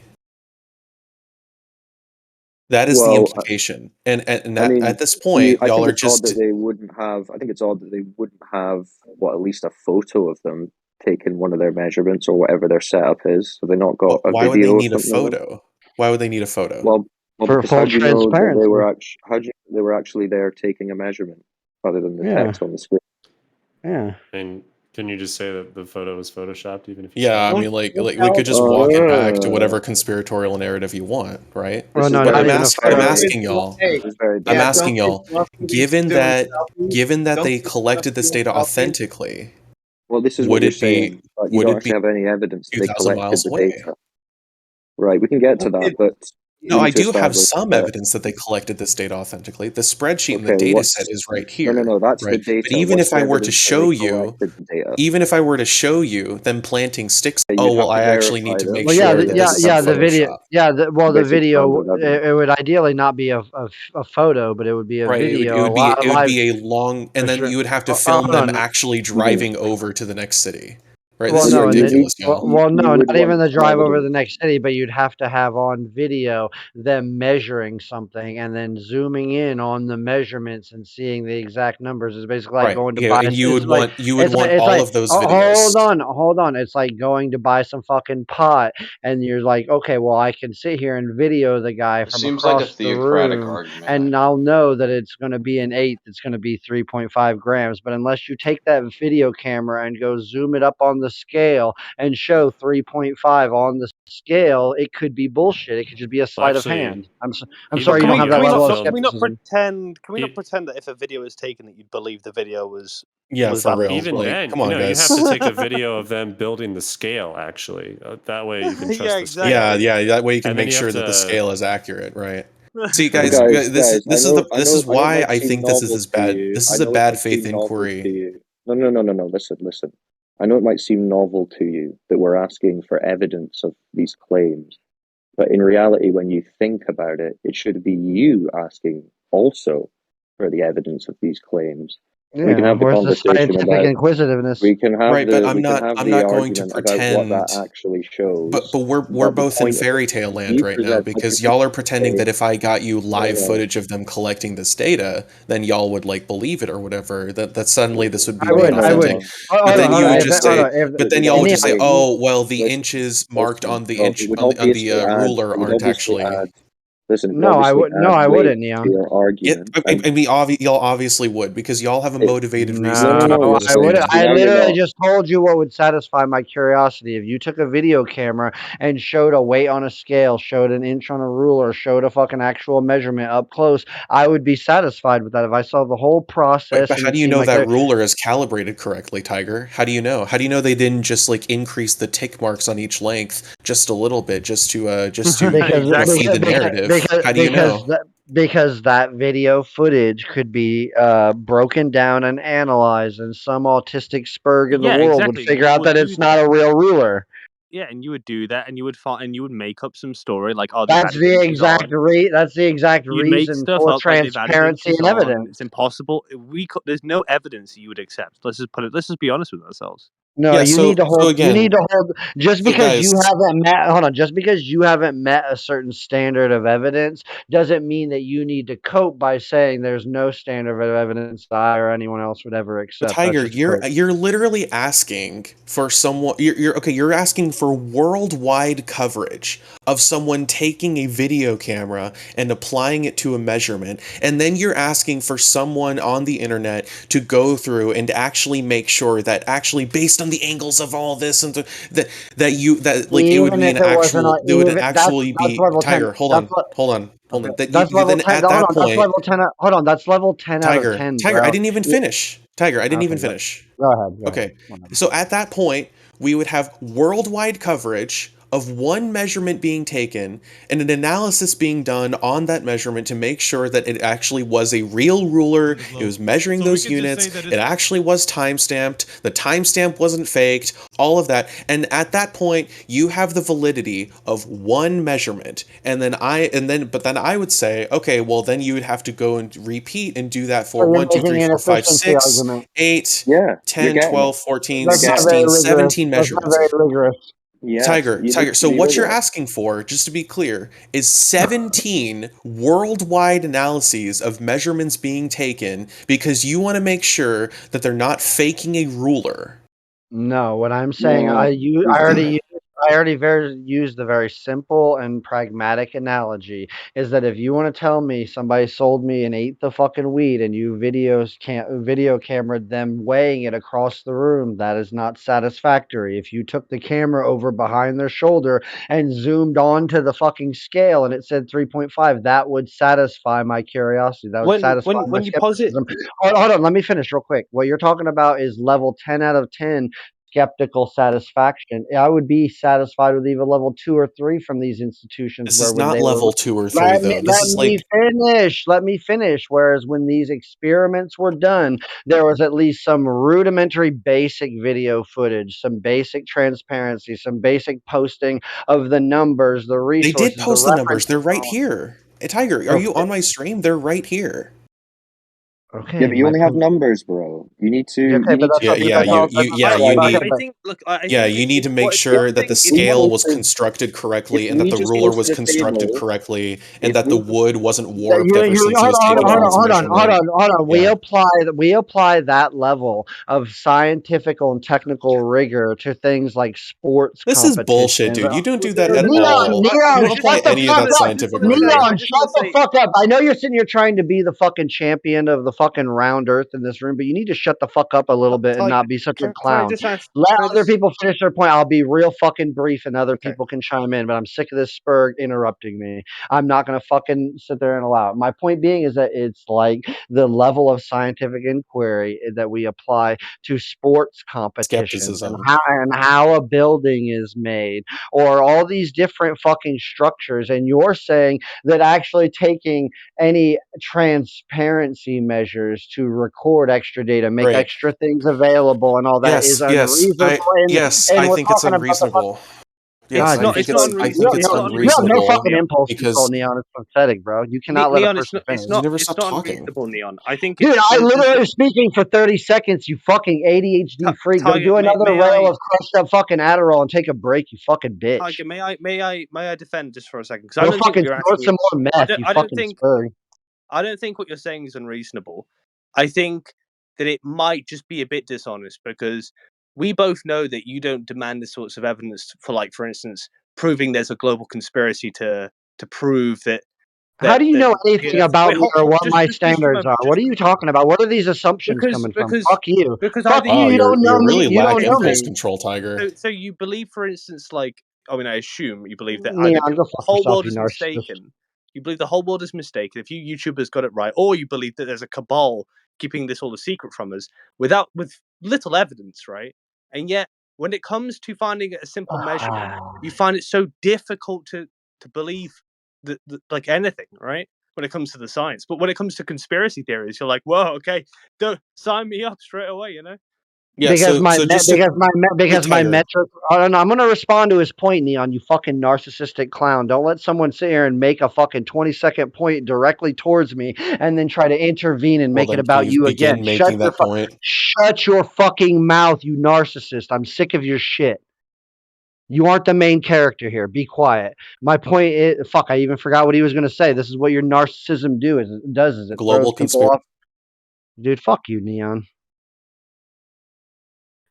That is the implication. And at this point, y'all are just. I think it's odd that they wouldn't have at least a photo of them taking one of their measurements or whatever their setup is. Have they not got a video? Why would they need a or something like that? photo? Why would they need a photo? Well, for because full how do you know that transparency. they were actually there taking a measurement other than the text on the screen? Yeah. And can you just say that the photo was photoshopped, even if you Yeah, saw I it? mean, like we could just walk it back to whatever conspiratorial narrative you want, right? Well, no, But not I'm even a photo. asking y'all. I'm asking y'all. Given that they collected this data authentically, well, this is would what you're it be? saying, but you don't actually have any evidence that they 2,000 collected miles the away? data. Right, we can get to that, but No, we I need to do have establish some that- evidence that they collected this data authentically. The spreadsheet and the Okay, data what's- set is right here. No, that's the right? data. But even What's if I the were to evidence that show they you, collected the data? even if I were to show you them planting sticks, You'd oh well, have I to actually need to verify make them. sure that this is the video. Photoshop. Yeah, the Basic video. standard evidence. It would ideally not be a photo, but it would be a Right, video. it would be a long, and then you would have to film hold them on. actually driving over to the next city. Right, Well, this is no, ridiculous, y'all. no, not even the drive over the next city, but you'd have to have on video them measuring something and then zooming in on the measurements and seeing the exact numbers. Is basically like Right, going to yeah, buy. and you would want It's all like, of those oh, videos. hold on. It's like going to buy some fucking pot, and you're like, okay, well, I can sit here and video the guy from seems like a across the theocratic room, argument. and I'll know that it's going to be an eighth. It's going to be 3.5 grams. But unless you take that video camera and go zoom it up on the scale and show 3.5 on the scale, it could be bullshit. It could just be a sleight of hand. I'm sorry you don't have that level of skepticism. Can we not pretend that if a video is taken that you'd believe the video was Yeah, was for valid? real. Even Like, then, come on, you guys. have to take a video of them building the scale. Actually, that way you can trust Yeah, the scale. exactly. Yeah, that way you can And then make you sure have that the to- scale is accurate, right? See, guys, Guys, this I is know why it might I seem think this is novel as to bad. you. This I is a know it bad might faith seem novel to inquiry. you. No. Listen. I know it might seem novel to you that we're asking for evidence of these claims, but in reality, when you think about it, it should be you asking also for the evidence of these claims. We can have the where's the conversation scientific about. inquisitiveness? We can have Right, but we can have I'm the not going to argument about what that pretend. actually shows. But we're But the both in point fairy is, tale land you right now present because y'all are pretending okay, that if I got you live no. footage of them collecting this data, then y'all would like believe it or whatever. That suddenly this would be I made would. I authentic. would. Hold But on. then Hold you on. would If just hold say, on. If but then y'all would just say, Neon, oh well, the Listen, inches marked on the well, inch on the ruler it would aren't obviously actually. add. Listen, it would no, I obviously would. No, add I weight wouldn't, to Neon. your argument. I mean, y'all obviously would because y'all have a It, motivated reason No, to do you're this I would. saying thing. I now you're literally not. just told you what would satisfy my curiosity. If you took a video camera and showed a weight on a scale, showed an inch on a ruler, showed a fucking actual measurement up close, I would be satisfied with that. If I saw the whole process But and how it do you seemed know like that there, ruler is calibrated correctly, Tiger? How do you know? How do you know they didn't just like increase the tick marks on each length just a little bit just to feed the narrative? How do you know? because that video footage could be broken down and analyzed, and some autistic spurg in the Yeah, world would exactly. figure You out would that do it's not that. a real ruler. Yeah, and you would do that, and you would find, and you would make up some story like, "Oh, they've That's added the inches exact on." that's the exact You'd make reason stuff for up like they've added transparency inches and on, and it's evidence. impossible. There's no evidence you would accept. Let's just put it. Let's just be honest with ourselves. No, Yeah, you need to so hold. You need again, to hold. Just so because you guys, haven't met, hold on. Just because you haven't met a certain standard of evidence doesn't mean that you need to cope by saying there's no standard of evidence that I or anyone else would ever but accept. That's Tiger, just cope. you're literally asking for someone. You're asking for worldwide coverage of someone taking a video camera and applying it to a measurement, and then you're asking for someone on the internet to go through and actually make sure that actually based on the angles of all this and that like it would Even be if an it wasn't, actual. It would even actually that's be level 10. Tiger. Hold That's on, what. hold on. That That's you level then 10. at Hold that on. That's point. level 10. Hold on. That's level 10 out of 10, Tiger, I bro. didn't even finish. Tiger, I didn't even Okay, finish. go ahead. Go Okay. ahead. Whatever. So at that point, we would have worldwide coverage of one measurement being taken and an analysis being done on that measurement to make sure that it actually was a real ruler. It was measuring those units. It actually was time-stamped. The timestamp wasn't faked. All of that. And at that point, you have the validity of one measurement. But then I would say, okay, well then you would have to go and repeat and do that for So you're 1, 2, making 3, an 4, 5, efficiency 6, argument. 8, Yeah, you're 10, getting 12, it. 14, You're That's not getting very 16, it. rigorous. 17 That's not measurements. very rigorous. Yes, Tiger, you need so to be what you're rigorous. asking for, just to be clear, is 17 worldwide analyses of measurements being taken because you want to make sure that they're not faking a ruler. No, what I'm saying, No, I already used the very simple and pragmatic analogy is that if you want to tell me somebody sold me and ate the fucking weed and you video cameraed them weighing it across the room, that is not satisfactory. If you took the camera over behind their shoulder and zoomed onto the fucking scale and it said 3.5, that would satisfy my curiosity. That would satisfy my When you pose it, skepticism. Hold on, let me finish real quick. What you're talking about is level 10 out of 10 skeptical satisfaction. I would be satisfied with even level 2 or 3 from these institutions This where is when not they were level 2 or 3 though. This is like let me finish. Whereas when these experiments were done, there was at least some rudimentary basic video footage, some basic transparency, some basic posting of the numbers, the they did resources, the post the numbers. They're references. right here. Hey, Tiger, are you Okay. on my stream? They're right here. Yeah, Okay, but you my only have point. numbers, bro. You need to. Okay, You but need to that's figure all. out. Okay, I but think. Look, I Yeah, think you need to make if sure that anything, the if you scale was to, constructed if correctly and that we the just ruler go to was the constructed table, correctly and if that the we wood wasn't Yeah, warped ever since it was taken off its measurement. hold on. Yeah. We apply that level of scientific and technical rigor to things like sports This is competitions. bullshit, dude. You don't do that at Neon, all. You don't apply shut the any of fuck that up. scientific rigor. Neon, shut the fuck up. I know you're sitting here trying to be the fucking champion of the fucking round earth in this room, but you need to shut the fuck up a little bit and not be such a can I clown. just ask? Let Can I other just? people finish their point. I'll be real fucking brief and other Okay. people can chime in, but I'm sick of this Spurg interrupting me. I'm not going to fucking sit there and allow it. My point being is that it's like the level of scientific inquiry that we apply to sports competitions and Skepticism. how a building is made or all these different fucking structures. And you're saying that actually taking any transparency measures to record extra data, make Right. extra things available and all that is Yes, unreasonable. I And think we're it's talking about the unreasonable. Yes, God, I think it's you have no unreasonable fucking impulse control, because Neon. It's pathetic, bro. You cannot let a Neon, person finish. you never it's stop not talking. unreasonable, Neon. I think Dude, it's I literally was speaking for 30 seconds, you fucking ADHD freak. Go Tiger, do another may rail I- of crushed up fucking Adderall and take a break, you fucking bitch. Tiger, may I defend just for a second? Because I Go don't think fucking what you're snort asking. some more meth, you I don't fucking think. spurg. I don't think what you're saying is unreasonable. I think that it might just be a bit dishonest because we both know that you don't demand the sorts of evidence for, like, for instance, proving there's a global conspiracy to prove that. How do you know anything about me or what my just a standards moment, are? What are you talking about? What are these assumptions coming from? Fuck you. because Fuck I you, think you don't know you're me. really You don't lacking know impulse me. control, Tiger. So you believe, for instance, like, I mean, I assume you believe that either Neon, go the fuck whole yourself, world you is narcissist. mistaken. You believe the whole world is mistaken. If you YouTubers got it right, or you believe that there's a cabal keeping this all a secret from us with little evidence, right? And yet, when it comes to finding a simple measurement, you find it so difficult to believe that like anything, right? When it comes to the science, but when it comes to conspiracy theories, you're like, whoa, okay, don't sign me up straight away, you know? Yeah, because my Tiger. metric. Oh, no, I'm gonna respond to his point, Neon. You fucking narcissistic clown. Don't let someone sit here and make a fucking 20-second point directly towards me, and then try to intervene and Well, make it then about please you begin again. making that point. Shut your fucking mouth, you narcissist. I'm sick of your shit. You aren't the main character here. Be quiet. My point is, fuck, I even forgot what he was gonna say. This is what your narcissism does is it Global throws people off. Dude, fuck you, Neon.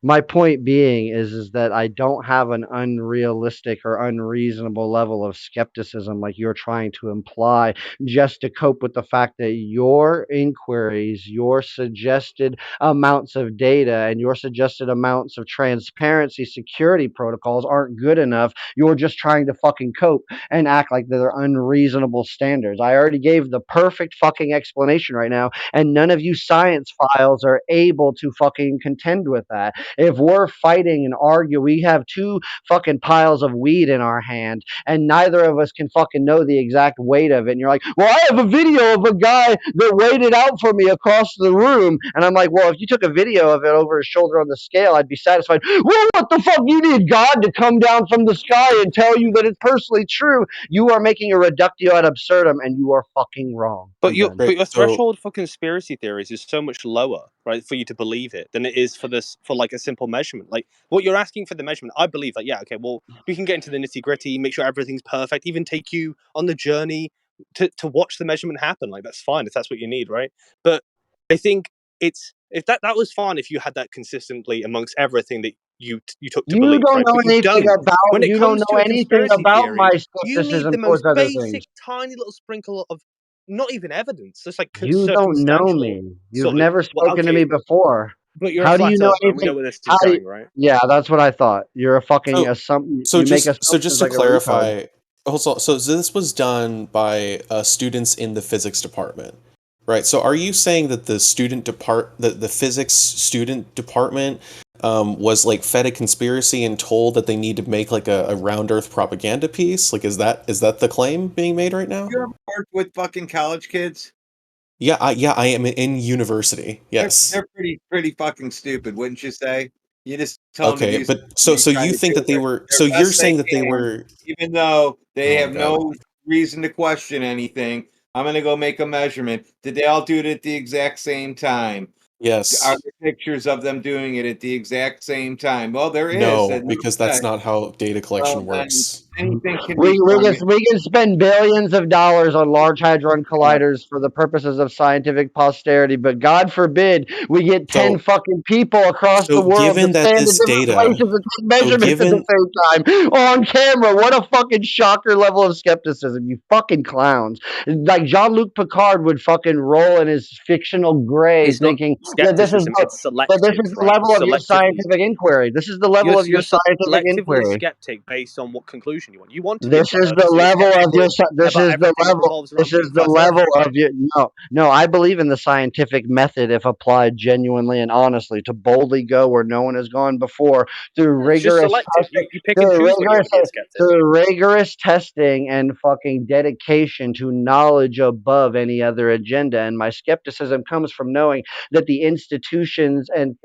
My point being is that I don't have an unrealistic or unreasonable level of skepticism like you're trying to imply just to cope with the fact that your inquiries, your suggested amounts of data, and your suggested amounts of transparency security protocols aren't good enough. You're just trying to fucking cope and act like they're unreasonable standards. I already gave the perfect fucking explanation right now, and none of you science files are able to fucking contend with that. If we're fighting and argue, we have two fucking piles of weed in our hand, and neither of us can fucking know the exact weight of it. And you're like, well, I have a video of a guy that weighed it out for me across the room. And I'm like, well, if you took a video of it over his shoulder on the scale, I'd be satisfied. Well, what the fuck? You need God to come down from the sky and tell you that it's personally true. You are making a reductio ad absurdum, and you are fucking wrong. But your threshold for conspiracy theories is so much lower, right, for you to believe it than it is for like a simple measurement. Like what you're asking for the measurement, I believe that, yeah, okay, well, we can get into the nitty gritty, make sure everything's perfect, even take you on the journey to watch the measurement happen. Like that's fine if that's what you need, right? But I think if that was fine if you had that consistently amongst everything that you took to You believe, don't right? know But you anything don't. about. When it You don't comes know to a anything conspiracy about theory, my you need skepticism the most towards other basic, things. tiny little sprinkle of not even evidence. It's like You don't know me. You've sort of. never spoken to me before. But you're a How do flat you know earther, and we anything? know where this is going, right? Yeah, that's what I thought. You're a fucking So You make just assumptions to like a retard. clarify, also, so this was done by students in the physics department, right? So are you saying that the the physics student department was like fed a conspiracy and told that they need to make like a round Earth propaganda piece? Like, is that the claim being made right now? You ever worked with fucking college kids? Yeah, I am in university. Yes. They're pretty fucking stupid, wouldn't you say? You just tell them to Okay, do but something, they so try you to think do that they their were? So you're best they saying that they can, were? even though they Oh, have God. no reason to question anything. I'm gonna go make a measurement. Did they all do it at the exact same time? Yes. Are there pictures of them doing it at the exact same time? Well, there is. No, because that's not how data collection Well, then works. anything can We be we can spend billions of dollars on large hadron colliders for the purposes of scientific posterity, but God forbid we get 10 fucking people across the world to given that stand in this different data- places and take measurements at given- the same time on camera. What a fucking shocker level of skepticism, you fucking clowns. Like Jean-Luc Picard would fucking roll in his fictional grave It's not thinking that this is skepticism; it's selective, the right? level of your Selectively. scientific inquiry. This is the level of your scientific selectively inquiry. skeptic based on what conclusion solution you want. You want to be This is the absolutely level of your. skeptical This about is the everything that level. revolves around This is being the flat level earth, right? of your. No, no. I believe in the scientific method if applied genuinely and honestly to boldly go where no one has gone before through It's just rigorous selective. testing, You pick and choose when you want to be a skeptic. through rigorous testing and fucking dedication to knowledge above any other agenda. And my skepticism comes from knowing that the institutions and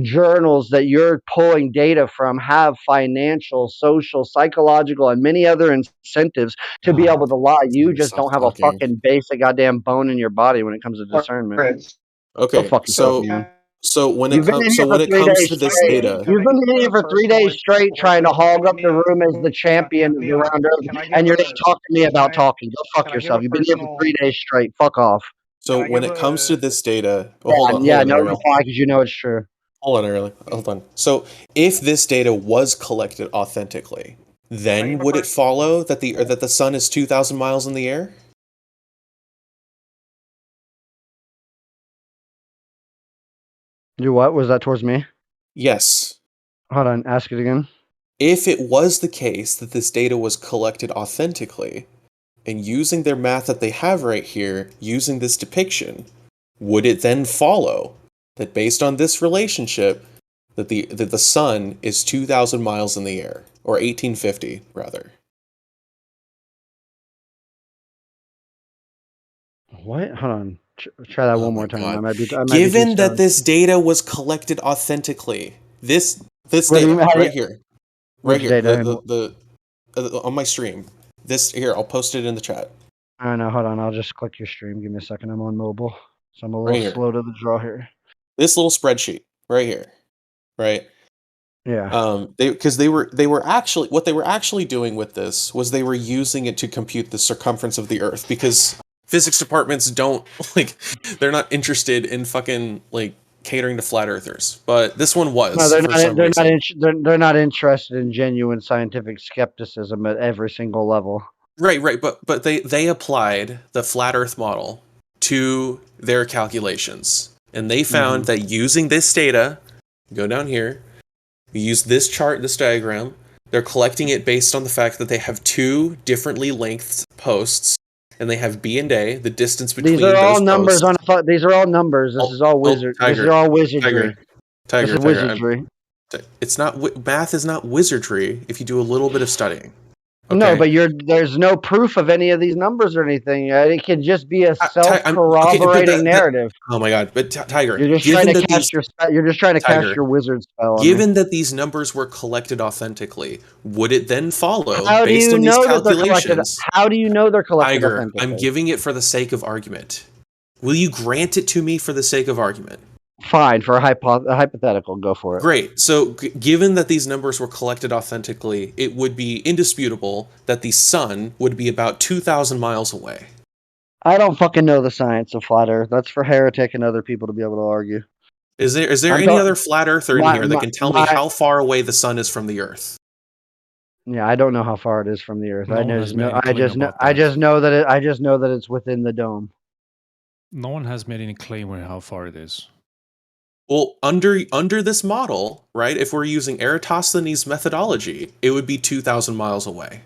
journals that you're pulling data from have financial, social, psychological, and many other incentives to be able to lie. You just don't have a fucking basic goddamn bone in your body when it comes to discernment. Go Okay, fuck yourself, so man. when You've it been in comes here for 3 to days this straight. data, You've been in here for 3 days straight trying to hog up the room as the champion of the round earth, and you're just talking to me about talking. Go fuck yourself. You've been here for 3 days straight. Fuck off. so when it comes to this data, Yeah, hold on, no Ariel. reply because you know it's true. Hold on, Ariel. Hold on. So if this data was collected authentically, then would it follow that the sun is 2,000 miles in the air? You what? Was that towards me? Yes. Hold on. Ask it again. If it was the case that this data was collected authentically, and using their math that they have right here, using this depiction, would it then follow that based on this relationship, that the sun is 2,000 miles in the air, or 1850 rather? What? Hold on. Try that one more time. I might be. Given that this data was collected authentically, this What do you data mean? right here, Which data? on my stream, this here, I'll post it in the chat. I know. Hold on. I'll just click your stream. Give me a second. I'm on mobile, so I'm a Right little here. slow to the draw here. This little spreadsheet right here, right? Yeah. Because they were actually what they were actually doing with this was they were using it to compute the circumference of the Earth, because physics departments don't they're not interested in fucking catering to flat earthers, but this one was. No, they're for not. some They're reason. not. They're not interested in genuine scientific skepticism at every single level. Right, but they applied the flat Earth model to their calculations, and they found that using this data, go down here, use this chart, this diagram, they're collecting it based on the fact that they have two differently lengthed posts, and they have B and A, the distance between These are all those numbers posts. on. These are all numbers. This is all wizard. This is all wizardry. This is wizardry. It's not math is not wizardry if you do a little bit of studying. Okay? No, but there's no proof of any of these numbers or anything. It can just be a self-corroborating narrative. Oh my god! But Tiger, You're just trying to cast your wizard spell on me. Given that these numbers were collected authentically, would it then follow How do based you on these know that they're collected? calculations? How do you know they're collected Tiger, authentically? I'm giving it for the sake of argument. Will you grant it to me for the sake of argument? Fine, for a hypothetical, go for it. Great. So, given that these numbers were collected authentically, it would be indisputable that the sun would be about 2,000 miles away. I don't fucking know the science of flat Earth. That's for Heretic and other people to be able to argue. Is there any other flat earther in here that can tell me how far away the sun is from the Earth? Yeah, I don't know how far it is from the Earth. No one has made any I claim just know. about I that. just know that I just know that it's within the dome. No one has made any claim on how far it is. Well, under this model, right, if we're using Eratosthenes' methodology, it would be 2,000 miles away.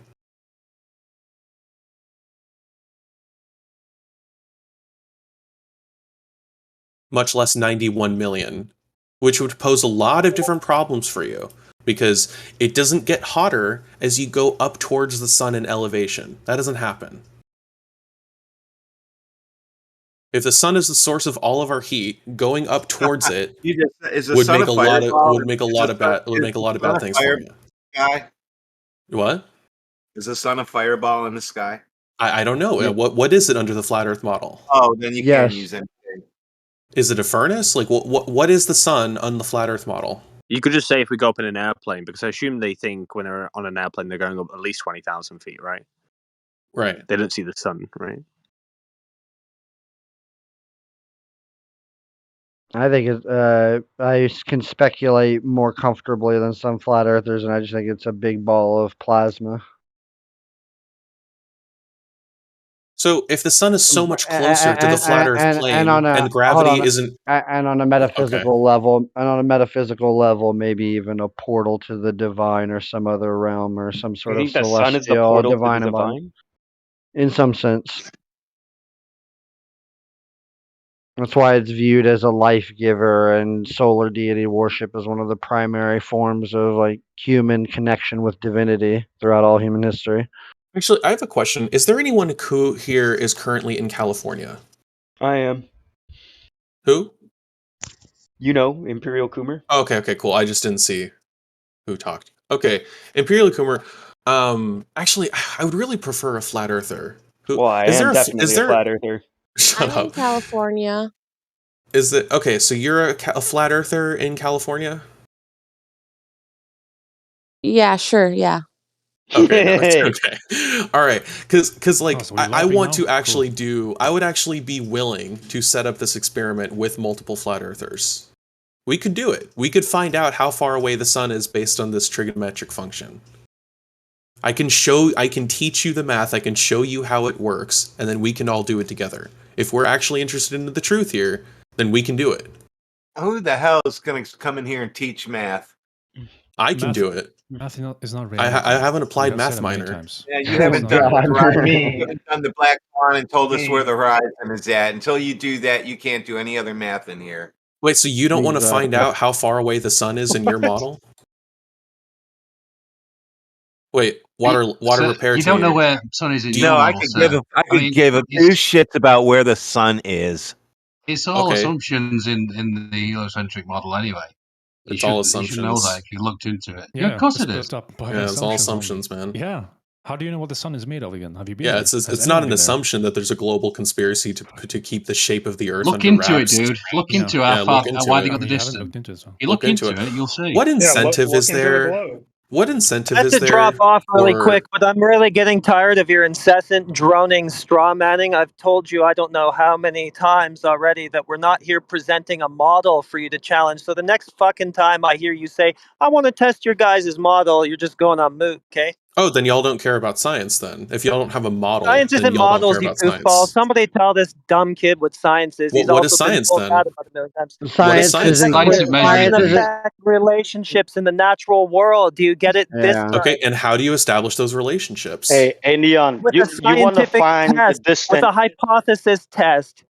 Much less 91 million, which would pose a lot of different problems for you, because it doesn't get hotter as you go up towards the sun in elevation. That doesn't happen. If the sun is the source of all of our heat, going up towards it would make a lot of bad things for you. Sky? What? Is the sun a fireball in the sky? I don't know. What is it under the flat Earth model? Oh, then you can't use anything. Is it a furnace? Like what is the sun on the flat Earth model? You could just say if we go up in an airplane, because I assume they think when they're on an airplane they're going up at least 20,000 feet, right? Right. They don't see the sun, right? I think I can speculate more comfortably than some flat earthers, and I just think it's a big ball of plasma. So if the sun is so much closer to the flat Earth plane and gravity isn't, and on a metaphysical level, maybe even a portal to the divine or some other realm or some sort You of think the sun is the celestial portal to the divine, divine? in some sense. That's why it's viewed as a life giver, and solar deity worship is one of the primary forms of like human connection with divinity throughout all human history. Actually, I have a question. Is there anyone who here is currently in California? I am. Who? You know, Imperial Coomer. Oh, okay, cool. I just didn't see who talked. Okay, Imperial Coomer. Actually, I would really prefer a flat earther. Who Well, I is am there? definitely a flat earther. Shut I'm in up. California. Is it okay? So you're a flat earther in California? Yeah, sure, yeah. Okay, no, it's okay. All right, because like so we're I laughing want now? to actually do. I would actually be willing to set up this experiment with multiple flat earthers. We could do it. We could find out how far away the sun is based on this trigonometric function. I can teach you the math, I can show you how it works, and then we can all do it together. If we're actually interested in the truth here, then we can do it. Who the hell is going to come in here and teach math? I can do it. Math is not I reality. have an We applied have math said it many minor. times. Yeah, you It's haven't not done the reality. horizon. You haven't done the black swan and told us where the horizon is at. Until you do that, you can't do any other math in here. Wait, so you don't want to find Exactly. out how far away the sun is in your model? Wait, water So repair you don't know team. where sun is in Do your you- model, sir. I could give a it's- few shits about where the sun is. It's all Okay. assumptions in the heliocentric model anyway. It's all You should know that assumptions. if you looked into it. Yeah, of course it's it is. built up by Yeah, it's all assumptions, assumptions, man. Yeah. How do you know what the sun is made of again? Have you been Yeah, there? it's Has not anyone an been there? assumption that there's a global conspiracy to keep the shape of the Earth Look under into it, wraps. dude. Look Yeah. into how Yeah, far, look into why it. they got the You haven't distance. looked into it, so. You look into it, you'll see. What incentive look is into the there? globe. What incentive I have is to there? drop off really for- quick, but I'm really getting tired of your incessant droning straw manning. I've told you I don't know how many times already that we're not here presenting a model for you to challenge. So the next fucking time I hear you say, I want to test your guys' model, you're just going on moot, okay? Oh, then y'all don't care about science then. If y'all don't have a model, Science then isn't y'all don't care models, you about goofball. science. Somebody tell this dumb kid what science is. He's What is also been science told then? that about a million times. What is Science science isn't then? Science of Cause measuring and things. effect relationships in the natural world. Do you get it this Yeah. time? Okay, and how do you establish those relationships? Hey, Neon, With you a want to scientific find the test, with distance? a hypothesis test.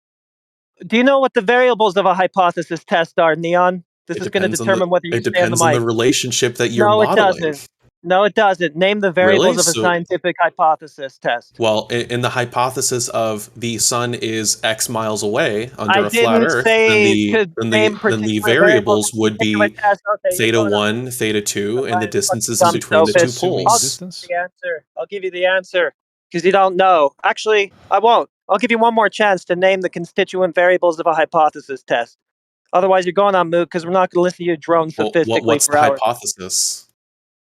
Do you know what the variables of a hypothesis test are, Neon? This It is going to depends on the determine whether you it stay on the depends on the mic. relationship that you're No, it modeling. doesn't. No, it doesn't. Name the Really? variables of a So, scientific hypothesis test. well, in the hypothesis of the sun is X miles away under I a flat didn't Earth, say to name then the particular variables would particular be tests. Okay, you're theta going on 1, theta 2, and the distances dumb between the two sophist. Assuming I'll poles. give distance? you the answer. I'll give you the answer because you don't know. Actually, I won't. I'll give you one more chance to name the constituent variables of a hypothesis test. Otherwise, you're going on moot because we're not going to listen to you drone sophistically What's for the hours. hypothesis?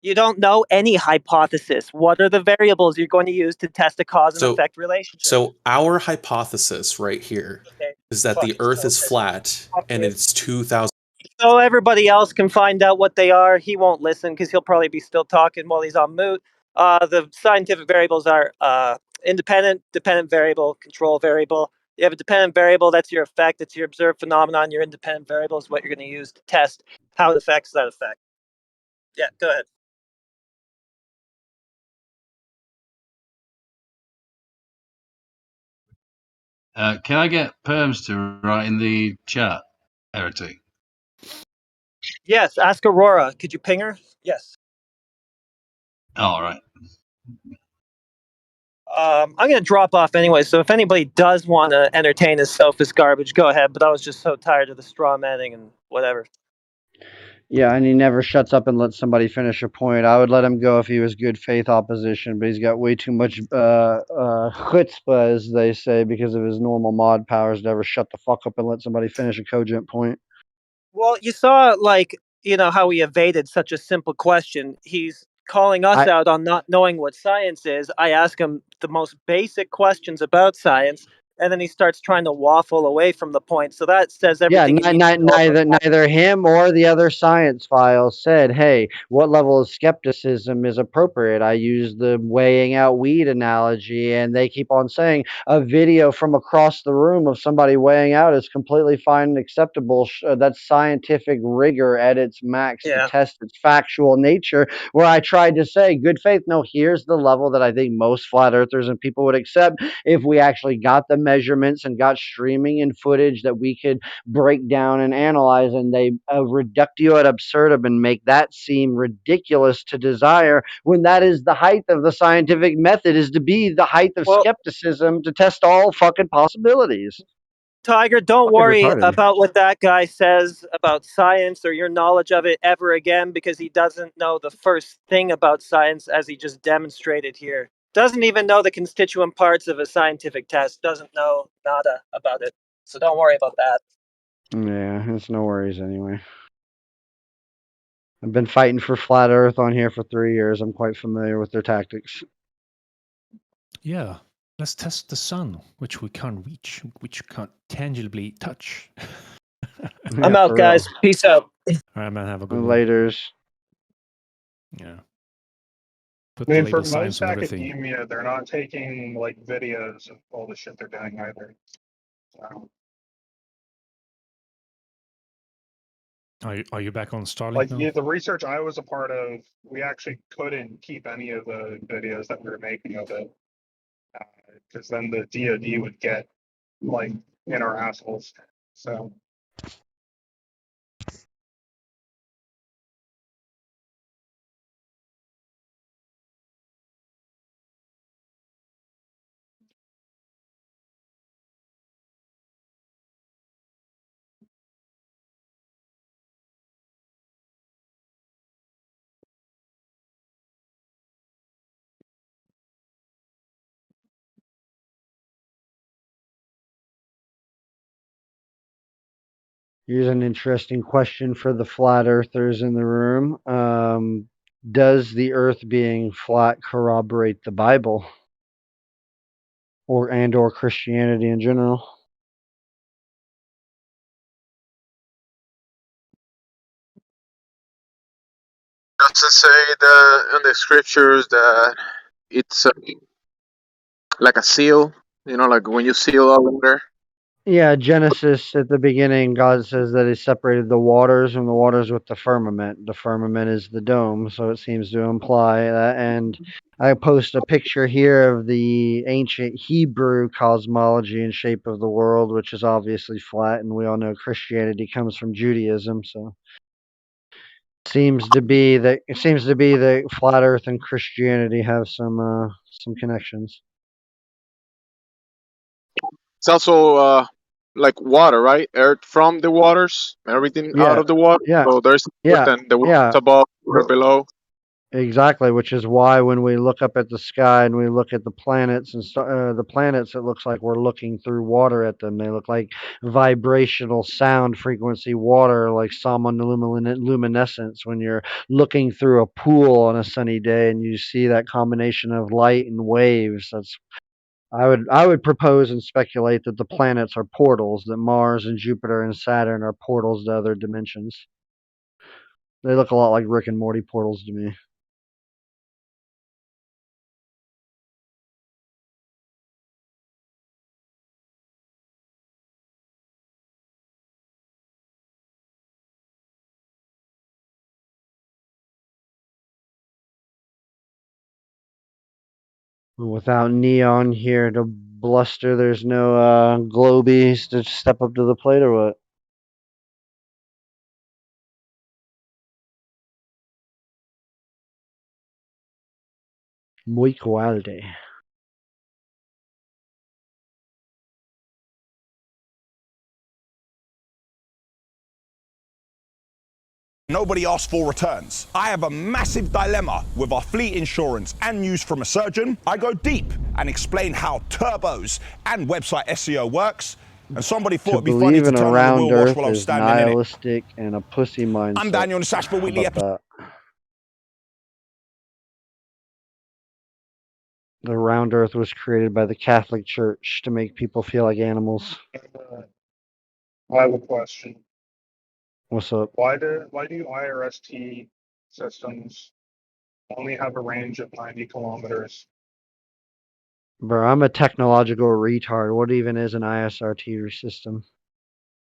You don't know any hypothesis. What are the variables you're going to use to test a cause and effect relationship? So our hypothesis right here is that the Fucking Earth is sophist. flat and it's 2,000. So everybody else can find out what they are. He won't listen because he'll probably be still talking while he's on mute. The scientific variables are independent, dependent variable, control variable. You have a dependent variable, that's your effect, that's your observed phenomenon. Your independent variable is what you're going to use to test how it affects that effect. Yeah, go ahead. Can I get Perms to write in the chat, Heretic? Yes, ask Aurora. Could you ping her? Yes. All right. I'm going to drop off anyway, so if anybody does want to entertain this sophist garbage, go ahead. But I was just so tired of the straw manning and whatever. Yeah, and he never shuts up and lets somebody finish a point. I would let him go if he was good faith opposition, but he's got way too much chutzpah, as they say, because of his normal mod powers to ever shut the fuck up and let somebody finish a cogent point. Well, you saw, like, you know, how he evaded such a simple question. He's calling us out on not knowing what science is. I ask him the most basic questions about science, and then he starts trying to waffle away from the point. So that says Yeah, everything you need to know about neither him or the other science files said, hey, what level of skepticism is appropriate? I used the weighing out weed analogy, and they keep on saying a video from across the room of somebody weighing out is completely fine and acceptable. That's scientific rigor at its max to test its factual nature, where I tried to say, good faith, no, here's the level that I think most flat earthers and people would accept if we actually got the measurements and got streaming and footage that we could break down and analyze, and they reductio ad absurdum and make that seem ridiculous to desire, when that is the height of the scientific method, is to be the height of skepticism, to test all fucking possibilities. Tiger, don't Fucking worry retarded. about what that guy says about science or your knowledge of it ever again, because he doesn't know the first thing about science, as he just demonstrated here. Doesn't even know the constituent parts of a scientific test. Doesn't know nada about it. So don't worry about that. Yeah, it's no worries anyway. I've been fighting for flat Earth on here for 3 years. I'm quite familiar with their tactics. Yeah, let's test the sun, which we can't reach, which we can't tangibly touch. I'm out, guys. Peace out. All right, man. Have a good one. Laters. Yeah. Put I the mean, for legal science most on everything. academia, they're not taking like videos of all the shit they're doing either. So, Are you back on Starlink like now? the research I was a part of, we actually couldn't keep any of the videos that we were making of it, because then the DoD would get like in our assholes. So. Here's an interesting question for the flat earthers in the room. Does the earth being flat corroborate the Bible or Christianity in general? Does it say in the scriptures that it's like a seal? You know, like when you seal a water. Yeah, Genesis at the beginning, God says that He separated the waters from the waters with the firmament. The firmament is the dome, so it seems to imply that. And I post a picture here of the ancient Hebrew cosmology and shape of the world, which is obviously flat, and we all know Christianity comes from Judaism, so seems to be that flat Earth and Christianity have some connections. It's also like water, right? Earth from the waters, everything out of the water. So there's then the water's above or below. Exactly, which is why when we look up at the sky and we look at the planets and the planets, it looks like we're looking through water at them. They look like vibrational sound frequency water, like luminescence when you're looking through a pool on a sunny day and you see that combination of light and waves. I would propose and speculate that the planets are portals, that Mars and Jupiter and Saturn are portals to other dimensions. They look a lot like Rick and Morty portals to me. Without Neon here to bluster, there's no Globies to step up to the plate or what? Muy coalde. Nobody asked for returns. I have a massive dilemma with our fleet insurance and news from a surgeon. I go deep and explain how turbos and website SEO works. And somebody thought it'd be funny to turn on the wheel wash while I'm standing in it. Nihilistic and a pussy mindset. I'm Daniel on the Sashville Weekly episode. The round Earth was created by the Catholic Church to make people feel like animals. I have a question. What's up? Why do IRST systems only have a range of 90 kilometers? Bro, I'm a technological retard. What even is an ISRT system?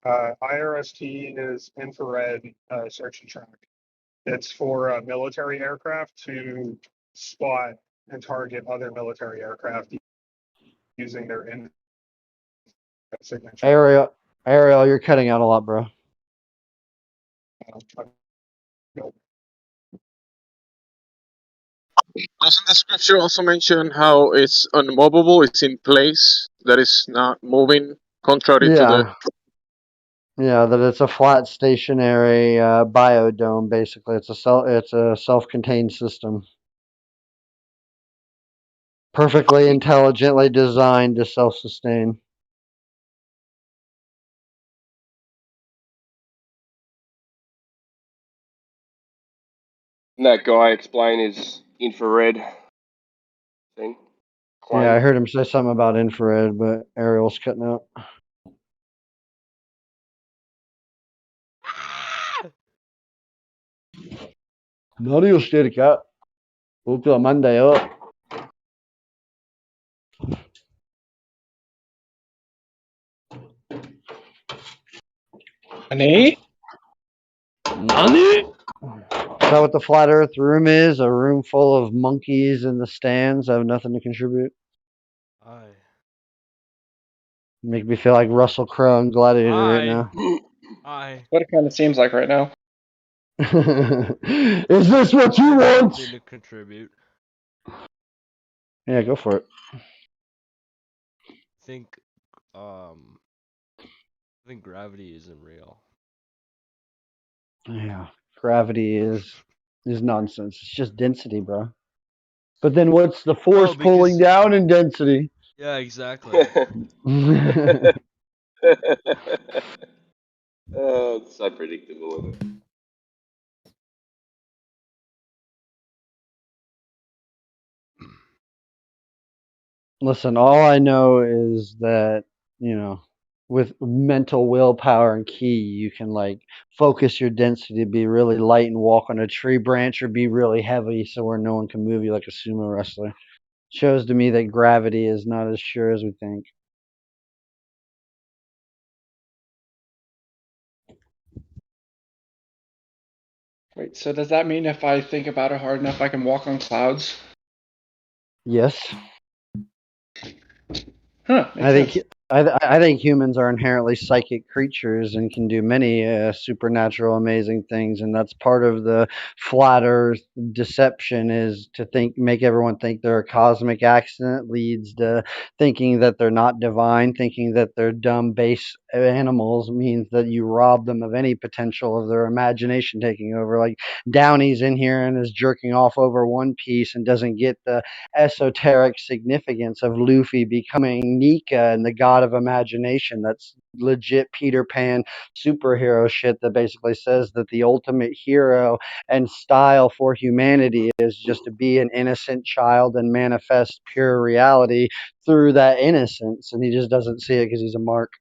IRST is infrared search and track. It's for military aircraft to spot and target other military aircraft using their infrared signature. Ariel, you're cutting out a lot, bro. Doesn't the scripture also mention how it's unmovable, it's in place, that it's not moving, contrary to the... Yeah, that it's a flat stationary biodome. Basically, it's a self-contained system, perfectly intelligently designed to self-sustain. That guy explain his infrared thing. Yeah, I heard him say something about infrared, but Ariel's cutting out. Nadie usted cat. Hope Monday up. Nani? Is that what the flat Earth room is? A room full of monkeys in the stands that have nothing to contribute? Aye. Make me feel like Russell Crowe and Gladiator right now. Aye. What it kind of seems like right now. Is this what you want? Nothing to contribute. Yeah, go for it. Think, I think gravity isn't real. Yeah, gravity is nonsense. It's just density, bro. But then what's the force pulling down in density? Yeah, exactly. Oh, it's so predictable, isn't it? Listen, all I know is that, with mental willpower and key, you can like focus your density to be really light and walk on a tree branch, or be really heavy so where no one can move you like a sumo wrestler. Shows to me that gravity is not as sure as we think. Wait, so does that mean if I think about it hard enough, I can walk on clouds? Yes. Huh, I think humans are inherently psychic creatures and can do many supernatural, amazing things, and that's part of the flat Earth deception, is to make everyone think they're a cosmic accident, leads to thinking that they're not divine, thinking that they're dumb base animals, means that you rob them of any potential of their imagination taking over. Like Downey's in here and is jerking off over One Piece and doesn't get the esoteric significance of Luffy becoming Nika and the god of imagination. That's legit Peter Pan superhero shit that basically says that the ultimate hero and style for humanity is just to be an innocent child and manifest pure reality through that innocence, and he just doesn't see it because he's a mark.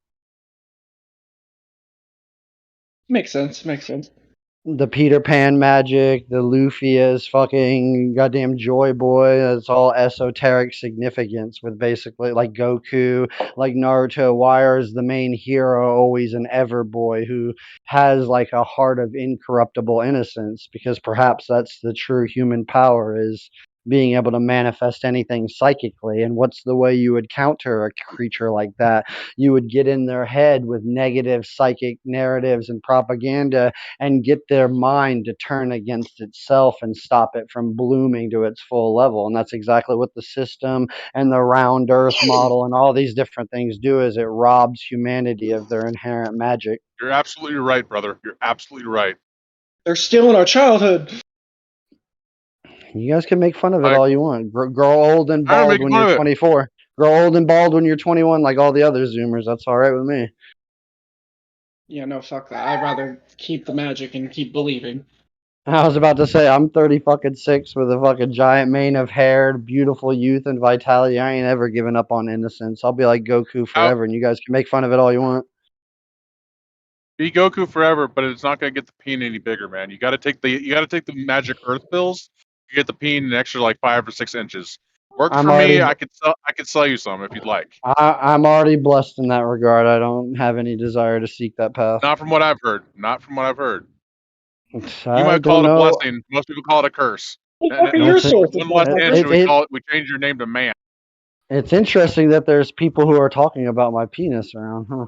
Makes sense. The Peter Pan magic, the Luffy as fucking goddamn Joy Boy, that's all esoteric significance with basically like Goku, like Naruto. Why is the main hero always an ever boy who has like a heart of incorruptible innocence? Because perhaps that's the true human power, is being able to manifest anything psychically. And what's the way you would counter a creature like that? You would get in their head with negative psychic narratives and propaganda and get their mind to turn against itself and stop it from blooming to its full level. And that's exactly what the system and the round Earth model and all these different things do, is it robs humanity of their inherent magic. You're absolutely right, brother. You're absolutely right. They're stealing our childhood. You guys can make fun of it all you want. Grow old and bald when you're 24. Grow old and bald when you're 21, like all the other Zoomers. That's all right with me. Yeah, no, fuck that. I'd rather keep the magic and keep believing. I was about to say I'm 36 with a fucking giant mane of hair, beautiful youth and vitality. I ain't ever giving up on innocence. I'll be like Goku forever, and you guys can make fun of it all you want. Be Goku forever, but it's not gonna get the peen any bigger, man. You gotta take the magic earth pills. You get the peen an extra like 5 or 6 inches. Works for me. I could sell you some if you'd like. I'm already blessed in that regard. I don't have any desire to seek that path. Not from what I've heard. Not from what I've heard. You I might call don't it a know. blessing. Most people call it a curse. Open your sources, One less inch, it- and we it- call it. We change your name to man. It's interesting that there's people who are talking about my penis around, huh?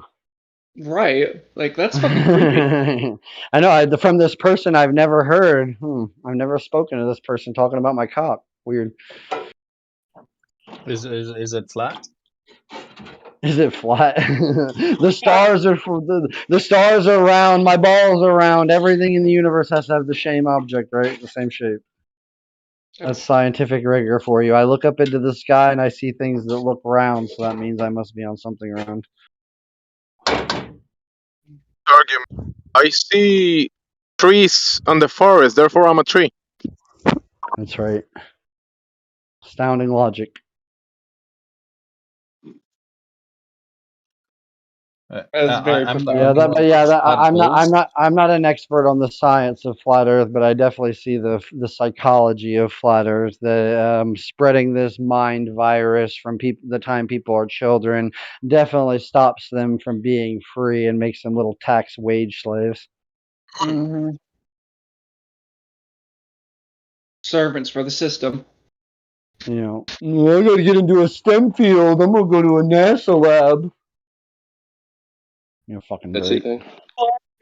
Right. Like, that's fucking creepy. I know. From this person, I've never heard. I've never spoken to this person talking about my cock. Weird. Is it flat? Is it flat? The stars are the stars are round. My balls are round. Everything in the universe has to have the same object, right? The same shape. That's scientific rigor for you. I look up into the sky and I see things that look round, so that means I must be on something round. Argument. I see trees on the forest, therefore I'm a tree. That's right. Astounding logic. That's very I'm profound. I'm not an expert on the science of flat Earth, but I definitely see the psychology of flat Earth. The spreading this mind virus from the time people are children definitely stops them from being free and makes them little tax wage slaves. Mm-hmm. Servants for the system. You know, I gotta get into a STEM field. I'm gonna go to a NASA lab. You're fucking That's break. it then.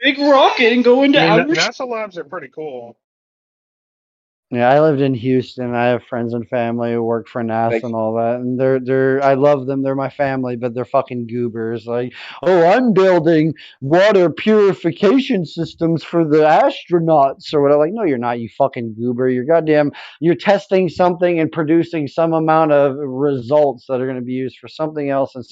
Big rocket and go into I mean, outer NASA labs are pretty cool. Yeah, I lived in Houston. I have friends and family who work for NASA and all that, and they're I love them. They're my family, but they're fucking goobers. Like, oh, I'm building water purification systems for the astronauts or whatever. Like, no, you're not. You fucking goober. You're testing something and producing some amount of results that are going to be used for something else, and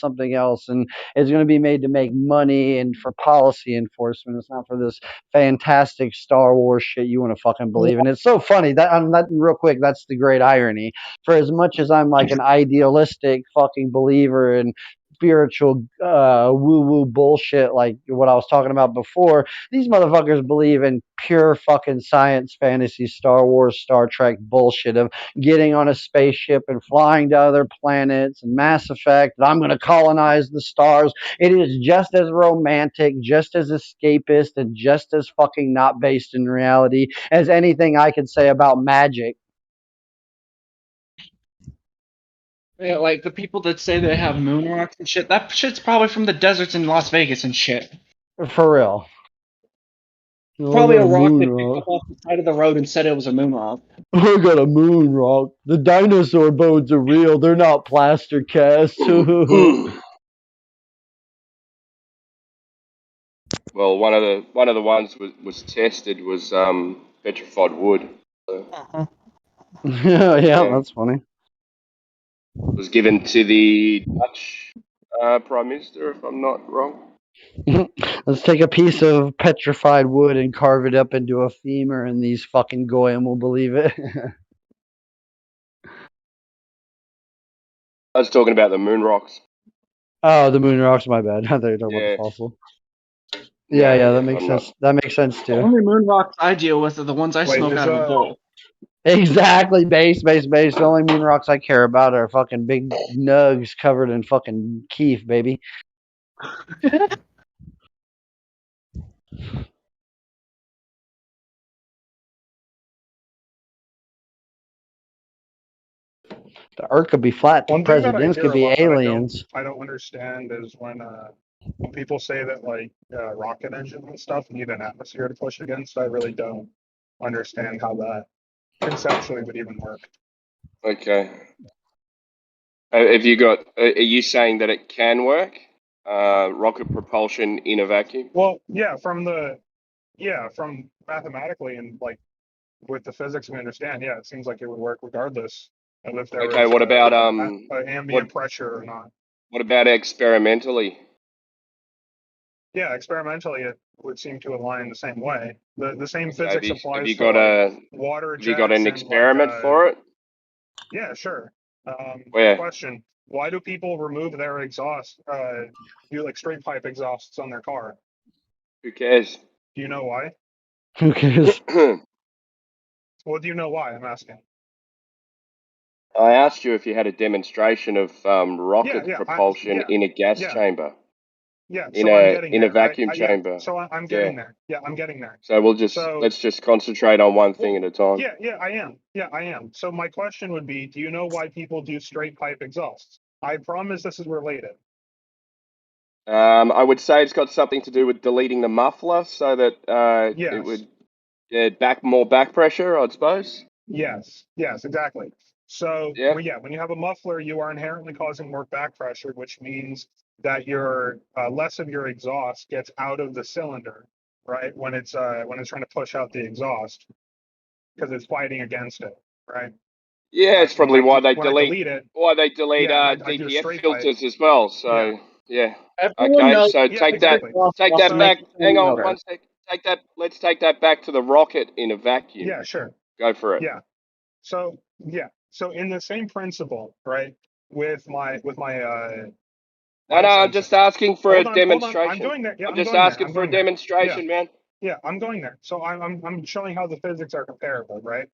it's going to be made to make money and for policy enforcement. It's not for this fantastic Star Wars shit you want to fucking believe. And it's so funny that real quick, that's the great irony. For as much as I'm like an idealistic fucking believer in spiritual woo-woo bullshit like what I was talking about before, these motherfuckers believe in pure fucking science fantasy Star Wars, Star Trek bullshit of getting on a spaceship and flying to other planets and Mass Effect, that I'm going to colonize the stars. It is just as romantic, just as escapist, and just as fucking not based in reality as anything I could say about magic. Yeah, like the people that say they have moon rocks and shit, that shit's probably from the deserts in Las Vegas and shit. For real. Probably a rock they picked up off the side of the road and said it was a moon rock. I got a moon rock. The dinosaur bones are real. They're not plaster casts. Well, one of the ones was tested was petrified wood. So, yeah, that's funny. was given to the Dutch Prime Minister, if I'm not wrong. Let's take a piece of petrified wood and carve it up into a femur, and these fucking goyim will believe it. I was talking about the moon rocks. Oh, the moon rocks. My bad. I thought you were talking about the fossil. Yeah, that makes sense. That makes sense The too. only moon rocks I deal with are the ones I smoke out of a bowl. Exactly, base. The only moon rocks I care about are fucking big nugs covered in fucking keef, baby. The Earth could be flat. The One thing that I presidents hear could a be lot that aliens. I don't understand is when people say that like rocket engines and stuff need an atmosphere to push against. I really don't understand how that conceptually would even work. Okay. Have you got? Are you saying that it can work? Rocket propulsion in a vacuum? Well, yeah, from mathematically and like with the physics we understand, yeah, it seems like it would work regardless of if there Okay. was What about ambient pressure or not. What about experimentally? Yeah, experimentally, would seem to align the same way. The same So physics have applies you to got like water have you got an jets and like experiment for it? yeah, sure. Where? Question: why do people remove their exhaust? Do like straight pipe exhausts on their car? Who cares? Do you know why? Who cares? Well, do you know why? I'm asking. I asked you if you had a demonstration of rocket propulsion in a gas chamber. Yeah, In so I'm getting a there, right? vacuum Yeah, chamber. so I'm getting there. Yeah, I'm getting there. So So let's just concentrate on one thing at a time. yeah, I am. Yeah, I am. So my question would be, do you know why people do straight pipe exhausts? I promise this is related. I would say it's got something to do with deleting the muffler so that it would get more back pressure, I suppose. Yes, exactly. So Yeah. when you have a muffler, you are inherently causing more back pressure, which means that your less of your exhaust gets out of the cylinder, right? When it's trying to push out the exhaust because it's fighting against it, right? Yeah, it's probably why they when I delete delete it. I do a DPF straight filters pipe. as well. So yeah. Everyone Okay, knows. so take that back. Hang on Motor. one sec. Let's take that back to the rocket in a vacuum. Yeah, sure. Go for it. Yeah. So in the same principle, right? With my No, I'm just asking for a demonstration. I'm going there. Yeah, I'm just asking for a there. demonstration, man. Yeah, I'm going there. So I'm showing how the physics are comparable, right?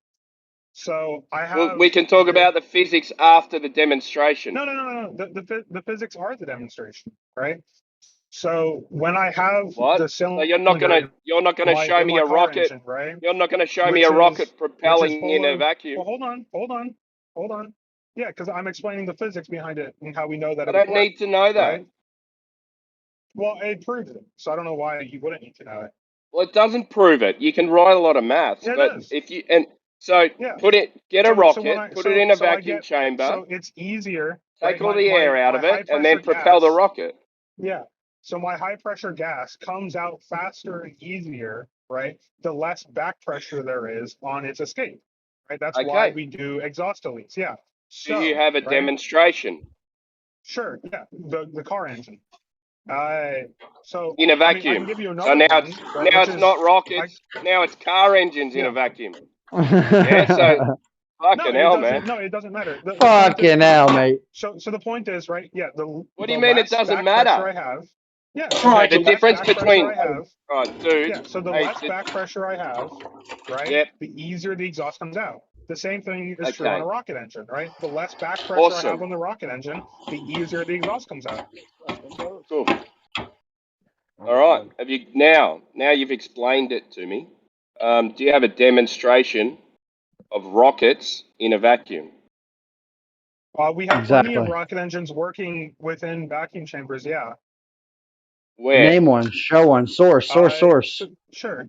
So I have. Well, we can talk about the physics after the demonstration. No. The physics are the demonstration, right? So when I have the cylinder, so you're not gonna show me a rocket, engine, right? You're not gonna show me a rocket propelling in a vacuum. Well, hold on. Yeah, because I'm explaining the physics behind it and how we know that. I don't need to know that. Right? Well, it proves it, so I don't know why you wouldn't need to know it. Well, it doesn't prove it. You can write a lot of maths, but if you get a rocket, put it in a vacuum chamber. So it's easier. Take all the air out of it, and then propel the rocket. Yeah. So my high pressure gas comes out faster and easier, right? The less back pressure there is on its escape, right? That's why we do exhaust deletes. Yeah. So, do you have a demonstration? Sure. Yeah. The car engine. So in a vacuum. I can give you another so now one, it's right, now it's not rockets. Now it's car engines in a vacuum. Yeah. So fucking hell, man. No, it doesn't matter. Fucking hell, mate. So the point is, right? Yeah. What do you mean it doesn't matter? I have. Yeah. Okay, the difference between. Right, dude. Yeah. So the less back pressure I have, right? The easier the exhaust comes out. The same thing is true on a rocket engine, right? The less back pressure I have on the rocket engine, the easier the exhaust comes out. Cool. All right. Have you now you've explained it to me? Do you have a demonstration of rockets in a vacuum? We have plenty of rocket engines working within vacuum chambers. Yeah. Where? Name one. Show one. Source. Sure.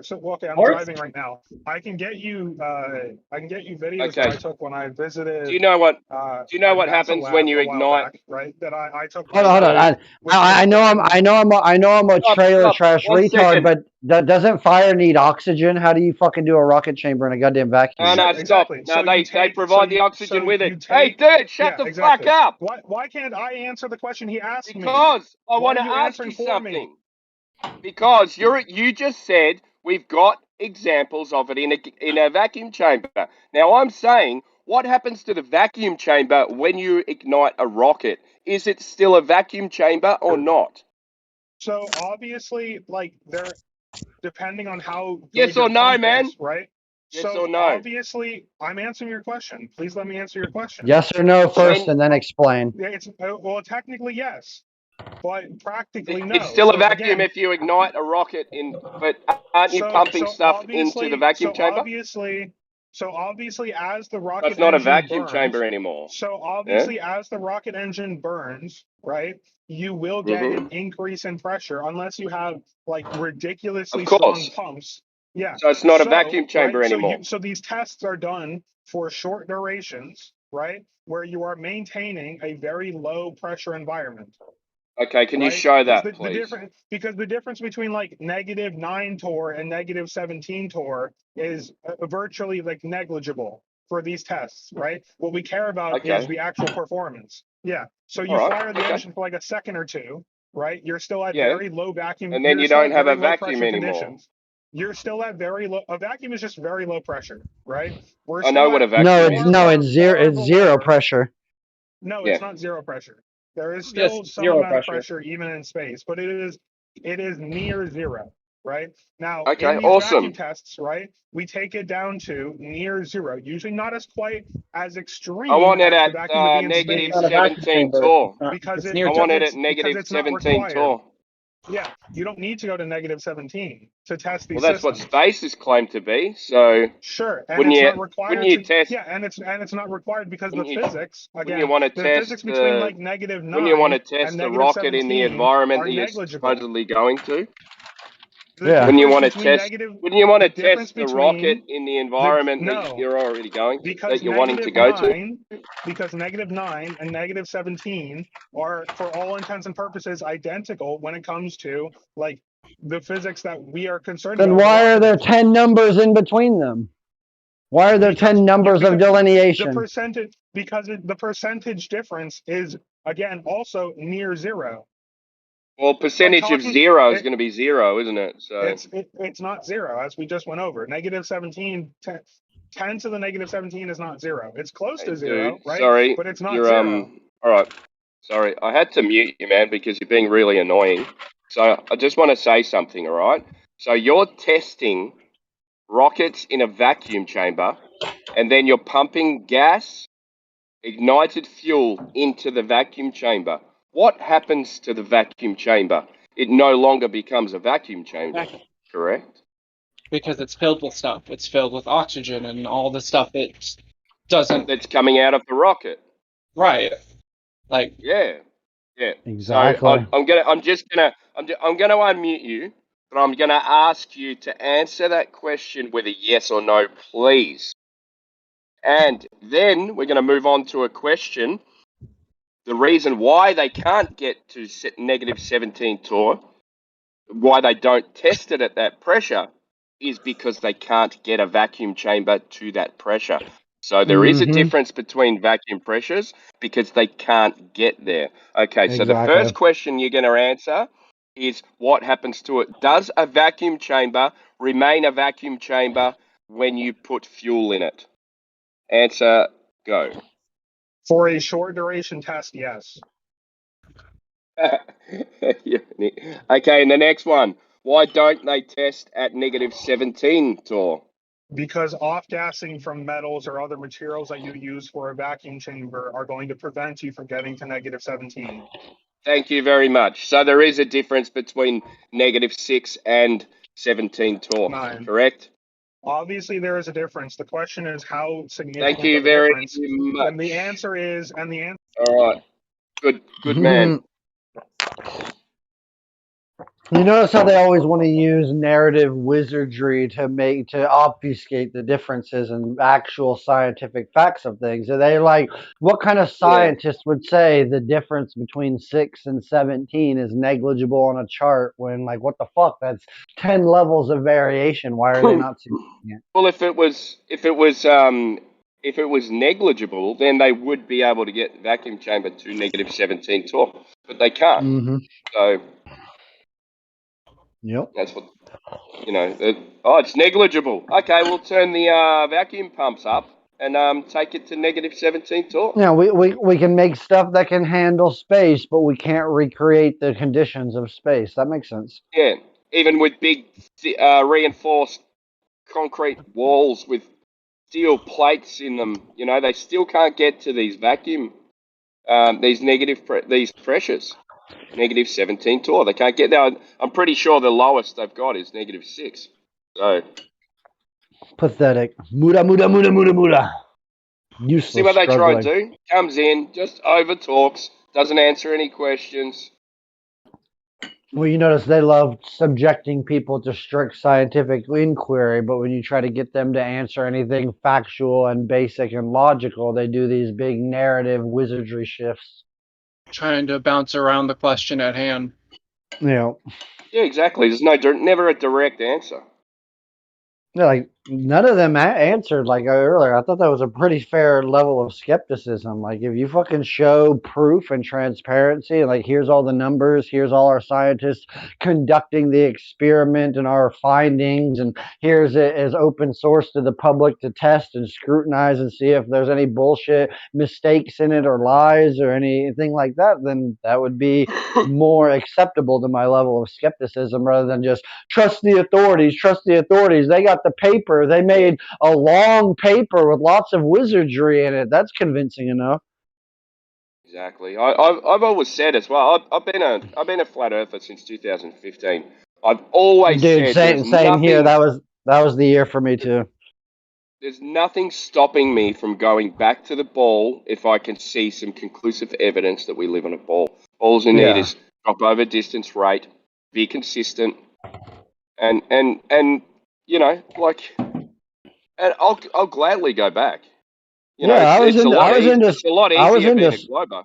So okay, I'm driving right now. I can get you videos that I took when I visited. Do you know what? Do you know what happens when you ignite? Back, right. That I took. Hold on. I know I'm a trailer trash retard, but doesn't fire need oxygen? How do you fucking do a rocket chamber in a goddamn vacuum? No, stop. No, so they provide the oxygen with it. Hey, dude, shut the fuck up. Why can't I answer the question he asked me? Because I want to ask you something. Because you just said we've got examples of it in a vacuum chamber. Now I'm saying, what happens to the vacuum chamber when you ignite a rocket? Is it still a vacuum chamber or not? So obviously, like they're depending on how. Yes or no, man? Right. Yes so or no? Obviously, I'm answering your question. Please let me answer your question. Yes or no first, and then explain. Yeah, well, technically yes. But practically, no. It's still a vacuum if you ignite a rocket but aren't you pumping stuff into the vacuum chamber? Obviously, as the rocket That's not a engine vacuum burns, chamber anymore. So obviously, as the rocket engine burns, right, you will get an increase in pressure unless you have like ridiculously strong pumps. Yeah. So it's not a vacuum chamber anymore. So these tests are done for short durations, right, where you are maintaining a very low pressure environment. Okay, can you show that, please? Because the difference between like -9 torr and -17 torr is virtually like negligible for these tests, right? What we care about is the actual performance. Yeah. So you fire the engine for like a second or two, right? You're still at Yeah. very low vacuum. And then You're you still don't at have a very low vacuum pressure anymore. conditions. You're still at very low. A vacuum is just very low pressure, right? We're I know still what a at vacuum is. it's zero. It's zero pressure. No, Yeah. it's not zero pressure. There is Yes, still some zero amount of pressure. pressure even in space, but it is near zero, right? Now, Okay, in these awesome. vacuum tests, right, we take it down to near zero. Usually not as quite as extreme I want it as at the vacuum would be in negative space 17 torr. because It's it near I want it because at negative it's not 17 required. torr. Yeah, you don't need to go to negative 17 to test these Well, that's what systems. space is claimed to be. So Sure, and wouldn't it's you not required wouldn't you to test? yeah, and it's not required because the Wouldn't you physics wouldn't you again, want to the test physics between like Wouldn't you want to -9 test and the rocket in the -17 environment are that you're negligible. supposedly going to? The difference between Wouldn't you want the to difference test the rocket between in the environment that no, you're already going to, because that you're wanting to go to? -9 and -17 are for all intents and purposes identical when it comes to like the physics that we are concerned Then about. why are there 10 numbers in between them? Why are there 10 numbers of The delineation? percentage the percentage difference is again also near zero. Well, percentage of zero is going to be zero, isn't it? So It's not zero, as we just went over. -17, 10 to the -17 is not zero. It's close to zero, dude, right? sorry, But it's not you're zero. all right. Sorry, I had to mute you, man, because you're being really annoying. So I just want to say something, all right? So you're testing rockets in a vacuum chamber, and then you're pumping gas, ignited fuel into the vacuum chamber. What happens to the vacuum chamber? It no longer becomes a vacuum chamber, correct? Because it's filled with stuff. It's filled with oxygen and all the stuff that doesn't. That's coming out of the rocket. Right. Like. Yeah. Exactly. So I'm gonna unmute you, but I'm gonna ask you to answer that question with a yes or no, please. And then we're gonna move on to a question. The reason why they can't get to -17 torr, why they don't test it at that pressure, is because they can't get a vacuum chamber to that pressure. So there is a difference between vacuum pressures because they can't get there. Okay, so the first question you're going to answer is what happens to it? Does a vacuum chamber remain a vacuum chamber when you put fuel in it? Answer, go. For a short duration test, yes. Okay, and the next one. Why don't they test at -17 torr? Because off-gassing from metals or other materials that you use for a vacuum chamber are going to prevent you from getting to -17. Thank you very much. So there is a difference between -6 and 17 torr, 9. correct? Obviously, there is a difference. The question is how significant Thank you of a very difference. much. And the answer is, all right. Good man. You notice how they always want to use narrative wizardry to obfuscate the differences in actual scientific facts of things. Are they like, what kind of scientist would say the difference between 6 and 17 is negligible on a chart when, like, what the fuck? That's 10 levels of variation. Why are they not seeing it? Well, if it was negligible, then they would be able to get the vacuum chamber to -17 torr, but they can't. So yep, that's what it's negligible. Okay, we'll turn the vacuum pumps up and take it to -17 torr. Yeah, we can make stuff that can handle space, but we can't recreate the conditions of space. That makes sense. Yeah, even with big reinforced concrete walls with steel plates in them, they still can't get to these vacuum, these pressures. -17 torr. They can't get there. I'm pretty sure the lowest they've got is -6. So pathetic. Muda. Useless. See what they struggling. try to do? Comes in, just over talks, doesn't answer any questions. Well, you notice they love subjecting people to strict scientific inquiry, but when you try to get them to answer anything factual and basic and logical, they do these big narrative wizardry shifts. Trying to bounce around the question at hand. Yeah. Yeah, exactly. There's never a direct answer. Yeah, like None of them answered like earlier. I thought that was a pretty fair level of skepticism. Like, if you fucking show proof and transparency, like, here's all the numbers, here's all our scientists conducting the experiment and our findings, and here's it as open source to the public to test and scrutinize and see if there's any bullshit mistakes in it or lies or anything like that, then that would be more acceptable to my level of skepticism rather than just trust the authorities, trust the authorities. They got the paper. They made a long paper with lots of wizardry in it. That's convincing enough. Exactly. I've always said as well. I've been a flat earther since 2015. I've always Dude, said there's same here. nothing. That was the year for me too. There's nothing stopping me from going back to the ball if I can see some conclusive evidence that we live on a ball. All you need is drop over distance rate, be consistent, and you know, like, and I'll gladly go back. You know, it's a lot easier. It's a lot easier being a glober.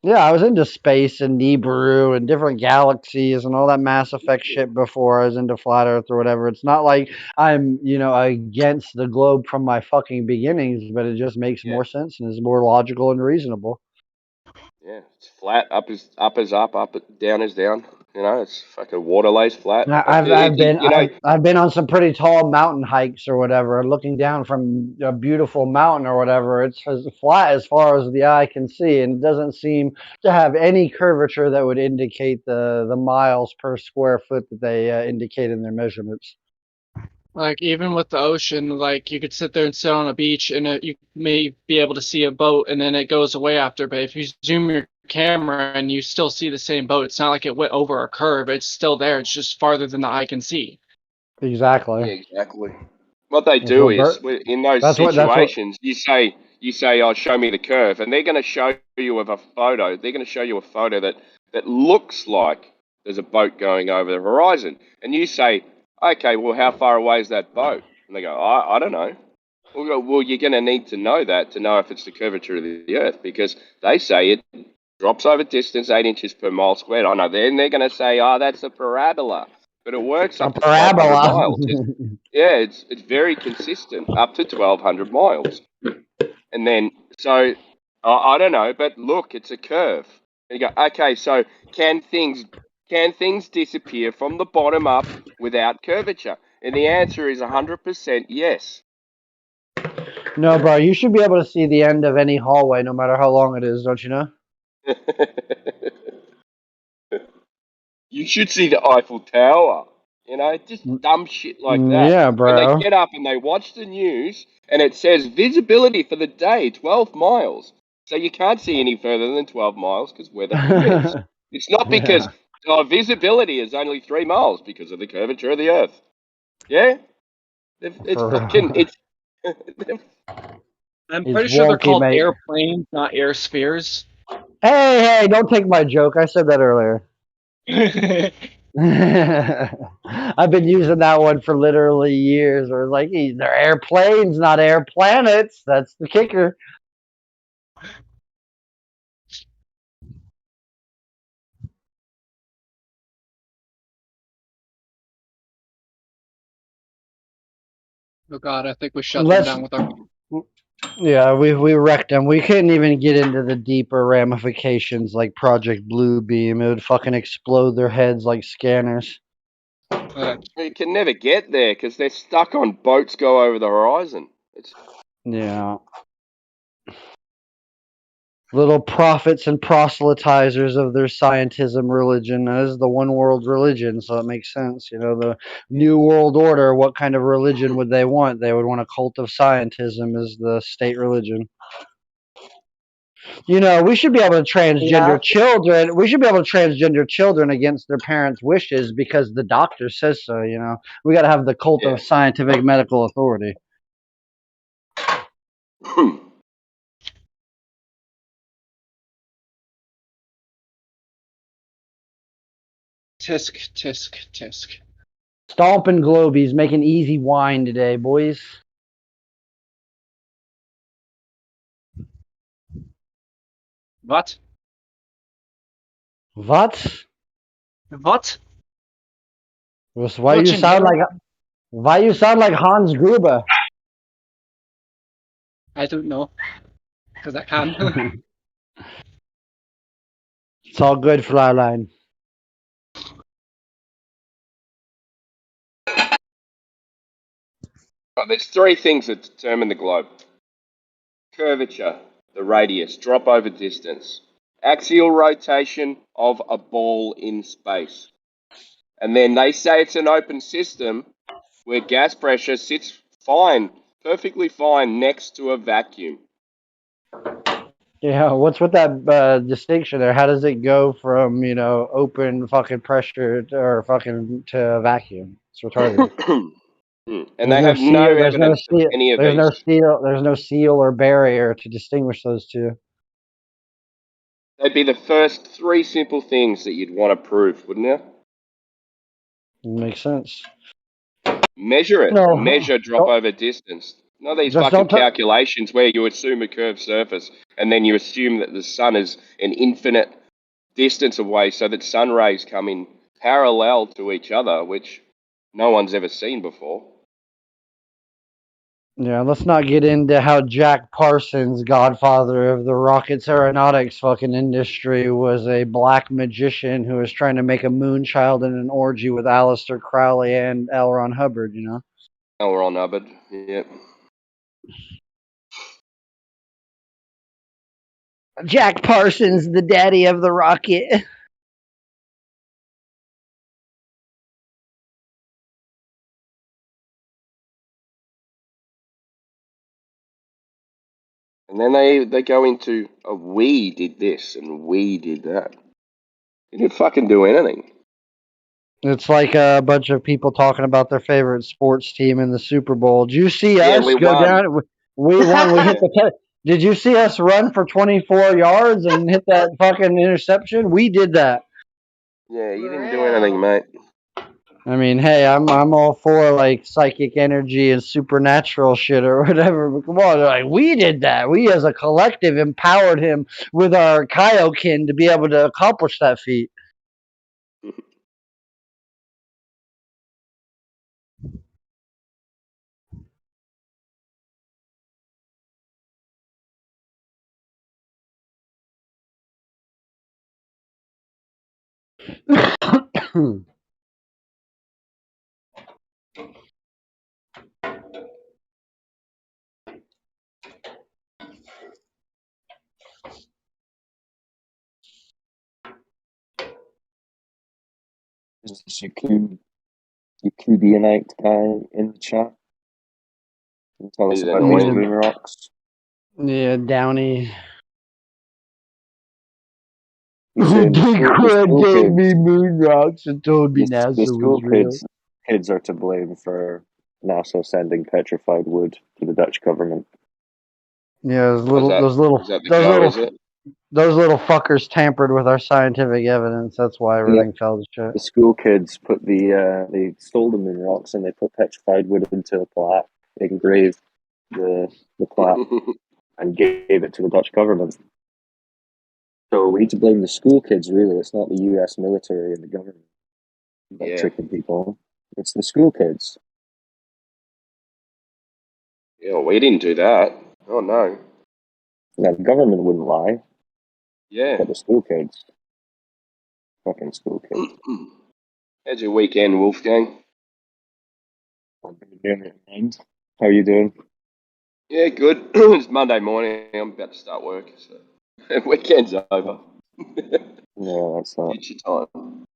Yeah, I was into space and Nibiru and different galaxies and all that Mass Effect shit before I was into Flat Earth or whatever. It's not like I'm, against the globe from my fucking beginnings, but it just makes more sense and is more logical and reasonable. Yeah, it's flat. Up is up, down is down. You know, it's fucking water lays flat. I've been on some pretty tall mountain hikes or whatever, looking down from a beautiful mountain or whatever. It's as flat as far as the eye can see, and it doesn't seem to have any curvature that would indicate the miles per square foot that they indicate in their measurements. Like, even with the ocean, like, you could sit there and sit on a beach and you may be able to see a boat and then it goes away after, but if you zoom your camera and you still see the same boat, it's not like it went over a curve. It's still there. It's just farther than the eye can see. Exactly. Yeah, exactly. What they do is, in those situations, you say, "Oh, show me the curve," and they're going to show you with a photo. They're going to show you a photo that looks like there's a boat going over the horizon, and you say, "Okay, well, how far away is that boat?" And they go, "I don't know." We'll go, "Well, you're going to need to know that to know if it's the curvature of the Earth, because they say it drops over distance 8 inches per mile squared." I know. Then they're going to say, "Oh, that's a parabola," but it works up to 1,200 miles. It's very consistent up to 1,200 miles. And then, so, I don't know, but look, it's a curve. And you go, okay, so can things disappear from the bottom up without curvature? And the answer is 100% yes. No, bro, you should be able to see the end of any hallway, no matter how long it is, don't you know? You should see the Eiffel Tower. You know, just dumb shit like that. Yeah, bro. When they get up and they watch the news, and it says visibility for the day 12 miles. So you can't see any further than 12 miles because weather permits. It's not because visibility is only 3 miles because of the curvature of the Earth. Yeah, it's fucking it's. I'm pretty sure they're called airplanes, not air spheres. Hey, don't take my joke. I said that earlier. I've been using that one for literally years. Or like, they're airplanes, not air planets. That's the kicker. Oh God, I think we shut them down with our. Yeah, we wrecked them. We couldn't even get into the deeper ramifications like Project Bluebeam. It would fucking explode their heads like scanners. You can never get there because they're stuck on boats go over the horizon. Yeah. Little prophets and proselytizers of their scientism religion. That is the one world religion, so it makes sense. The New World Order, what kind of religion would they want? They would want a cult of scientism as the state religion. We should be able to transgender children. We should be able to transgender children against their parents' wishes because the doctor says so. We got to have the cult of scientific medical authority. Tisk, tisk, tisk. Stomping globies, making easy wine today, boys. What? What? What? Why do you sound like? Why you sound like Hans Gruber? I don't know. Because I can. It's all good, Fraulein. Right, there's three things that determine the globe: curvature, the radius, drop over distance, axial rotation of a ball in space. And then they say it's an open system where gas pressure sits fine, perfectly fine next to a vacuum. Yeah, what's with that distinction there? How does it go from, open fucking pressure or fucking to vacuum? It's retarded. And they have no evidence of any of these. There's no seal or barrier to distinguish those two. They'd be the first three simple things that you'd want to prove, wouldn't you? Makes sense. Measure it. No, Measure drop over distance. Not these just fucking don't calculations where you assume a curved surface and then you assume that the sun is an infinite distance away so that sun rays come in parallel to each other, which no one's ever seen before. Yeah, let's not get into how Jack Parsons, godfather of the rockets aeronautics fucking industry, was a black magician who was trying to make a moonchild in an orgy with Aleister Crowley and L. Ron Hubbard, L. Ron Hubbard, yeah. Jack Parsons, the daddy of the rocket. And then they go into, oh, we did this and we did that. You didn't fucking do anything. It's like a bunch of people talking about their favorite sports team in the Super Bowl. Did you see Yeah, us we go won. down? We won. We hit the. Did you see us run for 24 yards and hit that fucking interception? We did that. Yeah, you didn't do anything, mate. I mean, hey, I'm all for like psychic energy and supernatural shit or whatever. But come on, like we did that. We as a collective empowered him with our Kaioken to be able to accomplish that feat. Is this your Cubanite guy in the chat? Can you tell us He's about these annoying. moon rocks? Yeah, Downey. He's saying Big Red gave me moon rocks and told me the NASA school was real. kids are to blame for NASA sending petrified wood to the Dutch government. Yeah, Is that the go, is it? those little fuckers tampered with our scientific evidence. That's why everything fell to shit. The school kids put they stole the moon rocks and they put petrified wood into a plaque, engraved the plaque, and gave it to the Dutch government. So we need to blame the school kids, really. It's not the US military and the government that tricking people. It's the school kids. Yeah, well, we didn't do that. Oh, no. Yeah, the government wouldn't lie. Yeah. But the school kids. Fucking school kids. How's your weekend, Wolfgang? How are you doing? Yeah, good. It's Monday morning. I'm about to start work, so weekend's over. Yeah, that's that. Future time.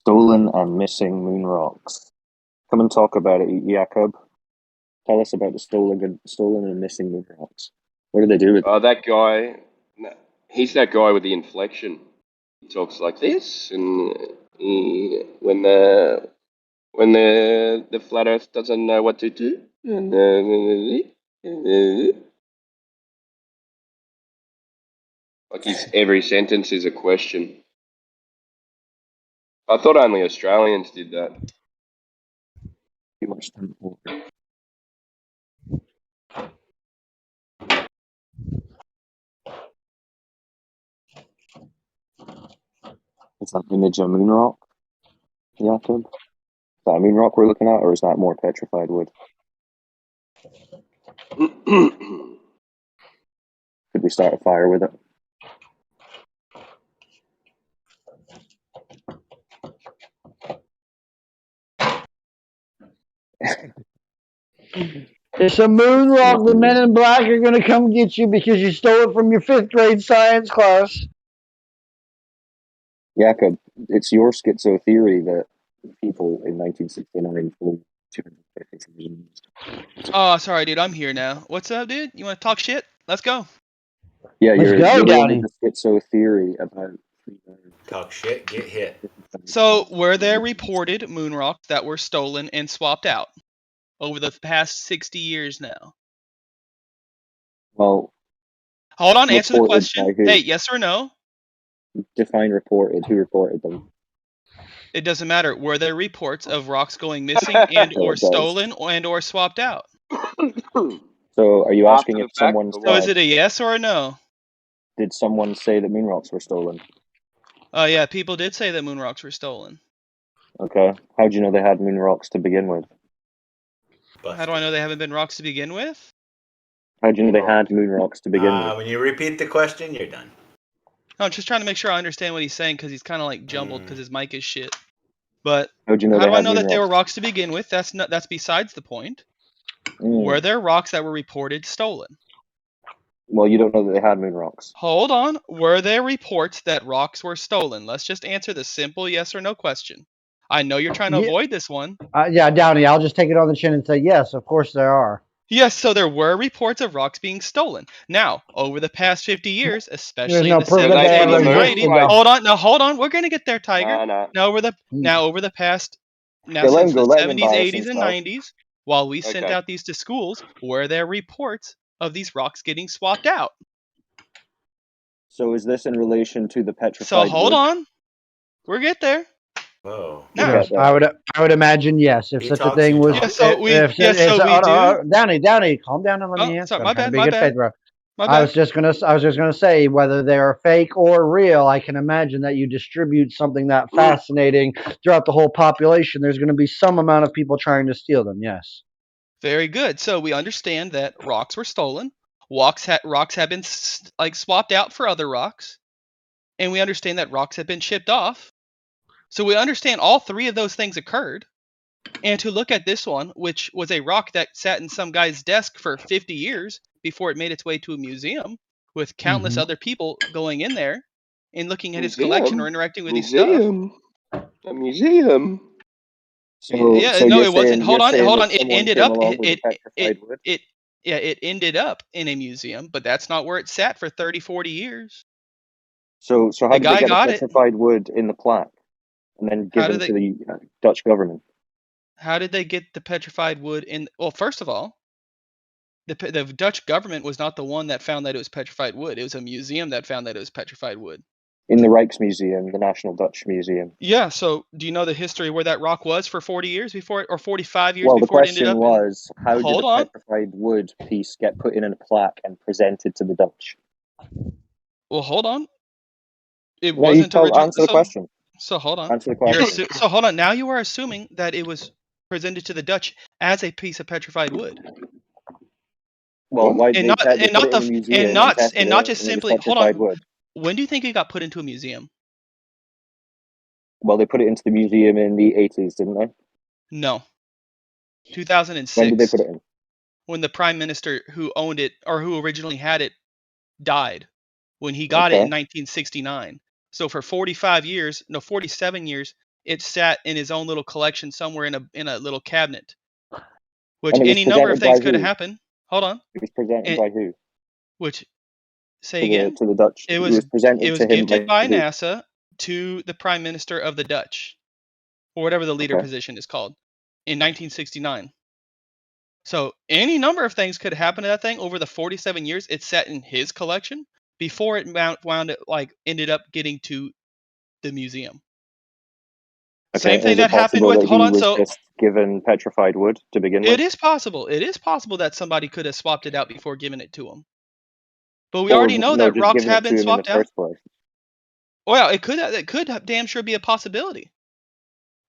Stolen and missing moon rocks. Come and talk about it, Jakob. Tell us about the stolen and missing moon rocks. What do they do with Oh, that guy. No, he's that guy with the inflection. He talks like this, and when the flat Earth doesn't know what to do, like every sentence is a question. I thought only Australians did that. too much time? It's an image of moon rock, Jakob. Is that a moon rock we're looking at, or is that more petrified wood? Could we start a fire with it? It's a moon rock. The men in black are going to come get you because you stole it from your 5th grade science class. Jakob, it's your schizo theory that people in 1969 told 250 years. Oh, sorry, dude. I'm here now. What's up, dude? You want to talk shit? Let's go. Yeah, Let's you're go, the one Downey. with the schizo theory about Talk shit, get hit. So, were there reported moon rocks that were stolen and swapped out over the past 60 years now? Well, hold on, answer the reported question. by who? Hey, yes or no? Define reported. Who reported them? It doesn't matter. Were there reports of rocks going missing and So or it does. stolen and or swapped out? So are you After asking the if fact, someone or So is said, it a yes or a no? did someone say that moon rocks were stolen? Yeah, people did say that moon rocks were stolen. Okay. How do you know they had moon rocks to begin with? How do I know they haven't been rocks to begin with? How do you know they had moon rocks to begin with? When you repeat the question, you're done. No, I'm just trying to make sure I understand what he's saying because he's kind of like jumbled because his mic is shit. But How do you know how they do I had know moon that they were rocks? rocks to begin with? That's besides the point. Mm. Were there rocks that were reported stolen? Well, you don't know that they had moon rocks. Hold on. Were there reports that rocks were stolen? Let's just answer the simple yes or no question. I know you're trying to avoid this one. Yeah, Downey, I'll just take it on the chin and say yes, of course there are. Yes, so there were reports of rocks being stolen. Now, over the past 50 years, especially no in the proof 70s, that they 80s, ever and existed, 90s. though. Hold on. We're going to get there, Tiger. No. Now, over the past, now Okay, let him since go. the Let him 70s, embarrass 80s, and himself. 90s, while we sent Okay. out these to schools, were there reports of these rocks getting swapped out? So is this in relation to the petrified So hold wood? on. We'll get there. Whoa. Now, Yes, I would imagine yes. If such a thing was, Yeah, so we if Downey, calm down and let me Oh, answer. sorry, I'm my trying to bad, be my good bad. faith, bro. My I bad. was just gonna say whether they are fake or real. I can imagine that you distribute something that fascinating throughout the whole population. There's going to be some amount of people trying to steal them. Yes. Very good. So we understand that rocks were stolen. Rocks have been like swapped out for other rocks, and we understand that rocks have been shipped off. So we understand all three of those things occurred. And to look at this one, which was a rock that sat in some guy's desk for 50 years before it made its way to a museum, with countless other people going in there and looking at his collection or interacting with his stuff. A museum. So, Yeah, so no, you're it wasn't. saying Hold on. that It someone ended came up. along with a petrified wood? It ended up in a museum, but that's not where it sat for 30, 40 years. So how The did they guy get the got it. petrified wood in the plaque and then How did given they? to the Dutch government? How did they get the petrified wood in? Well, first of all, the Dutch government was not the one that found that it was petrified wood. It was a museum that found that it was petrified wood. In the Rijksmuseum, the National Dutch Museum. Yeah. So, do you know the history where that rock was for 40 years before, or 45 years Well, the before it ended question up? was, how did Hold a on. petrified wood piece get put in a plaque and presented to the Dutch? Well, hold on. It No, you wasn't originally. answer the question. So hold on. Answer the question. So hold on. Now you are assuming that it was presented to the Dutch as a piece of petrified wood. Well, why And they not put not it in the a museum and tested and not it, just and it was simply. Hold petrified on. wood? When do you think it got put into a museum? Well, they put it into the museum in the 80s, didn't they? No. 2006. When did they put it in? When the prime minister who owned it or who originally had it died. When he got it in 1969. So for 47 years, it sat in his own little collection somewhere in a little cabinet. Which And it was any number of presented by things could have who? happened. Hold on. It was presented by who? Which, say again? To the Dutch. It It was was presented to him gifted by who? NASA to the Prime Minister of the Dutch, or whatever the leader Okay. position is called, in 1969. So any number of things could happen to that thing over the 47 years it sat in his collection before it ended up getting to the museum. Okay. Same thing Is it that happened possible with. that Hold he on. was So just given petrified wood to begin with? it is possible. It is possible that somebody could have swapped it out before giving it to him. But we Or already know no, that just rocks giving have it been to him in the swapped out. first place. Well, it could damn sure be a possibility.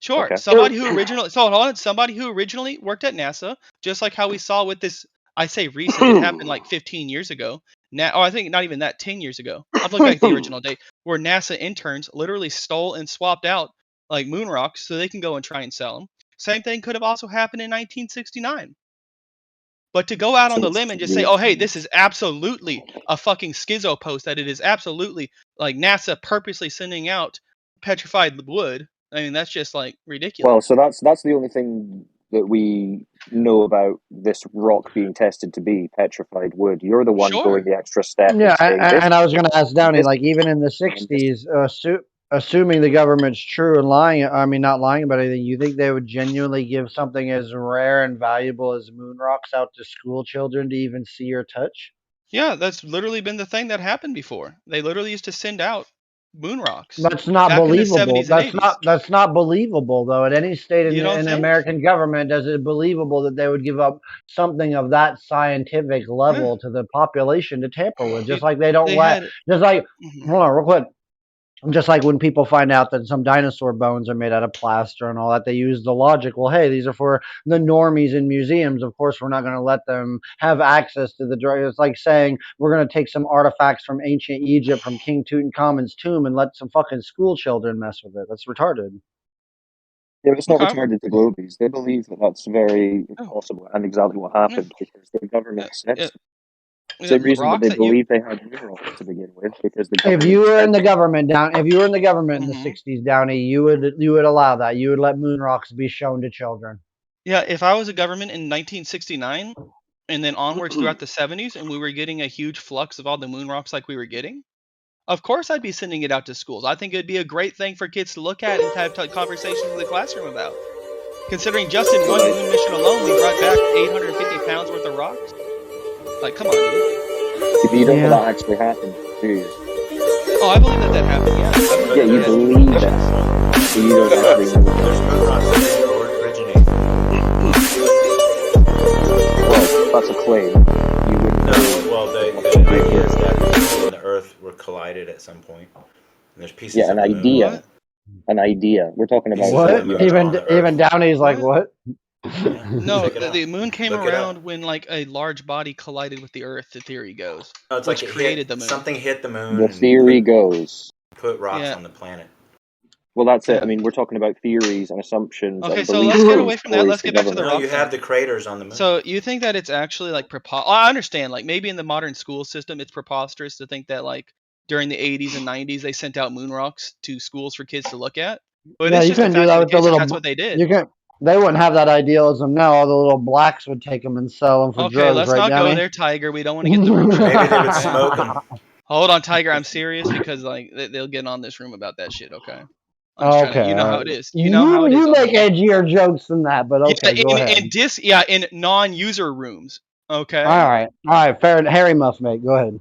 Sure. Okay. Somebody who originally worked at NASA, just like how we saw with this. I say recent, it happened like 15 years ago. I think not even that, 10 years ago. I'll look back at the original date where NASA interns literally stole and swapped out like moon rocks so they can go and try and sell them. Same thing could have also happened in 1969. But to go out on the limb and just say, oh, hey, this is absolutely a fucking schizo post, that it is absolutely like NASA purposely sending out petrified wood. I mean, that's just like ridiculous. Well, so that's the only thing that we know about this rock being tested to be petrified wood. You're the one going the extra step. Yeah, and saying and I was going to ask Downey, this, like even in the '60s, assuming the government's true and lying, I mean not lying about anything, you think they would genuinely give something as rare and valuable as moon rocks out to school children to even see or touch? Yeah, that's literally been the thing that happened before. They literally used to send out moon rocks. That's not back believable. In the 70s and 80s. That's not believable though. At any state in You don't the think? American government, is it believable that they would give up something of that scientific level to the population to tamper with? Just like they don't just like hold on real quick. Just like when people find out that some dinosaur bones are made out of plaster and all that, they use the logic, well, hey, these are for the normies in museums. Of course, we're not going to let them have access to the drug. It's like saying we're going to take some artifacts from ancient Egypt, from King Tutankhamun's tomb, and let some fucking school children mess with it. That's retarded. Yeah, it's not retarded to Globies. They believe that that's very possible and exactly what happened because the government said so. Same reason that they believe they had moon rocks to begin with, because the if you were in the government in the '60s, Downey, you would allow that. You would let moon rocks be shown to children. Yeah, if I was a government in 1969 and then onwards throughout the 70s, and we were getting a huge flux of all the moon rocks like we were getting, of course I'd be sending it out to schools. I think it'd be a great thing for kids to look at and have conversations in the classroom about. Considering just in one moon mission alone, we brought back 850 pounds worth of rocks. Like, come on, dude. You don't know that actually happened, do you? Oh, I believe that happened, yeah. Yeah, you believe that. So you don't actually know. There's moon rocks that don't originate. Well, that's a claim. You wouldn't know. Well, the idea is that the moon and the Earth were collided at some point. And there's pieces of the moon. Idea. An idea. We're talking about what? Even Downey's like, what? No, the moon came around when like a large body collided with the Earth. The theory goes, it's which like created the moon. Something hit the moon. The theory goes. Put rocks on the planet. Well, that's it. I mean, we're talking about theories and assumptions. Okay, and so let's get away from that. Let's get back to the rock. You have the craters on the moon. So you think that it's actually like I understand, like maybe in the modern school system, it's preposterous to think that like during the 80s and 90s they sent out moon rocks to schools for kids to look at. But yeah, you couldn't do that with the little. That's what they did. They wouldn't have that idealism now. All the little blacks would take them and sell them for drugs. Okay, let's right, not Downey? go there, Tiger. We don't want to get the room. Maybe they would smoke them. Hold on, Tiger. I'm serious because like they'll get on this room about that shit. Okay. Okay. You know how it is. You know how it is. You make edgier jokes than that, but okay, yeah, go ahead. In non-user rooms. Okay. All right. Fair. Harry Muff, mate. Go ahead.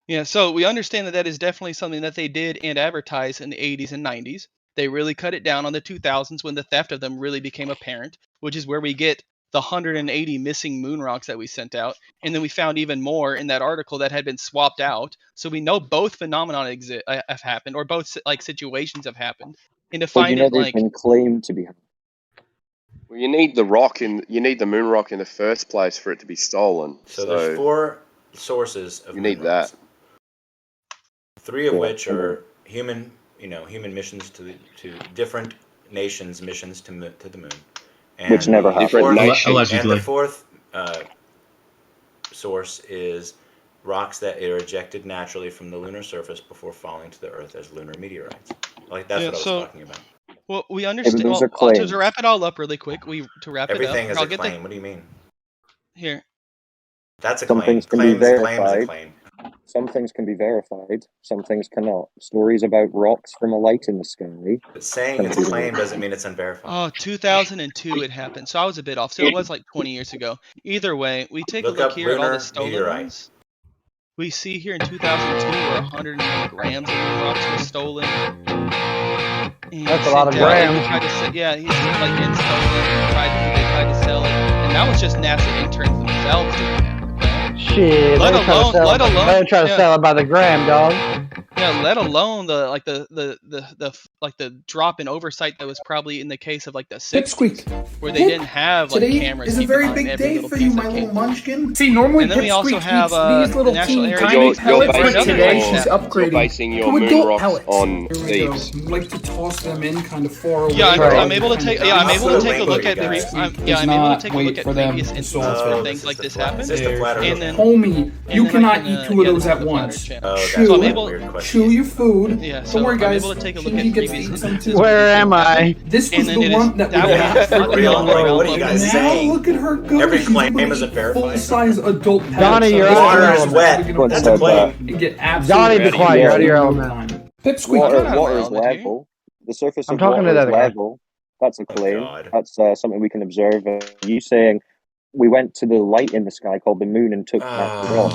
Yeah. So we understand that is definitely something that they did and advertised in the 80s and 90s. They really cut it down on the 2000s when the theft of them really became apparent, which is where we get the 180 missing moon rocks that we sent out. And then we found even more in that article that had been swapped out. So we know both phenomenon have happened, or both like situations have happened. And to find they've been claimed to be. Well, you need the moon rock in the first place for it to be stolen. So there's 4 sources of you need that. 3 of which are human missions to different nations' missions to the moon, and which never happened. And the 4th source is rocks that are ejected naturally from the lunar surface before falling to the Earth as lunar meteorites. Like that's what I was talking about. Well, we understand. To wrap it all up really quick, everything is a claim. What do you mean? Here. That's a claim. Some things can be verified. Some things can be verified. Some things cannot. Stories about rocks from a light in the sky. But saying it's a claim doesn't mean it's unverified. Oh, 2002 it happened. So I was a bit off. So it was like 20 years ago. Either way, we take a look here at all the stolen ones. We see here in 2002 where 120 grams of moon rocks were stolen. That's a lot of grams. He stolen. They tried to sell it, and that was just NASA interns themselves doing that. Shit. Let alone they try to sell it by the gram, dog. Yeah, let alone the like the drop in oversight that was probably in the case of like the 60s, where they didn't have like cameras. Today is a very big day for you, my little munchkin. See, normally And then we also Pipsqueak have eats these little National teeny Area tiny Games pellets, where but another today light she's happened. upgrading your to moon adult rocks pellets. on Here we thieves. go. Like to toss them in kind of far away. Yeah, I'm able to kind of take. Yeah, I'm down. able to take a look at. I'm able to take a look at for them previous to instances solve where it. things like this happened. And then, homie, you cannot eat two of those at once. Chew your food. Yeah, Don't worry, guys. I'm able to take a look Kingy at gets to previous eat some instances. too. Where am I? This was And then the it is one that we that got was for not real. beyond the realm what are you of guys Now saying? look at her go. Every She's claim able to isn't eat verified. full-size adult pellets. Donnie, you're out of Water your is element. wet. That's a claim. And get Donnie, absolutely be quiet. You're out of your element. Pipsqueak. Water is level. The surface I'm of talking to water is that guy. level. That's a claim. That's something we can observe. You saying we went to the light in the sky called the moon and took that rock.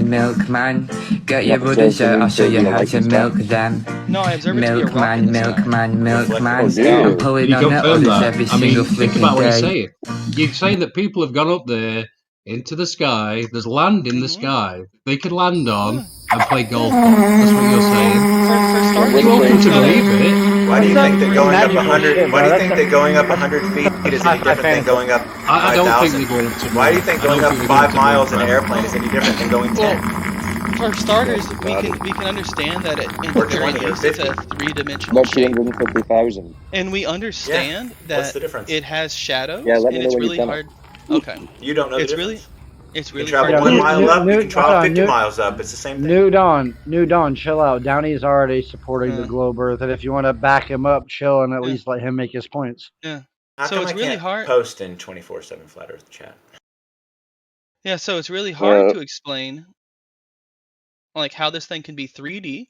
Milkman, get your rudders out, I'll show you how to milk them. No, I observe it to be a rock in the sky. Milkman, dear. I'm pulling You on confirm the others that? every I mean, single think about flipping what you're day. saying. You're saying that people have gone up there into the sky. There's land in the sky. They could land on and play golf on. That's what you're saying. For starters, You're welcome to believe it. Why do you think that going up 100? Why do you That's think that going up 100 feet is any different than going up I don't think 5,000? they're going to. Why do you think going up 5 miles in an airplane is any different than going 10? For starters, we can understand that in the Or very 20 or least it's a 50. three-dimensional Not shape, 250,000. and we understand that the difference? it has shadows, Yeah, let me and know it's when you've really done hard. it. Okay, You don't know the it's really, difference. it's You can really travel hard. 1 to mile up. You can travel 50 New miles up. It's the same thing. Dawn, chill out. Downey's already supporting the globe Earth, and if you want to back him up, chill and at least let him make his points. Yeah. How So come it's I really can't hard. post in 24/7 Flat Earth chat? Yeah, so it's really hard to explain, like how this thing can be 3D,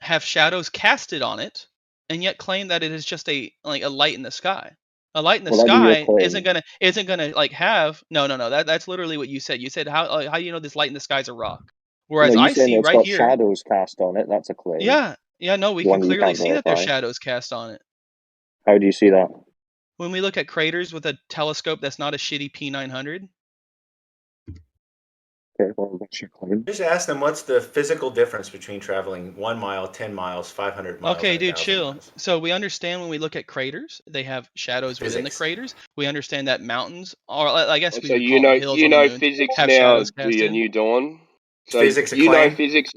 have shadows casted on it, and yet claim that it is just a light in the sky. A light in the Well, that'd be your sky claim. isn't gonna like have no. That's literally what you said. You said how do you know this light in the sky is a rock? No, Whereas you I saying see it's right got here. shadows cast on it. That's a claim. Yeah, no, we The can one you clearly can't see that there's verify. shadows cast on it. How do you see that? When we look at craters with a telescope that's not a shitty P900. Okay, well, what's your claim? Just ask them what's the physical difference between traveling 1 mile, 10 miles, 500 miles. Okay, and dude, 1,000 chill. miles. So we understand when we look at craters, they have shadows within the Physics. craters. We understand that mountains, or I guess we So could call them hills on the moon, physics have now, shadows do you, casted. New Dawn? So Physics a you know claim? physics.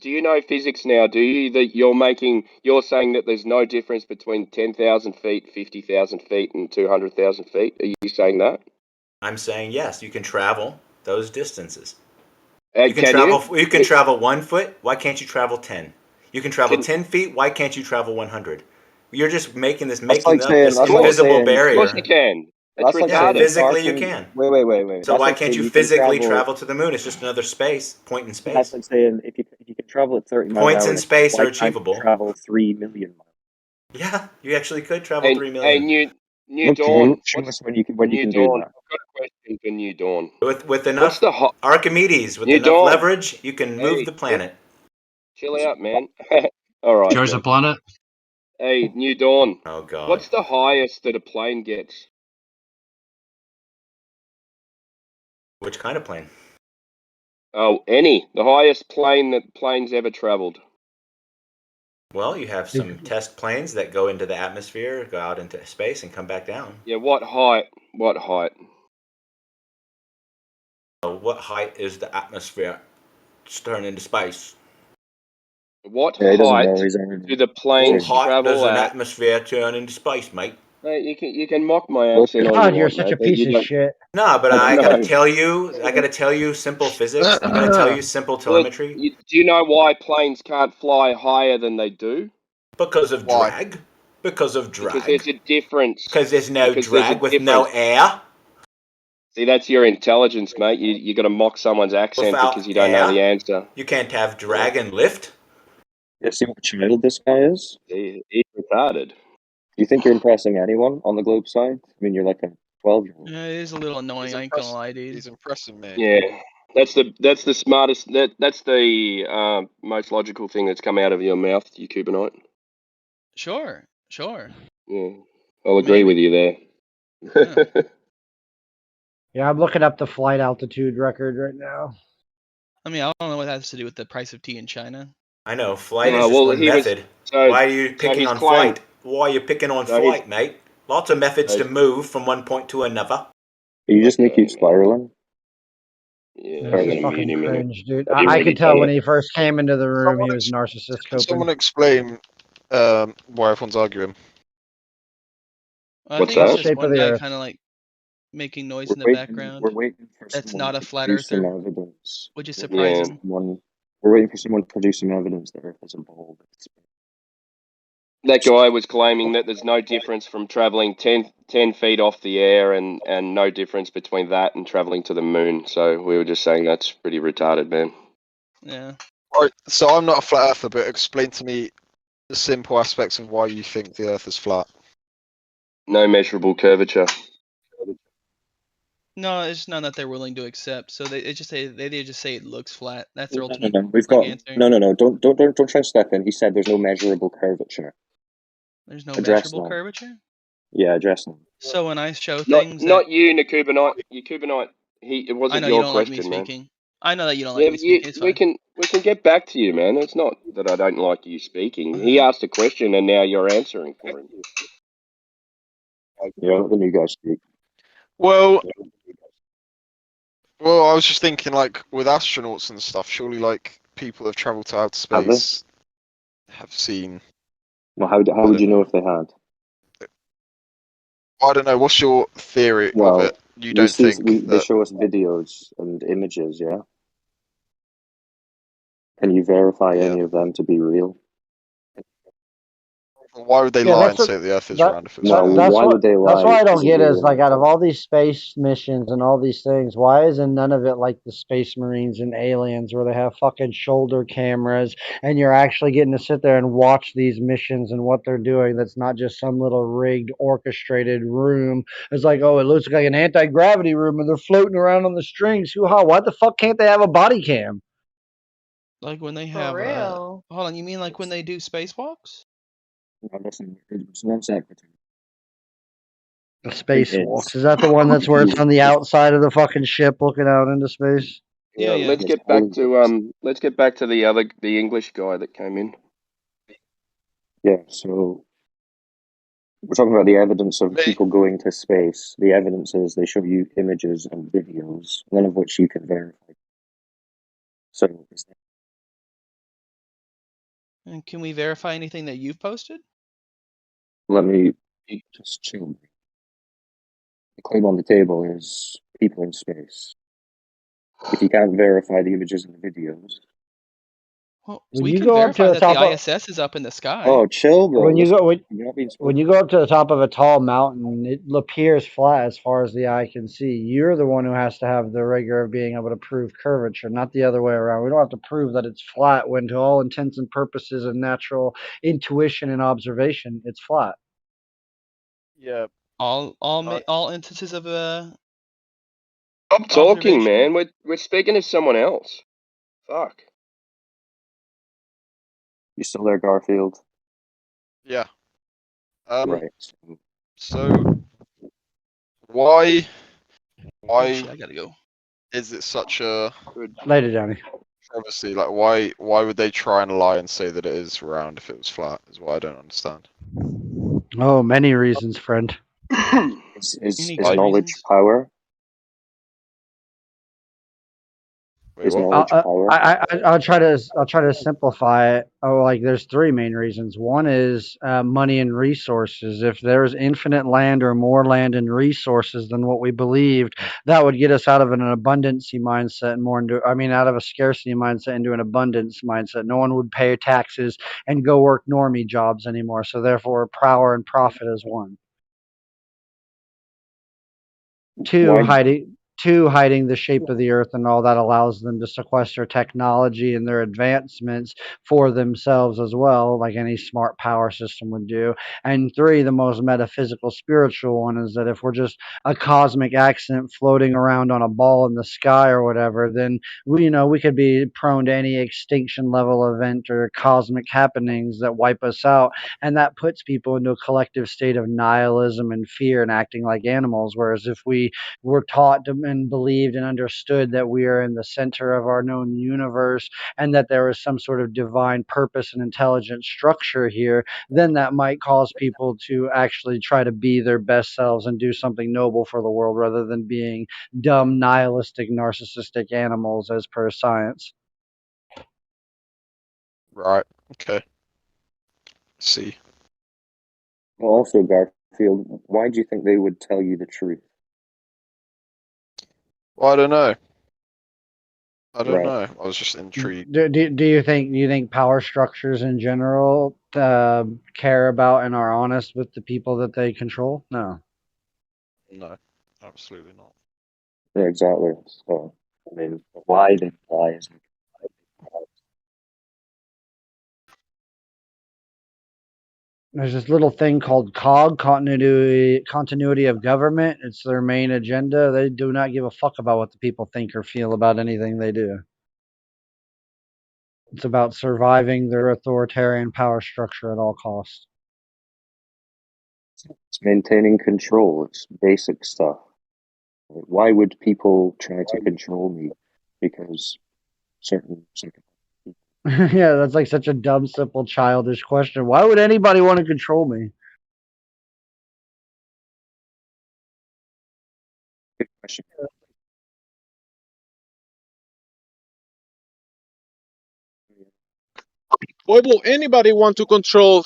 Do you know physics now? Do you that you're saying that there's no difference between 10,000 feet, 50,000 feet, and 200,000 feet? Are you saying that? I'm saying yes. You can travel those distances. You can travel 1 foot. Why can't you travel 10? You can travel 10 feet. Why can't you travel 100? You're just making like up saying- this that's like invisible saying- barrier. Of course you can. It's That's like retarded. saying Physically, you Spartan- can. Wait. So That's why like can't saying you can physically travel to the moon? It's just another point in space. That's like saying if you can travel at 30 miles Points an hour, in space why are can't you achievable. travel 3 million miles. Yeah, you actually could travel 3 million. And New Okay, Dawn. show us when you can New do Dawn. that. I've got a question for New Dawn. With enough Archimedes, with New enough Dawn. leverage, you can move Hey, the planet. Chill out, man. All right. Shows a planet. Hey, New Dawn. Oh God. What's the highest that a plane gets? Which kind of plane? Oh, any. The highest plane that planes ever traveled. Well, you have some test planes that go into the atmosphere, go out into space, and come back down. Yeah, what height? What height? What height is the atmosphere turned into space? What Yeah, he doesn't height know, he's only- do the planes What height travel does an at? atmosphere turn into space, mate? Mate, you can mock my accent all God, you you're want, such mate, a but piece you of don't. shit. No, but I I gotta know. tell you simple physics. I'm gonna tell you simple telemetry. Look, do you know why planes can't fly higher than they do? Because of drag. Because there's a difference. Because there's no Because there's a drag with no difference. air. See, that's your intelligence, mate. You got to mock someone's accent Without because you don't know air? the answer. You can't have drag and lift. Yeah, see what child this guy is? He's retarded. Do you think you're impressing anyone on the globe side? I mean, you're like a 12-year-old. Yeah, it is a little annoying. I ain't gonna lie, dude. He's impressing me. Yeah, that's the smartest. That's the most logical thing that's come out of your mouth, you Cubanite. Sure. Yeah, I'll agree with you there. Yeah, I'm looking up the flight altitude record right now. I mean, I don't know what that has to do with the price of tea in China. I know flight is just one method. Why are you picking on flight? Why are you picking on flight, mate? Lots of methods to move from one point to another. Are you just going to keep spiraling? Yeah, This is fucking cringe, dude. I could tell when he first came into the room he was narcissist Can someone coping. explain why everyone's arguing? I What's think it's that? just one guy kind of like making noise in the background. We're waiting for That's someone not a to flat produce some earther, evidence. which is surprising. We're waiting for someone to produce some evidence that Earth is a ball. That guy was claiming that there's no difference from traveling 10 feet off the air and no difference between that and traveling to the moon. So we were just saying that's pretty retarded, man. Yeah. Alright, so I'm not a flat earther, but explain to me the simple aspects of why you think the Earth is flat. No measurable curvature. No, it's none that they're willing to accept. So they just say it looks flat. That's their No, ultimate we've got answer. no. Don't try to step in. He said there's no measurable curvature. There's no Address measurable them. curvature. Yeah, address them. So when I show Not things, not you, Nakubinite. You Kubinite. It I wasn't know you your don't like me question, man. speaking. I know that you don't Yeah, like me speaking. It's fine. we can get back to you, man. It's not that I don't like you speaking. He asked a question and now you're answering for him. Yeah, let the new guy speak. Well, I was just thinking, like, with astronauts and stuff, surely, like, people have travelled to outer space have seen. Well, how would you know if they had? I don't know. What's your theory of it? You don't think they show us videos and images, yeah? Can you verify any of them to be real? Why would they lie and say the Earth is round if it's flat? Why would they lie? That's what I don't Is it get real is or like not? out of all these space missions and all these things, why isn't none of it like the Space Marines and Aliens where they have fucking shoulder cameras and you're actually getting to sit there and watch these missions and what they're doing? That's not just some little rigged, orchestrated room. It's like, oh, it looks like an anti-gravity room and they're floating around on the strings. Hoo-ha, why the fuck can't they have a body cam? Like when they have. Hold on, you mean like when they do spacewalks? No, listen, it's one second. Spacewalks. Is that the one that's where it's on the outside of the fucking ship looking out into space? Yeah. Let's get back to the English guy that came in. Yeah, so we're talking about the evidence of people going to space. The evidence is they show you images and videos, none of which you can verify. So And can we verify anything that you've posted? let me just chill. The claim on the table is people in space. If you can't verify the images and the videos, Well, When we you can go up to verify the that top the of ISS is up in the sky. oh, chill, bro. when you Listen, go you're not being when you go up to the top of a tall mountain, it appears flat as far as the eye can see. You're the one who has to have the rigor of being able to prove curvature, not the other way around. We don't have to prove that it's flat when, to all intents and purposes of natural intuition and observation, it's flat. Yeah. All instances of Stop talking, observation. man. We're speaking to someone else. Fuck. You still there, Garfield? Yeah. Right. So why Oh shit, I gotta go. is it such a Later, Johnny. travesty? Like, why would they try and lie and say that it is round if it was flat? Is what I don't understand. Oh, many reasons, friend. Is knowledge power? Is knowledge power? I'll try to simplify it. Oh, like there's three main reasons. One is money and resources. If there's infinite land or more land and resources than what we believed, that would get us out of an abundancy mindset and more into, out of a scarcity mindset into an abundance mindset. No one would pay taxes and go work normie jobs anymore. So therefore, power and profit is one. Two, hiding the shape of the earth and all that allows them to sequester technology and their advancements for themselves as well, like any smart power system would do. And three, the most metaphysical, spiritual one is that if we're just a cosmic accident floating around on a ball in the sky or whatever, then we could be prone to any extinction level event or cosmic happenings that wipe us out. And that puts people into a collective state of nihilism and fear and acting like animals. Whereas if we were taught to and believed and understood that we are in the center of our known universe and that there is some sort of divine purpose and intelligent structure here, then that might cause people to actually try to be their best selves and do something noble for the world rather than being dumb, nihilistic, narcissistic animals as per science. Right. Okay. See. Well, also, Garfield, why do you think they would tell you the truth? Well, I don't know. I don't Right. know. I was just intrigued. Do you think power structures in general care about and are honest with the people that they control? No. No, absolutely not. Yeah, exactly. So, I mean, why they lie is There's this little thing called COG, continuity of government. It's their main agenda. They do not give a fuck about what the people think or feel about anything they do. It's about surviving their authoritarian power structure at all costs. it's maintaining control. It's basic stuff. Why would people try to control me? Because certain Yeah, that's like such a dumb, simple, childish question. Why would anybody want to control me? good question. Why will anybody want to control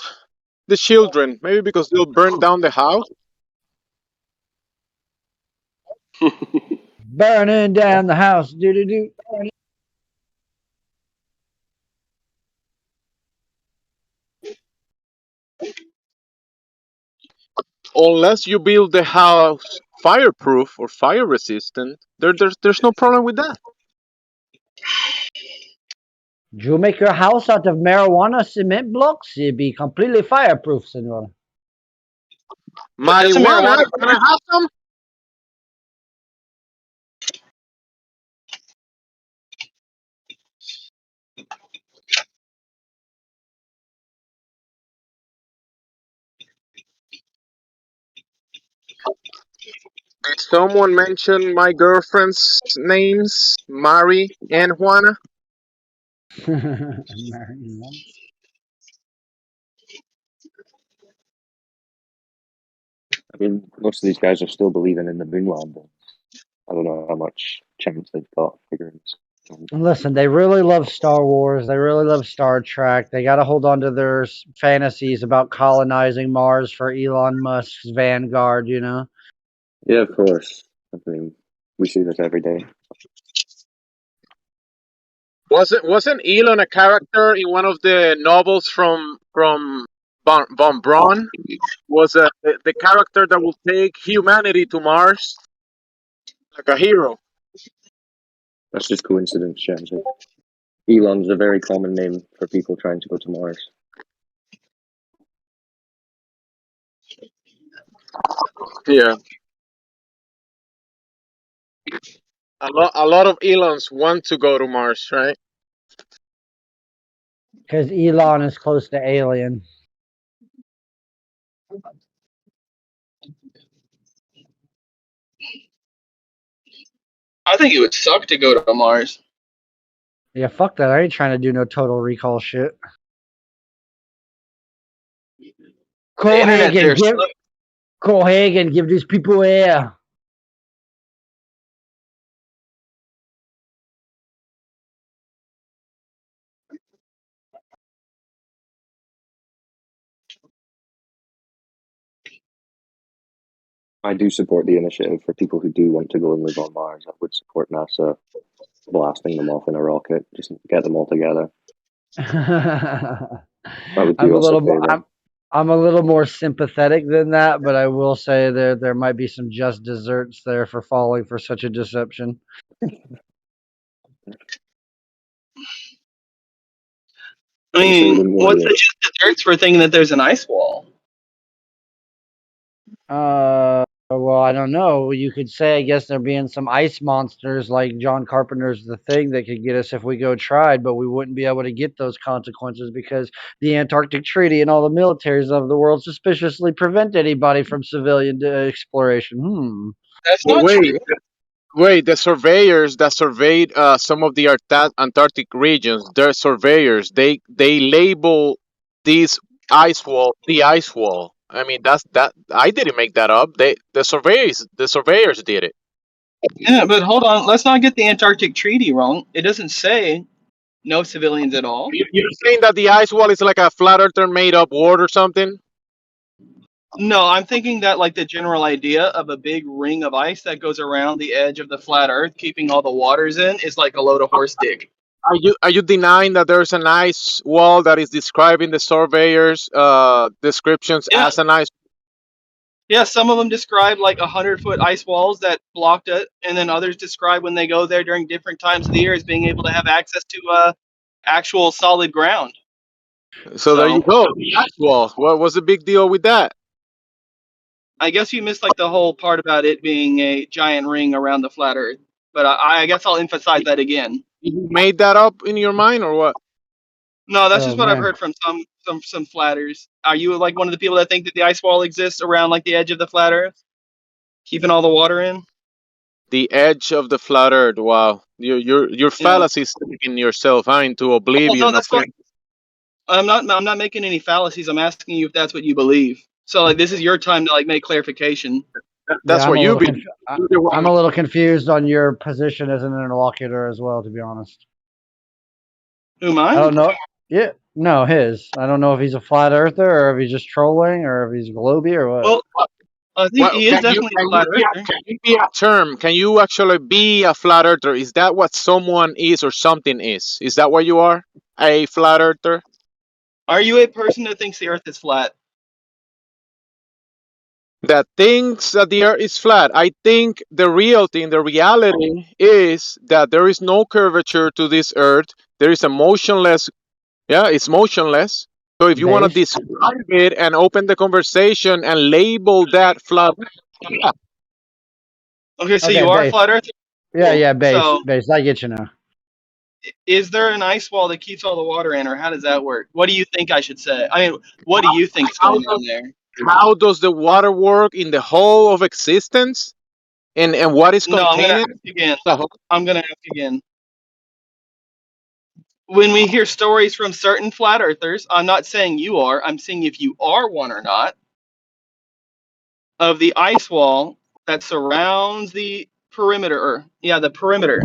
the children? Maybe because they'll burn down the house? Burning down the house. Do. Unless you build the house fireproof or fire resistant, there's no problem with that. Do you make your house out of marijuana cement blocks? It'd be completely fireproof, senor. Marijuana? Can I have some? Did someone mention my girlfriend's names? Mari and Juana? I mean, most of these guys are still believing in the moon landing. I don't know how much chance they've got figuring this. Listen, they really love Star Wars. They really love Star Trek. They got to hold on to their fantasies about colonizing Mars for Elon Musk's Vanguard, you know? Yeah, of course. I mean, we see this every day. Wasn't Elon a character in one of the novels from von Braun? Was the character that will take humanity to Mars, like a hero? That's just coincidence, Jamesy. Elon's a very common name for people trying to go to Mars. Yeah. A lot of Elons want to go to Mars, right? Because Elon is close to alien. I think it would suck to go to Mars. Yeah, fuck that. I ain't trying to do no Total Recall shit. Cohagen, give these people air. I do support the initiative for people who do want to go and live on Mars. I would support NASA blasting them off in a rocket, just get them all together. That would do us a favor. I'm a little more sympathetic than that, but I will say there might be some just desserts there for falling for such a deception. I mean, what's the just desserts for thinking that there's an ice wall? Well, I don't know. You could say, I guess, there being some ice monsters like John Carpenter's The Thing that could get us if we go tried, but we wouldn't be able to get those consequences because the Antarctic Treaty and all the militaries of the world suspiciously prevent anybody from civilian exploration. That's not true. Wait, the surveyors that surveyed some of the Antarctic regions, they're surveyors. They label these ice wall the ice wall. I mean, that's that. I didn't make that up. The surveyors did it. Yeah, but hold on. Let's not get the Antarctic Treaty wrong. It doesn't say no civilians at all. You're saying that the ice wall is like a flat earther made up word or something? No, I'm thinking that like the general idea of a big ring of ice that goes around the edge of the flat Earth, keeping all the waters in, is like a load of horse dick. Are you denying that there's an ice wall that is describing the surveyors' descriptions Yeah, as an ice? yeah. Some of them describe like 100-foot ice walls that blocked it, and then others describe when they go there during different times of the year as being able to have access to actual solid ground. So there you go, the ice wall. What was the big deal with that? I guess you missed like the whole part about it being a giant ring around the flat Earth. But I guess I'll emphasize that again. You made that up in your mind or what? No, that's Oh, just what I've man. heard from some flatters. Are you like one of the people that think that the ice wall exists around like the edge of the flat Earth, keeping all the water in? The edge of the flat earth. Wow. Your Yeah. fallacy is taking yourself into Well, no, oblivion of that's what I'm not making any fallacies. I'm asking you if that's what you believe. So like this is your time to like make clarification. That's Yeah, what you believe. I'm a little confused on your position as an interlocutor as well, to be honest. Who, mine? I don't know. Yeah, no, his. I don't know if he's a flat earther or if he's just trolling or if he's globy or what. Well, I think he is definitely a flat earther. Can you be a term? Can you actually be a flat earther? Is that what someone is or something is? Is that what you are? A flat earther? Are you a person that thinks the Earth is flat? That thinks that the earth is flat. I think the real thing, the reality is that there is no curvature to this earth. There is a motionless, yeah, it's motionless. So if you want to Base. describe it and open the conversation and label that flat, yeah. Okay, so Okay, you are a base. flat earther? Yeah, Cool. yeah, base. So Base. I get you now. is there an ice wall that keeps all the water in, or how does that work? What do you think I should say? I mean, what do you think's going on there? How does the water work in the whole of existence? And what is No, I'm gonna contained? ask again. I'm gonna ask again. When we hear stories from certain flat earthers, I'm not saying you are, I'm saying if you are one or not, of the ice wall that surrounds the perimeter, the perimeter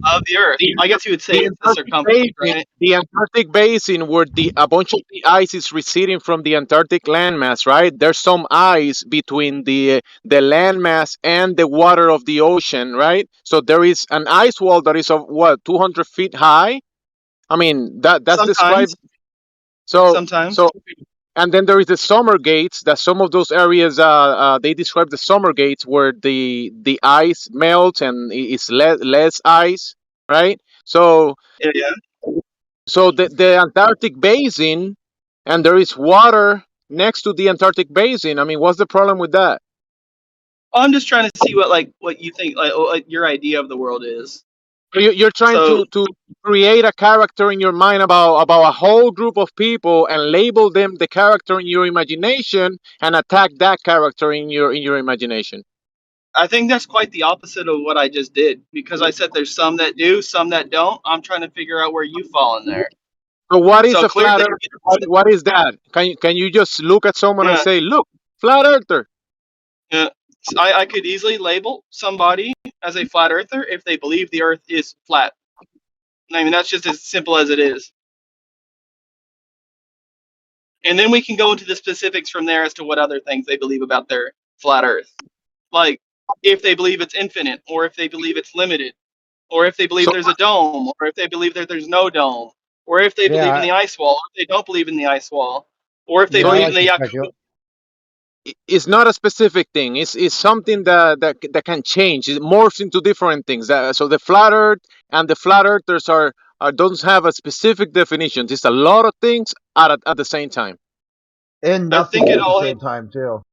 of the Earth. I guess you would say it's the circumference, right? The Antarctic basin, where a bunch of the ice is receding from the Antarctic landmass, right? There's some ice between the landmass and the water of the ocean, right? So there is an ice wall that is of what, 200 feet high. I mean, that's described. Sometimes. So and then there is the summer gates. That some of those areas, they describe the summer gates where the ice melts and it's less ice, right? So Yeah. so the Antarctic basin, and there is water next to the Antarctic basin. I mean, what's the problem with that? I'm just trying to see what you think like your idea of the world is. You're trying So- to create a character in your mind about a whole group of people and label them the character in your imagination and attack that character in your imagination. I think that's quite the opposite of what I just did, because I said there's some that do, some that don't. I'm trying to figure out where you fall in there. So what is So a flat clearly- earth? What is that? Can you just look at someone and Yeah. say, look, flat earther? Yeah, I could easily label somebody as a flat earther if they believe the Earth is flat. I mean, that's just as simple as it is. And then we can go into the specifics from there as to what other things they believe about their flat Earth. Like, if they believe it's infinite, or if they believe it's limited, or if they believe there's a dome, or if they believe that there's no dome, or if they believe in the ice wall, or if they don't believe in the ice wall, or if they believe in the Yaku. It's not a specific thing. It's something that can change. It morphs into different things. So the flat earth and the flat earthers are don't have a specific definition. It's a lot of things at the same time. And nothing at the same time too.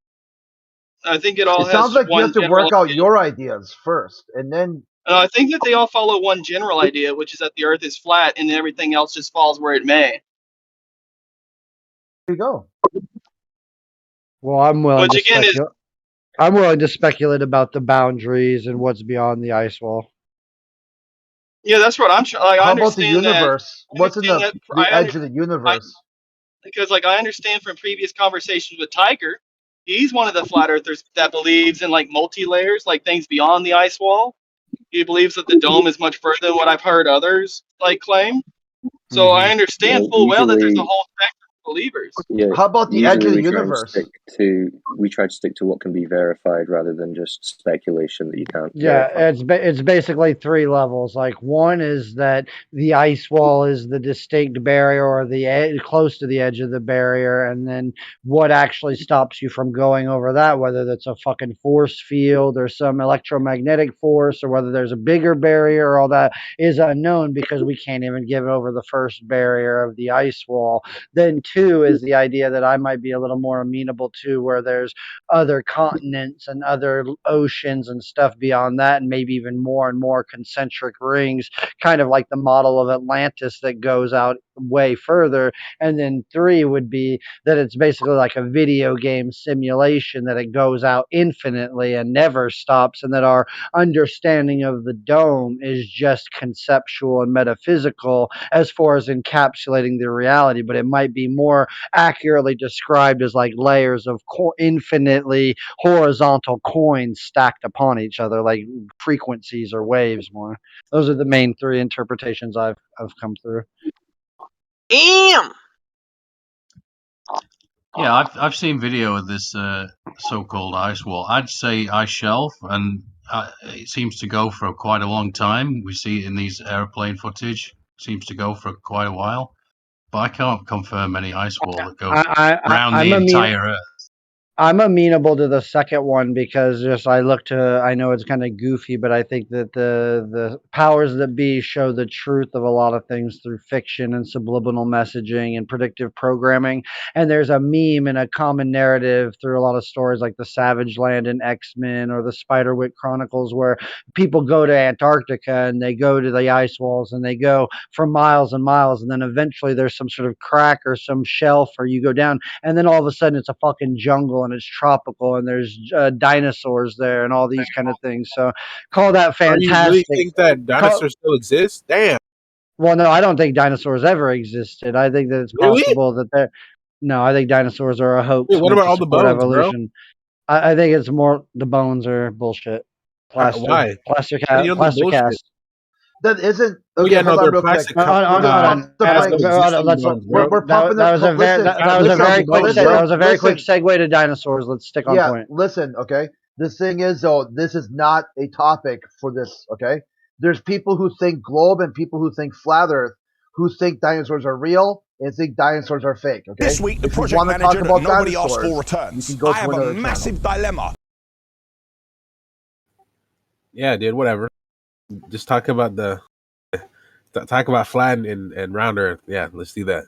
I think it all It sounds has like you have to work out your ideas first, and then. I think that they all follow one general idea, which is that the Earth is flat and everything else just falls where it may. There you go. Well, I'm willing Which to again is speculate. I'm willing to speculate about the boundaries and what's beyond the ice wall. Yeah, that's what I'm trying. Like, How I about the understand that. universe? What's in the edge of the universe? Because like I understand from previous conversations with Tiger, he's one of the flat earthers that believes in like multi-layers, like things beyond the ice wall. He believes that the dome is much further than what I've heard others like claim. So I understand full well that there's a whole spectrum of believers. Yeah. How about the edge of the We universe? try to stick to what can be verified rather than just speculation that you can't Yeah, verify. it's basically 3 levels. Like one is that the ice wall is the distinct barrier or the close to the edge of the barrier, and then what actually stops you from going over that, whether that's a fucking force field or some electromagnetic force, or whether there's a bigger barrier, all that is unknown because we can't even get over the first barrier of the ice wall. Then 2 is the idea that I might be a little more amenable to, where there's other continents and other oceans and stuff beyond that, and maybe even more and more concentric rings, kind of like the model of Atlantis that goes out way further. And then 3 would be that it's basically like a video game simulation, that it goes out infinitely and never stops, and that our understanding of the dome is just conceptual and metaphysical as far as encapsulating the reality, but it might be more accurately described as like layers of infinitely horizontal coins stacked upon each other, like frequencies or waves. More, those are the main 3 interpretations I've come through. Damn. Yeah, I've seen video of this so-called ice wall. I'd say ice shelf, and it seems to go for quite a long time. We see it in these airplane footage. It seems to go for quite a while, but I can't confirm any ice wall that goes around the entire Earth. I'm amenable to the second one because I know it's kind of goofy, but I think that the powers that be show the truth of a lot of things through fiction and subliminal messaging and predictive programming. And there's a meme and a common narrative through a lot of stories like the Savage Land in X-Men or the Spiderwick Chronicles, where people go to Antarctica and they go to the ice walls and they go for miles and miles, and then eventually there's some sort of crack or some shelf, or you go down, and then all of a sudden it's a fucking jungle and it's tropical and there's dinosaurs there and all these kind of things. So call that fantastic. You really think that dinosaurs still exist? Damn. Well, no, I don't think dinosaurs ever existed. I think that it's possible that they're. No, I think dinosaurs are a hoax. Wait, what about all the bones, evolution? Bro? I think it's more the bones are bullshit. Plaster. Why? Plaster bullshit? cast. That isn't. Okay, oh yeah, no, they're real plastic. Quick. We're pumping that was a very quick. That was a very quick segue to dinosaurs. Let's stick on point. Listen, okay. The thing is, though, this is not a topic for this. Okay, there's people who think globe and people who think flat Earth, who think dinosaurs are real and think dinosaurs are fake. Okay. This week, the project manager that nobody asked for returns. I have a massive dilemma. Yeah, dude. Whatever. Just talk about flat and round Earth. Yeah, let's do that.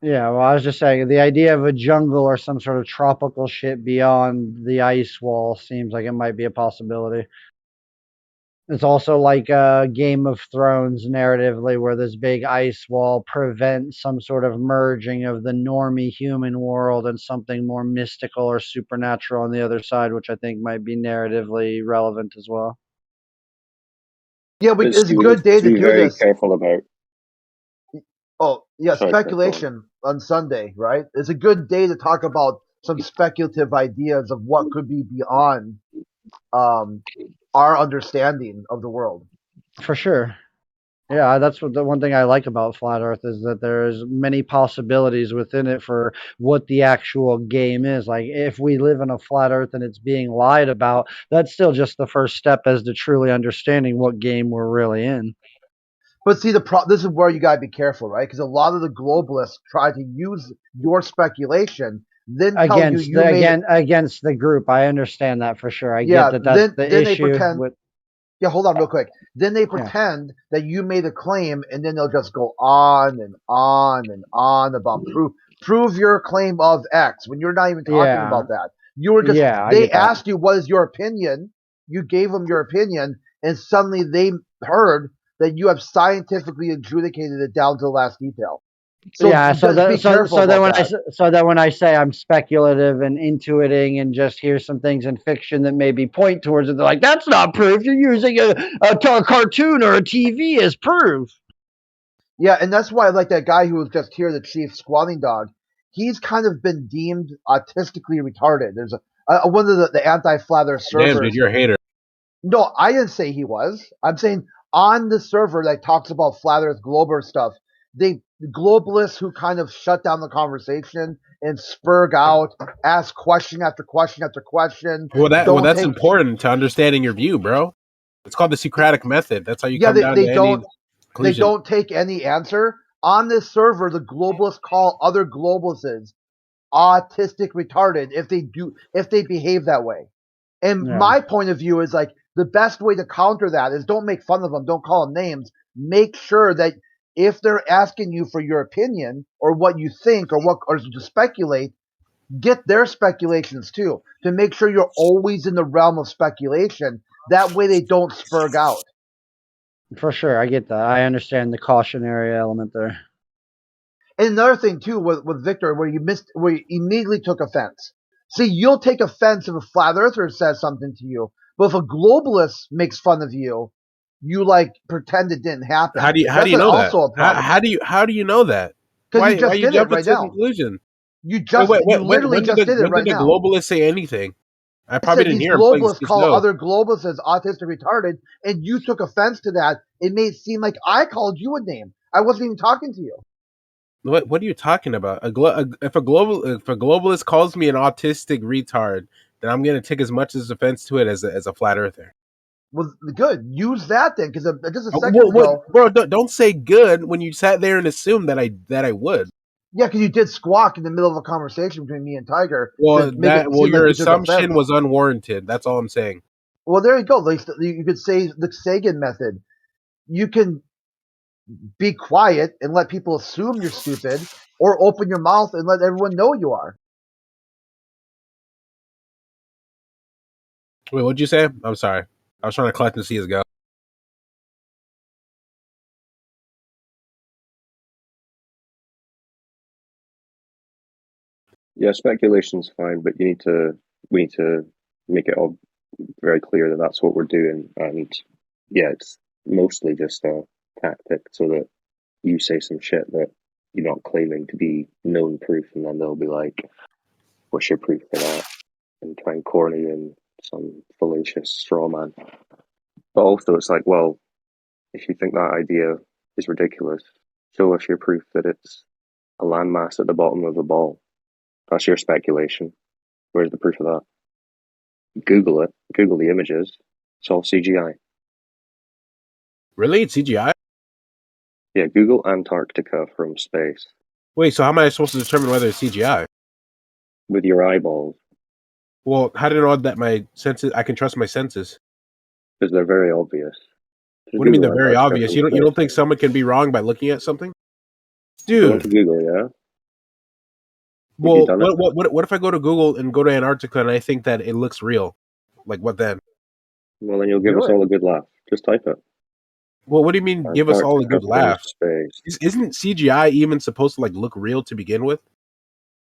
Yeah, well, I was just saying the idea of a jungle or some sort of tropical shit beyond the ice wall seems like it might be a possibility. It's also like a Game of Thrones narratively, where this big ice wall prevents some sort of merging of the normie human world and something more mystical or supernatural on the other side, which I think might be narratively relevant as well. Yeah, it's a good day to do this. Careful about. Oh yeah, speculation on Sunday, right? It's a good day to talk about some speculative ideas of what could be beyond our understanding of the world. For sure. Yeah, that's what the one thing I like about Flat Earth is that there's many possibilities within it for what the actual game is. Like, if we live in a flat Earth and it's being lied about, that's still just the first step as to truly understanding what game we're really in. But see, this is where you gotta be careful, right? Because a lot of the globalists try to use your speculation, then against the group. I understand that for sure. I get that that's the issue. Yeah, hold on real quick. Then they pretend that you made a claim, and then they'll just go on and on and on about prove your claim of X when you're not even talking about that. You were just they asked you what is your opinion. You gave them your opinion, and suddenly they heard that you have scientifically adjudicated it down to the last detail. So yeah, so then when I say I'm speculative and intuiting and just hear some things in fiction that maybe point towards it, they're like, that's not proof. You're using a cartoon or a TV as proof. Yeah, and that's why I like that guy who was just here, the chief squatting dog. He's kind of been deemed autistically retarded. There's one of the anti-flat Earth servers. Damn, dude, you're a hater. No, I didn't say he was. I'm saying on the server that talks about flat Earth global stuff, the globalists who kind of shut down the conversation and spurg out, ask question after question after question. Well, that's important to understanding your view, bro. It's called the Socratic method. That's how you come down to any conclusion. They don't take any answer. On this server, the globalists call other globalists autistic retarded if they behave that way. And my point of view is like the best way to counter that is don't make fun of them, don't call them names. Make sure that if they're asking you for your opinion or what you think or to speculate, get their speculations too, to make sure you're always in the realm of speculation. That way they don't spurg out. For sure, I get that. I understand the cautionary element there. And another thing too with Victor, where you immediately took offense. See, you'll take offense if a flat earther says something to you, but if a globalist makes fun of you, you like pretend it didn't happen. How do you know that? How do you know that? Because you just did it right now. Conclusion? You literally just did it right now. When did the globalists say anything? I probably didn't hear these globalists call other globalists as autistic retarded, and you took offense to that. It made it seem like I called you a name. I wasn't even talking to you. What are you talking about? If a globalist calls me an autistic retard, then I'm gonna take as much as offense to it as a flat earther. Well, good. Use that then, because just a second ago, bro, don't say good when you sat there and assumed that I would. Yeah, because you did squawk in the middle of a conversation between me and Tiger. Well, your assumption was unwarranted. That's all I'm saying. Well, there you go. You could say the Sagan method. You can be quiet and let people assume you're stupid, or open your mouth and let everyone know you are. Wait, what'd you say? I'm sorry. I was trying to collect and see his go. Yeah, speculation's fine, but we need to make it all very clear that that's what we're doing. And yeah, it's mostly just a tactic so that you say some shit that you're not claiming to be known proof, and then they'll be like, "What's your proof for that?" and try and corner you in some fallacious straw man. But also, it's like, well, if you think that idea is ridiculous, show us your proof that it's a landmass at the bottom of a ball. That's your speculation. Where's the proof of that? Google it. Google the images. It's all CGI. Really? It's CGI? Yeah, Google Antarctica from space. Wait, so how am I supposed to determine whether it's CGI? With your eyeballs. Well, how do you know that my senses? I can trust my senses. Because they're very obvious. What do you mean they're very obvious? You don't think someone can be wrong by looking at something? Dude. Go to Google, yeah? Well, what if I go to Google and go to Antarctica and I think that it looks real? Like, what then? Well, then you'll give us all a good laugh. Just type it. Well, what do you mean give us all a good laugh? Isn't CGI even supposed to like look real to begin with?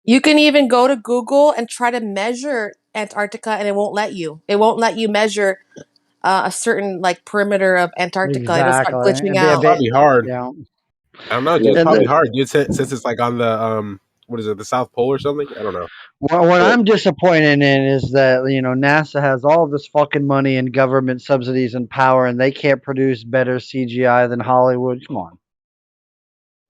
You can even go to Google and try to measure Antarctica and it won't let you. It won't let you measure a certain like perimeter of Antarctica. It'll start glitching out. It's probably hard. Yeah. I don't know. It's probably hard, dude, since it's like on the what is it, the South Pole or something? I don't know. Well, what I'm disappointed in is that NASA has all this fucking money and government subsidies and power, and they can't produce better CGI than Hollywood. Come on.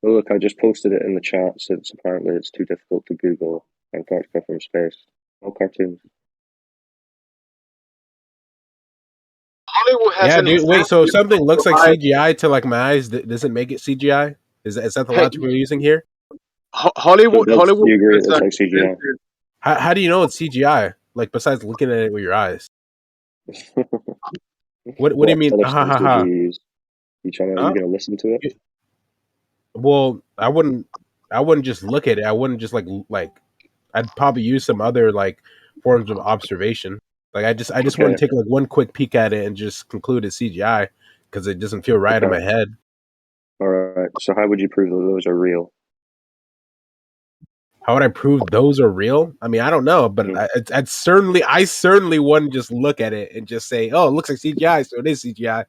Well, look, I just posted it in the chat since apparently it's too difficult to Google Antarctica from space. No cartoons. Hollywood has dude. Wait, so if something looks like CGI to like my eyes, does it make it CGI? Is that the logic we're using here? Hollywood. You agree it's like CGI? How do you know it's CGI? Like besides looking at it with your eyes. What do you mean? You gonna listen to it? Well, I wouldn't just look at it. I wouldn't just like I'd probably use some other like forms of observation. Like I just want to take like one quick peek at it and just conclude it's CGI because it doesn't feel right in my head. All right. So how would you prove that those are real? How would I prove those are real? I mean, I don't know, but I certainly wouldn't just look at it and just say, "Oh, it looks like CGI, so it is CGI."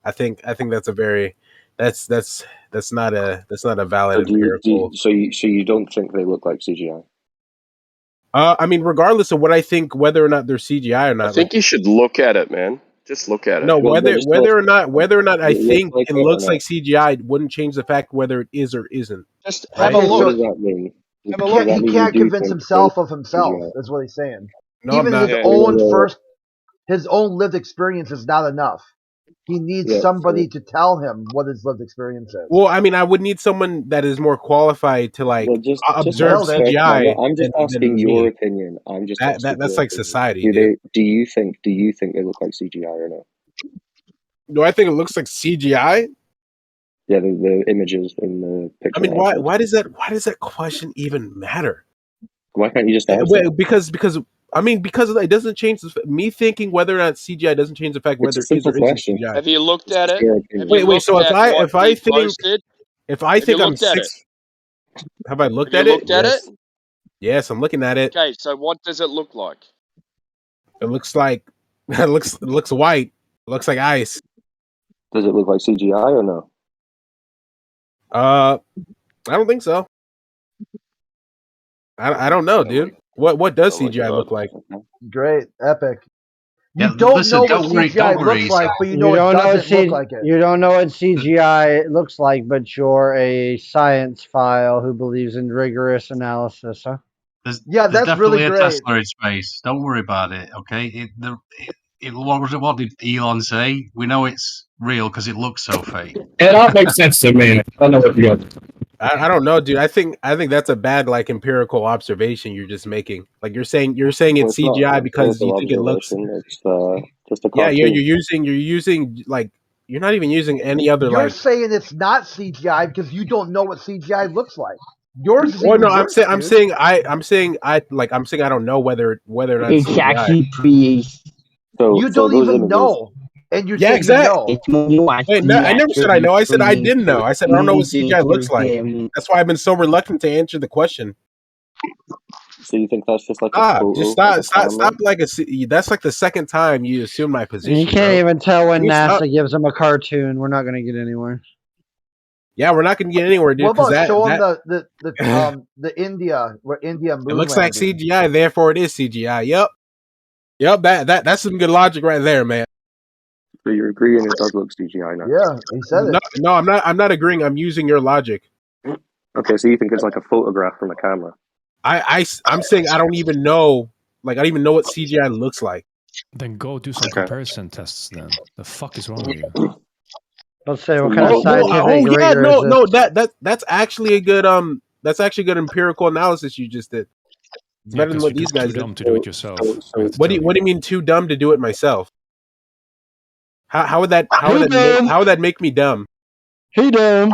I think that's a very that's not a valid empirical. So you don't think they look like CGI? I mean, regardless of what I think, whether or not they're CGI or not, I think you should look at it, man. Just look at it. no, whether or not I look think like it it or looks not? like CGI wouldn't change the fact whether it is or isn't. Just have Right? a What look. does that mean? Have a Does look. that He mean you can't do convince think himself of they're himself. CGI? That's what he's saying. No, I'm Even not. his his own lived experience is not enough. He needs Yeah, somebody so- to tell him what his lived experience is. Well, I mean, I would need someone that is more qualified to like Well, just observe ask the question. CGI I'm just asking than your me. opinion. I'm just asking That's your like opinion. society, dude. Do you think they look like CGI or not? Do I think it looks like CGI? Yeah, the images in the picture. I mean, why does that question even matter? Why can't you just answer? Well, because it doesn't change me thinking whether or not CGI doesn't change the fact It's whether a it is simple or isn't question. CGI. Have you looked at it? Your Have opinion. you Wait. So looked at what if I he think posted? I Have you think I'm looked at it? have I looked Have at you it? looked at it? Yes, I'm looking at it. Okay, so what does it look like? It looks like it looks white. It looks like ice. Does it look like CGI or no? I don't think so. I don't know, dude. What does CGI look like? Great, epic. You Yeah, don't listen, know what don't worry, CGI don't worry. looks like, but you You know it don't know what doesn't look like it. You don't know what CGI looks like, but you're a science file who believes in rigorous analysis, huh? There's that's definitely really a great. Tesla in space. Don't worry about it, okay? What did Elon say? We know it's real because it looks so fake. It all makes sense to me. I don't know what you got. I don't know, dude. I think that's a bad like empirical observation you're just making. Like you're saying Well, it's it's not an CGI because you empirical think it looks. observation. It's just a Yeah, cartoon. you're using like you're not even using any other You're like. saying it's not CGI because you don't know what CGI looks like. Yours is Well, even no, worse, I'm dude. saying I don't know whether or not It's CGI. actually pretty. You don't even know, and you're Yeah, saying exactly. you know. It's when you watch Wait, no, I never said I know. I said I didn't know. I said I don't know what CGI looks like. That's why I've been so reluctant to answer the question. So you think that's just like a photo? Just of stop. That's like the second time you assume my position. You can't bro. even tell when Can you stop? NASA gives them a cartoon. We're not going to get anywhere. Yeah, we're not going to get anywhere, dude. What about Because showing the India moon it looks like landing? CGI, therefore it is CGI. Yep. That's some good logic right there, man. So you're agreeing it does look CGI now? Yeah, he said it. No, I'm not agreeing. I'm using your logic. Okay, so you think it's like a photograph from a camera? I'm saying I don't even know. Like I don't even know what CGI looks like. Then go do some comparison tests. Then the fuck is wrong with you? Let's say what kind of scientific rigor is this? That's actually a good good empirical analysis you just did. It's better than what these guys Too did. dumb to do it yourself. What do you mean too dumb to do it myself? How would that make me dumb? He dumb.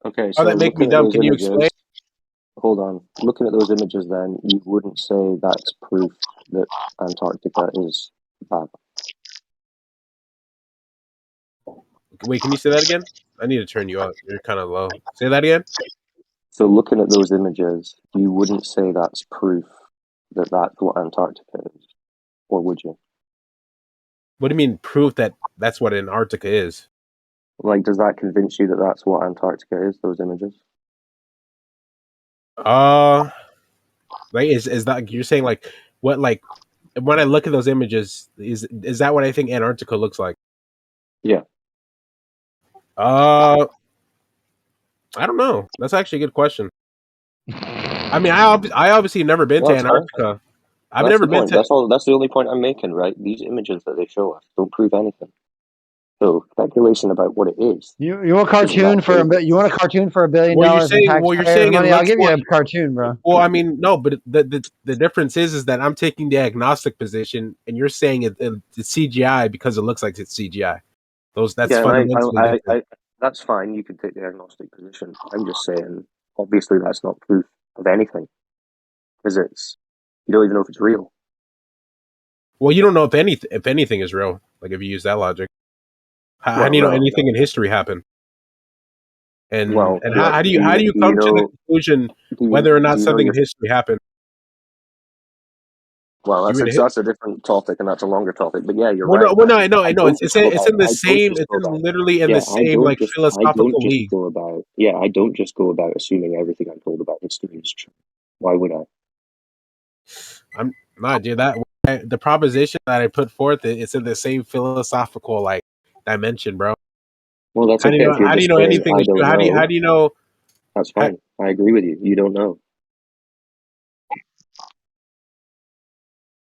Okay, How so that make me dumb? Can you explain? Hold on. Looking at those images, then you wouldn't say that's proof that Antarctica is bad. Wait, can you say that again? I need to turn you up. You're kind of low. Say that again. So looking at those images, you wouldn't say that's proof that that's what Antarctica is, or would you? What do you mean proof that that's what Antarctica is? Like, does that convince you that that's what Antarctica is? Those images? Like is that you're saying like what like when I look at those images is that what I think Antarctica looks like? Yeah. I don't know. That's actually a good question. I mean, I obviously have never been to Antarctica. I've never been to. That's the only point I'm making, right? These images that they show us don't prove anything. So speculation about what it is. You want a cartoon for $1 billion in taxpayers' money? I'll give you a cartoon, bro. Well, I mean, no, but the difference is that I'm taking the agnostic position, and you're saying it's CGI because it looks like it's CGI. That's fundamentally different. That's fine. You can take the agnostic position. I'm just saying, obviously, that's not proof of anything, because you don't even know if it's real. Well, you don't know if anything is real. Like if you use that logic, how do you know anything in history happened? And Well, and yeah, how do you do you come to the know conclusion do whether or not you know something your in history happened? well, You read that's a different topic, and that's a longer topic. But yeah, you're Well, no, right. well, no, I know, I I know. don't just go It's about. in the I don't same. just It's go in about. literally in the Yeah, same like I don't philosophical just league. go about. Yeah, I don't just go about assuming everything I'm told about history is true. Why would I? I'm not, dude. The proposition that I put forth, it's in the same philosophical like dimension, bro. Well, that's How do you okay. know? If you're How do you just know saying anything I is true? don't How know, do you know? that's fine. I agree with you. You don't know.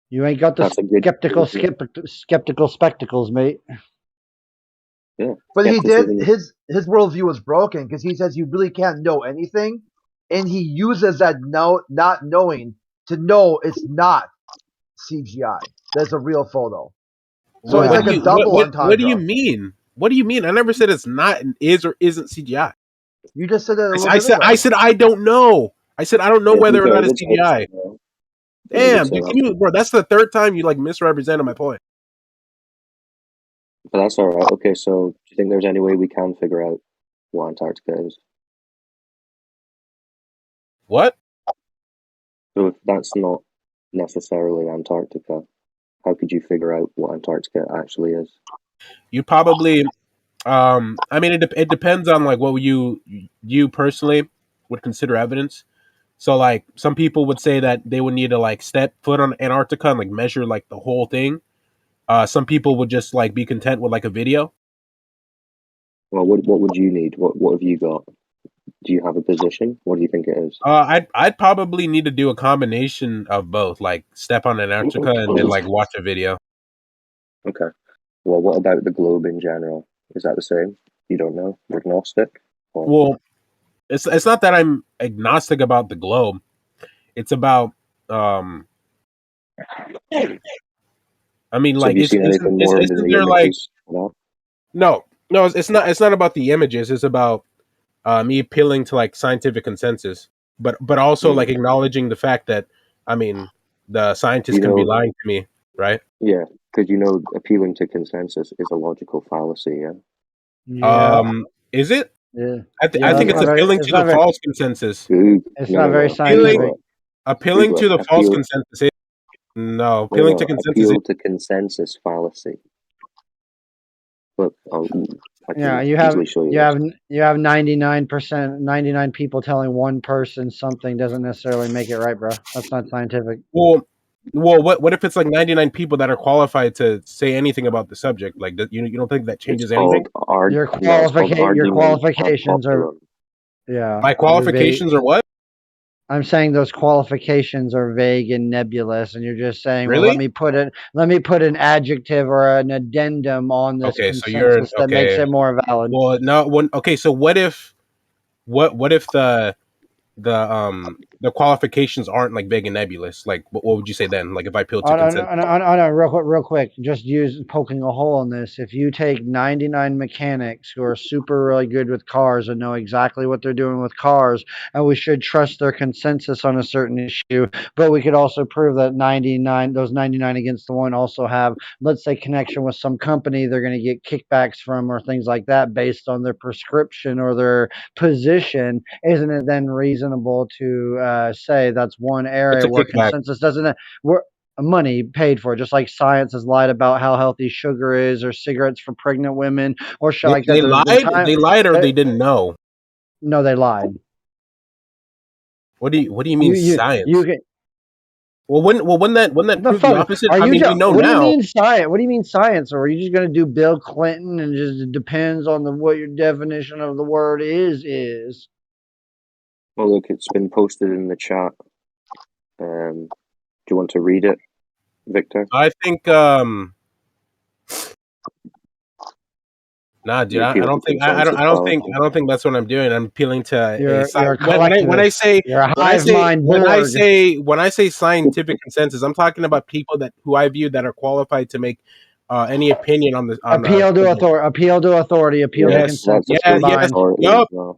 You ain't got the That's a good conclusion. skeptical spectacles, mate. Yeah. But he did Skepticism. his worldview was broken because he says you really can't know anything, and he uses that not knowing to know it's not CGI. That's a real photo. So it's What like do a you double what do you entendre. mean? What do you mean? I never said it's not is or isn't CGI. You just said that a little I bit said ago. I said I don't know. I said I don't know Yeah, to be whether or fair, not I it's did say CGI. that. Yeah, I did Damn, say dude, that. can you, bro? That's the third time you like misrepresented my point. But that's all right. Okay, so do you think there's any way we can figure out what Antarctica is? What? So if that's not necessarily Antarctica, how could you figure out what Antarctica actually is? You probably, I mean, it depends on like what you personally would consider evidence. So like some people would say that they would need to like step foot on Antarctica and like measure like the whole thing. Some people would just like be content with like a video. Well, what would you need? What have you got? Do you have a position? What do you think it is? I'd probably need to do a combination of both, like step on Antarctica and then like watch a video. Okay. Well, what about the globe in general? Is that the same? You don't know? You're agnostic? Or... Well, it's not that I'm agnostic about the globe. It's about I mean, So have like, you seen anything more than isn't the there like images for no, it's not. It's not about the images. It's about me appealing to like scientific consensus, but also like acknowledging the fact that I mean, the scientists You can be know, lying to me, right? yeah, because you know, appealing to consensus is a logical fallacy. Yeah. Yeah. Is it? Yeah. I That's think it's not very. appealing It's to the not very. false consensus. It's No, not no, very no. scientific. Appealing Google to it. the false consensus. No, No, appealing to no. consensus. Appeal to consensus fallacy. Look, I Yeah, can easily show you this. you have 99 people telling one person something doesn't necessarily make it right, bro. That's not scientific. Well, what if it's like 99 people that are qualified to say anything about the subject? Like, you don't think that It's changes anything? called Your argument ad qualifications are populum. My qualifications are what? I'm saying those qualifications are vague and nebulous, and you're just saying, well, Really? let me put an adjective or an addendum on this Okay, so you're consensus that makes okay. it more valid. Well, no, okay. So what if the qualifications aren't like vague and nebulous? Like, what would you say then? Like, if I appeal to consent? Real quick, just use poking a hole in this. If you take 99 mechanics who are super really good with cars and know exactly what they're doing with cars, and we should trust their consensus on a certain issue, but we could also prove that those 99 against the one also have, let's say, connection with some company they're going to get kickbacks from or things like that based on their prescription or their position. Isn't it then reasonable to say that's one It's area a where kickback. consensus doesn't? We're money paid for, just like science has lied about how healthy sugar is, or cigarettes for pregnant women, or shit like that. They There's been lied. time. They lied, or they didn't know. No, they lied. What do you mean science? You can. Well, wouldn't that The prove the fuck opposite? are I you? mean, we know What do you now. mean science? What do you mean science? Or are you just gonna do Bill Clinton and just it depends on what your definition of the word is? Well, look, it's been posted in the chat. Do you want to read it, Victor? I think nah, dude. I don't think I don't think that's what I'm doing. I'm appealing to when I say scientific consensus, I'm talking about people who I view that are qualified to make any opinion on this. Appeal to authority. Appeal to consensus.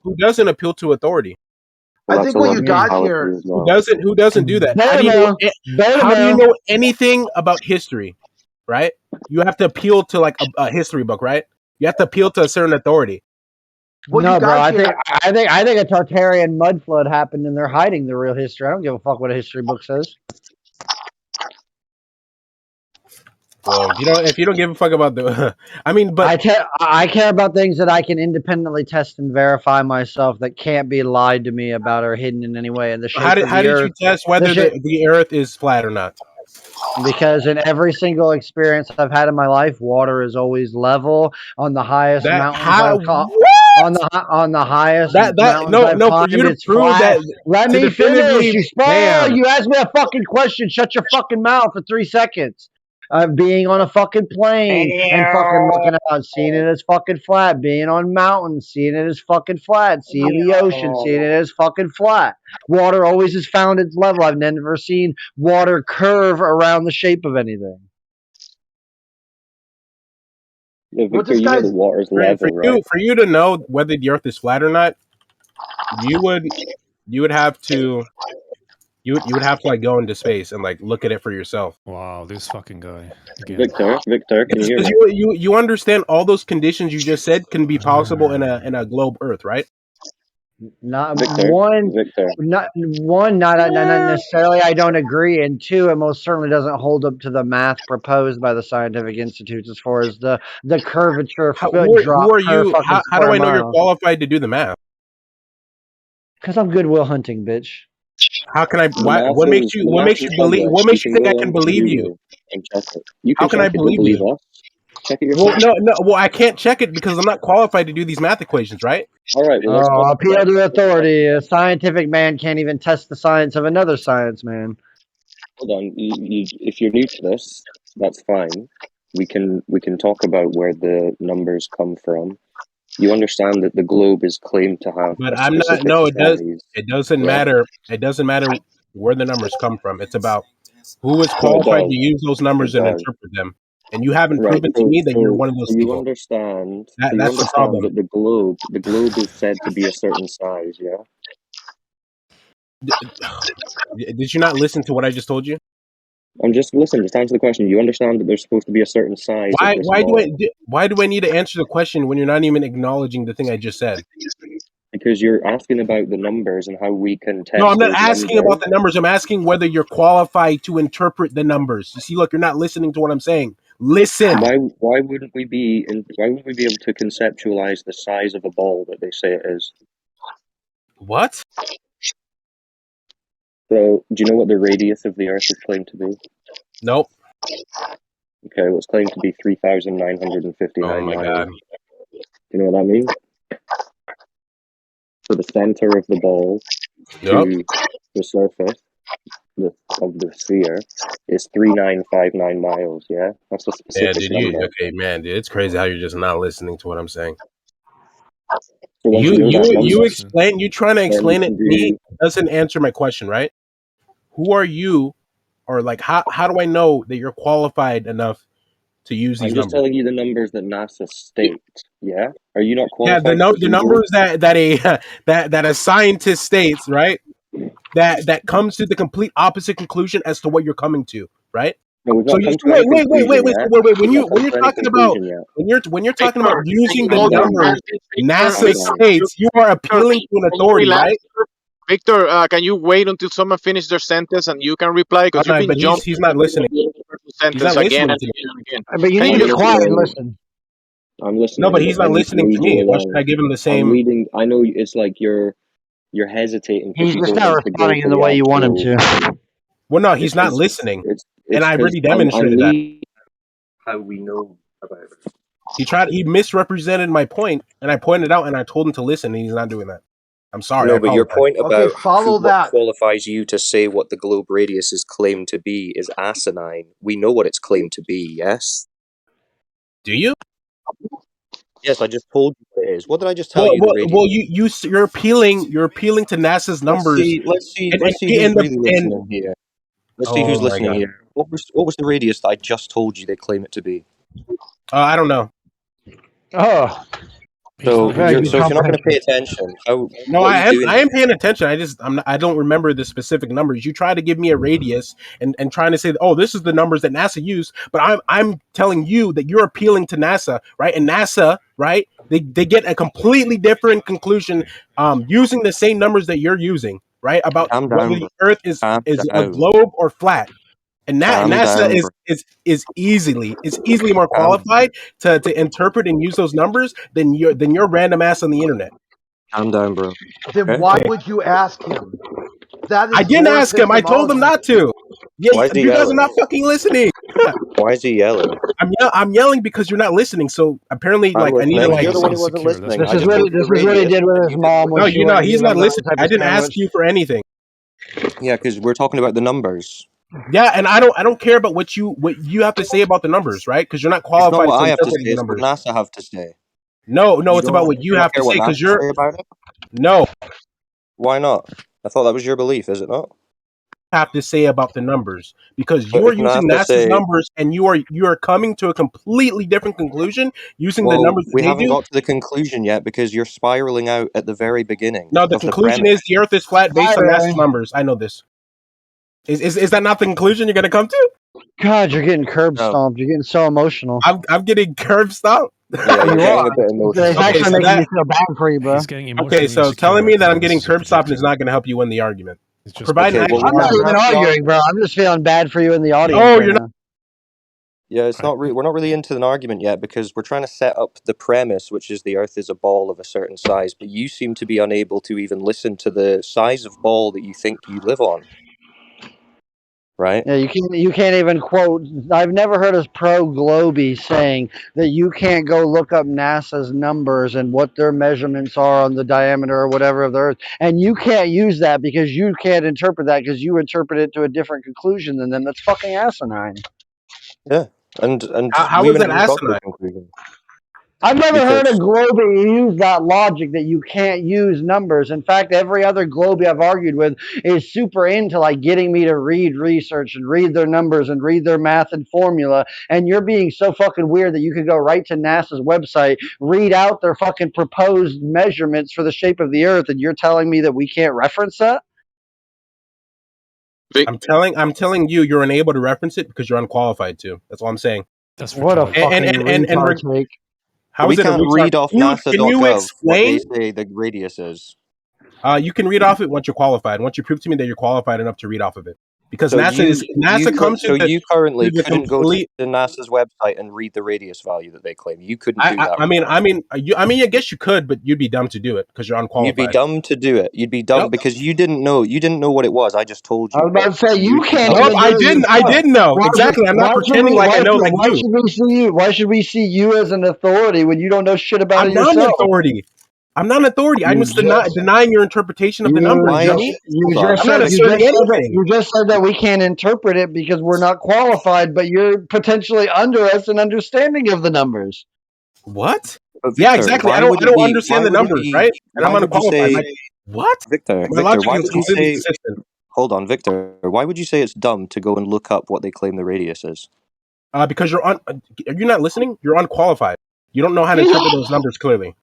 Who doesn't appeal to authority? I think what you got here. Who doesn't do that? How do you know anything about history? Right? You have to appeal to like a history book, right? You have to appeal to a certain authority. Well, no, you bro. guys I think a Tartarian mud flood happened, and they're hiding the real history. I don't give a fuck what a history book says. Well, if you don't give a fuck about the, I mean, but I care about things that I can independently test and verify myself that can't be lied to me about or hidden in any way. And the shape of how the did Earth. you test whether the Earth is flat or not? Because in every single experience I've had in my life, water is always level on the highest mountains on the highest mountains I've climbed. For you to It's prove flat. that, Let to me finish. definitively, You spoil. damn. You asked me a fucking question. Shut your fucking mouth for 3 seconds. Being on a fucking plane and fucking looking out, seeing it as fucking flat. Being on mountains, seeing it as fucking flat. Seeing the ocean, seeing it as fucking flat. Water always has found its level. I've never seen water curve around the shape of anything. Yeah, Victor, you know the water's level, right? For you to know whether the Earth is flat or not, you would have to like go into space and like look at it for yourself. Wow, this fucking guy. Again. Victor, can you hear Because me? you understand all those conditions you just said can be possible in a globe Earth, right? Not Victor, not necessarily. I don't agree, and two, it most certainly doesn't hold up to the math proposed by the scientific institutes as far as the curvature foot drop Who are per you? fucking How do square I know you're mile. qualified to do the math? Because I'm Goodwill Hunting, bitch. How can I? The math What makes is believe? What published. makes you You can think I go can on to believe you? Google and check it. You How can can I check it. Don't believe believe you? us. Check it Well, yourself. no. Well, I can't check it because I'm not qualified to do these math equations, right? All right. Well, let's talk Appeal about to authority. A scientific man can't even test the science of another science man. Hold on. If you're new to this, that's fine. We can talk about where the numbers come from. You understand that the globe is claimed to have But a I'm not. specific No, size. it doesn't Yeah? matter. It doesn't matter where the numbers come from. It's about who is No, it qualified to does. use those numbers It and does. interpret them. And you haven't Right. proven to me that you're one of those So you people. understand. That's the problem. That the globe is said to be a certain size. Yeah. Did you not listen to what I just told you? I'm just listen. Just answer the question. You understand that there's supposed to be a certain size of this ball. Why do I need to answer the question when you're not even acknowledging the thing I just said? Because you're asking about the numbers and how we can test. No, I'm not those asking numbers. about the numbers. I'm asking whether you're qualified to interpret the numbers. You see, look, you're not listening to what I'm saying. Listen. Why wouldn't we be able to conceptualize the size of a ball that they say it is? What? So, do you know what the radius of the Earth is claimed to be? Nope. Okay, well, it's claimed to be 3,959 Oh my miles. God. Do you know what that means? So the center of the ball to the surface of the sphere is 3,959 miles. Yeah, that's a Yeah, specific dude. number. Okay, man, dude. It's crazy how you're just not listening to what I'm saying. So once you know that number, You trying to explain it to me doesn't answer my question, right? Who are you, or like how do I know that you're qualified enough to use these I'm just numbers? telling you the numbers that NASA states. Yeah, are you not Yeah, qualified? the numbers that a scientist states, right? That comes to the complete opposite conclusion as to what you're coming to, right? No, we've So not you come to any conclusion yet. When you're talking about using the numbers NASA states, you are appealing to an authority, right? Victor, can you wait until someone finishes their sentence and you can reply? Because you've been But jumping. he's not listening. Sentence He's not again listening and to me. again and again. But you need to be quiet and listen. I'm listening. No, but he's not listening to me. Why should I give him the same? I'm leading. I know it's like you're hesitating. He's just not responding in the way you want him to. Well, no, he's not listening, and I already I'm demonstrated that. How we know about it. He misrepresented my point, and I pointed out, and I told him to listen, and he's not doing that. I'm sorry. No, but your point about what that. qualifies you to say what the globe radius is claimed to be is asinine. We know what it's claimed to be, yes? Do you? Yes, I just told you what it is. What did I just tell you? Well, you're appealing to NASA's numbers. Let's see who's really listening here. Let's see who's listening here. What was the radius that I just told you they claim it to be? I don't know. Oh. So if you're not going to pay attention, No, what are you doing? I am paying attention. I don't remember the specific numbers. You try to give me a radius and trying to say, oh, this is the numbers that NASA used, but I'm telling you that you're appealing to NASA, right? And NASA, right? They get a completely different conclusion using the same numbers that you're using, right? About Calm whether down, the bro. Earth is Calm a down. globe or flat. And Calm NASA down, bro. is easily more qualified to interpret and use those numbers than your random ass on the internet. Calm down, bro. Then Okay? why would you ask him? That is I didn't your ask him. I told him not to. Yeah, Why is he you guys are yelling? not fucking listening. Why is he yelling? I'm yelling because you're not listening. So apparently, I'm like, I need to listening. like. You're the one who wasn't listening. This I is just what told he, you this the is what he radius, did with and his you mom didn't when No, she you know went to he's give not him that listening. type I of didn't ask sandwich. you for anything. Yeah, because we're talking about the numbers. Yeah, and I don't care about what you have to say about the numbers, right? Because you're not It's not qualified what to I have to interpret say. the It's what numbers. NASA have to say. No, You it's about what you don't have to care what say because NASA you're say about it? no Why not? I thought that was your belief, is it not? have to say about the numbers because But you are if using NASA NASA's say, numbers and you are coming to a completely different conclusion using the well, numbers that we they haven't do. got to the conclusion yet because you're spiraling out at the very beginning No, the of the conclusion premise. is the Earth is flat based on NASA's numbers. I know this. Is that not the conclusion you're going to come to? God, you're getting curb No. stomped. You're getting so emotional. I'm getting curb stomped. Yeah, you're You getting are. a bit emotional. It's Okay, actually so making me that feel bad for you, bro. He's getting okay, emotionally so insecure telling me that I'm because getting he's a curb stomped is projector. not going to help you win the argument. It's just Providing Okay, well, I'm not even arguing, bro. I'm just feeling bad for you in the audience Oh, right you're not. now. Yeah, it's not. We're not really into an argument yet because we're trying to set up the premise, which is the Earth is a ball of a certain size. But you seem to be unable to even listen to the size of ball that you think you live on. Right? Yeah, you can't even quote. I've never heard a pro Globy saying that you can't go look up NASA's numbers and what their measurements are on the diameter or whatever of the Earth, and you can't use that because you can't interpret that because you interpret it to a different conclusion than them. That's fucking asinine. Yeah, and How we is that haven't got to the asinine? conclusion. I've never heard a Because Globy use that logic that you can't use numbers. In fact, every other Globy I've argued with is super into like getting me to read research and read their numbers and read their math and formula. And you're being so fucking weird that you could go right to NASA's website, read out their fucking proposed measurements for the shape of the Earth, and you're telling me that we can't reference that? I'm telling you, you're unable to reference it because you're unqualified to. That's all I'm saying. That's what a fucking and retard take. how we is it a can't retard? read off Can you NASA.gov what they explain? say the radius is. You can read off it once you're qualified. Once you prove to me that you're qualified enough to read off of it, because So NASA comes to you currently the couldn't go complete. to NASA's website and read the radius value that they claim. You couldn't do that. I guess you could, but you'd be dumb to do it because you're unqualified. You'd be dumb to do it. You'd be dumb because you didn't know. You didn't know what it was. I just told you. I was about to say you can't. Nope, I didn't. I didn't know exactly. I'm not pretending like I know like why you. should we see you? Why should we see you as an authority when you don't know shit about I'm it not yourself? an authority. I'm not an authority. I'm just denying your interpretation of the numbers, Johnny. You I'm not asserting anything. You just said that we can't interpret it because we're not qualified, but you're potentially under us in understanding of the numbers. What? But Victor, Yeah, exactly. I don't understand the numbers, right? And I'm unqualified. What? Victor, My logic why is would you completely say? consistent. Hold on, Victor. Why would you say it's dumb to go and look up what they claim the radius is? Because are you not listening? You're unqualified. You don't know how to interpret those numbers clearly.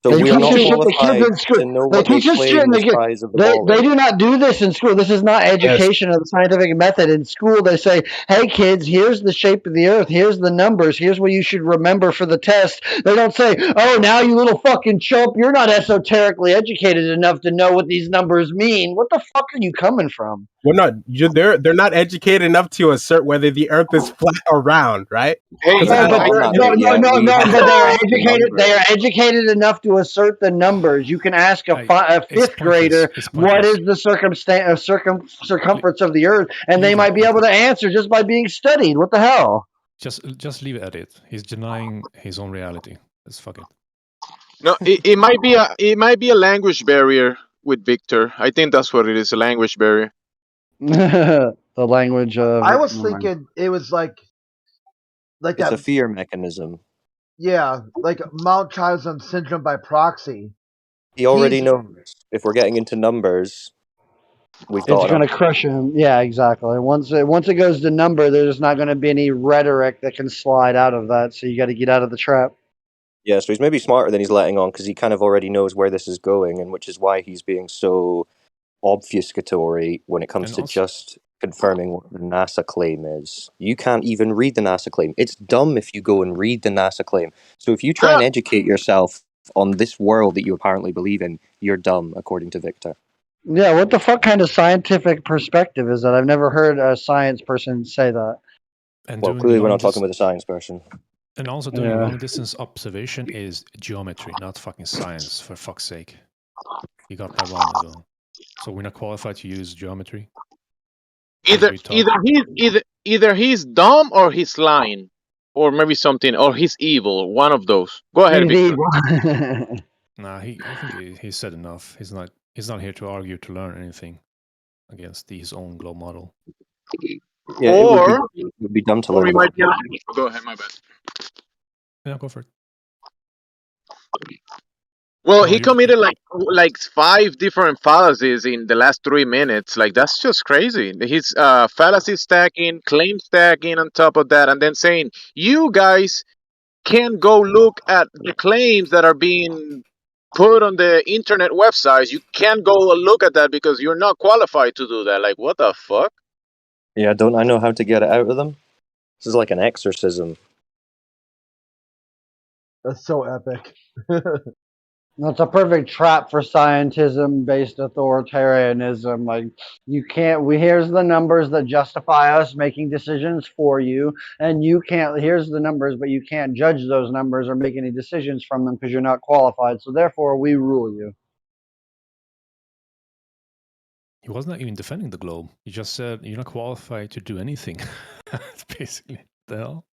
So They we are teach not this shit to kids qualified in school. to know They what they teach this shit claim in the the size of the ball they is. do not do this in school. This is not education of the scientific method. In school, they say, "Hey kids, here's the shape of the Earth. Here's the numbers. Here's what you should remember for the test." They don't say, "Oh, now you little fucking chump, you're not esoterically educated enough to know what these numbers mean." What the fuck are you coming from? Well, no, they're not educated enough to assert whether the Earth is flat or round, right? Hey, No, but they are educated. They are educated enough to assert the numbers. You can ask a fifth grader what is the circumference of the Earth, and they might be able to answer just by being studied. What the hell? Just leave it at it. He's denying his own reality. Let's fuck it. No, it might be a language barrier with Victor. I think that's what it is, a language barrier. The language of. I was thinking it was like It's that. a fear mechanism. Yeah, like Mount Chilson syndrome by proxy. He already knows. If we're getting into numbers, we've got It's going to crush him. Yeah, exactly. Once it goes to number, there's not going to be any rhetoric that can slide out of that. So you got to get out of the trap. Yeah, so he's maybe smarter than he's letting on because he kind of already knows where this is going, and which is why he's being so obfuscatory when it comes And to also, just confirming what the NASA claim is. You can't even read the NASA claim. It's dumb if you go and read the NASA claim. So if you try and educate yourself on this world that you apparently believe in, you're dumb, according to Victor. Yeah, what the fuck kind of scientific perspective is that? I've never heard a science person say that. and Well, doing clearly we're long not talking with a science person. And also doing Yeah. long distance observation is geometry, not fucking science, for fuck's sake. You got that wrong as well. So we're not qualified to use geometry. Either he's dumb or he's lying, or maybe something, or he's evil. One of those. Go ahead, He's Victor. evil. Nah, I think he said enough. He's not here to argue, to learn anything against his own globe model. Yeah, Or it would be dumb to or learn he might about. be lying. Go ahead, my bad. Yeah, go for it. Well, No, he you're committed like 5 different fallacies in the last 3 minutes. Like that's just crazy. He's fallacy stacking, claim stacking on top of that, and then saying you guys can go look at the claims that are being put on the internet websites. You can't go look at that because you're not qualified to do that. Like what the fuck? Yeah, don't I know how to get it out of them? This is like an exorcism. That's so epic. That's a perfect trap for scientism-based authoritarianism. Like, you can't. Here's the numbers that justify us making decisions for you, and you can't. Here's the numbers, but you can't judge those numbers or make any decisions from them because you're not qualified. So therefore, we rule you. He was not even defending the globe. He just said you're not qualified to do anything. That's basically the hell.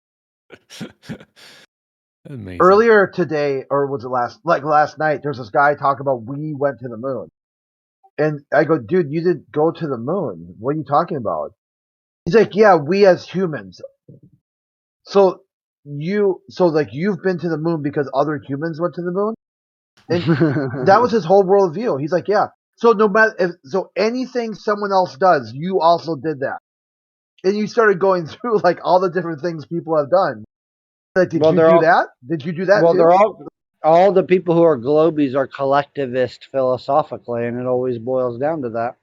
Amazing. Earlier today, or was it last night, there's this guy talking about we went to the moon. And I go, dude, you didn't go to the moon. What are you talking about? He's like, yeah, we as humans. So you've been to the moon because other humans went to the moon? And that was his whole worldview. He's like, yeah. So no matter so anything someone else does, you also did that. And you started going through like all the different things people have done. Like, did you do that? Did you do that? Well, too? they're all the people who are globies are collectivist philosophically, and it always boils down to that.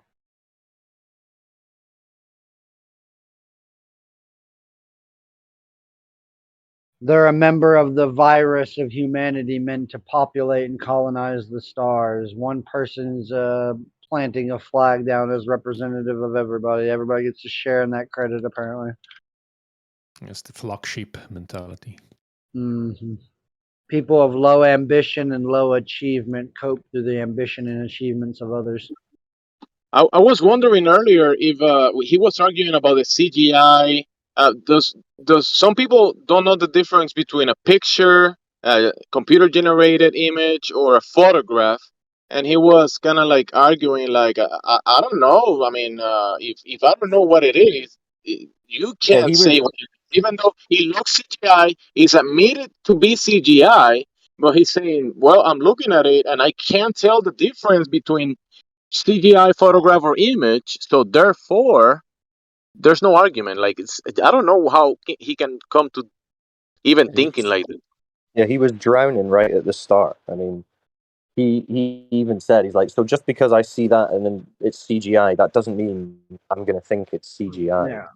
They're a member of the virus of humanity meant to populate and colonize the stars. One person's planting a flag down as representative of everybody. Everybody gets to share in that credit, apparently. It's the flock sheep mentality. Mm-hmm. People of low ambition and low achievement cope through the ambition and achievements of others. I was wondering earlier if he was arguing about the CGI. Does some people don't know the difference between a picture, a computer generated image, or a photograph? And he was kind of like arguing, like I don't know. I mean, if I don't know what it is, you Yeah, can't say what it is. Even though he looks CGI, he's admitted to be CGI, but he's saying, well, I'm looking at it and I can't tell the difference between CGI photograph or image, so therefore there's no argument. Like I don't know how he can come to even thinking like this. Yeah, he was drowning right at the start. I mean, he even said, he's like, so just because I see that and then it's CGI, that doesn't mean I'm gonna think it's CGI. Yeah.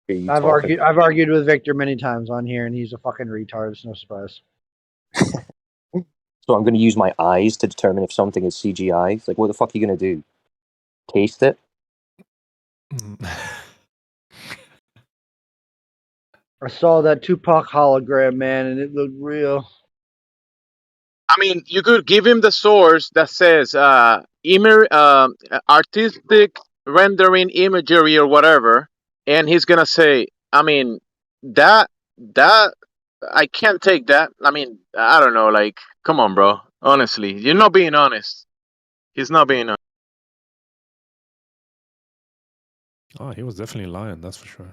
Who are you I've talking argued with Victor many times on here, and he's a fucking retard. It's no surprise. So I'm gonna use my eyes to determine if something is CGI. It's like, what the fuck are you gonna do? Taste it? I saw that Tupac hologram, man, and it looked real. I mean, you could give him the source that says artistic rendering imagery or whatever, and he's gonna say, I mean, that I can't take that. I mean, I don't know. Like, come on, bro. Honestly, you're not being honest. He's not being honest. Oh, he was definitely lying, that's for sure.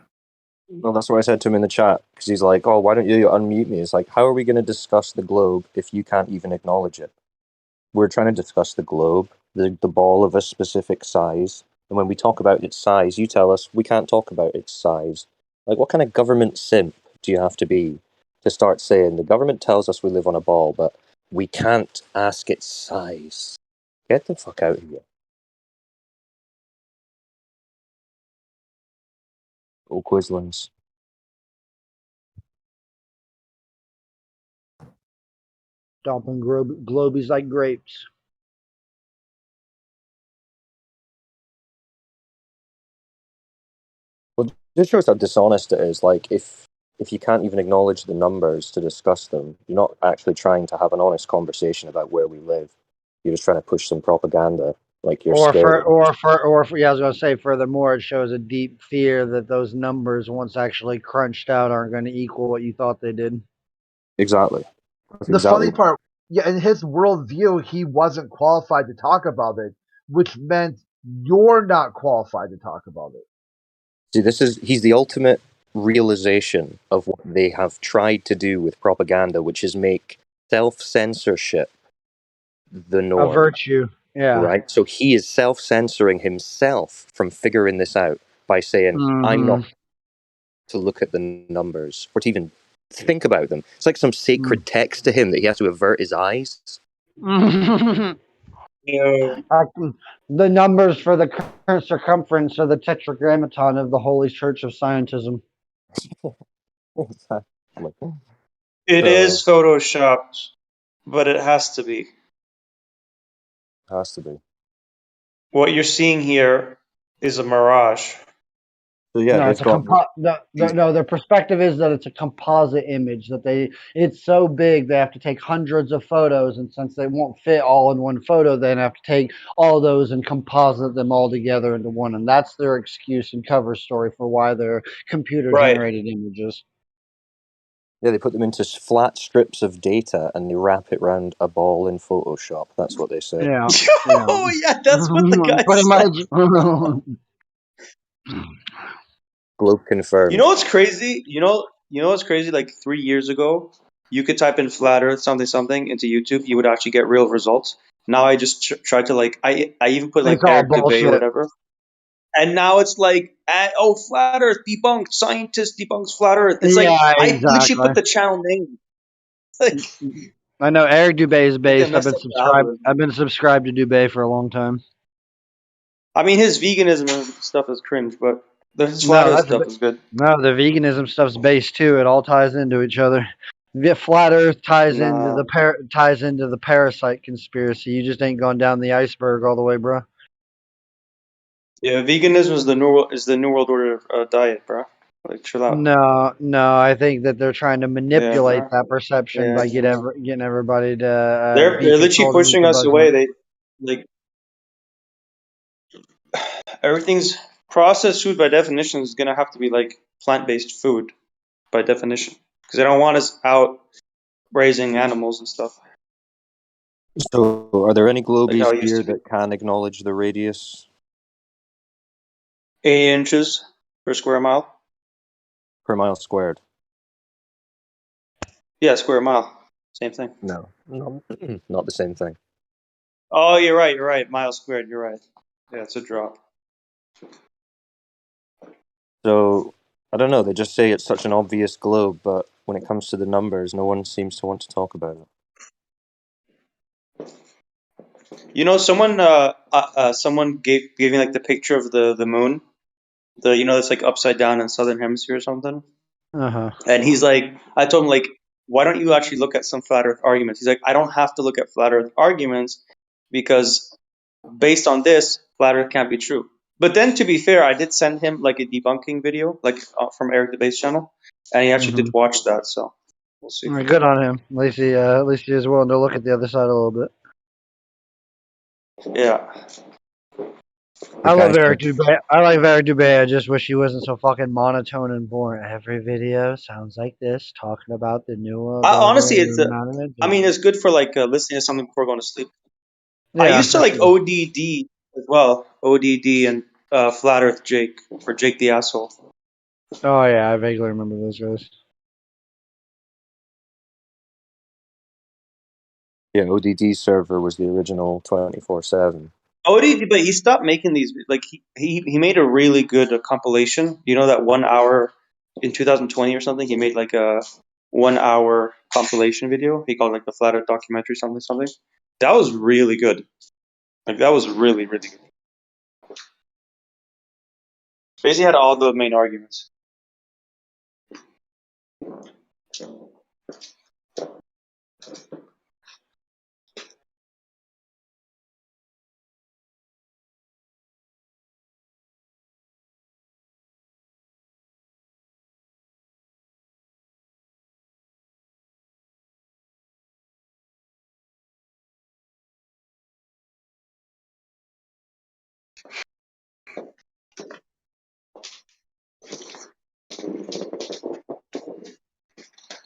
Well, that's what I said to him in the chat, because he's like, oh, why don't you unmute me? It's like, how are we going to discuss the globe if you can't even acknowledge it? We're trying to discuss the globe, the ball of a specific size, and when we talk about its size, you tell us we can't talk about its size. Like, what kind of government simp do you have to be to start saying the government tells us we live on a ball, but we can't ask its size. Get the fuck out of here. Oh, Quizlings. Stomping globies like grapes. Well, this shows how dishonest it is. Like, if you can't even acknowledge the numbers to discuss them, you're not actually trying to have an honest conversation about where we live. You're just trying to push some propaganda. Like, you're scared. Yeah, I was gonna say. Furthermore, it shows a deep fear that those numbers, once actually crunched out, aren't going to equal what you thought they did. Exactly. That's The exactly. funny part, yeah, in his worldview, he wasn't qualified to talk about it, which meant you're not qualified to talk about it. See, he's the ultimate realization of what they have tried to do with propaganda, which is make self-censorship the norm. A virtue, yeah. Right? So he is self-censoring himself from figuring this out by saying, I'm not to look at the numbers or to even think about them. It's like some sacred text to him that he has to avert his eyes. The numbers for the current circumference are the tetragrammaton of the Holy Church of Scientism. It is photoshopped, but it has to be. Has to be. What you're seeing here is a mirage. So yeah, no, it's their perspective is that it's a composite image. It's so big they have to take hundreds of photos, and since they won't fit all in one photo, they have to take all those and composite them all together into one. And that's their excuse and cover story for why they're computer-generated images. Yeah, they put them into flat strips of data and they wrap it around a ball in Photoshop. That's what they say. Yeah. Oh yeah, that's what the guy said. Globe confirmed. You know what's crazy? You know what's crazy? Like 3 years ago, you could type in flat Earth something into YouTube, you would actually get real results. Now I just tried to I even put like Eric Dubay or whatever, and now it's like, flat Earth debunked, scientist debunks flat Earth. It's like I literally put the channel name. Like, I know Eric Dubay is based. messed up the algorithm. I've been subscribed to Dubay for a long time. I mean, his veganism and stuff is cringe, but his flat Earth stuff is good. No, the veganism stuff's based too. It all ties into each other. The flat Earth ties into the parasite conspiracy. You just ain't gone down the iceberg all the way, bro. Yeah, veganism is the new world order diet, bro. Like, chill out. No, I think that they're trying to manipulate that perception by getting everybody to. They're literally pushing us away. They like everything's processed food by definition is gonna have to be like plant-based food by definition because they don't want us out raising animals and stuff. So, are there any globies here that can acknowledge the radius? 8 inches per square mile. Per mile squared. Yeah, square mile. Same thing. No, not the same thing. Oh, you're right. Mile squared, you're right. Yeah, it's a drop. So, I don't know, they just say it's such an obvious globe, but when it comes to the numbers, no one seems to want to talk about it. You know, someone gave me like the picture of the moon. It's like upside down in southern hemisphere or something. And he's like, I told him like, why don't you actually look at some flat Earth arguments? He's like, I don't have to look at flat Earth arguments because based on this, flat Earth can't be true. But then, to be fair, I did send him like a debunking video, like from Eric Debay's channel, and he actually did watch that. So we'll see. Good on him. At least he is willing to look at the other side a little bit. Yeah. I love Eric Dubay. I like Eric Dubay. I just wish he wasn't so fucking monotone and boring. Every video sounds like this, talking about the new world. Honestly, it's good for like listening to something before going to sleep. I used to like ODD as well. ODD and Flat Earth Jake, or Jake the Asshole. Oh yeah, I vaguely remember those guys. Yeah, ODD server was the original 24/7. ODD, but he stopped making these. Like he made a really good compilation. You know that 1 hour in 2020 or something. He made like a 1 hour compilation video. He called like the Flat Earth documentary, something. That was really good. Like that was really, really good. Basically had all the main arguments.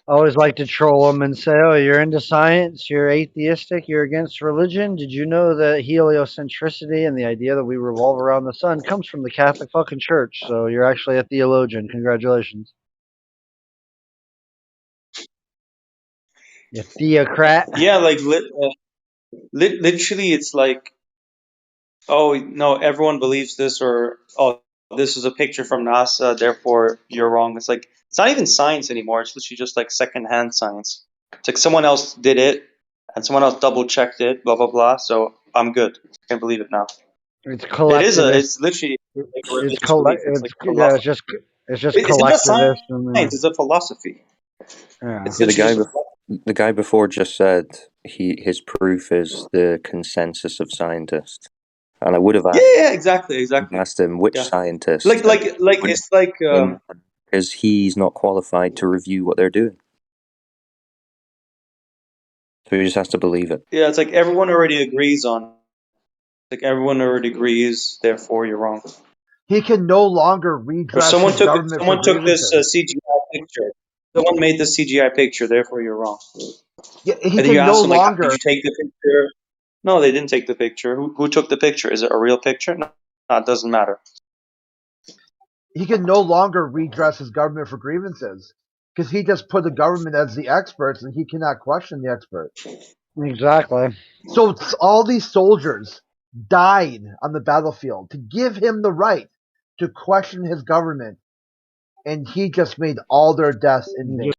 I always like to troll them and say, "Oh, you're into science, you're atheistic, you're against religion. Did you know that heliocentricity and the idea that we revolve around the sun comes from the Catholic fucking Church? So you're actually a theologian. Congratulations, you theocrat." Yeah, like literally, it's like, oh no, everyone believes this, or oh, this is a picture from NASA, therefore you're wrong. It's like it's not even science anymore. It's literally just like secondhand science. It's like someone else did it, and someone else double checked it. Blah blah blah. So I'm good. I can believe it now. It's It's literally like a religious belief. It's like philosophy. It's just It's not collectivist. science. It's a philosophy. Yeah. It's Yeah, literally just a the guy before just said his proof is the consensus of scientists, and I would have yeah, exactly. asked him which Yeah, scientist, like and he wouldn't it's like name one, because he's not qualified to review what they're doing. So he just has to believe it. yeah, it's like everyone already agrees on. Like everyone already agrees, therefore you're wrong. He can no longer Or redress someone his took government for this grievances. CGI picture. Someone made this CGI picture, therefore you're wrong. Yeah, he And then you can no ask them like, did longer. you take the picture? No, they didn't take the picture. Who took the picture? Is it a real picture? No, it doesn't matter. He can no longer redress his government for grievances because he just put the government as the experts, and he cannot question the expert. Exactly. So all these soldiers died on the battlefield to give him the right to question his government, and he just made all their deaths in vain.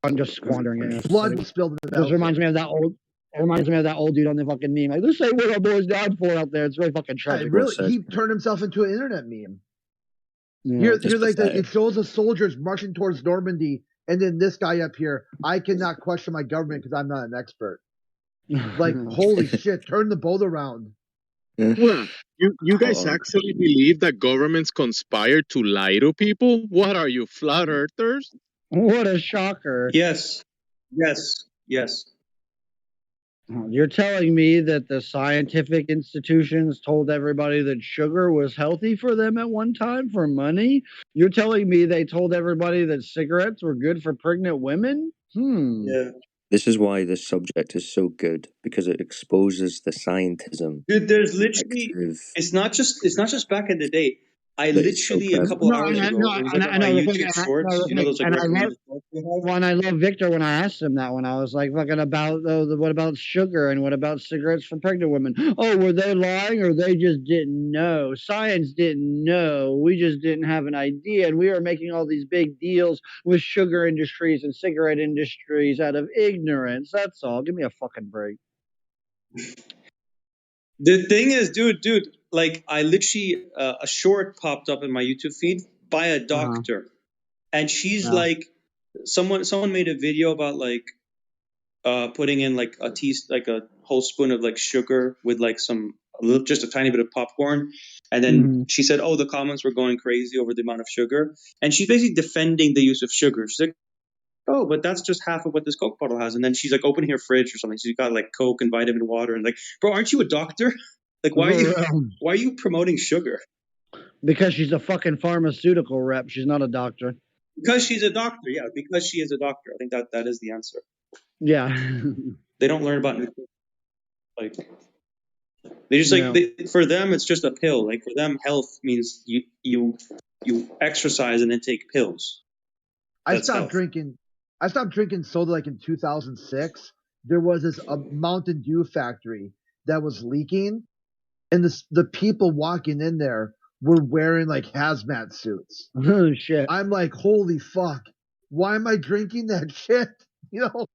I'm just squandering it. Blood was spilled in the This battlefield. reminds me of that old. It reminds me of that old dude on the fucking meme. Like, this ain't what our boys died for out there. It's really fucking tragic. Really, he turned himself into an internet meme. Yeah, Here, like it shows the soldiers marching towards Normandy, and then this guy up here. I cannot question my government because I'm not an expert. Like, holy shit! Turn the boat around. Well, you guys actually believe that governments conspire to lie to people? What are you, flat earthers? What a shocker. Yes. You're telling me that the scientific institutions told everybody that sugar was healthy for them at one time for money? You're telling me they told everybody that cigarettes were good for pregnant women? Yeah. This is why this subject is so good, because it exposes the scientism. Dude, there's literally it's not just back in the day. I That is so literally a couple hours ago, it was like on my YouTube shorts, you know those like recommended shorts we have? Well, and I love Victor when I asked him that one. I was like, fucking about, what about sugar and what about cigarettes for pregnant women? Oh, were they lying or they just didn't know? Science didn't know. We just didn't have an idea. And we were making all these big deals with sugar industries and cigarette industries out of ignorance. That's all. Give me a fucking break. The thing is, dude, like I literally a short popped up in my YouTube feed by a doctor, and she's like, someone made a video about like putting in like a whole spoon of like sugar with like just a tiny bit of popcorn, and then she said, oh, the comments were going crazy over the amount of sugar, and she's basically defending the use of sugar. She's like, oh, but that's just half of what this Coke bottle has. And then she's like opening her fridge or something. She's got like Coke and vitamin water, and like, bro, aren't you a doctor? Like, why are you promoting sugar? Because she's a fucking pharmaceutical rep. She's not a doctor. Because she's a doctor, yeah. Because she is a doctor. I think that is the answer. Yeah. They don't learn about nutrition. Like, they just for them it's just a pill. Like for them, health means you exercise and then take pills. I stopped drinking soda like in 2006. There was this Mountain Dew factory that was leaking, and the people walking in there were wearing like hazmat suits. Oh shit! I'm like, holy fuck! Why am I drinking that shit? You know.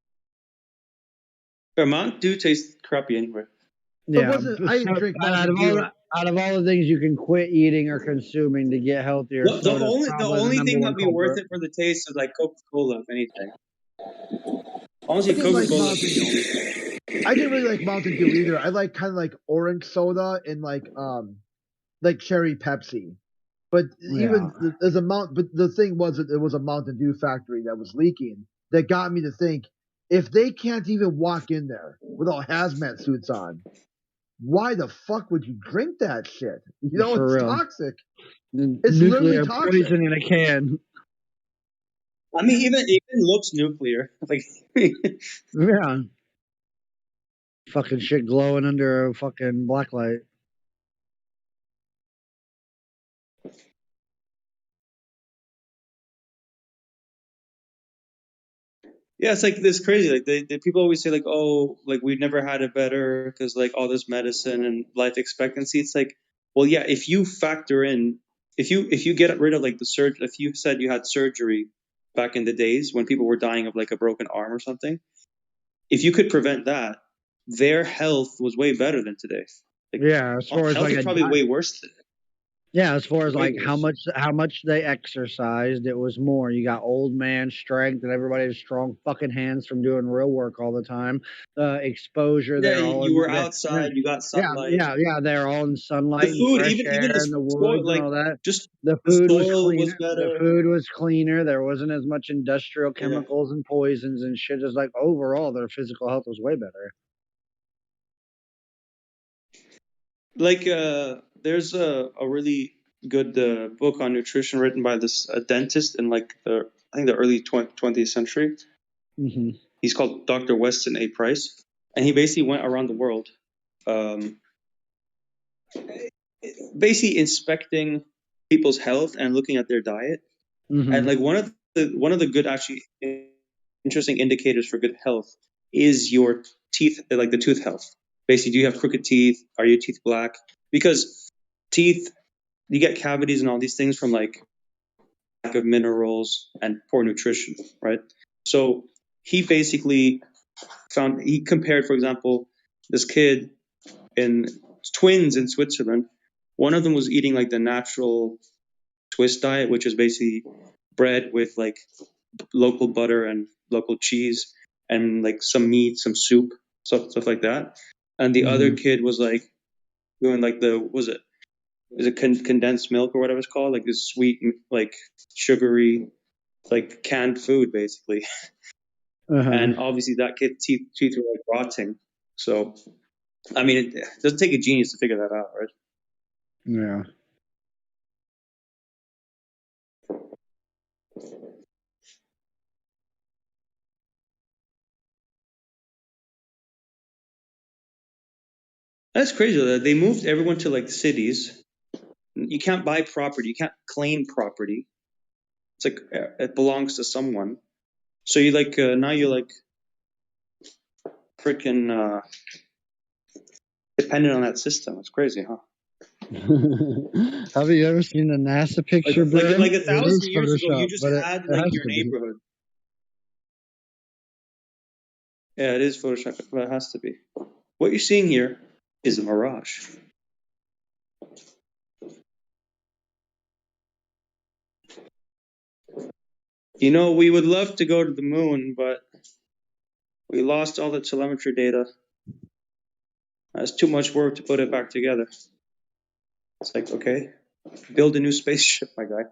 Mountain Dew tastes crappy anyway. Yeah, I didn't drink out Mountain Dew. out of all the things you can quit eating or consuming to get healthier, The soda's only probably the thing number that'd one be worth culprit. it for the taste is like Coca-Cola, if anything. Honestly, I didn't like Coca-Cola. I didn't really like Mountain Dew either. I like kind of like orange soda and like cherry Pepsi. But even there's a but the thing was that there was a Mountain Dew factory that was leaking that got me to think, if they can't even walk in there without hazmat suits on, why the fuck would you drink that shit? You know, For it's real. toxic. It's Nuclear literally toxic. poison in a can. I mean, even looks nuclear. Like, yeah. Fucking shit glowing under a fucking blacklight. yeah, it's like this crazy. Like they people always say like, oh, like we've never had it better because like all this medicine and life expectancy. It's like, well, yeah, if you factor in, if you get rid of like the surgery, if you said you had surgery back in the days when people were dying of like a broken arm or something, if you could prevent that, their health was way better than today. Like, yeah, as far as health like is probably way worse today. yeah, as far as Way like how worse. much they exercised, it was more. You got old man strength, and everybody has strong fucking hands from doing real work all the time. Exposure, Yeah, they're all you in were outside, you got sunlight. yeah. They're all in sunlight The and food, fresh even air the in the soil, woods and like all that. just The the food was soil was cleaner. The better. food was cleaner. There wasn't as much industrial Yeah. chemicals and poisons and shit. Just like overall, their physical health was way better. Like there's a really good book on nutrition written by this dentist in like I think the early 20th century. Mm-hmm. He's called Dr. Weston A. Price, and he basically went around the world, basically inspecting people's health and looking at their diet. Mm-hmm. And like one of the good actually interesting indicators for good health is your teeth, like the tooth health. Basically, do you have crooked teeth? Are your teeth black? Because teeth, you get cavities and all these things from like lack of minerals and poor nutrition, right? So he basically he compared, for example, this kid in twins in Switzerland. One of them was eating like the natural Swiss diet, which is basically bread with like local butter and local cheese and like some meat, some soup, stuff like that. And the other kid was like doing like is it condensed milk or whatever it's called, like this sweet, like sugary, like canned food basically. And obviously that kid's teeth were like rotting. So I mean, it doesn't take a genius to figure that out, right? Yeah. That's crazy though. They moved everyone to like cities. You can't buy property. You can't claim property. It's like it belongs to someone. So you like now you're like freaking dependent on that system. It's crazy, huh? Have you ever seen the NASA picture, Brian? Like It 1,000 is years ago, you Photoshop, just but it had like has your to be. neighborhood. Yeah, it is Photoshop, but it has to be. What you're seeing here is a mirage. You know, we would love to go to the moon, but we lost all the telemetry data. That's too much work to put it back together. It's like, okay, build a new spaceship, my guy.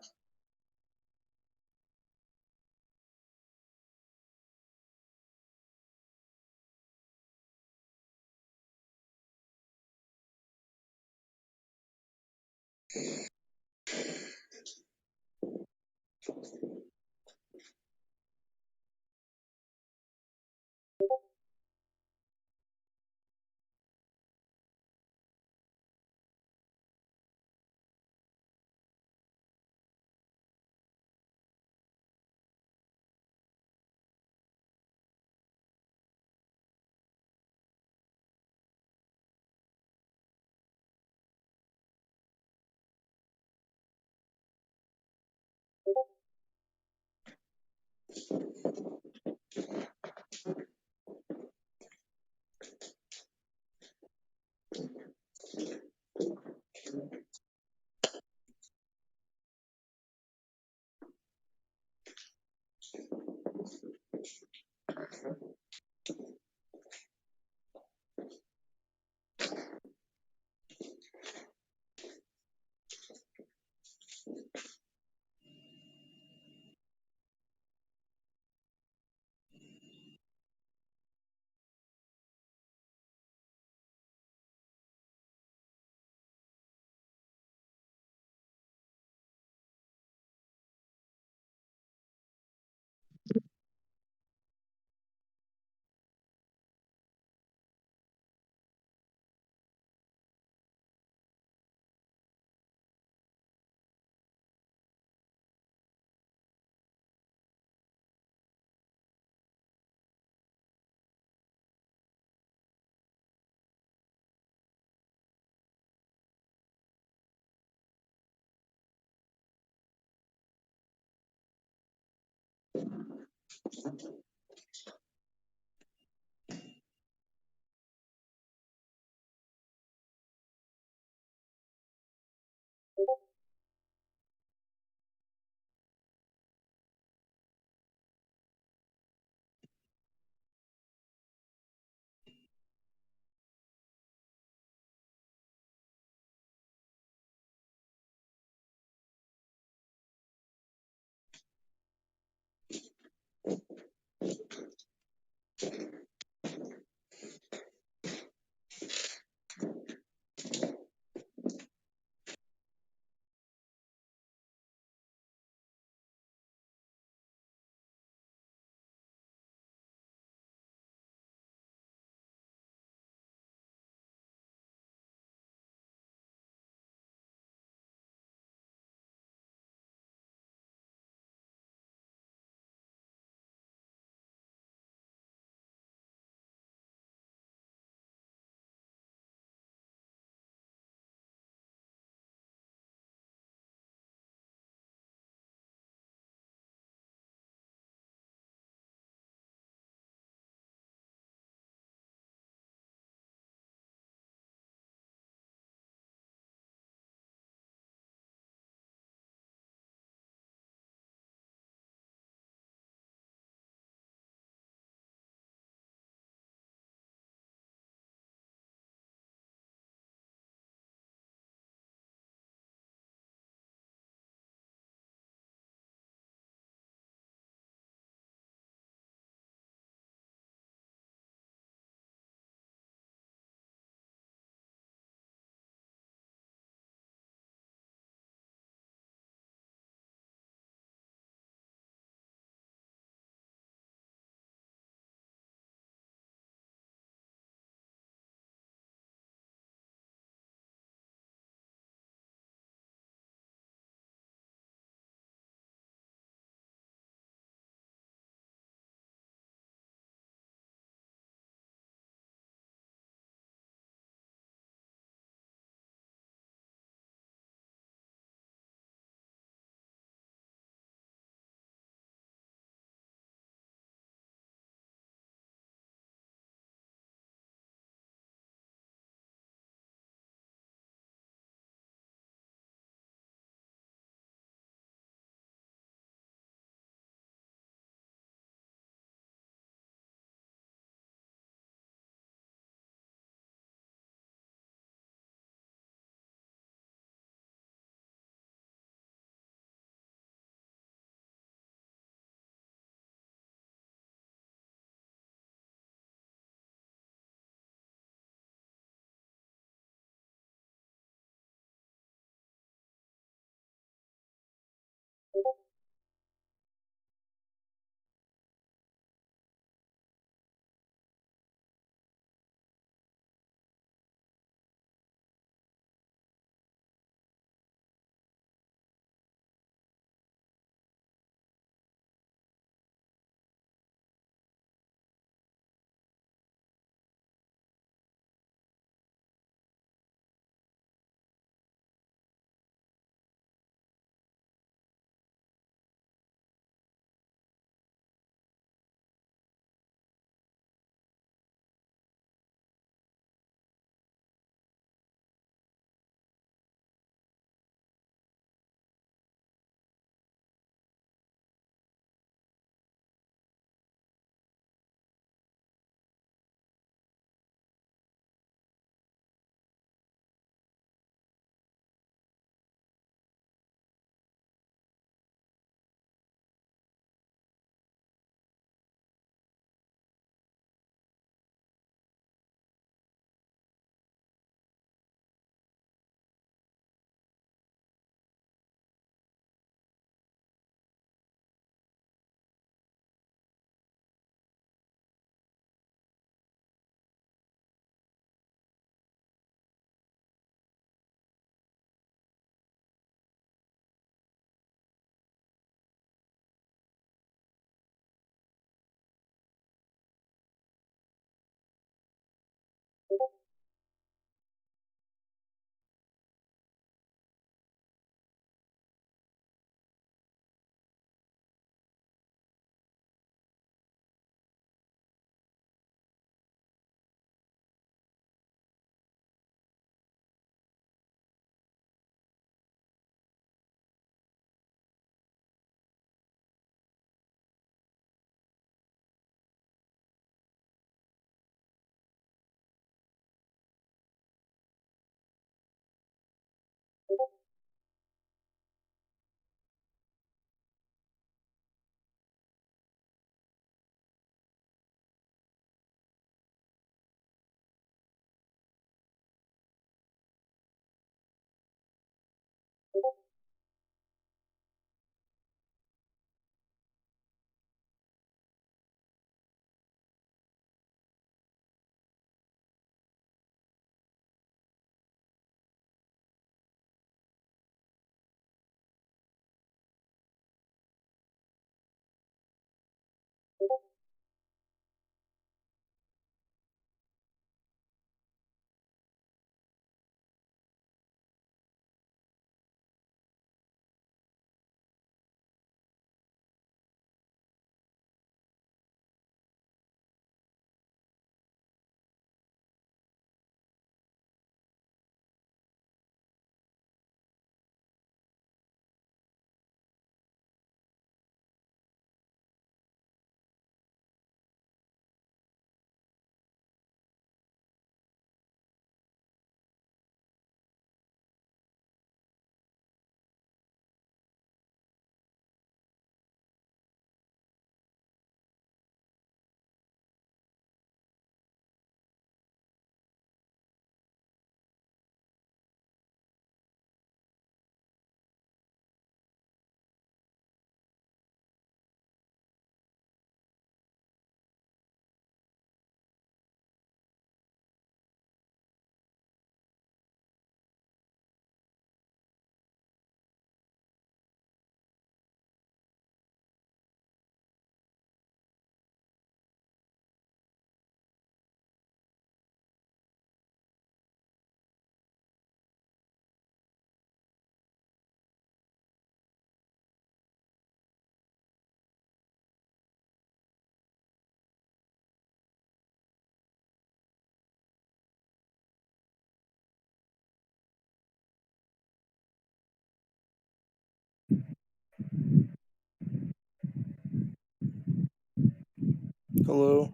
Hello.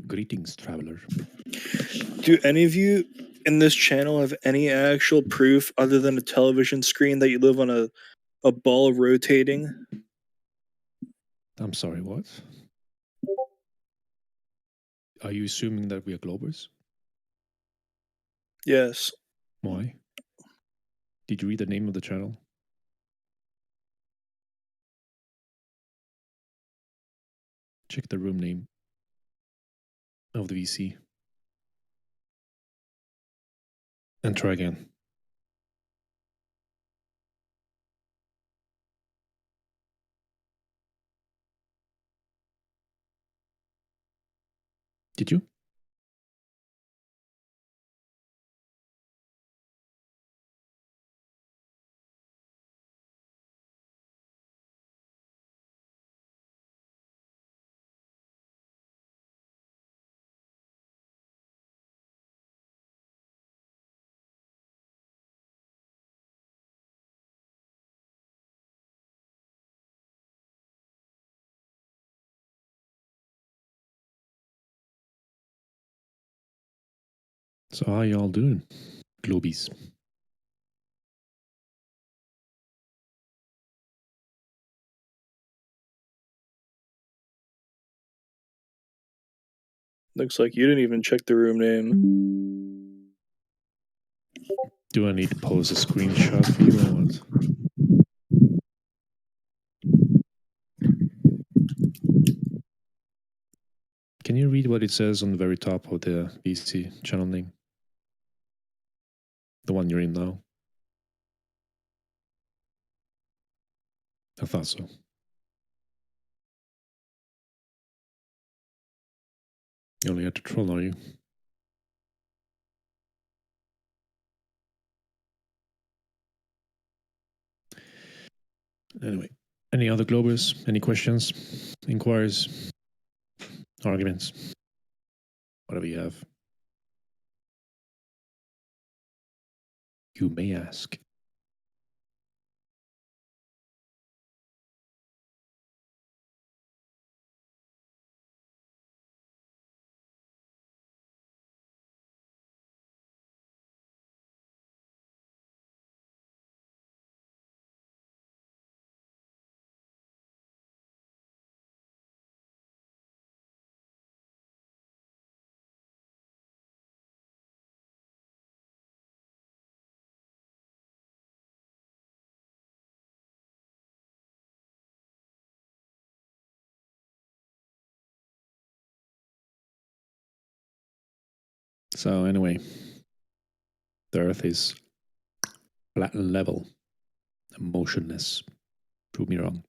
Greetings, traveler. Do any of you in this channel have any actual proof other than a television screen that you live on a ball rotating? I'm sorry, what? Are you assuming that we are globers? Yes. Why? Did you read the name of the channel? Check the room name of the VC. And try again. Did you? So how y'all doing, globies? Looks like you didn't even check the room name. Do I need to post a screenshot for you or what? Can you read what it says on the very top of the VC channel name? The one you're in now? I thought so. You only had to troll, are you? Anyway, any other globers? Any questions? Inquiries? Arguments? Whatever you have. You may ask. So anyway, the Earth is flat and level, and motionless. Prove me wrong.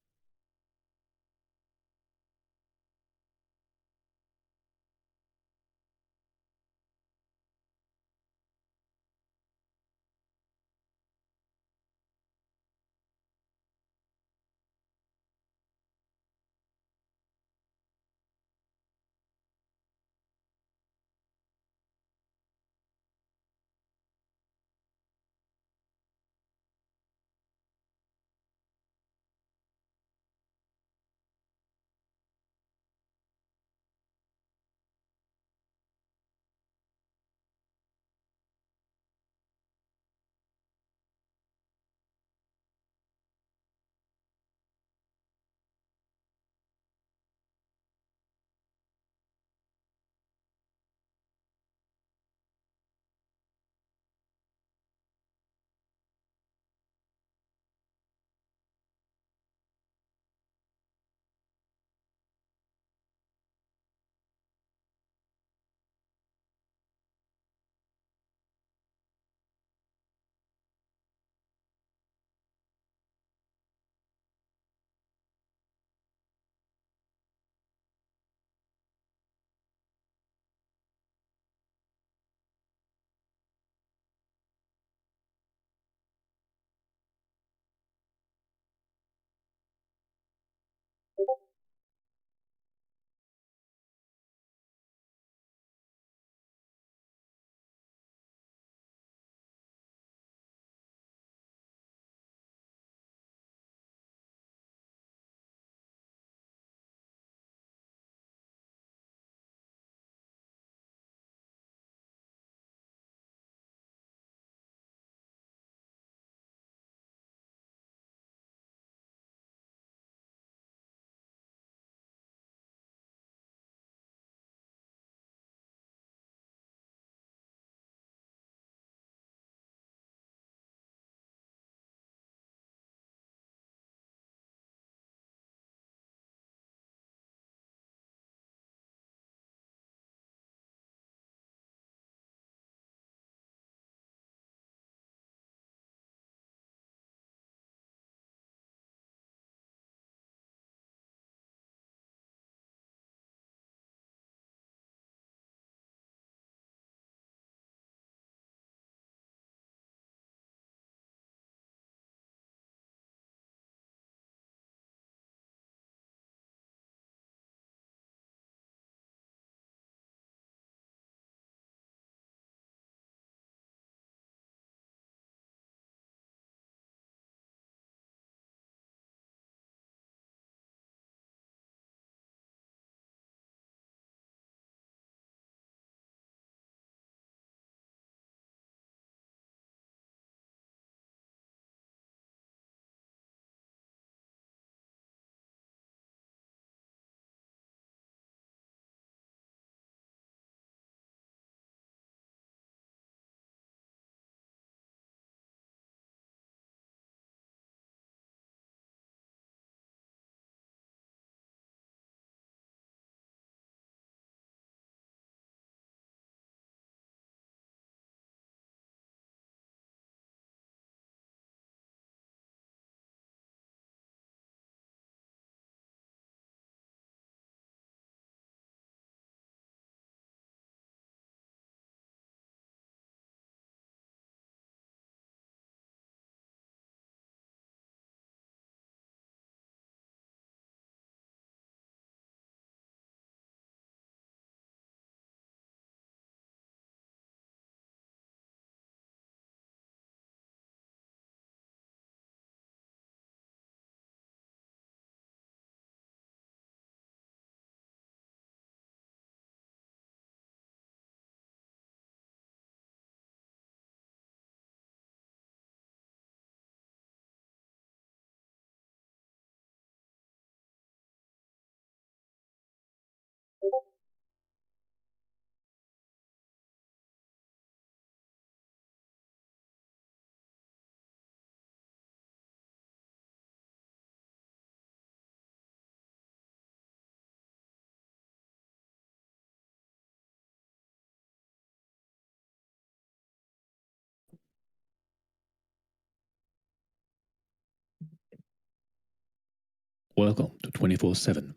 Welcome to 24/7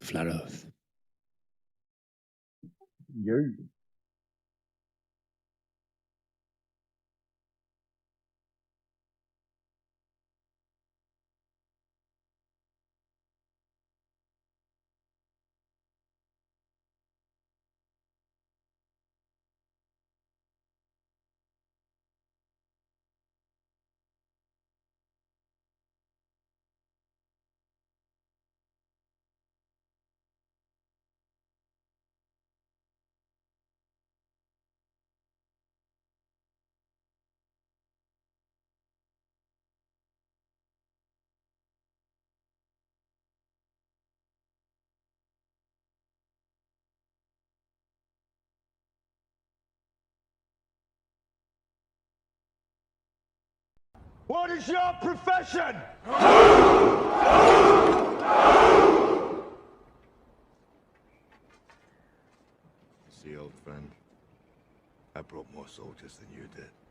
Flat Earth. What is your profession? See, old friend, I brought more soldiers than you did.